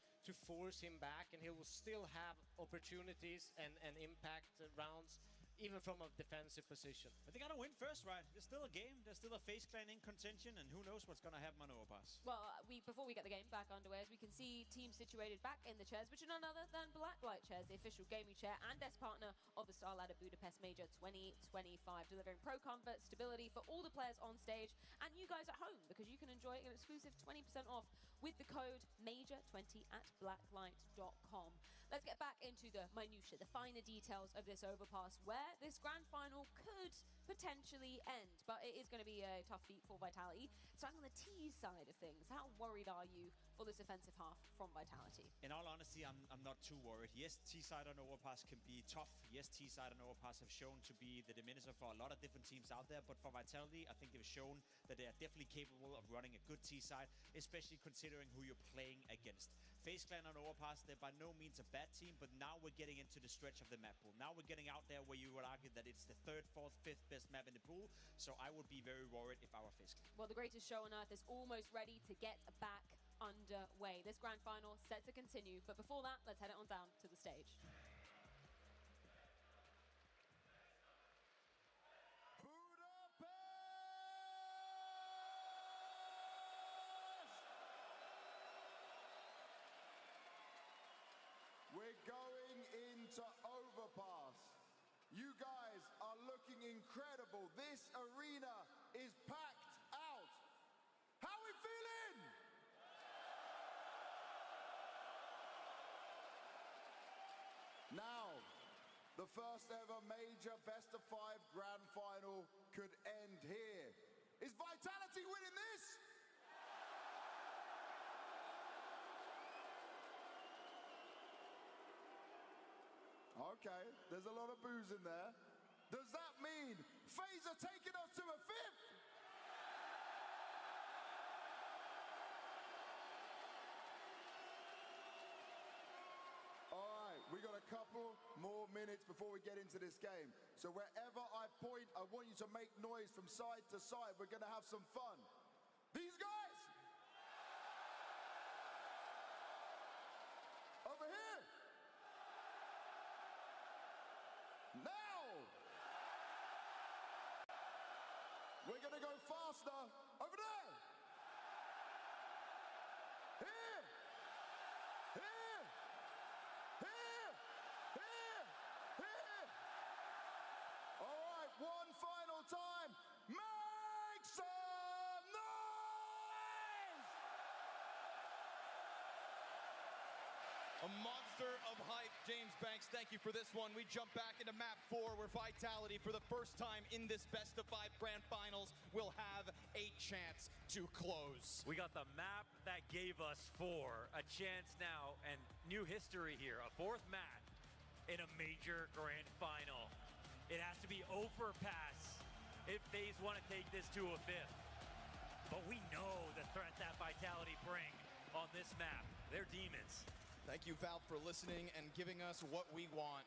force him back, and he will still have opportunities and impact rounds even from a defensive position. But they gotta win first, right? There's still a game, there's still a FaZe clan in contention, and who knows what's gonna happen on Overpass. Well, before we get the game back underway, as we can see teams situated back in the chairs, which are none other than Blacklight chairs, the official gaming chair and desk partner of the Star Ladder Budapest Major 2025, delivering pro comfort, stability for all the players on stage and you guys at home, because you can enjoy an exclusive 20% off with the code MAJOR20 at blacklight.com. Let's get back into the minutiae, the finer details of this Overpass, where this grand final could potentially end, but it is going to be a tough feat for Vitality. Starting on the T side of things, how worried are you for this offensive half from Vitality? In all honesty, I'm not too worried. Yes, T-side on Overpass can be tough. Yes, T-side on Overpass have shown to be the diminisher for a lot of different teams out there, but for Vitality, I think they've shown that they are definitely capable of running a good T-side, especially considering who you're playing against. FaZe Clan on Overpass, they're by no means a bad team, but now we're getting into the stretch of the map pool. Now we're getting out there where you would argue that it's the third, fourth, fifth best map in the pool, so I would be very worried if I were FaZe Clan. Well, the greatest show on earth is almost ready to get back underway. This grand final set to continue, but before that, let's head it on down to the stage. We're going into Overpass. You guys are looking incredible. This arena is packed out. How we feeling? Now, the first ever major best of 5 grand final could end here. Is Vitality winning this? Okay, there's a lot of boos in there. Does that mean FaZe are taking us to a 5th? couple more minutes before we get into this game. So wherever I point, I want you to make noise from side to side. We're going to have some fun. These guys! Over here! Now! We're going to go faster. Over there! Here! Here! Here! Here! Here! All right, one final time. Make some noise! A monster of hype, James Banks. Thank you for this one. We jump back into map 4, where Vitality, for the first time in this best-of-5 grand finals, will have a chance to close. We got the map that gave us 4, a chance now, and new history here, a 4th map in a major grand final. It has to be overpass if Faze want to take this to a 5th. But we know the threat that Vitality bring on this map. They're demons. Thank you, Valve, for listening and giving us what we want.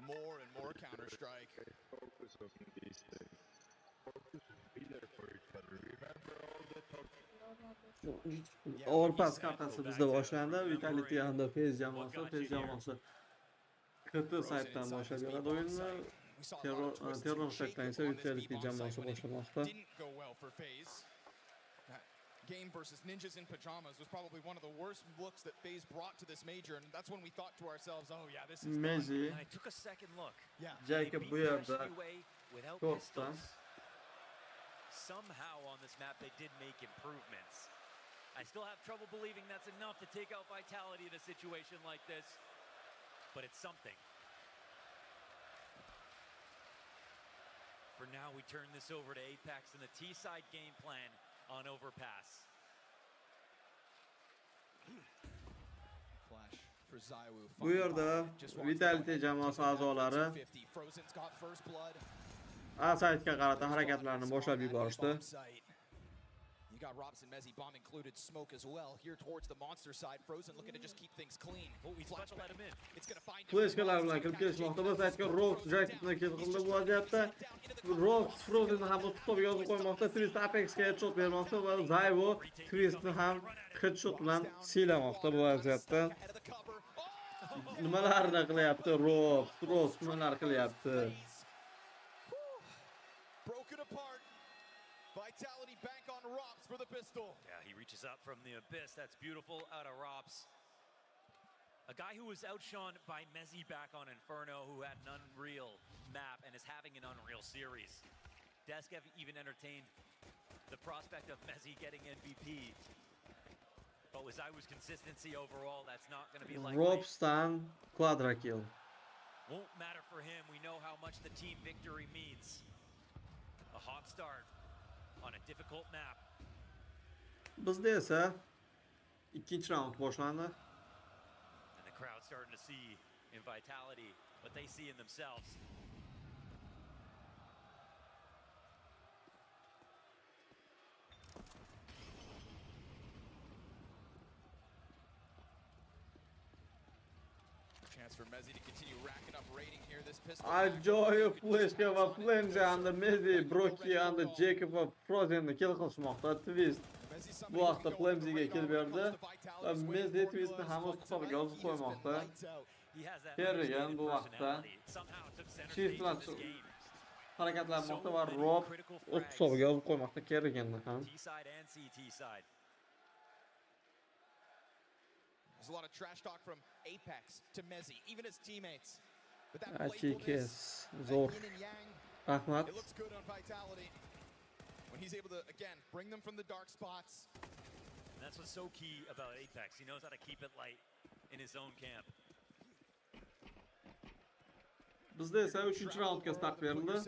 More and more Counter-Strike. Focus on these things. Focus and be there for each other. Remember all the talk. Overpass kartasi bizda boshlandi. Vitality hamda Faze jamoasi katta saytdan boshlab beradi o'yinni. Terror saytdan esa Vitality jamoasi boshlamoqda. Game versus Ninjas in Pajamas was probably one of the worst looks that Faze brought to this major, and that's when we thought to ourselves, oh yeah, this is Messi. I took a second look. Yeah. Jacob bu yerda to'xtan. Somehow on this map they did make improvements. I still have trouble believing that's enough to take out Vitality in a situation like this, but it's something. For now, we turn this over to Apex and the T-side game plan on overpass. Flash for Zaiwu. Bu yerda Vitality jamoasi a'zolari A saytga qarata harakatlarni boshlab yuborishdi. You got Robson, Mezzi, bomb included, smoke as well. Here towards the monster side, Frozen looking to just keep things clean. Oh, he's about to let him in. It's going to find him. Flashkalar bilan kirib kelishmoqda. Bu saytga Rox Jack'ni kill qildi bu vaziyatda. Rox Frozenni ham o'z to'piga yozib qo'ymoqda. Twist Apex'ga headshot bermoqda va Zaiwu Twistni ham headshot bilan siylamoqda bu vaziyatda. Nimalarni qilyapti Rox nimalar qilyapti? Broken apart. Vitality back on Rops for the pistol. Yeah, he reaches up from the abyss. That's beautiful out of Rops. A guy who was outshone by Mezzi back on Inferno, who had an unreal map and is having an unreal series. Deskev even entertained the prospect of Mezzi getting MVP. But with Zaiwu's consistency overall, that's not going to be likely. Robstan quadra kill. Won't matter for him. We know how much the team victory means. A hot start on a difficult map. Bizda esa ikkinchi raund boshlandi. And the crowd starting to see in Vitality what they see in themselves. Chance for Mezzi to continue racking up rating here. This pistol. Ajoyib flashka va Flames hamda Mezzi, Brocky hamda Jacob va Frozenni kill qilishmoqda. Twist bu vaqtda Flames'ga kill berdi va Mezzi Twistni ham o'z hisobiga yozib qo'ymoqda. Kerrigan bu vaqtda shift bilan harakatlanmoqda va Rob o'z hisobiga yozib qo'ymoqda Kerriganni ham. There's a lot of trash talk from Apex to Mezzi, even his teammates. But that Achikes zo'r. Rahmat. It looks good on Vitality when he's able to again bring them from the dark spots. And that's what's so key about Apex. He knows how to keep it light in his own camp. Bizda esa 3-chi raundga start berildi.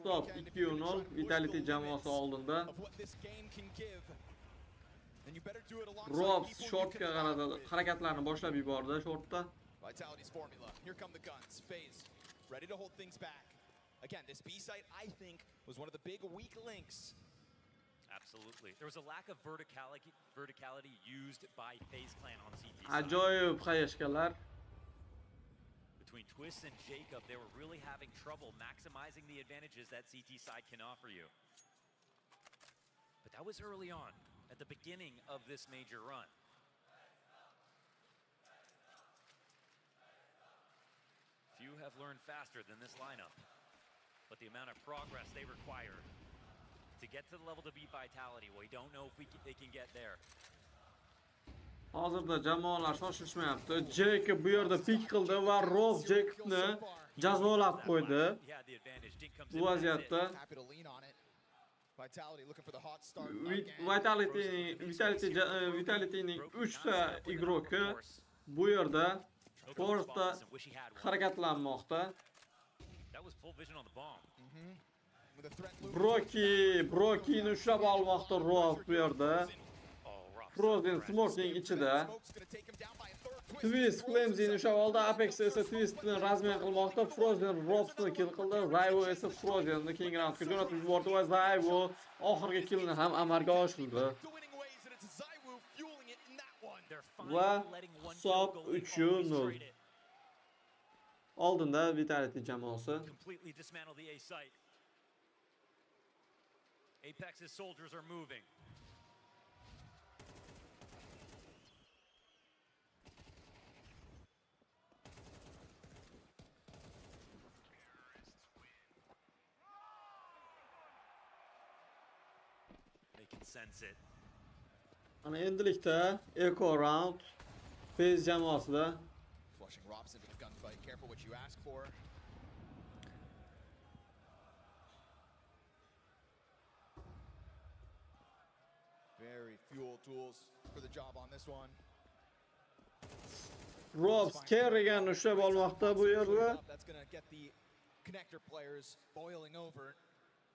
Top 2-0 Vitality jamoasi oldinda. Robs shortga qaradi, harakatlarni boshlab yubordi shortda. Vitality's formula. Here come the guns. Faze ready to hold things back. Again, this B site I think was one of the big weak links. Absolutely. There was a lack of verticality used by Faze clan on CT. Ajoyib qayishkalar. between Twist and Jacob, they were really having trouble maximizing the advantages that CT side can offer you. But that was early on, at the beginning of this major run. Few have learned faster than this lineup, but the amount of progress they require to get to the level to beat Vitality, we don't know if they can get there. Hozirda jamoalar shoshishmayapti. Jacob bu yerda pik qildi va Rob Jacobni jazolab qo'ydi. Bu vaziyatda Vitality'ning 3 ta igroki bu yerda to'g'risida harakatlanmoqda. Broki'ni ushlab olmoqda Rob bu yerda. Frozen Smoke'ning ichida. Twist Flames'ni ushlab oldi. Apex esa Twist'ni razmen qilmoqda. Frozen Robs'ni kill qildi. Zayvo esa Frozen'ni keyingi raundga jo'natib yubordi va Zayvo oxirgi killni ham amalga oshirdi. Va hisob 3-0. Oldinda Vitality jamoasi. Apex's soldiers are moving. They can sense it. Ana endilikda eco round Faze jamoasida. Flushing Robs into the gunfight. Careful what you ask for. Very fuel tools for the job on this one. Robs Kerrigan ushlab olmoqda bu yerda. That's going to get the connector players boiling over,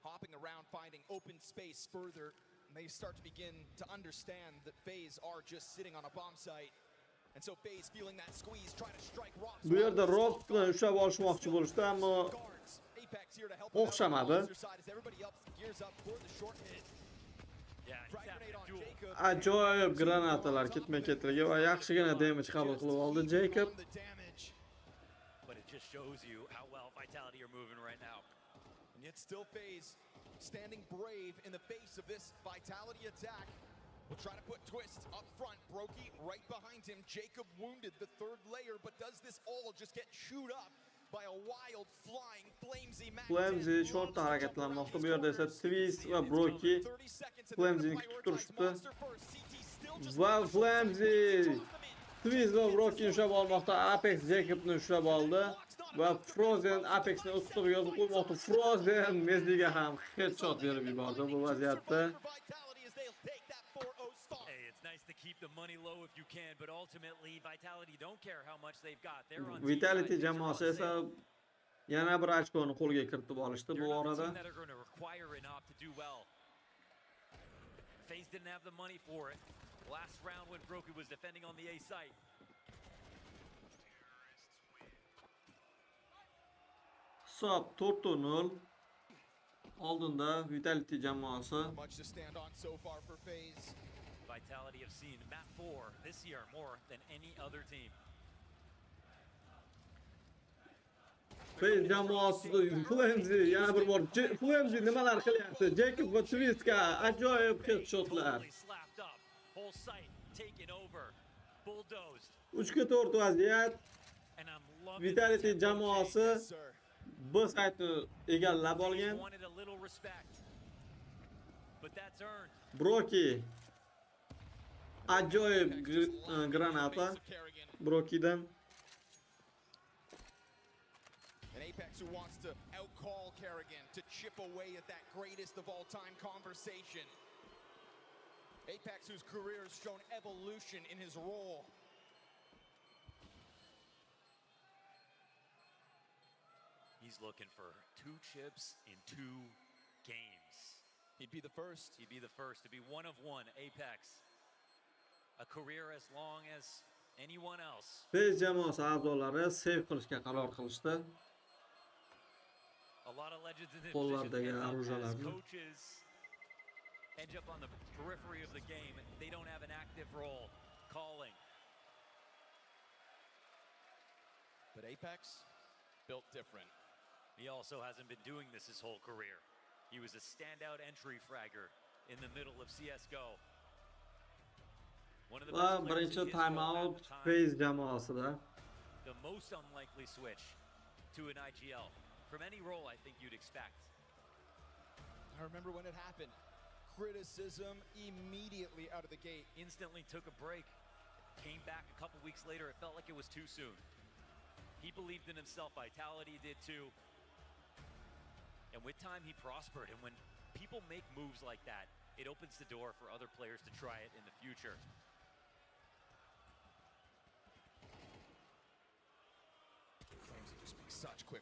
hopping around, finding open space further. And they start to begin to understand that Faze are just sitting on a bomb site. And so Faze feeling that squeeze, trying to strike Robs. Bu yerda Robsni ushlab olishmoqchi bo'lishdi, ammo o'xshamadi. Ajoyib granatalar ketma-ketligi va yaxshigina damage qabul qilib oldi Jacob. But it just shows you how well Vitality are moving right now. And yet still Faze standing brave in the face of this Vitality attack. We'll try to put Twist up front, Brokey right behind him. Jacob wounded the third layer, but does this all just get chewed up by a wild flying Flamesy Mac? Flamesy shortda harakatlanmoqda. Bu yerda esa Twist va Brokey Flamesini kutib turishdi. Va Flamesy Twist va Brokey ushlab olmoqda. Apex Jacobni ushlab oldi. Va Frozen Apexni o'z ustiga yozib qo'ymoqda. Frozen Mezliga ham headshot berib yubordi bu vaziyatda. Vitality jamoasi esa yana bir ochkoni qo'lga kiritib olishdi bu orada. Faze didn't have the money for it. Last round when Brokey was defending on the A site. Hisob 4-0. Oldinda Vitality jamoasi. Much to stand on so far for Faze. Vitality have seen map 4 this year more than any other team. Faze jamoasida Flamesy yana bir bor Flamesy nimalar qilyapti? Jacob va Twistga ajoyib headshotlar. 3-4 vaziyat. Vitality jamoasi bu saytni egallab olgan. Brokey ajoyib granata Brokeydan. An Apex who wants to outcall Kerrigan to chip away at that greatest of all time conversation. Apex whose career has shown evolution in his role. He's looking for 2 chips in 2 games. He'd be the first. He'd be the first to be one of one. Apex. A career as long as anyone else. Faze jamoasi a'zolari save qilishga qaror qilishdi. A lot of legends in this qo'llardagi position orujalarni. Coaches end up on the periphery of the game and they don't have an active role calling. But Apex built different. He also hasn't been doing this his whole career. He was a standout entry fragger in the middle of CSGO. One of the best players Birinchi in timeout Faze jamoasida. The most unlikely switch to an IGL from any role I think you'd expect. I remember when it happened. Criticism immediately out of the gate. Instantly took a break. Came back a couple weeks later. It felt like it was too soon. He believed in himself. Vitality did too. And with time, he prospered. And when people make moves like that, it opens the door for other players to try it in the future.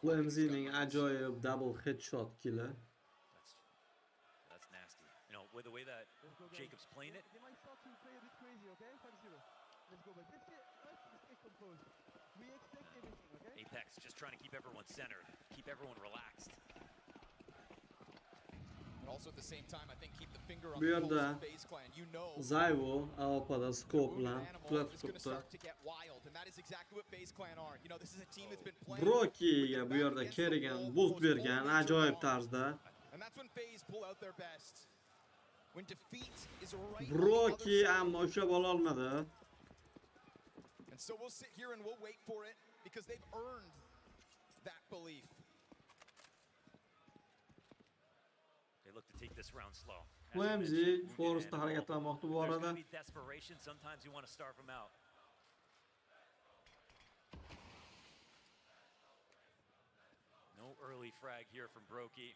Flamzy'ning ajoyib double headshot kill'i. That's nasty. You know, with the way that Jacob's playing it. They might start to play a bit crazy, okay? 5-0. Let's go back. Let's stay composed. We expect everything, okay? Apex just trying to keep everyone centered, keep everyone relaxed. But also at the same time, I think keep the finger on Bu the yerda pulse of FaZe clan. You know, Zayvo AWP'da scope bilan animal is going to tutibdi. start to get wild, and that is exactly what FaZe clan are. You know, this is a team that's been playing. Broki'ga bu yerda kerigan boost bergan ajoyib tarzda. And that's when FaZe pull out their best. When defeat is right. Broki ammo ushlab ola olmadi. And so we'll sit here and we'll wait for it because they've earned that belief. They look to take this round slow. Flamzy Forest'da harakatlanmoqda bu There's arada. going to be desperation. Sometimes you want to starve them out. No early frag here from Brokey,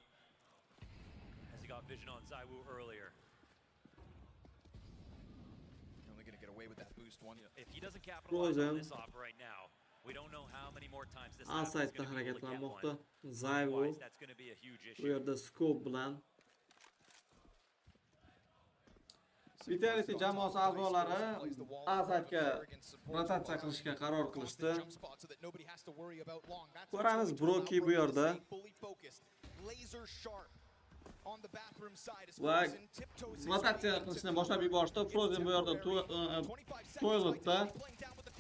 as he got vision on Zaiwu earlier. Only going to get away with that boost one. If he doesn't capitalize on this offer right now, we don't know how many more times this happens. Outside'da harakatlanmoqda Zayvo. Otherwise, that's going to be a huge issue. Bu yerda scope bilan Vitality jamoasi a'zolari Outside'ga rotatsiya qilishga qaror qilishdi. Ko'ramiz Broki bu yerda. Va rotatsiya qilishni boshlab yuborishdi. Frozen bu yerda to'yilibdi.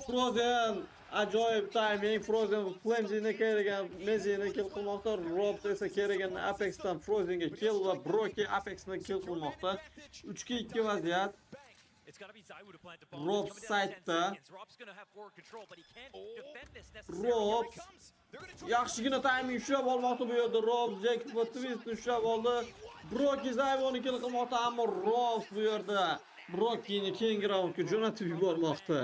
Frozen ajoyib timing. Frozen Flamzy'ni kerigan Mezini kill qilmoqda. Robs esa kerigan Apex'dan Frozenga kill va Broki Apex'ni kill qilmoqda. 3-2 vaziyat. Robs side'da. Robs yaxshigina timing ushlab olmoqda bu yerda. Robs Jacob va Twist ushlab oldi. Broki Zayvoni kill qilmoqda, ammo Robs bu yerda Broki'ni keyingi raundga jo'natib yubormoqda.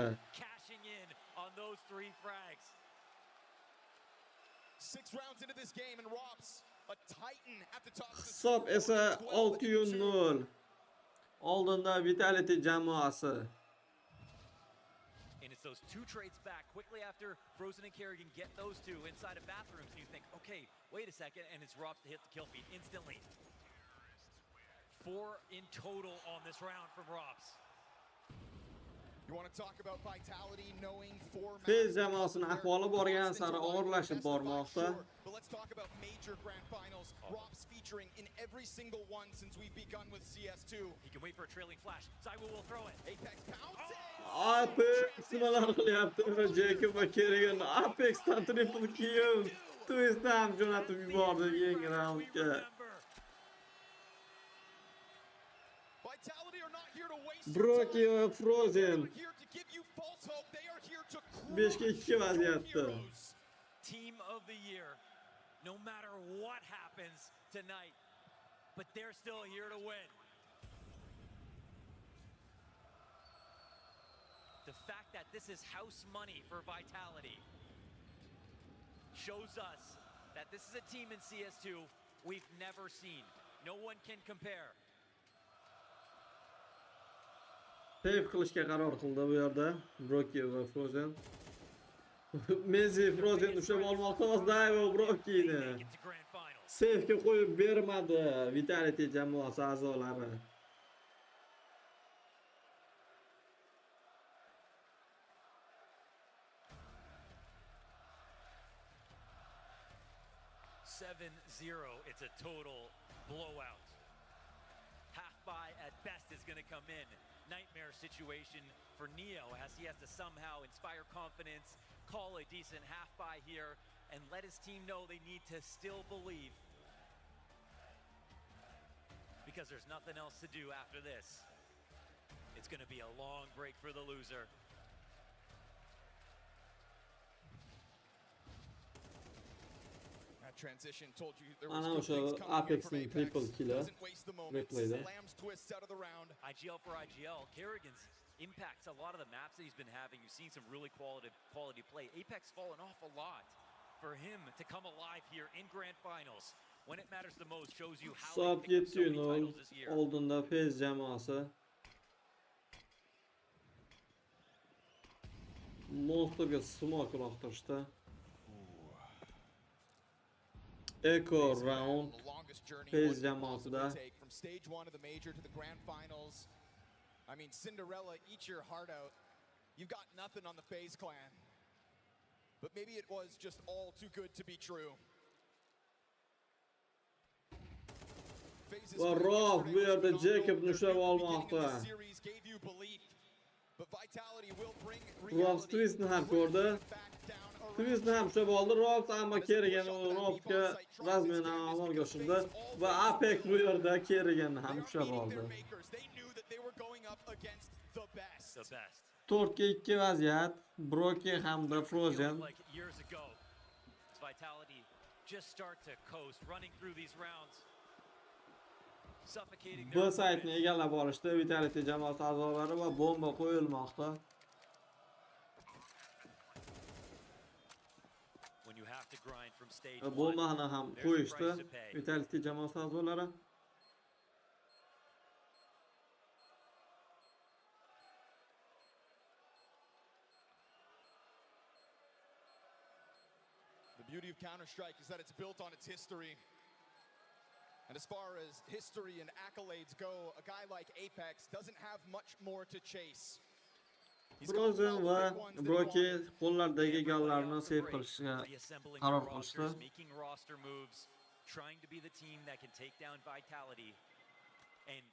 Hisob esa 6-0. Oldinda Vitality jamoasi. And it's those two trades back quickly after Frozen and Kerrigan get those two inside of bathrooms, and you think, okay, wait a second, and it's Robs to hit the kill feed instantly. 4 in total on this round from Robs. You want to talk about vitality, knowing 4 Faze jamoasining ahvoli borgan sari og'irlashib bormoqda. But let's talk about major grand finals. Robs featuring in every single one since we've begun with CS2. He can wait for a trailing flash. Zaiwu will throw it. Apex pouncing. Apex nimalar qilyapti? Jacob va Kerrigan Apex'dan triple kill. Twist ham jo'natib yubordi yangi raundga. Broki va Frozen 5-2 vaziyatda. Team of the year. No matter what happens tonight, but they're still here to win. The fact that this is house money for Vitality shows us that this is a team in CS2 we've never seen. No one can compare. Save qilishga qaror qildi bu yerda Broki va Frozen. Mezi Frozen ushlab olmoqda, Zayvo Broki'ni save'ga qo'yib bermadi Vitality jamoasi a'zolari. It's a total blowout. Half buy at best is going to come in. Nightmare situation for Neo as he has to somehow inspire confidence, call a decent half buy here, and let his team know they need to still believe. Because there's nothing else to do after this. It's going to be a long break for the loser. That transition told you there Ana was good o'sha things coming here from Apex'ning Apex. triple kill'i Doesn't waste the moment. replay'da. Slams twists out of the round. IGL for IGL. Kerrigan's impacts a lot of the maps that he's been having. You've seen some really quality play. Apex fallen off a lot. For him to come alive here in grand finals when it matters the most shows you how Saat they picked up so many 7:00 titles this year. oldunda Faze jamoasi Monsterga smoke uloqtirishdi. Echo round Faze jamoasida. From stage 1 of the major to the grand finals. I mean, Cinderella, eat your heart out. You've got nothing on the Faze clan. But maybe it was just all too good to be true. Va Rob bu yerda Jacobni ushlab olmoqda. Rob Twistni ham ko'rdi. Twistni ham ushlab oldi. Rob ammo Kerrigan Robga razmen amalga oshirdi va Apex bu yerda Kerriganni ham ushlab oldi. The best. 4-2 vaziyat. Broki hamda Frozen. Like years ago, Vitality just start to coast, running through these rounds, suffocating Bu saytni egallab olishdi Vitality jamoasi a'zolari va bomba qo'yilmoqda. When you have to grind from stage Bombani ham qo'yishdi Vitality jamoasi a'zolari. The beauty of Counter-Strike is that it's built on its history. And as far as history and accolades go, a guy like Apex doesn't have much more to chase. Frozen va Broki qo'llaridagi gallarni save qilishga qaror qilishdi. Making roster moves, trying to be the team that can take down Vitality. And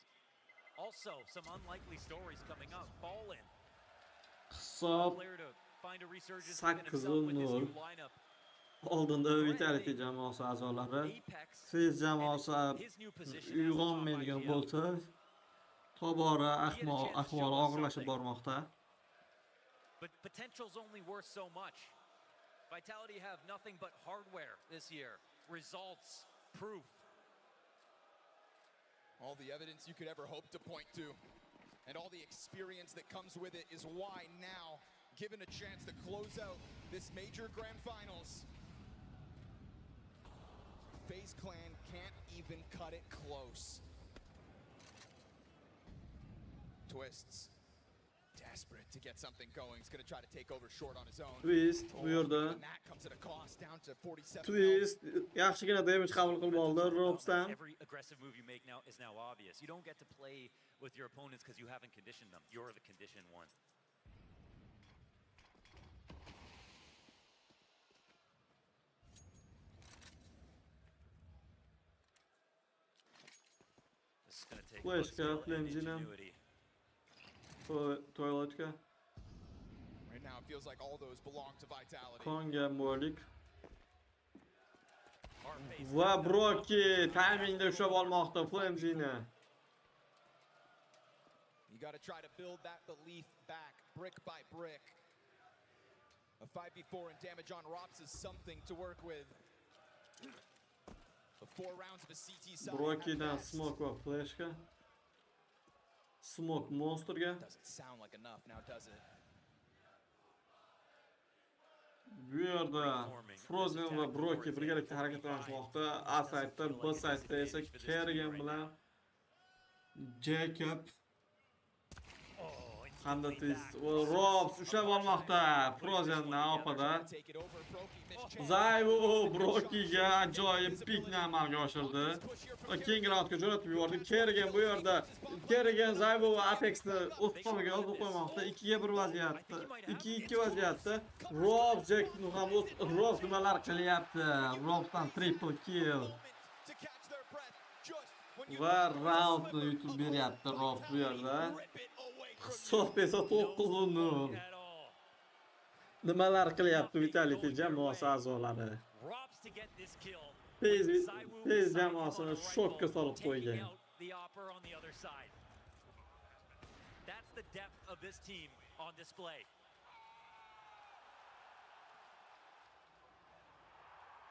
also some unlikely stories coming up. Fallen. Hisob Player to find a resurgence within himself with his new lineup. Oldinda Vitality jamoasi a'zolari Faze jamoasi uyg'onmaydigan bo'lsa, tobora ahvoli og'irlashib bormoqda. But potential's only worth so much. Vitality have nothing but hardware this year. Results, proof. All the evidence you could ever hope to point to, and all the experience that comes with it is why now, given a chance to close out this major grand finals, Faze clan can't even cut it close. Twists, desperate to get something going. He's going to try to take over short on his own. Twist bu yerda. That comes at a cost down to 47. Twist yaxshigina damage qabul qilib oldi Robsdan. Every aggressive move you make now is now obvious. You don't get to play with your opponents because you haven't conditioned them. You're the conditioned one. Flashka, Flames'inam. Toiletga. Right now it feels like all those belong to Vitality. Konga Molik. Va Broki timingda ushlab olmoqda Flames'ini. You got to try to build that belief back, brick by brick. A 5v4 and damage on Rops is something to work with. The 4 rounds of a CT side. Brokidan smoke va flashka. Smoke monsterga. Doesn't sound like enough now, does it? Bu yerda Frozen va Broki birgalikda harakatlanishmoqda. A saytda, B saytda esa Kerrigan bilan Jacob hamda Twist Robs ushlab olmoqda. Frozenni opada. Zayvo Brokiga ajoyib pikni amalga oshirdi. Keng raundga jo'natib yubordi. Kerrigan bu yerda Kerrigan Zayvo va Apexni o'z to'miga olib qo'ymoqda. 2-1 vaziyatda. 2-2 vaziyatda. Rob Jackni ham Rob nimalar qilyapti. Robdan triple kill. Va raundni yutib beryapti Rob bu yerda. Hisob esa 9-0. Nimalar qilyapti Vitality jamoasi a'zolari? Faze jamoasini shokka solib qo'ygan. That's the depth of this team on display.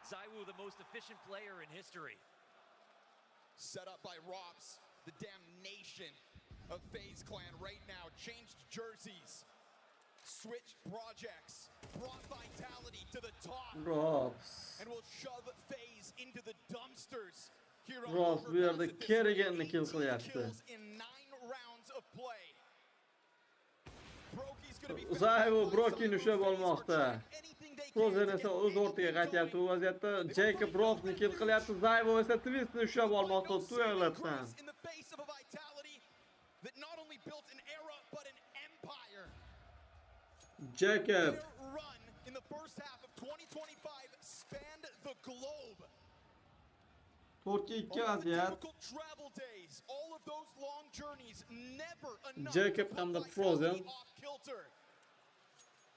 Zaiwu, the most efficient player in history. Set up by Rops, the damnation of FaZe Clan right now. Changed jerseys, switched projects, brought vitality to the top. Rops. And will shove FaZe into the dumpsters here on Rops bu yerda keriganni kill qilyapti. in 9 rounds of play. Zaiwu Brokini ushlab olmoqda. Frozen esa o'z o'rtiga qaytyapti bu vaziyatda. Jacob Robsni kill qilyapti. Zaiwu esa Twistni ushlab olmoqda. Tuyag'latdan. Jacob in the first half of 2025 spanned the globe. 4-2 vaziyat. Travel days, all of those long journeys, never enough. Jacob hamda Frozen.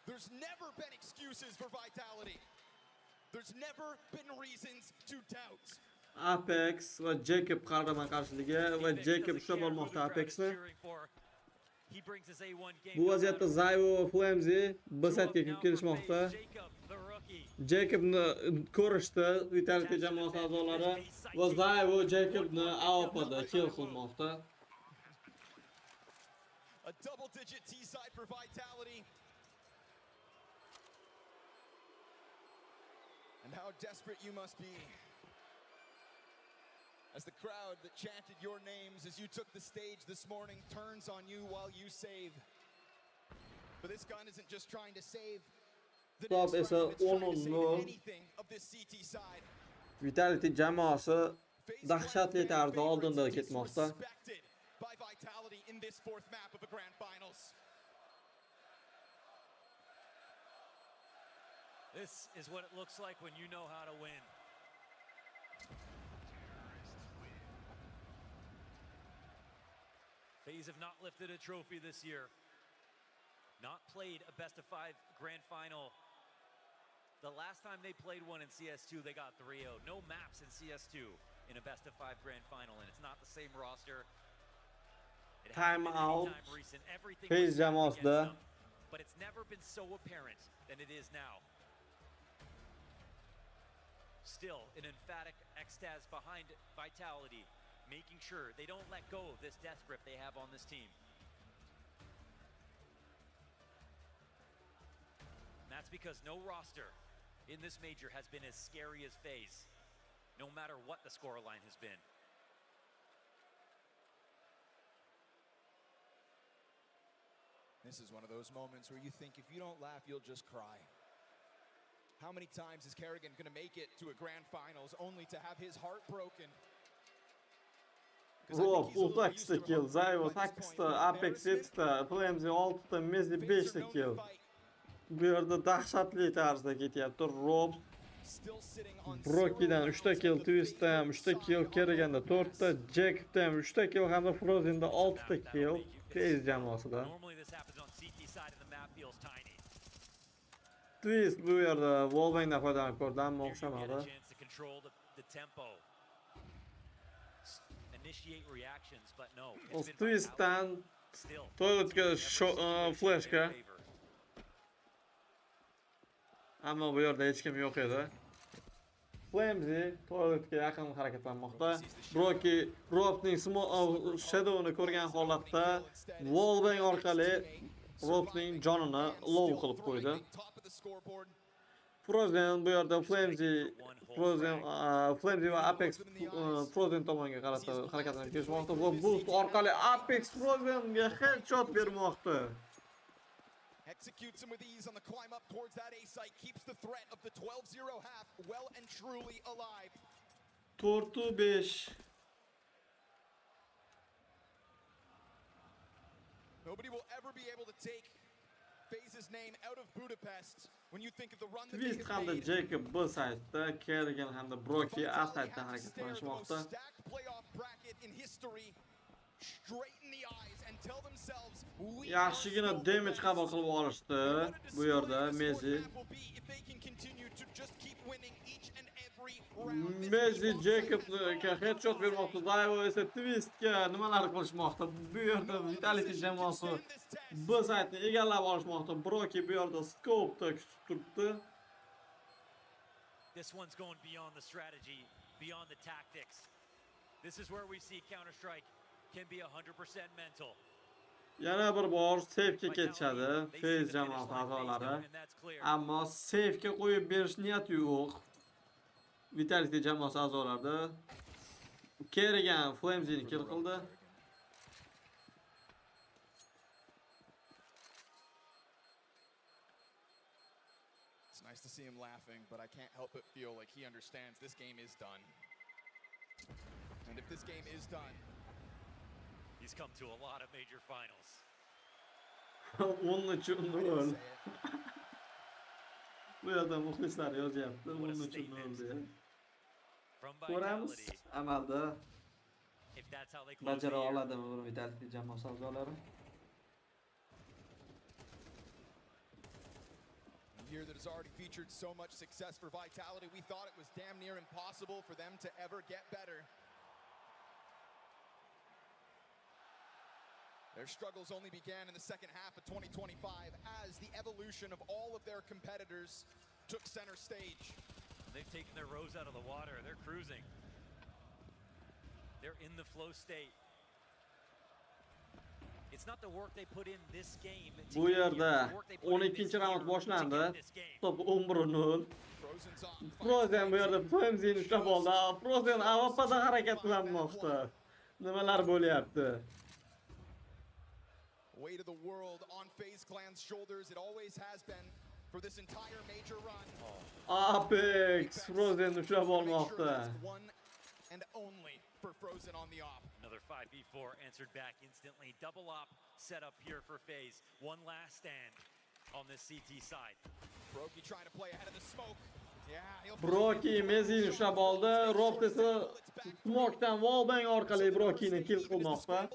There's never been excuses for vitality. There's never been reasons to doubt. Apex va Jacob qahramon qarshiligi va Jacob ushlab olmoqda Apexni. Bu vaziyatda Zaiwu va Flamzy B-saytga kirib kelishmoqda. Jacobni ko'rishdi Vitality jamoasi a'zolari va Zaiwu Jacobni AWP'da kill qilmoqda. A double-digit T-side for vitality. And how desperate you must be. As the crowd that chanted your names as you took the stage this morning turns on you while you save. But this gun isn't just trying to save the Top esa 10-0. Vitality jamoasi dahshatli tarzda oldinda ketmoqda. By vitality in this fourth map of the grand finals. This is what it looks like when you know how to win. FaZe have not lifted a trophy this year. Not played a best-of-5 grand final. The last time they played one in CS2, they got 3-0. No maps in CS2 in a best-of-5 grand final, and it's not the same roster. Time out. FaZe jamoasida. But it's never been so apparent than it is now. Still, an emphatic extase behind vitality, making sure they don't let go of this death grip they have on this team. And that's because no roster in this major has been as scary as FaZe, no matter what the scoreline has been. This is one of those moments where you think if you don't laugh, you'll just cry. How many times is Kerrigan going to make it to a grand finals only to have his heart broken? Rob, ulti 8 kill, Zaiwu 8, Apex 7, Flamzy 6, Mezi 5 kill. Bu yerda dahshatli tarzda ketyapti. Rob Brokidan 3 kill, Twistda ham 3 kill, Kerriganda 4, Jacobda ham 3 kill hamda Frozen'da 6 kill. FaZe jamoasida. Twist bu yerda wallbangdan foydalanib ko'rdi, ammo o'xshamadi. Twistdan toiletga flashga. Ammo bu yerda hech kim yo'q edi. Flamzy toiletga yaqin harakatlanmoqda. Robsning shadow'ni ko'rgan holatda wallbang orqali Robsning jonini low qilib qo'ydi. Frozen bu yerda Flamzy va Apex Frozen tomonga qarata harakatlanib kelishmoqda va boost orqali Apex Frozenga headshot bermoqda. Executes him with ease on the climb up towards that A site, keeps the threat of the 12-0 half well and truly alive. 4-5. Nobody will ever be able to take FaZe's name out of Budapest when you think of the run that Twist hamda Jacob B-saytda, Kerrigan hamda Broki A-saytdan harakatlanishmoqda. Stacked play-off bracket in history. straight in the eyes and tell themselves we Yaxshigina damage qabul qilib olishdi bu yerda Messi. Messi Jacob'ga headshot bermoqda. Dayvo esa twistga nimalar qilishmoqda. Bu yerda Vitality jamoasi bu saytni egallab olishmoqda. Broki bu yerda scope'da kutib turibdi. This one's going beyond the strategy, beyond the tactics. This is where we see Counter-Strike can be 100% mental. Yana bir bor safe'ga ketishadi Faze jamoasi a'zolari. Ammo safe'ga qo'yib berish niyati yo'q. Vitality jamoasi a'zolarida. Kerigan Flames'ni kill qildi. It's nice to see him laughing, but I can't help but feel like he understands this game is done. And if this game is done, he's come to a lot of major finals. Onun uchun nol. Bu yerda muxlislar yozyapti. Onun uchun nol deya. Ko'ramiz amalda bajara oladimi bu Vitality jamoasi a'zolari. A year that has already featured so much success for Vitality, we thought it was damn near impossible for them to ever get better. Their struggles only began in the second half of 2025 as the evolution of all of their competitors took center stage. They've taken their rows out of the water. They're cruising. They're in the flow state. It's not the work they put in this game. Bu yerda 12-raund boshlandi. Top 11-0. Frozen bu yerda Flames'ni ushlab oldi. Frozen AWP'da harakatlanmoqda. Nimalar bo'lyapti? Weight of the world on FaZe Clan's shoulders. It always has been for this entire major run. Apex Frozen ushlab olmoqda. One and only for Frozen on the op. Another 5v4 answered back instantly. Double op set up here for FaZe. One last stand on this CT side. Broky trying to play ahead of the smoke. Broky Messi'ni ushlab oldi. Rob esa smoke'dan wallbang orqali Broky'ni kill qilmoqda.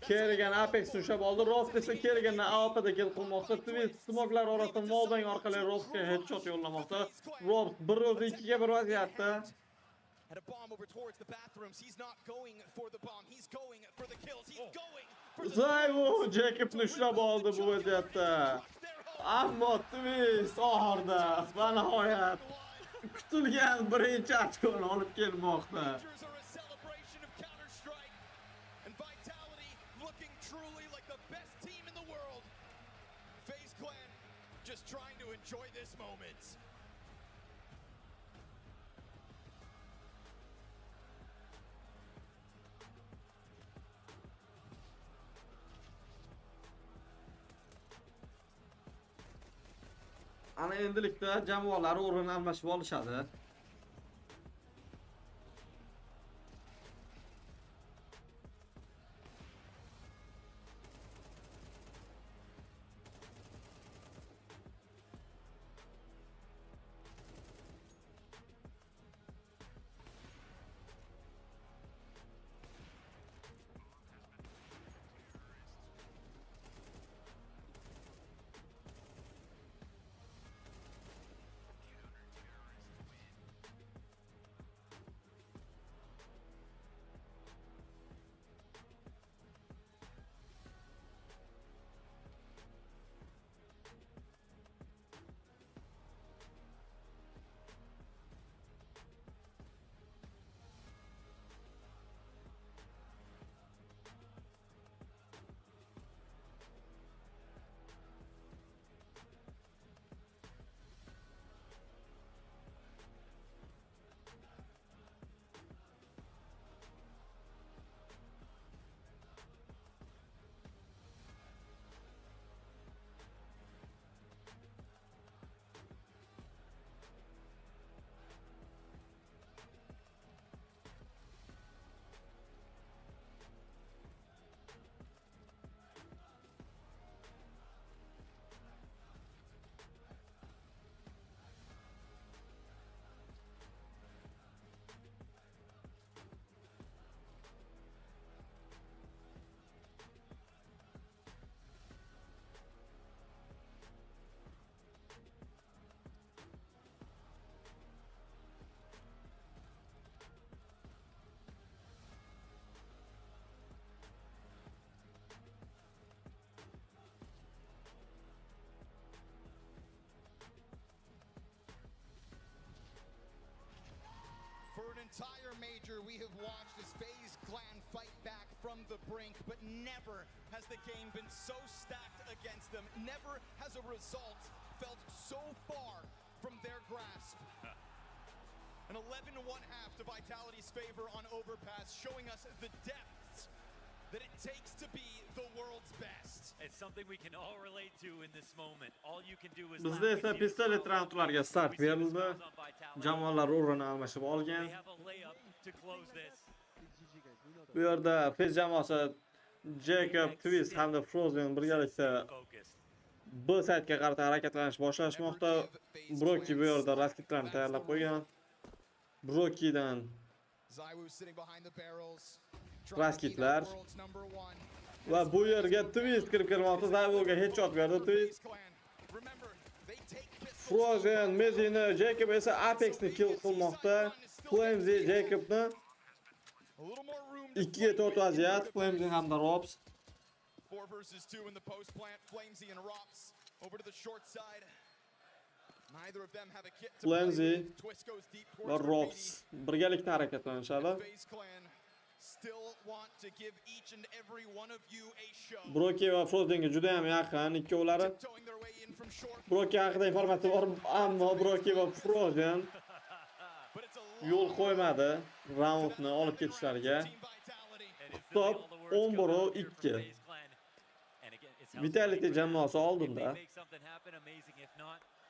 Kerigan Apex'ni ushlab oldi. Rob esa Keriganni AWP'da kill qilmoqda. Twist smoke'lar orasidan wallbang orqali Robga headshot yo'llamoqda. Rob 1-2-ga 1 vaziyatda. Had a bomb over towards the bathrooms. He's not going for the bomb. He's going for the kills. He's going for the Zayvo Jacob'ni ushlab oldi bu vaziyatda. Ammo Twist oxirida va nihoyat kutilgan birinchi ochkoni olib kelmoqda. And Vitality looking truly like the best team in the world. FaZe Clan just trying to enjoy this moment. Ana endilikda jamoalar o'rin almashib olishadi. entire major, we have watched as Faze clan fight back from the brink, but never has the game been so stacked against them. Never has a result felt so far from their grasp. An 11-1 half to Vitality's favor on Overpass, showing us the depths that it takes to be the world's best. It's something we can all relate to in this moment. All you can do is Bizda esa pistolet roundlarga start berildi. Jamoalar o'rin almashib olgan. Bu yerda Faze jamoasi Jacob, Twist hamda Frozen birgalikda B saytga qarata harakatlanish boshlashmoqda. Broki bu yerda rasketlarni tayyorlab qo'ygan. Brokidan rasketlar va bu yerga Twist kirib kelmoqda. Zayvoga headshot berdi Twist. Frozen Mezini, Jacob esa Apexni kill qilmoqda. Flamzy Jacobni 2-4 vaziyat. Flamzy hamda Robs. 4 versus 2 in the post plant. Flamzy and Rops over to the short side. Neither of them have a kit to Flamzy play. Twist goes deep va towards Robs birgalikda harakatlanishadi. Faze clan still want to give each and every one of you a show. Broki va Frozenga juda ham yaqin ikkovlari. Broki haqida informatsiya bor, ammo Broki va Frozen yo'l qo'ymadi raundni olib ketishlariga. Stop 11-2. Vitality jamoasi oldinda.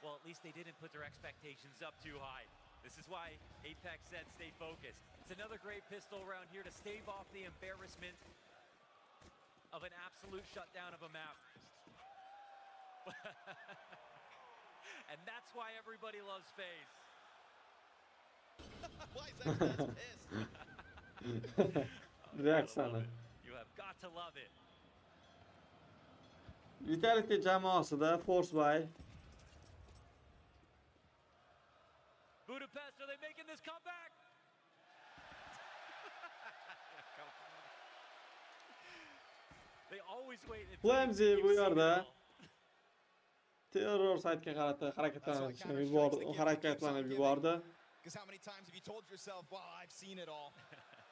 Well, at least they didn't put their expectations up too high. This is why Apex said stay focused. It's another great pistol round here to stave off the embarrassment of an absolute shutdown of a map. And that's why everybody loves Faze. Why is that pissed? Reaksiyoni. You have got to love it. Vitality jamoasida Force by Budapest, are they making this comeback? They always wait. Flamzy bu yerda terror saytga qarata harakatlanib yubordi. Because how many times have you told yourself, well, I've seen it all.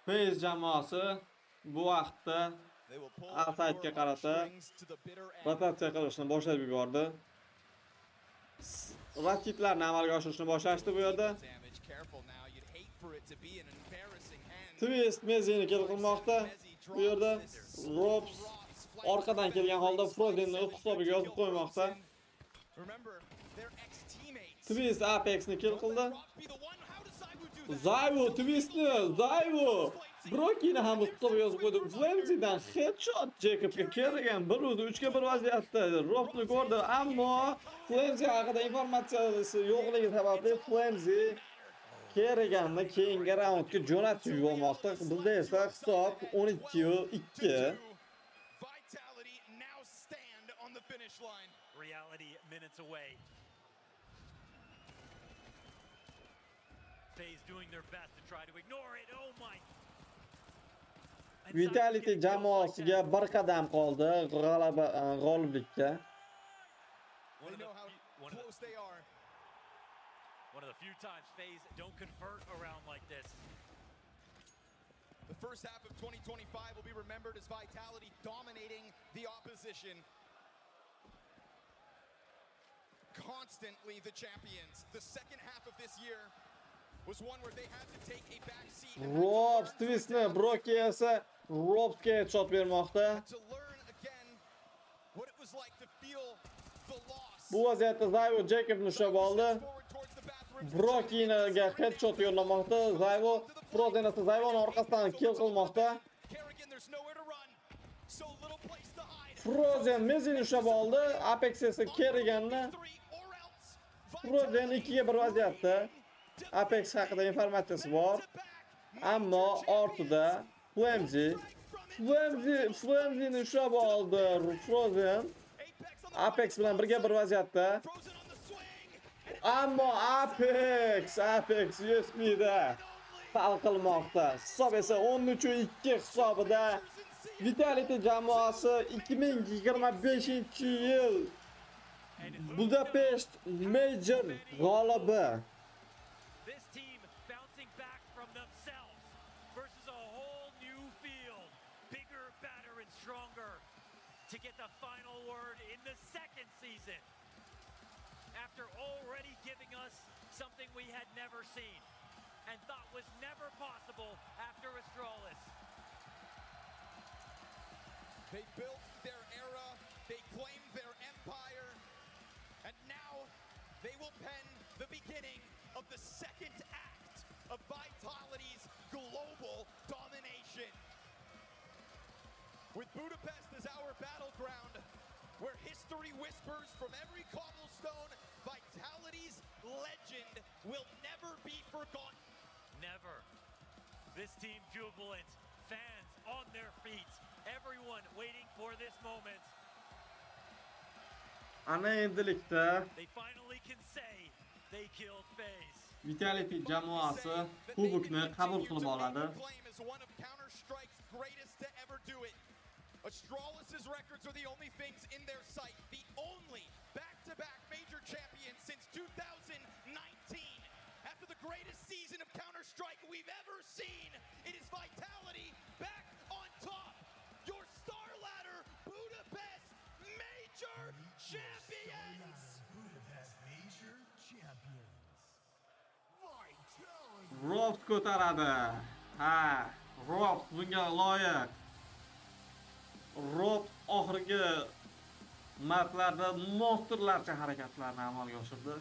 Faze jamoasi bu vaqtda A saytga qarata rotatsiya qilishni boshlab yubordi. Raketlarni amalga oshirishni boshlashdi bu yerda. Twist Mezini kill qilmoqda. Bu yerda Robs orqadan kelgan holda Frozenni o'z hisobiga yozib qo'ymoqda. Twist Apexni kill qildi. Zayvo Twistni, Zayvo Brokini ham o'z hisobiga yozib qo'ydi. Flamzydan headshot Jacobga kelgan 1-3-1 vaziyatda Robsni ko'rdi, ammo Flamzy haqida informatsiyasi yo'qligi sababli Flamzy Kerriganni keyingi raundga jo'natib yubormoqda. Bizda esa hisob 12-2. Reality minutes away. Faze doing their best to try to ignore it. Oh my. Vitality jamoasiga bir qadam qoldi g'oliblikka. One of the few times Faze don't convert around like this. The first half of 2025 will be remembered as Vitality dominating the opposition. Constantly the champions. The second half of this year was one where they had to take a back seat. Robs Twistni Broki esa Robsga headshot bermoqda. Bu vaziyatda Zayvo Jacobni ushlab oldi. Brokiniga headshot yo'llamoqda. Zayvo Frozen esa Zayvoni orqasidan kill qilmoqda. Frozen Mezini ushlab oldi. Apex esa Kerriganni. Frozen 2-1 vaziyatda. Apex haqida informatsiyasi bor. Ammo ortida Flamzyni ushlab oldi Frozen. Apex bilan birga bir vaziyatda. Ammo Apex USB'da hal qilmoqda. Hisob esa 13-2 hisobida. Vitality jamoasi 2025-yil Budapest Major g'olibi. stronger to get the final word in the second season. After already giving us something we had never seen and thought was never possible after Astralis. They built their era, they claimed their empire, and now they will pen the beginning of the second act of Vitality's global domination. With Budapest as our battleground, where history whispers from every cobblestone, Vitality's legend will never be forgotten. Never. This team jubilant, fans on their feet, everyone waiting for this moment. Ana endilikda They finally can say they killed Faze. Vitality jamoasi kubokni qabul qilib oladi. Claim as one of Counter-Strike's greatest to ever do it. Astralis's records are the only things in their sight. The only back-to-back major champion since 2019. After the greatest season of Counter-Strike we've ever seen, it is Vitality back on top. Your star ladder, Budapest Major Champions! Budapest Major Champions. Vitality. Rob ko'taradi. Ha, Rob bunga loyiq. Rob oxirgi maplarda monsterlarcha harakatlarni amalga oshirdi.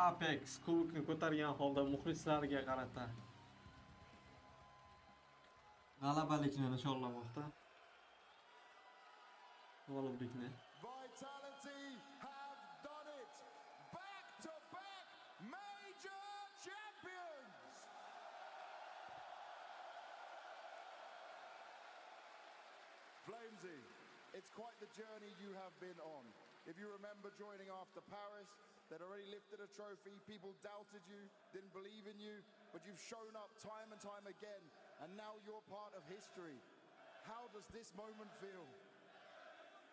Apex kubokni ko'targan holda muxlislarga qarata g'alabalikni nishonlamoqda. G'oliblikni. Vitality have done it. Back-to-back major champions. Flamesy, it's quite the journey you have been on. If you remember joining after Paris, they'd already lifted a trophy, people doubted you, didn't believe in you, but you've shown up time and time again, and now you're part of history. How does this moment feel?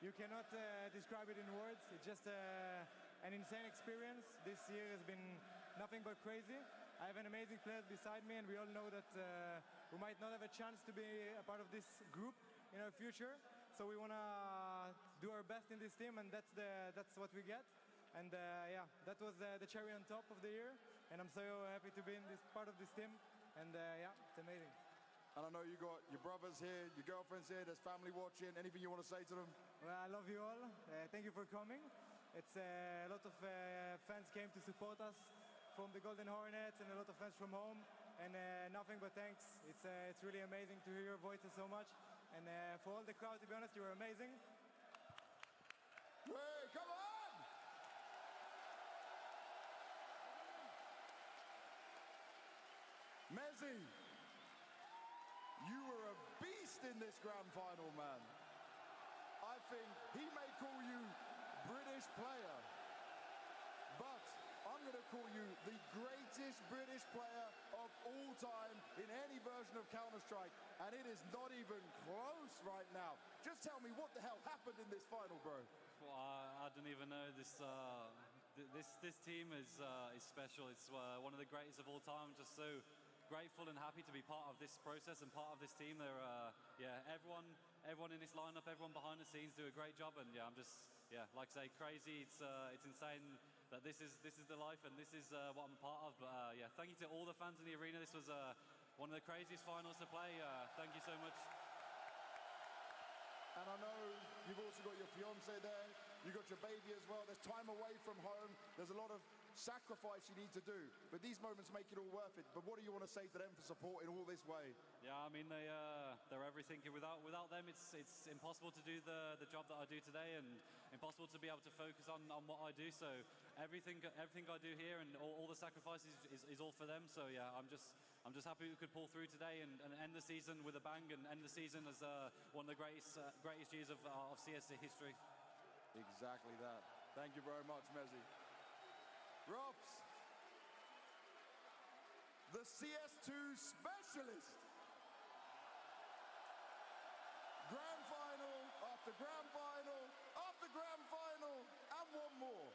You cannot describe it in words. It's just an insane experience. This year has been nothing but crazy. I have an amazing players beside me, and we all know that we might not have a chance to be a part of this group in our future. So we want to do our best in this team, and that's what we get. And yeah, that was the cherry on top of the year, and I'm so happy to be in this part of this team. And yeah, it's amazing. And I know you got your brothers here, your girlfriends here, there's family watching. Anything you want to say to them? Well, I love you all. Thank you for coming. It's a lot of fans came to support us from the Golden Hornets and a lot of fans from home. And nothing but thanks. It's really amazing to hear your voices so much. And for all the crowd, to be honest, you were amazing. Hey, come on! Mezzi, you were a beast in this grand final, man. I think he may call you British player, but I'm going to call you the greatest British player of all time in any version of Counter-Strike, and it is not even close right now. Just tell me what the hell happened in this final, bro. Well, I don't even know. This team is special. It's one of the greatest of all time. Just so grateful and happy to be part of this process and part of this team. They're everyone in this lineup, everyone behind the scenes do a great job, and yeah, I'm just like I say, crazy. It's insane that this is the life and this is what I'm a part of. But yeah, thank you to all the fans in the arena. This was one of the craziest finals to play. Thank you so much. And I know you've also got your fiance there, you got your baby as well. There's time away from home. There's a lot of sacrifice you need to do. But these moments make it all worth it. But what do you want to say to them for support in all this way? Yeah, I mean, they're everything. Without them, it's impossible to do the job that I do today, and impossible to be able to focus on what I do. So everything I do here and all the sacrifices is all for them. So yeah, I'm just happy we could pull through today and end the season with a bang and end the season as one of the greatest years of CS history. Exactly that. Thank you very much, Mezzi. Robs, the CS2 specialist. Grand final after grand final after grand final and one more.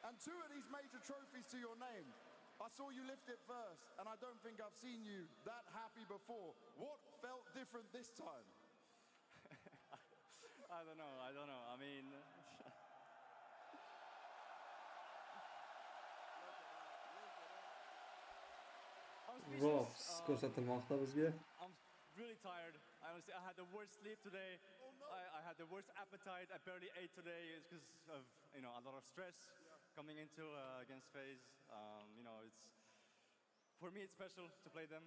And 2 of these major trophies to your name. I saw you lift it first, and I don't think I've seen you that happy before. What felt different this time? I don't know. I mean... Robs ko'rsatilmoqda bizga. I'm really tired. I had the worst sleep today. I had the worst appetite. I barely ate today. It's because of a lot of stress coming into against Faze. For me it's special to play them.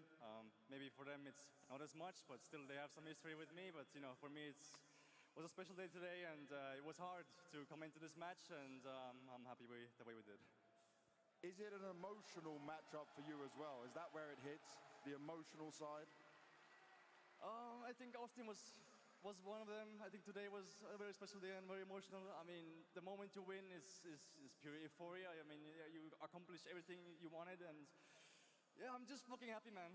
Maybe for them it's not as much, but still they have some history with me. But for me it was a special day today, and it was hard to come into this match, and I'm happy the way we did. Is it an emotional matchup for you as well? Is that where it hits, the emotional side? I think Austin was one of them. I think today was a very special day and very emotional. I mean, the moment you win is pure euphoria. I mean, you accomplished everything you wanted, and yeah, I'm just fucking happy, man.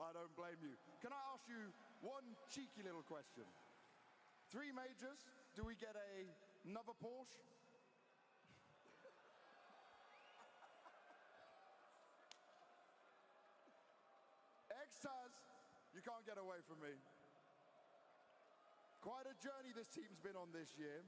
I don't blame you. Can I ask you one cheeky little question? 3 majors, do we get another Porsche? Taz, you can't get away from me. Quite a journey this team's been on this year.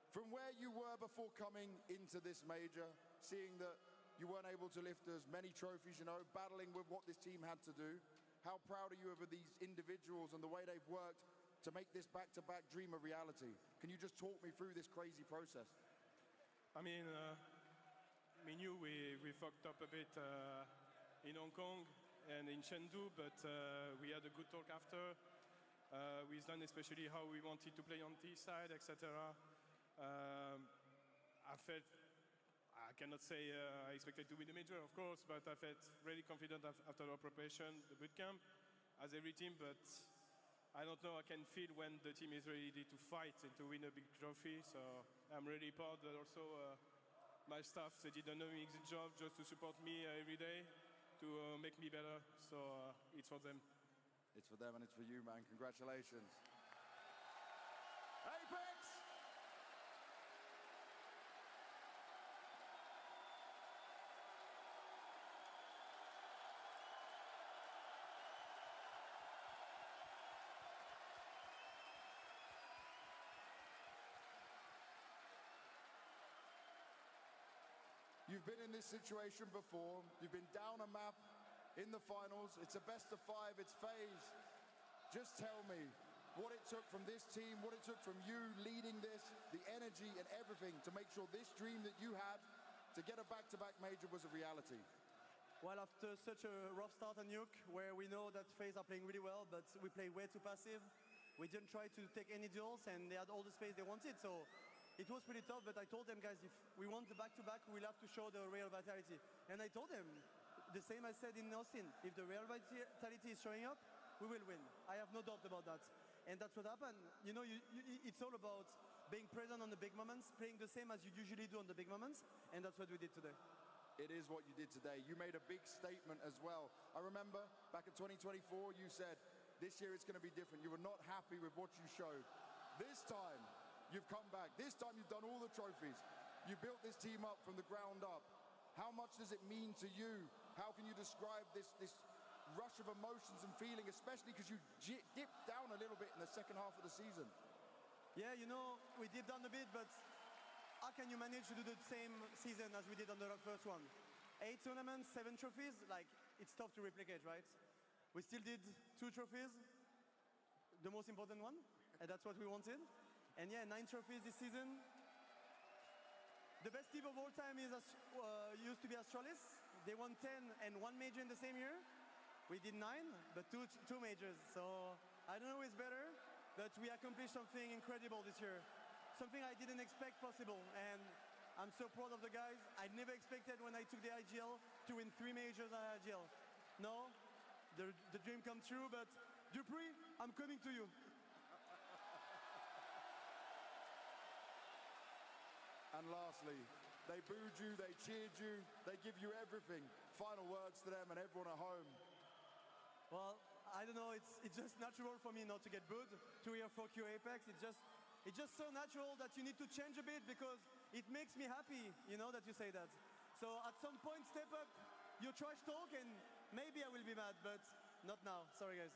From where you were before coming into this major, seeing that you weren't able to lift as many trophies, battling with what this team had to do. How proud are you of these individuals and the way they've worked to make this back-to-back dream a reality? Can you just talk me through this crazy process? I mean, we knew we fucked up a bit in Hong Kong and in Chengdu, but we had a good talk after. With Dan, especially how we wanted to play on T side, etc. I cannot say I expected to win the major, of course, but I felt really confident after our preparation, the boot camp, as every team. But I don't know, I can feel when the team is ready to fight and to win a big trophy. So I'm really proud that also my staff, they did an amazing job just to support me every day, to make me better. So it's for them. It's for them and it's for you, man. Congratulations. Apex! You've been in this situation before. You've been down a map in the finals. It's a best of 5. It's Faze. Just tell me what it took from this team, what it took from you leading this, the energy and everything to make sure this dream that you had to get a back-to-back major was a reality. Well, after such a rough start on Nuke, where we know that Faze are playing really well, but we play way too passive, we didn't try to take any duels, and they had all the space they wanted, so it was pretty tough. But I told them, guys, if we want the back-to-back, we'll have to show the real vitality. And I told them, the same I said in Austin, if the real vitality is showing up, we will win. I have no doubt about that. And that's what happened. It's all about being present on the big moments, playing the same as you usually do on the big moments, and that's what we did today. It is what you did today. You made a big statement as well. I remember back in 2024, you said, this year it's going to be different. You were not happy with what you showed. This time, you've come back. This time you've done all the trophies. You built this team up from the ground up. How much does it mean to you? How can you describe this rush of emotions and feeling, especially because you dipped down a little bit in the second half of the season? Yeah, we dipped down a bit, but how can you manage to do the same season as we did on the first one? 8 tournaments, 7 trophies, it's tough to replicate, right? We still did 2 trophies, the most important one, and that's what we wanted. And yeah, 9 trophies this season. The best team of all time used to be Astralis. They won 10 and 1 major in the same year. We did 9, but two majors. So I don't know who is better, but we accomplished something incredible this year. Something I didn't expect possible, and I'm so proud of the guys. I never expected when I took the IGL to win 3 majors at IGL. No, the dream come true, but Dupree, I'm coming to you. And lastly, they booed you, they cheered you, they give you everything. Final words to them and everyone at home. Well, I don't know, it's just natural for me not to get booed to hear fuck you Apex. It's just so natural that you need to change a bit because it makes me happy, you know, that you say that. So at some point, step up your trash talk and maybe I will be mad, but not now. Sorry, guys.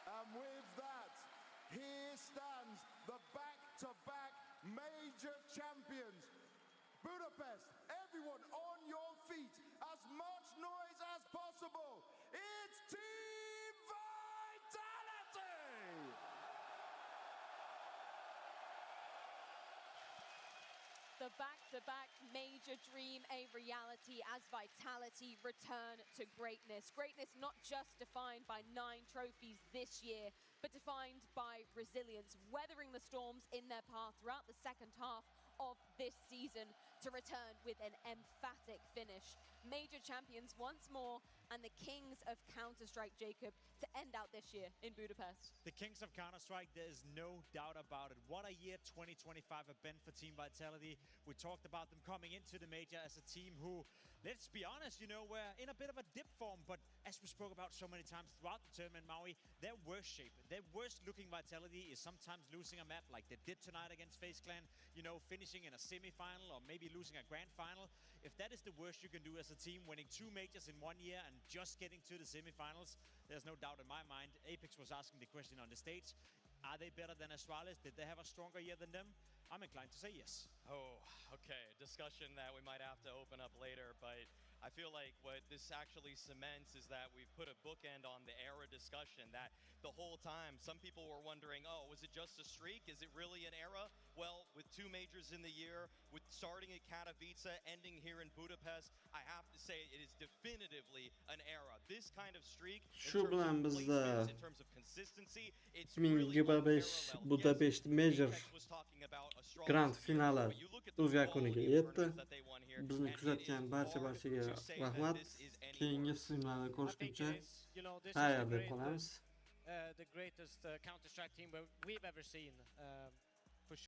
And with that, here stands the back-to-back major champions. Budapest, everyone on your feet, as much noise as possible. It's Team Vitality! The back-to-back major dream a reality as Vitality return to greatness. Greatness not just defined by 9 trophies this year, but defined by resilience, weathering the storms in their path throughout the second half of this season to return with an emphatic finish. Major champions once more, and the kings of Counter-Strike, Jacob, to end out this year in Budapest. The kings of Counter-Strike, there is no doubt about it. What a year 2025 have been for Team Vitality. We talked about them coming into the major as a team who, let's be honest, you know, were in a bit of a dip form, but as we spoke about so many times throughout the tournament, Maui, their worst shape, their worst looking Vitality is sometimes losing a map like they did tonight against Faze Clan, you know, finishing in a semi-final or maybe losing a grand final. If that is the worst you can do as a team, winning 2 majors in 1 year and just getting to the semi-finals, there's no doubt in my mind. Apex was asking the question on the stage, are they better than Astralis? Did they have a stronger year than them? I'm inclined to say yes. Oh, okay. Discussion that we might have to open up later, but I feel like what this actually cements is that we've put a bookend on the era discussion, that the whole time some people were wondering, oh, was it just a streak? Is it really an era? Well, with 2 majors in the year, with starting at Katowice, ending here in Budapest, I have to say it is definitively an era. This kind of streak, in terms of consistency, it's really 2025 Budapest Major Grand finali o'z yakuniga yetdi. Bizni kuzatgan barchaga rahmat. Keyingi streamlarda ko'rishguncha xayr deb qolamiz. The greatest Counter-Strike team we've ever seen.